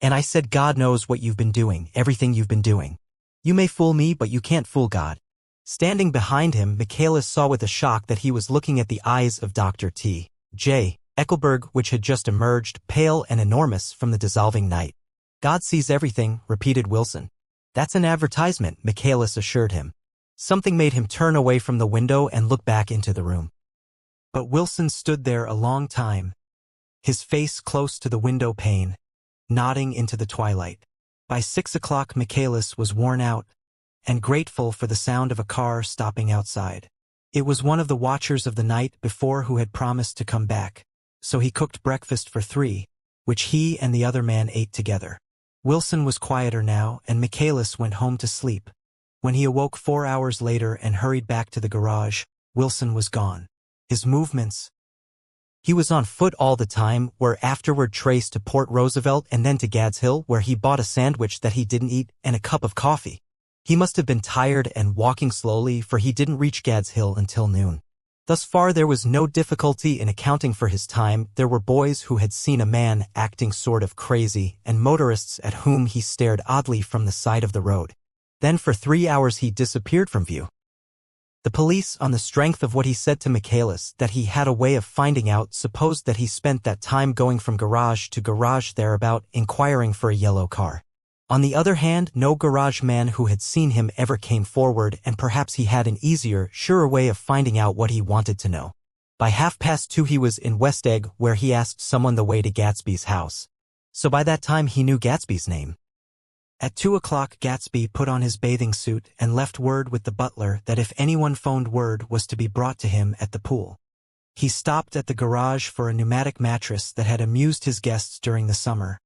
And I said, God knows what you've been doing, everything you've been doing. You may fool me, but you can't fool God. Standing behind him, Michaelis saw with a shock that he was looking at the eyes of Dr. T. J. Eckelberg, which had just emerged, pale and enormous, from the dissolving night. God sees everything, repeated Wilson. That's an advertisement, Michaelis assured him. Something made him turn away from the window and look back into the room. But Wilson stood there a long time, his face close to the window pane, nodding into the twilight. By 6 o'clock Michaelis was worn out and grateful for the sound of a car stopping outside. It was one of the watchers of the night before who had promised to come back, so he cooked breakfast for 3, which he and the other man ate together. Wilson was quieter now, and Michaelis went home to sleep. When he awoke 4 hours later and hurried back to the garage, Wilson was gone. His movements. He was on foot all the time, were afterward traced to Port Roosevelt and then to Gads Hill, where he bought a sandwich that he didn't eat and a cup of coffee. He must have been tired and walking slowly, for he didn't reach Gads Hill until noon. Thus far there was no difficulty in accounting for his time. There were boys who had seen a man acting sort of crazy and motorists at whom he stared oddly from the side of the road. Then for 3 hours he disappeared from view. The police, on the strength of what he said to Michaelis that he had a way of finding out, supposed that he spent that time going from garage to garage thereabout, inquiring for a yellow car. On the other hand, no garage man who had seen him ever came forward, and perhaps he had an easier, surer way of finding out what he wanted to know. By 2:30 he was in West Egg, where he asked someone the way to Gatsby's house. So by that time he knew Gatsby's name. At 2 o'clock Gatsby put on his bathing suit and left word with the butler that if anyone phoned word was to be brought to him at the pool. He stopped at the garage for a pneumatic mattress that had amused his guests during the summer,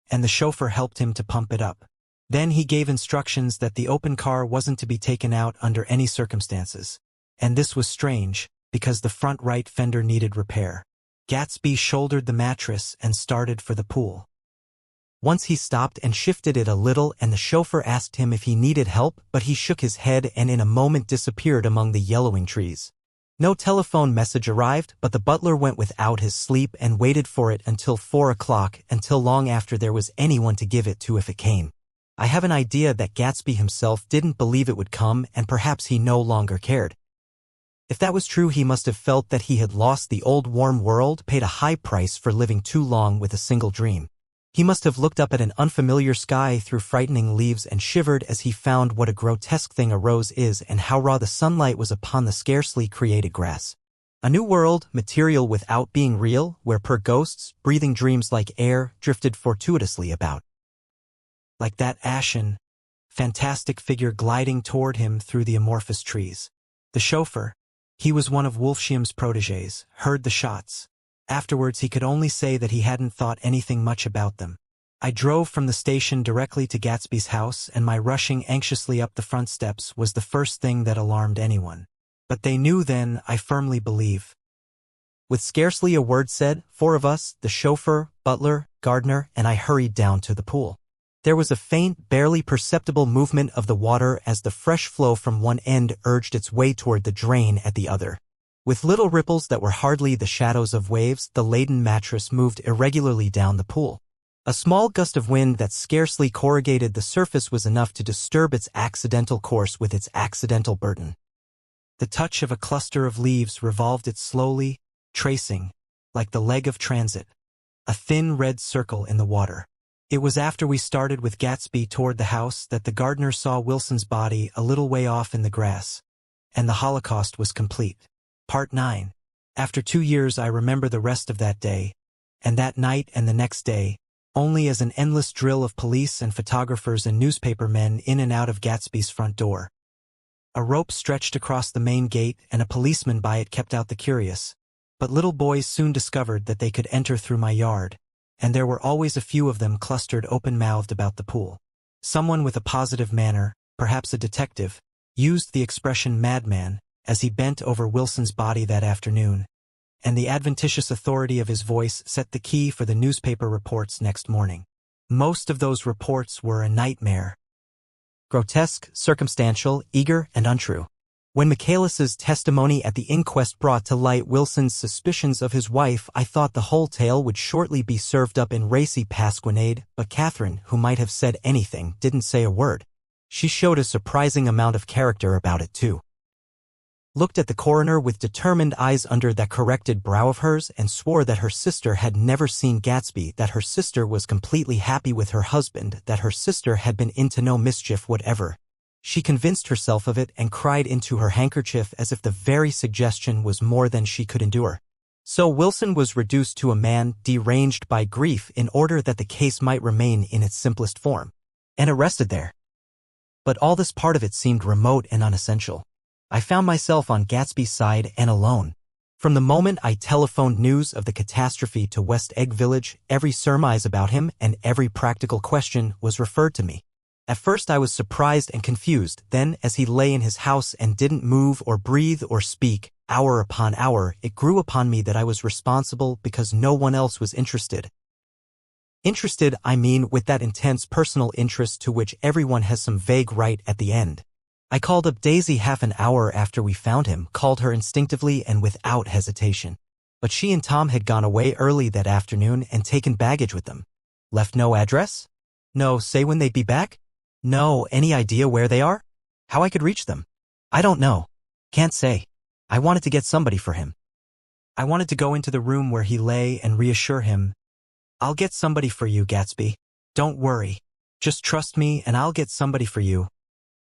and the chauffeur helped him to pump it up. Then he gave instructions that the open car wasn't to be taken out under any circumstances. And this was strange, because the front right fender needed repair. Gatsby shouldered the mattress and started for the pool. Once he stopped and shifted it a little, and the chauffeur asked him if he needed help, but he shook his head and in a moment disappeared among the yellowing trees. No telephone message arrived, but the butler went without his sleep and waited for it until 4 o'clock, until long after there was anyone to give it to if it came. I have an idea that Gatsby himself didn't believe it would come, and perhaps he no longer cared. If that was true, he must have felt that he had lost the old warm world, paid a high price for living too long with a single dream. He must have looked up at an unfamiliar sky through frightening leaves and shivered as he found what a grotesque thing a rose is and how raw the sunlight was upon the scarcely created grass. A new world, material without being real, where per ghosts, breathing dreams like air, drifted fortuitously about. Like that ashen, fantastic figure gliding toward him through the amorphous trees. The chauffeur, he was one of Wolfsheim's protégés, heard the shots. Afterwards he could only say that he hadn't thought anything much about them. I drove from the station directly to Gatsby's house, and my rushing anxiously up the front steps was the first thing that alarmed anyone. But they knew then, I firmly believe. With scarcely a word said, 4 of us, the chauffeur, butler, gardener, and I hurried down to the pool. There was a faint, barely perceptible movement of the water as the fresh flow from one end urged its way toward the drain at the other. With little ripples that were hardly the shadows of waves, the laden mattress moved irregularly down the pool. A small gust of wind that scarcely corrugated the surface was enough to disturb its accidental course with its accidental burden. The touch of a cluster of leaves revolved it slowly, tracing, like the leg of transit, a thin red circle in the water. It was after we started with Gatsby toward the house that the gardener saw Wilson's body a little way off in the grass, and the Holocaust was complete. Part 9. After 2 years I remember the rest of that day, and that night and the next day, only as an endless drill of police and photographers and newspaper men in and out of Gatsby's front door. A rope stretched across the main gate, and a policeman by it kept out the curious. But little boys soon discovered that they could enter through my yard, and there were always a few of them clustered open-mouthed about the pool. Someone with a positive manner, perhaps a detective, used the expression madman as he bent over Wilson's body that afternoon, and the adventitious authority of his voice set the key for the newspaper reports next morning. Most of those reports were a nightmare. Grotesque, circumstantial, eager, and untrue. When Michaelis's testimony at the inquest brought to light Wilson's suspicions of his wife, I thought the whole tale would shortly be served up in racy pasquinade, but Catherine, who might have said anything, didn't say a word. She showed a surprising amount of character about it too. Looked at the coroner with determined eyes under that corrected brow of hers, and swore that her sister had never seen Gatsby, that her sister was completely happy with her husband, that her sister had been into no mischief whatever. She convinced herself of it and cried into her handkerchief as if the very suggestion was more than she could endure. So Wilson was reduced to a man deranged by grief in order that the case might remain in its simplest form, and arrested there. But all this part of it seemed remote and unessential. I found myself on Gatsby's side and alone. From the moment I telephoned news of the catastrophe to West Egg Village, every surmise about him and every practical question was referred to me. At first I was surprised and confused, then, as he lay in his house and didn't move or breathe or speak, hour upon hour, it grew upon me that I was responsible because no one else was interested. Interested, I mean, with that intense personal interest to which everyone has some vague right at the end. I called up Daisy half an hour after we found him, called her instinctively and without hesitation. But she and Tom had gone away early that afternoon and taken baggage with them. Left no address? No, say when they'd be back? No, any idea where they are? How I could reach them? I don't know. Can't say. I wanted to get somebody for him. I wanted to go into the room where he lay and reassure him. I'll get somebody for you, Gatsby. Don't worry. Just trust me and I'll get somebody for you.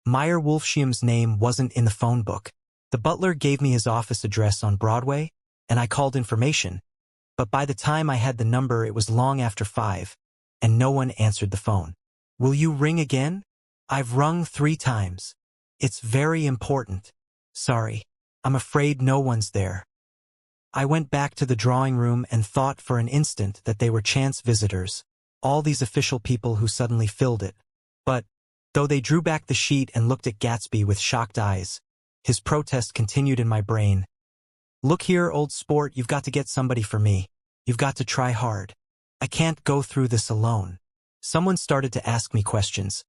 Meyer Wolfsheim's name wasn't in the phone book. The butler gave me his office address on Broadway, and I called information. But by the time I had the number, it was long after 5, and no one answered the phone. Will you ring again? I've rung 3 times. It's very important. Sorry. I'm afraid no one's there. I went back to the drawing room and thought for an instant that they were chance visitors, all these official people who suddenly filled it. But, though they drew back the sheet and looked at Gatsby with shocked eyes, his protest continued in my brain. Look here, old sport, you've got to get somebody for me. You've got to try hard. I can't go through this alone. Someone started to ask me questions,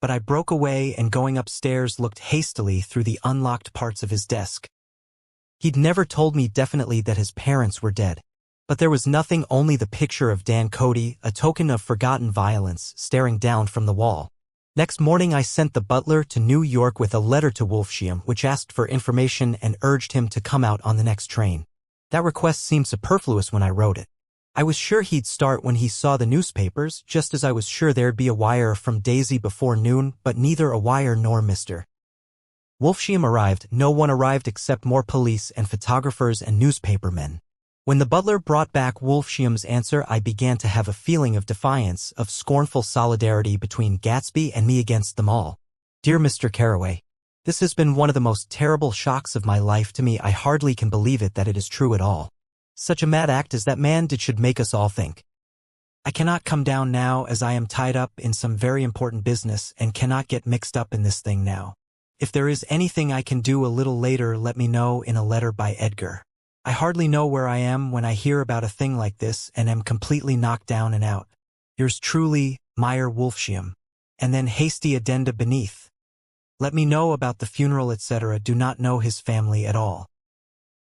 but I broke away and going upstairs looked hastily through the unlocked parts of his desk. He'd never told me definitely that his parents were dead, but there was nothing, only the picture of Dan Cody, a token of forgotten violence, staring down from the wall. Next morning I sent the butler to New York with a letter to Wolfsheim which asked for information and urged him to come out on the next train. That request seemed superfluous when I wrote it. I was sure he'd start when he saw the newspapers, just as I was sure there'd be a wire from Daisy before noon, but neither a wire nor Mr. Wolfsheim arrived. No one arrived except more police and photographers and newspapermen. When the butler brought back Wolfsheim's answer, I began to have a feeling of defiance, of scornful solidarity between Gatsby and me against them all. Dear Mr. Carraway, this has been one of the most terrible shocks of my life to me. I hardly can believe it that it is true at all. Such a mad act as that man did should make us all think. I cannot come down now as I am tied up in some very important business and cannot get mixed up in this thing now. If there is anything I can do a little later, let me know in a letter by Edgar. I hardly know where I am when I hear about a thing like this and am completely knocked down and out. Yours truly, Meyer Wolfsheim. And then hasty addenda beneath. Let me know about the funeral, etc. Do not know his family at all.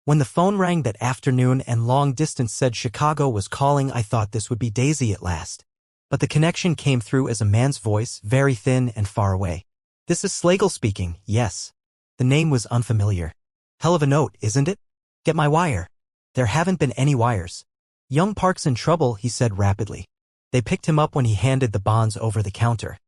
When the phone rang that afternoon and long distance said Chicago was calling, I thought this would be Daisy at last. But the connection came through as a man's voice, very thin and far away. This is Slagle speaking, yes. The name was unfamiliar. Hell of a note, isn't it? Get my wire. There haven't been any wires. Young Park's in trouble, he said rapidly. They picked him up when he handed the bonds over the counter.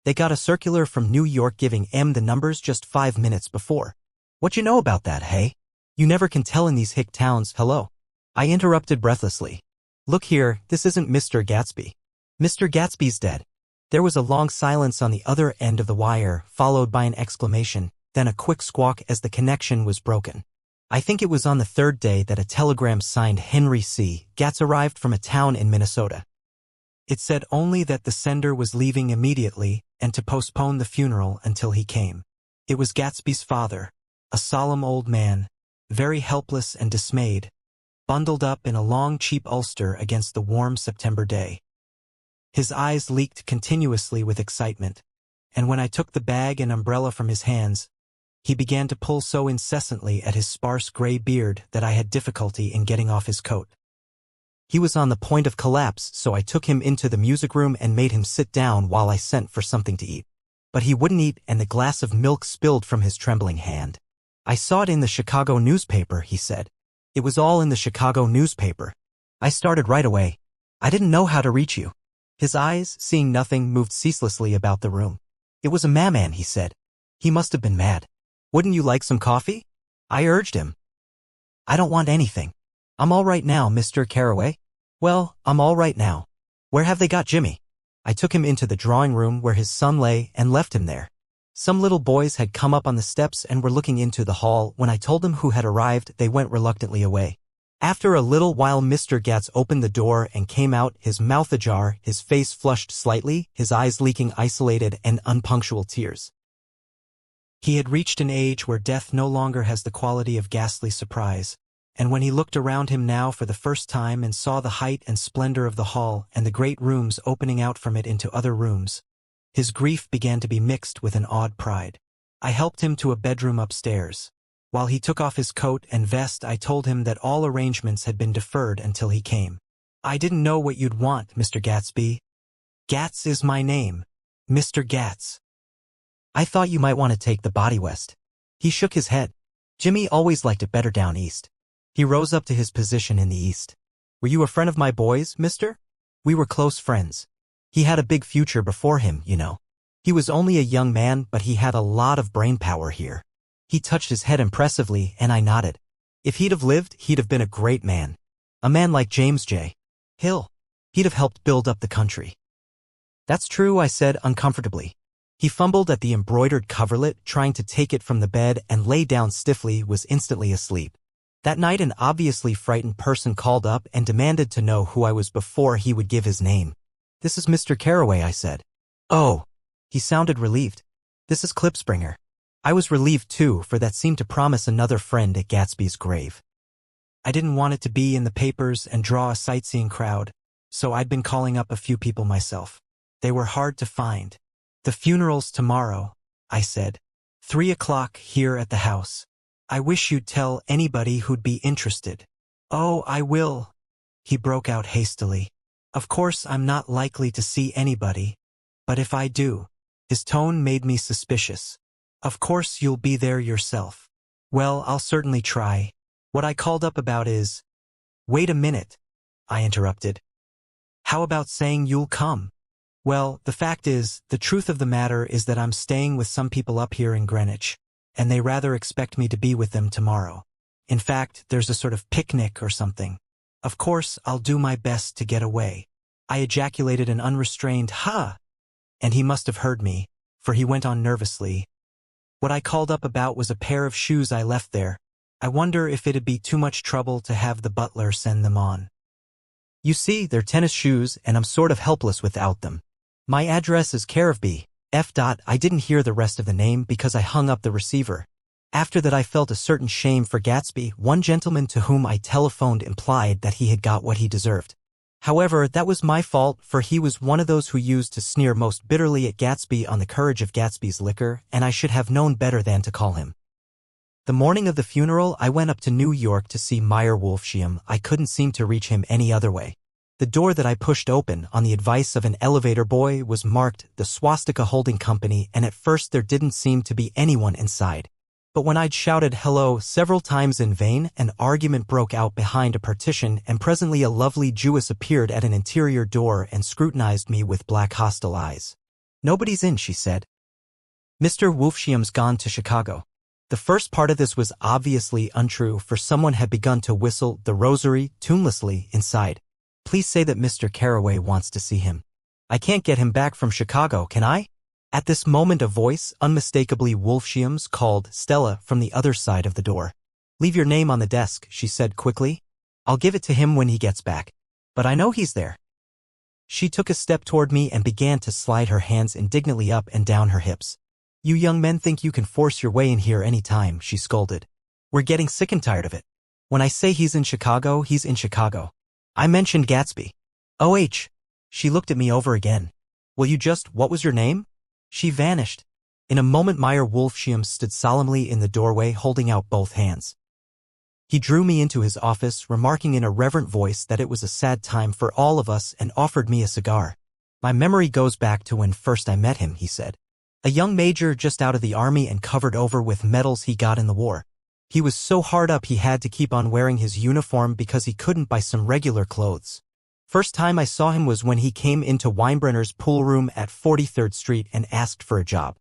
They got a circular from New York giving M the numbers just 5 minutes before. What you know about that, hey? You never can tell in these hick towns. Hello? I interrupted breathlessly. Look here, this isn't Mr. Gatsby. Mr. Gatsby's dead. There was a long silence on the other end of the wire, followed by an exclamation, then a quick squawk as the connection was broken. I think it was on the third day that a telegram signed Henry C. Gats arrived from a town in Minnesota. It said only that the sender was leaving immediately and to postpone the funeral until he came. It was Gatsby's father, a solemn old man, very helpless and dismayed, bundled up in a long cheap ulster against the warm September day. His eyes leaked continuously with excitement, and when I took the bag and umbrella from his hands, he began to pull so incessantly at his sparse gray beard that I had difficulty in getting off his coat. He was on the point of collapse, so I took him into the music room and made him sit down while I sent for something to eat. But he wouldn't eat, and the glass of milk spilled from his trembling hand. I saw it in the Chicago newspaper, he said. It was all in the Chicago newspaper. I started right away. I didn't know how to reach you. His eyes, seeing nothing, moved ceaselessly about the room. It was a madman, he said. He must have been mad. Wouldn't you like some coffee? I urged him. I don't want anything. I'm all right now, Mr. Carraway. Well, I'm all right now. Where have they got Jimmy? I took him into the drawing room where his son lay and left him there. Some little boys had come up on the steps and were looking into the hall. When I told them who had arrived, they went reluctantly away. After a little while, Mr. Gats opened the door and came out, his mouth ajar, his face flushed slightly, his eyes leaking isolated and unpunctual tears. He had reached an age where death no longer has the quality of ghastly surprise, and when he looked around him now for the first time and saw the height and splendor of the hall and the great rooms opening out from it into other rooms, his grief began to be mixed with an odd pride. I helped him to a bedroom upstairs. While he took off his coat and vest, I told him that all arrangements had been deferred until he came. I didn't know what you'd want, Mr. Gatsby. Gats is my name. Mr. Gats. I thought you might want to take the body west. He shook his head. Jimmy always liked it better down east. He rose up to his position in the east. Were you a friend of my boys, mister? We were close friends. He had a big future before him, you know. He was only a young man, but he had a lot of brain power here. He touched his head impressively, and I nodded. If he'd have lived, he'd have been a great man. A man like James J. Hill. He'd have helped build up the country. That's true, I said uncomfortably. He fumbled at the embroidered coverlet, trying to take it from the bed, and lay down stiffly, was instantly asleep. That night an obviously frightened person called up and demanded to know who I was before he would give his name. This is Mr. Carraway, I said. Oh. He sounded relieved. This is Klipspringer. I was relieved too, for that seemed to promise another friend at Gatsby's grave. I didn't want it to be in the papers and draw a sightseeing crowd, so I'd been calling up a few people myself. They were hard to find. "The funeral's tomorrow," I said. "3 o'clock here at the house. I wish you'd tell anybody who'd be interested." "Oh, I will," he broke out hastily. "Of course I'm not likely to see anybody, but if I do." His tone made me suspicious. "Of course you'll be there yourself." "Well, I'll certainly try. What I called up about is—" "Wait a minute," I interrupted. "How about saying you'll come?" "Well, the fact is, the truth of the matter is that I'm staying with some people up here in Greenwich, and they rather expect me to be with them tomorrow. In fact, there's a sort of picnic or something. Of course, I'll do my best to get away." I ejaculated an unrestrained "ha!" and he must have heard me, for he went on nervously. "What I called up about was a pair of shoes I left there. I wonder if it'd be too much trouble to have the butler send them on. You see, they're tennis shoes, and I'm sort of helpless without them. My address is care of B. F. I didn't hear the rest of the name because I hung up the receiver. After that I felt a certain shame for Gatsby. One gentleman to whom I telephoned implied that he had got what he deserved. However, that was my fault, for he was one of those who used to sneer most bitterly at Gatsby on the courage of Gatsby's liquor, and I should have known better than to call him. The morning of the funeral, I went up to New York to see Meyer Wolfsheim. I couldn't seem to reach him any other way. The door that I pushed open, on the advice of an elevator boy, was marked the Swastika Holding Company, and at first there didn't seem to be anyone inside. But when I'd shouted hello several times in vain, an argument broke out behind a partition, and presently a lovely Jewess appeared at an interior door and scrutinized me with black hostile eyes. "Nobody's in," she said. "Mr. Wolfsheim's gone to Chicago." The first part of this was obviously untrue, for someone had begun to whistle The Rosary tunelessly inside. "Please say that Mr. Carraway wants to see him. I can't get him back from Chicago, can I?" At this moment a voice, unmistakably Wolfsheim's, called Stella from the other side of the door. "Leave your name on the desk," she said quickly. "I'll give it to him when he gets back. But I know he's there." She took a step toward me and began to slide her hands indignantly up and down her hips. "You young men think you can force your way in here any time," she scolded. "We're getting sick and tired of it. When I say he's in Chicago, he's in Chicago. I mentioned Gatsby. OH. She looked at me over again. "Will you just, what was your name?" She vanished. In a moment Meyer Wolfsheim stood solemnly in the doorway, holding out both hands. He drew me into his office, remarking in a reverent voice that it was a sad time for all of us, and offered me a cigar. "My memory goes back to when first I met him," he said. "A young major just out of the army and covered over with medals he got in the war. He was so hard up he had to keep on wearing his uniform because he couldn't buy some regular clothes. First time I saw him was when he came into Weinbrenner's pool room at 43rd Street and asked for a job.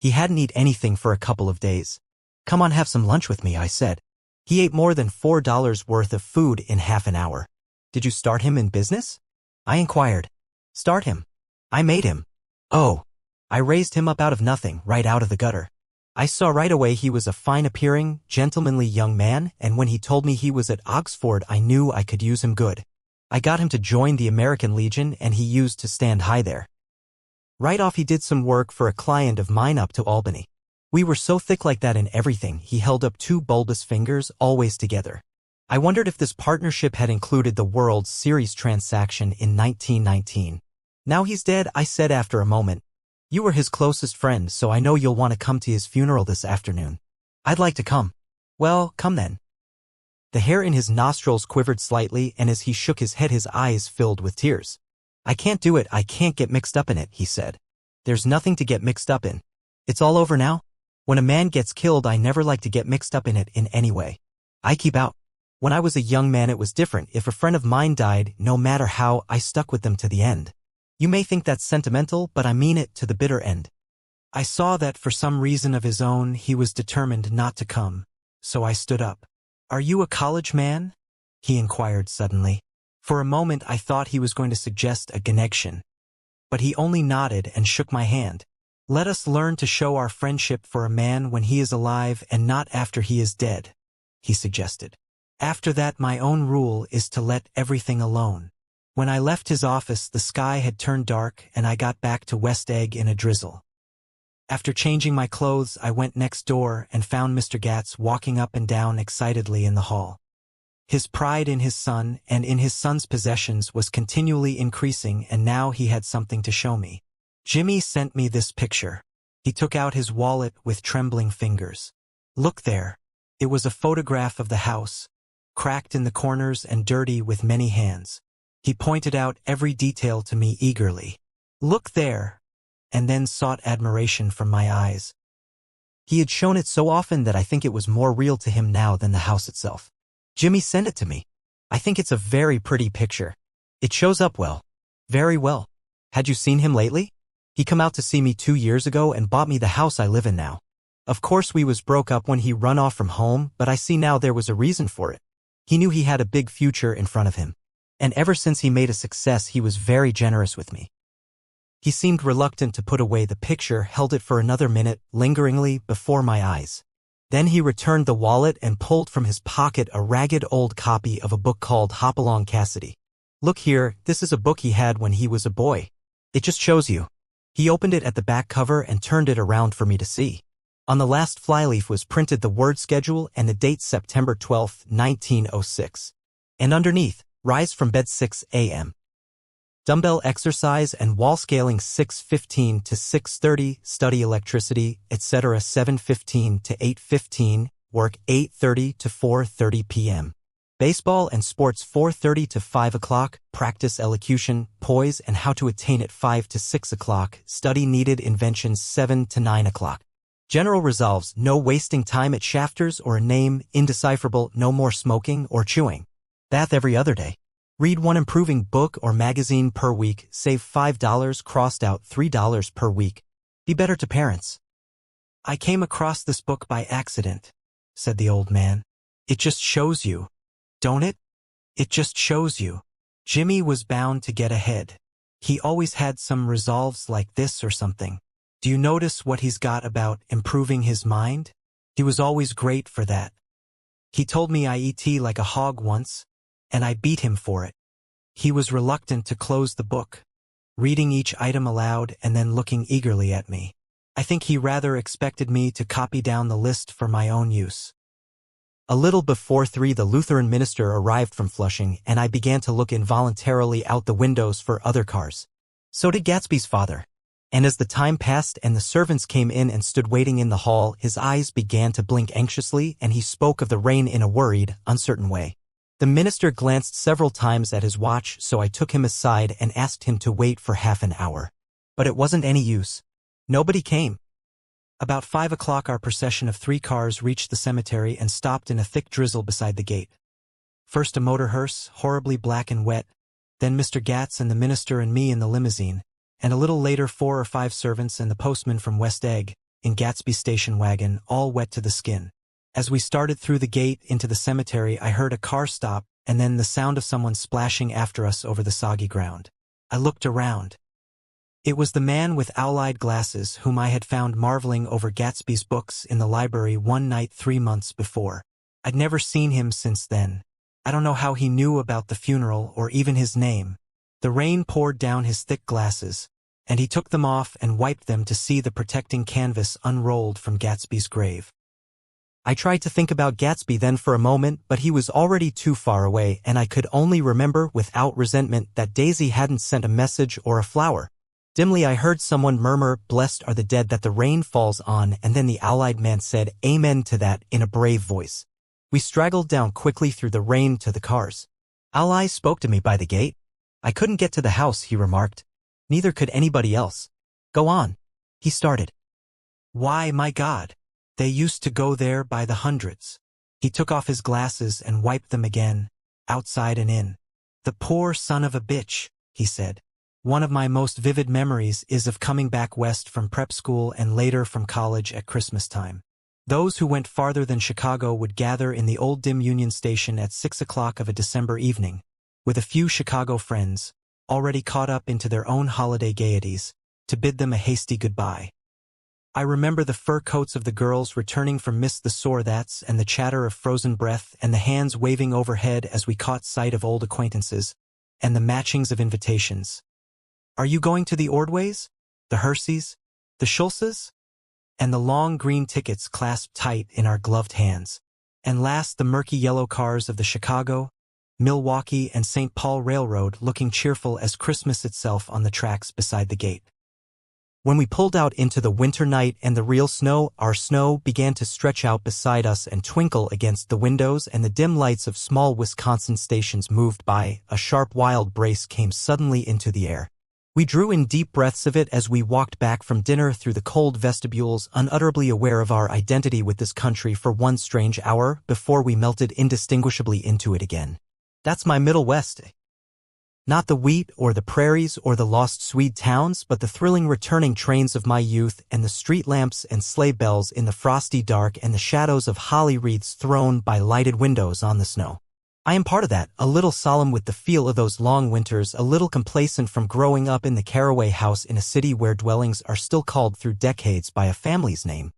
He hadn't eaten anything for a couple of days. 'Come on, have some lunch with me,' I said. He ate more than $4 worth of food in half an hour. 'Did you start him in business?' I inquired. 'Start him? I made him.' 'Oh.' I raised him up out of nothing, right out of the gutter. I saw right away he was a fine-appearing, gentlemanly young man, and when he told me he was at Oxford I knew I could use him good. I got him to join the American Legion, and he used to stand high there. Right off he did some work for a client of mine up to Albany. We were so thick like that in everything, he held up two bulbous fingers, always together. I wondered if this partnership had included the World Series transaction in 1919. 'Now he's dead,' I said after a moment. 'You were his closest friend, so I know you'll want to come to his funeral this afternoon.' 'I'd like to come.' 'Well, come then.' The hair in his nostrils quivered slightly, and as he shook his head his eyes filled with tears. 'I can't do it, I can't get mixed up in it,' he said. 'There's nothing to get mixed up in. It's all over now. When a man gets killed I never like to get mixed up in it in any way. I keep out. When I was a young man it was different. If a friend of mine died, no matter how, I stuck with them to the end. You may think that's sentimental, but I mean it, to the bitter end.' I saw that for some reason of his own he was determined not to come, so I stood up. 'Are you a college man?' he inquired suddenly. For a moment I thought he was going to suggest a connection, but he only nodded and shook my hand. 'Let us learn to show our friendship for a man when he is alive and not after he is dead,' he suggested. 'After that my own rule is to let everything alone.' When I left his office the sky had turned dark and I got back to West Egg in a drizzle. After changing my clothes I went next door and found Mr. Gatz walking up and down excitedly in the hall. His pride in his son and in his son's possessions was continually increasing, and now he had something to show me. Jimmy sent me this picture. He took out his wallet with trembling fingers. Look there. It was a photograph of the house, cracked in the corners and dirty with many hands. He pointed out every detail to me eagerly. Look there, and then sought admiration from my eyes. He had shown it so often that I think it was more real to him now than the house itself. Jimmy sent it to me. I think it's a very pretty picture. It shows up well. Very well. Had you seen him lately? He come out to see me 2 years ago and bought me the house I live in now. Of course we was broke up when he run off from home, but I see now there was a reason for it. He knew he had a big future in front of him. And ever since he made a success, he was very generous with me. He seemed reluctant to put away the picture, held it for another minute, lingeringly, before my eyes. Then he returned the wallet and pulled from his pocket a ragged old copy of a book called Hopalong Cassidy. Look here, this is a book he had when he was a boy. It just shows you. He opened it at the back cover and turned it around for me to see. On the last flyleaf was printed the word schedule and the date September 12, 1906. And underneath, rise from bed 6 a.m. Dumbbell exercise and wall scaling 6:15 to 6:30, study electricity, etc. 7:15 to 8:15, work 8:30 to 4:30 p.m. Baseball and sports 4:30 to 5 o'clock, practice elocution, poise and how to attain it 5 to 6 o'clock, study needed inventions 7 to 9 o'clock. General resolves, no wasting time at shafters or a name, indecipherable, no more smoking or chewing. Bath every other day. Read one improving book or magazine per week, save $5, crossed out $3 per week. Be better to parents. I came across this book by accident, said the old man. It just shows you, don't it? It just shows you. Jimmy was bound to get ahead. He always had some resolves like this or something. Do you notice what he's got about improving his mind? He was always great for that. He told me I eat like a hog once, and I beat him for it. He was reluctant to close the book, reading each item aloud and then looking eagerly at me. I think he rather expected me to copy down the list for my own use. A little before 3 the Lutheran minister arrived from Flushing, and I began to look involuntarily out the windows for other cars. So did Gatsby's father. And as the time passed and the servants came in and stood waiting in the hall, his eyes began to blink anxiously, and he spoke of the rain in a worried, uncertain way. The minister glanced several times at his watch, so I took him aside and asked him to wait for half an hour. But it wasn't any use. Nobody came. About 5 o'clock our procession of 3 cars reached the cemetery and stopped in a thick drizzle beside the gate. First a motor hearse, horribly black and wet, then Mr. Gatz and the minister and me in the limousine, and a little later 4 or 5 servants and the postman from West Egg, in Gatsby's station wagon, all wet to the skin. As we started through the gate into the cemetery, I heard a car stop, and then the sound of someone splashing after us over the soggy ground. I looked around. It was the man with owl-eyed glasses whom I had found marveling over Gatsby's books in the library one night 3 months before. I'd never seen him since then. I don't know how he knew about the funeral or even his name. The rain poured down his thick glasses, and he took them off and wiped them to see the protecting canvas unrolled from Gatsby's grave. I tried to think about Gatsby then for a moment, but he was already too far away, and I could only remember without resentment that Daisy hadn't sent a message or a flower. Dimly I heard someone murmur, "Blessed are the dead that the rain falls on," and then the owl-eyed man said, "Amen to that," in a brave voice. We straggled down quickly through the rain to the cars. Owl-Eye spoke to me by the gate. "I couldn't get to the house," he remarked. "Neither could anybody else." "Go on," he started. "Why, my God, they used to go there by the hundreds." He took off his glasses and wiped them again, outside and in. "The poor son of a bitch," he said. "One of my most vivid memories is of coming back west from prep school and later from college at Christmas time. Those who went farther than Chicago would gather in the old dim Union Station at 6 o'clock of a December evening, with a few Chicago friends, already caught up into their own holiday gaieties, to bid them a hasty goodbye. I remember the fur coats of the girls returning from Miss the Sore-That's and the chatter of frozen breath and the hands waving overhead as we caught sight of old acquaintances, and the matchings of invitations. "Are you going to the Ordways? The Herseys? The Schultzes?" And the long green tickets clasped tight in our gloved hands. And last, the murky yellow cars of the Chicago, Milwaukee, and St. Paul Railroad looking cheerful as Christmas itself on the tracks beside the gate. When we pulled out into the winter night and the real snow, our snow began to stretch out beside us and twinkle against the windows, and the dim lights of small Wisconsin stations moved by. A sharp wild breeze came suddenly into the air. We drew in deep breaths of it as we walked back from dinner through the cold vestibules, unutterably aware of our identity with this country for one strange hour before we melted indistinguishably into it again. That's my Middle West. Not the wheat or the prairies or the lost Swede towns, but the thrilling returning trains of my youth and the street lamps and sleigh bells in the frosty dark and the shadows of holly wreaths thrown by lighted windows on the snow. I am part of that, a little solemn with the feel of those long winters, a little complacent from growing up in the Caraway house in a city where dwellings are still called through decades by a family's name.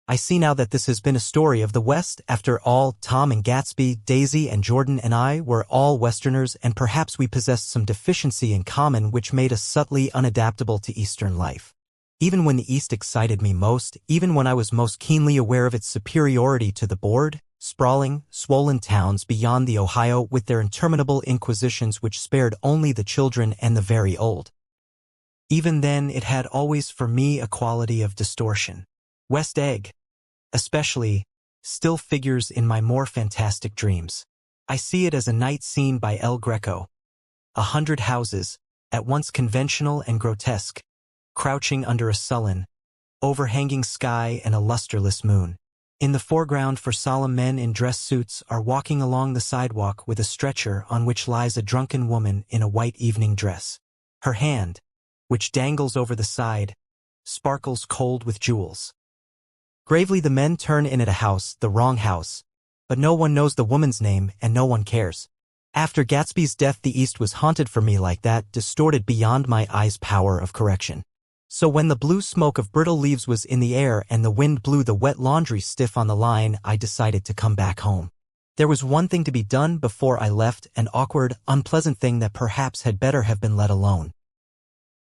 I see now that this has been a story of the West. After all, Tom and Gatsby, Daisy and Jordan and I were all Westerners, and perhaps we possessed some deficiency in common which made us subtly unadaptable to Eastern life. Even when the East excited me most, even when I was most keenly aware of its superiority to the bored, sprawling, swollen towns beyond the Ohio with their interminable inquisitions which spared only the children and the very old. Even then, it had always for me a quality of distortion. West Egg, especially, still figures in my more fantastic dreams. I see it as a night scene by El Greco. 100 houses, at once conventional and grotesque, crouching under a sullen, overhanging sky and a lusterless moon. In the foreground, for solemn men in dress suits are walking along the sidewalk with a stretcher on which lies a drunken woman in a white evening dress. Her hand, which dangles over the side, sparkles cold with jewels. Gravely the men turn in at a house, the wrong house, but no one knows the woman's name and no one cares. After Gatsby's death, the East was haunted for me like that, distorted beyond my eyes' power of correction. So when the blue smoke of brittle leaves was in the air and the wind blew the wet laundry stiff on the line, I decided to come back home. There was one thing to be done before I left, an awkward, unpleasant thing that perhaps had better have been let alone.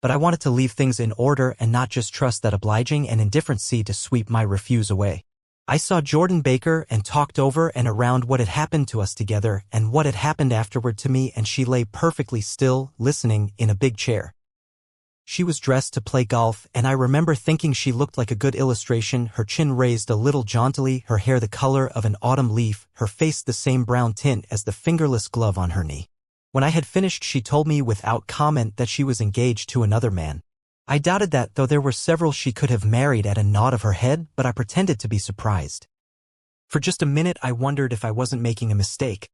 But I wanted to leave things in order and not just trust that obliging and indifferent sea to sweep my refuse away. I saw Jordan Baker and talked over and around what had happened to us together and what had happened afterward to me, and she lay perfectly still, listening, in a big chair. She was dressed to play golf, and I remember thinking she looked like a good illustration, her chin raised a little jauntily, her hair the color of an autumn leaf, her face the same brown tint as the fingerless glove on her knee. When I had finished, she told me without comment that she was engaged to another man. I doubted that, though there were several she could have married at a nod of her head, but I pretended to be surprised. For just a minute I wondered if I wasn't making a mistake.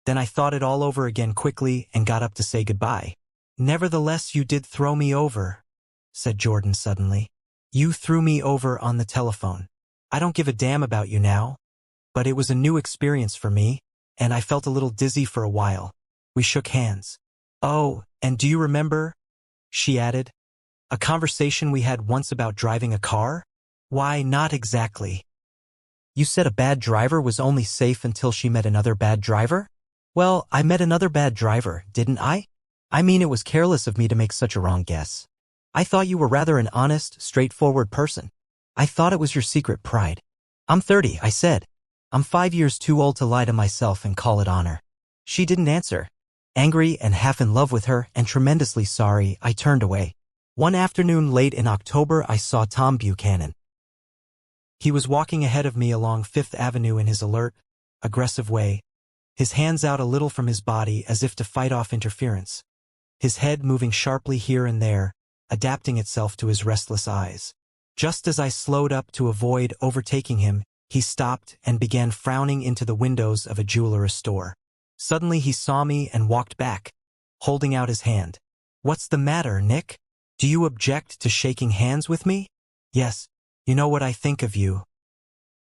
Then I thought it all over again quickly and got up to say goodbye. "Nevertheless, you did throw me over," said Jordan suddenly. "You threw me over on the telephone. I don't give a damn about you now. But it was a new experience for me, and I felt a little dizzy for a while." We shook hands. "Oh, and do you remember," she added, "a conversation we had once about driving a car?" "Why, not exactly." "You said a bad driver was only safe until she met another bad driver?" "Well, I met another bad driver, didn't I? I mean, it was careless of me to make such a wrong guess. I thought you were rather an honest, straightforward person. I thought it was your secret pride." "I'm 30, I said. I'm 5 years too old to lie to myself and call it honor." She didn't answer. Angry and half in love with her, and tremendously sorry, I turned away. One afternoon late in October I saw Tom Buchanan. He was walking ahead of me along Fifth Avenue in his alert, aggressive way, his hands out a little from his body as if to fight off interference, his head moving sharply here and there, adapting itself to his restless eyes. Just as I slowed up to avoid overtaking him, he stopped and began frowning into the windows of a jeweler's store. Suddenly he saw me and walked back, holding out his hand. "What's the matter, Nick? Do you object to shaking hands with me?" "Yes, you know what I think of you."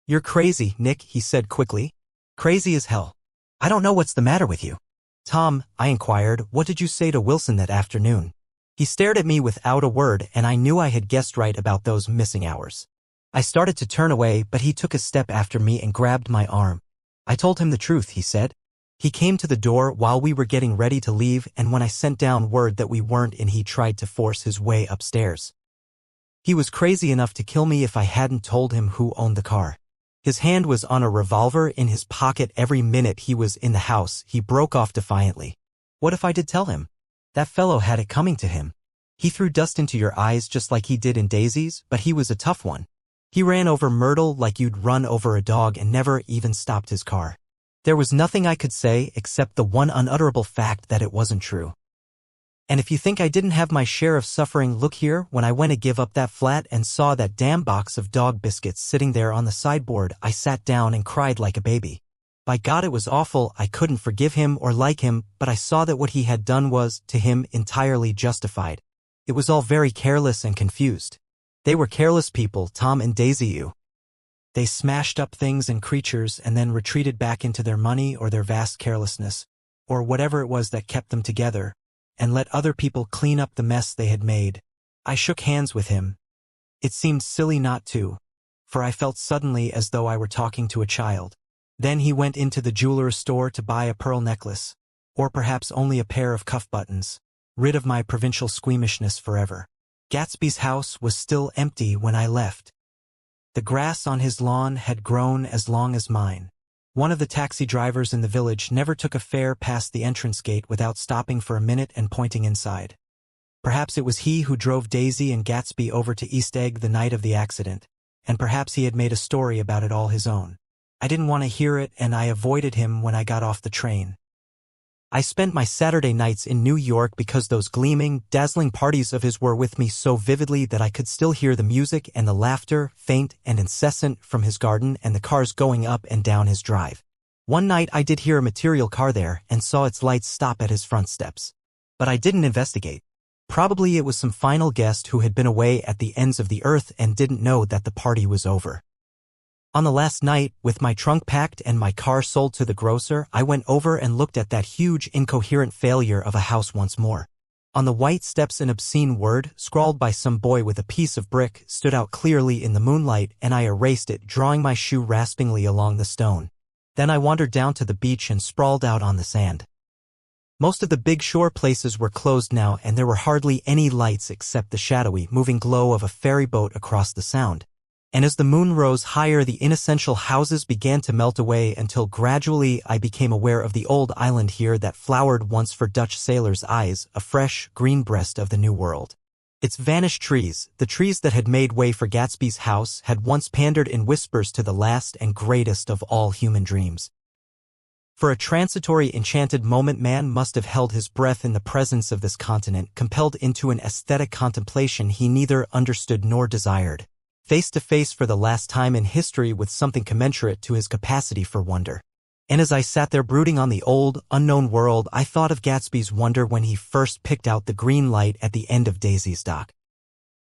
"You're crazy, Nick," he said quickly. "Crazy as hell. I don't know what's the matter with you." "Tom," I inquired, "what did you say to Wilson that afternoon?" He stared at me without a word, and I knew I had guessed right about those missing hours. I started to turn away, but he took a step after me and grabbed my arm. "I told him the truth," he said. "He came to the door while we were getting ready to leave, and when I sent down word that we weren't in, he tried to force his way upstairs. He was crazy enough to kill me if I hadn't told him who owned the car." His hand was on a revolver in his pocket every minute he was in the house. He broke off defiantly. What if I did tell him? That fellow had it coming to him. He threw dust into your eyes just like he did in Daisy's, but he was a tough one. He ran over Myrtle like you'd run over a dog and never even stopped his car. There was nothing I could say except the one unutterable fact that it wasn't true. And if you think I didn't have my share of suffering, look here. When I went to give up that flat and saw that damn box of dog biscuits sitting there on the sideboard, I sat down and cried like a baby. By God, it was awful. I couldn't forgive him or like him, but I saw that what he had done was, to him, entirely justified. It was all very careless and confused. They were careless people, Tom and Daisy. They smashed up things and creatures and then retreated back into their money or their vast carelessness, or whatever it was that kept them together, and let other people clean up the mess they had made. I shook hands with him. It seemed silly not to, for I felt suddenly as though I were talking to a child. Then he went into the jeweler's store to buy a pearl necklace, or perhaps only a pair of cuff buttons, rid of my provincial squeamishness forever. Gatsby's house was still empty when I left. The grass on his lawn had grown as long as mine. One of the taxi drivers in the village never took a fare past the entrance gate without stopping for a minute and pointing inside. Perhaps it was he who drove Daisy and Gatsby over to East Egg the night of the accident, and perhaps he had made a story about it all his own. I didn't want to hear it, and I avoided him when I got off the train. I spent my Saturday nights in New York because those gleaming, dazzling parties of his were with me so vividly that I could still hear the music and the laughter, faint and incessant, from his garden and the cars going up and down his drive. One night I did hear a material car there and saw its lights stop at his front steps. But I didn't investigate. Probably it was some final guest who had been away at the ends of the earth and didn't know that the party was over. On the last night, with my trunk packed and my car sold to the grocer, I went over and looked at that huge, incoherent failure of a house once more. On the white steps an obscene word, scrawled by some boy with a piece of brick, stood out clearly in the moonlight, and I erased it, drawing my shoe raspingly along the stone. Then I wandered down to the beach and sprawled out on the sand. Most of the big shore places were closed now, and there were hardly any lights except the shadowy, moving glow of a ferry boat across the sound. And as the moon rose higher, the inessential houses began to melt away until gradually I became aware of the old island here that flowered once for Dutch sailors' eyes, a fresh, green breast of the New World. Its vanished trees, the trees that had made way for Gatsby's house, had once pandered in whispers to the last and greatest of all human dreams. For a transitory, enchanted moment, man must have held his breath in the presence of this continent, compelled into an aesthetic contemplation he neither understood nor desired. Face to face for the last time in history with something commensurate to his capacity for wonder. And as I sat there brooding on the old, unknown world, I thought of Gatsby's wonder when he first picked out the green light at the end of Daisy's dock.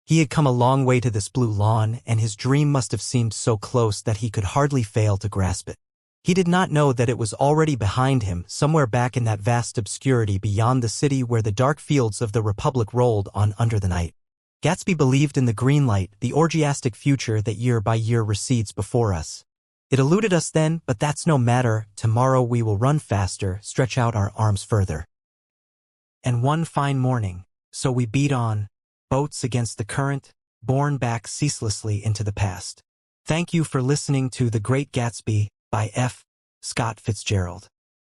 He had come a long way to this blue lawn, and his dream must have seemed so close that he could hardly fail to grasp it. He did not know that it was already behind him, somewhere back in that vast obscurity beyond the city where the dark fields of the Republic rolled on under the night. Gatsby believed in the green light, the orgiastic future that year by year recedes before us. It eluded us then, but that's no matter. Tomorrow we will run faster, stretch out our arms further. And one fine morning, so we beat on, boats against the current, borne back ceaselessly into the past. Thank you for listening to The Great Gatsby by F. Scott Fitzgerald.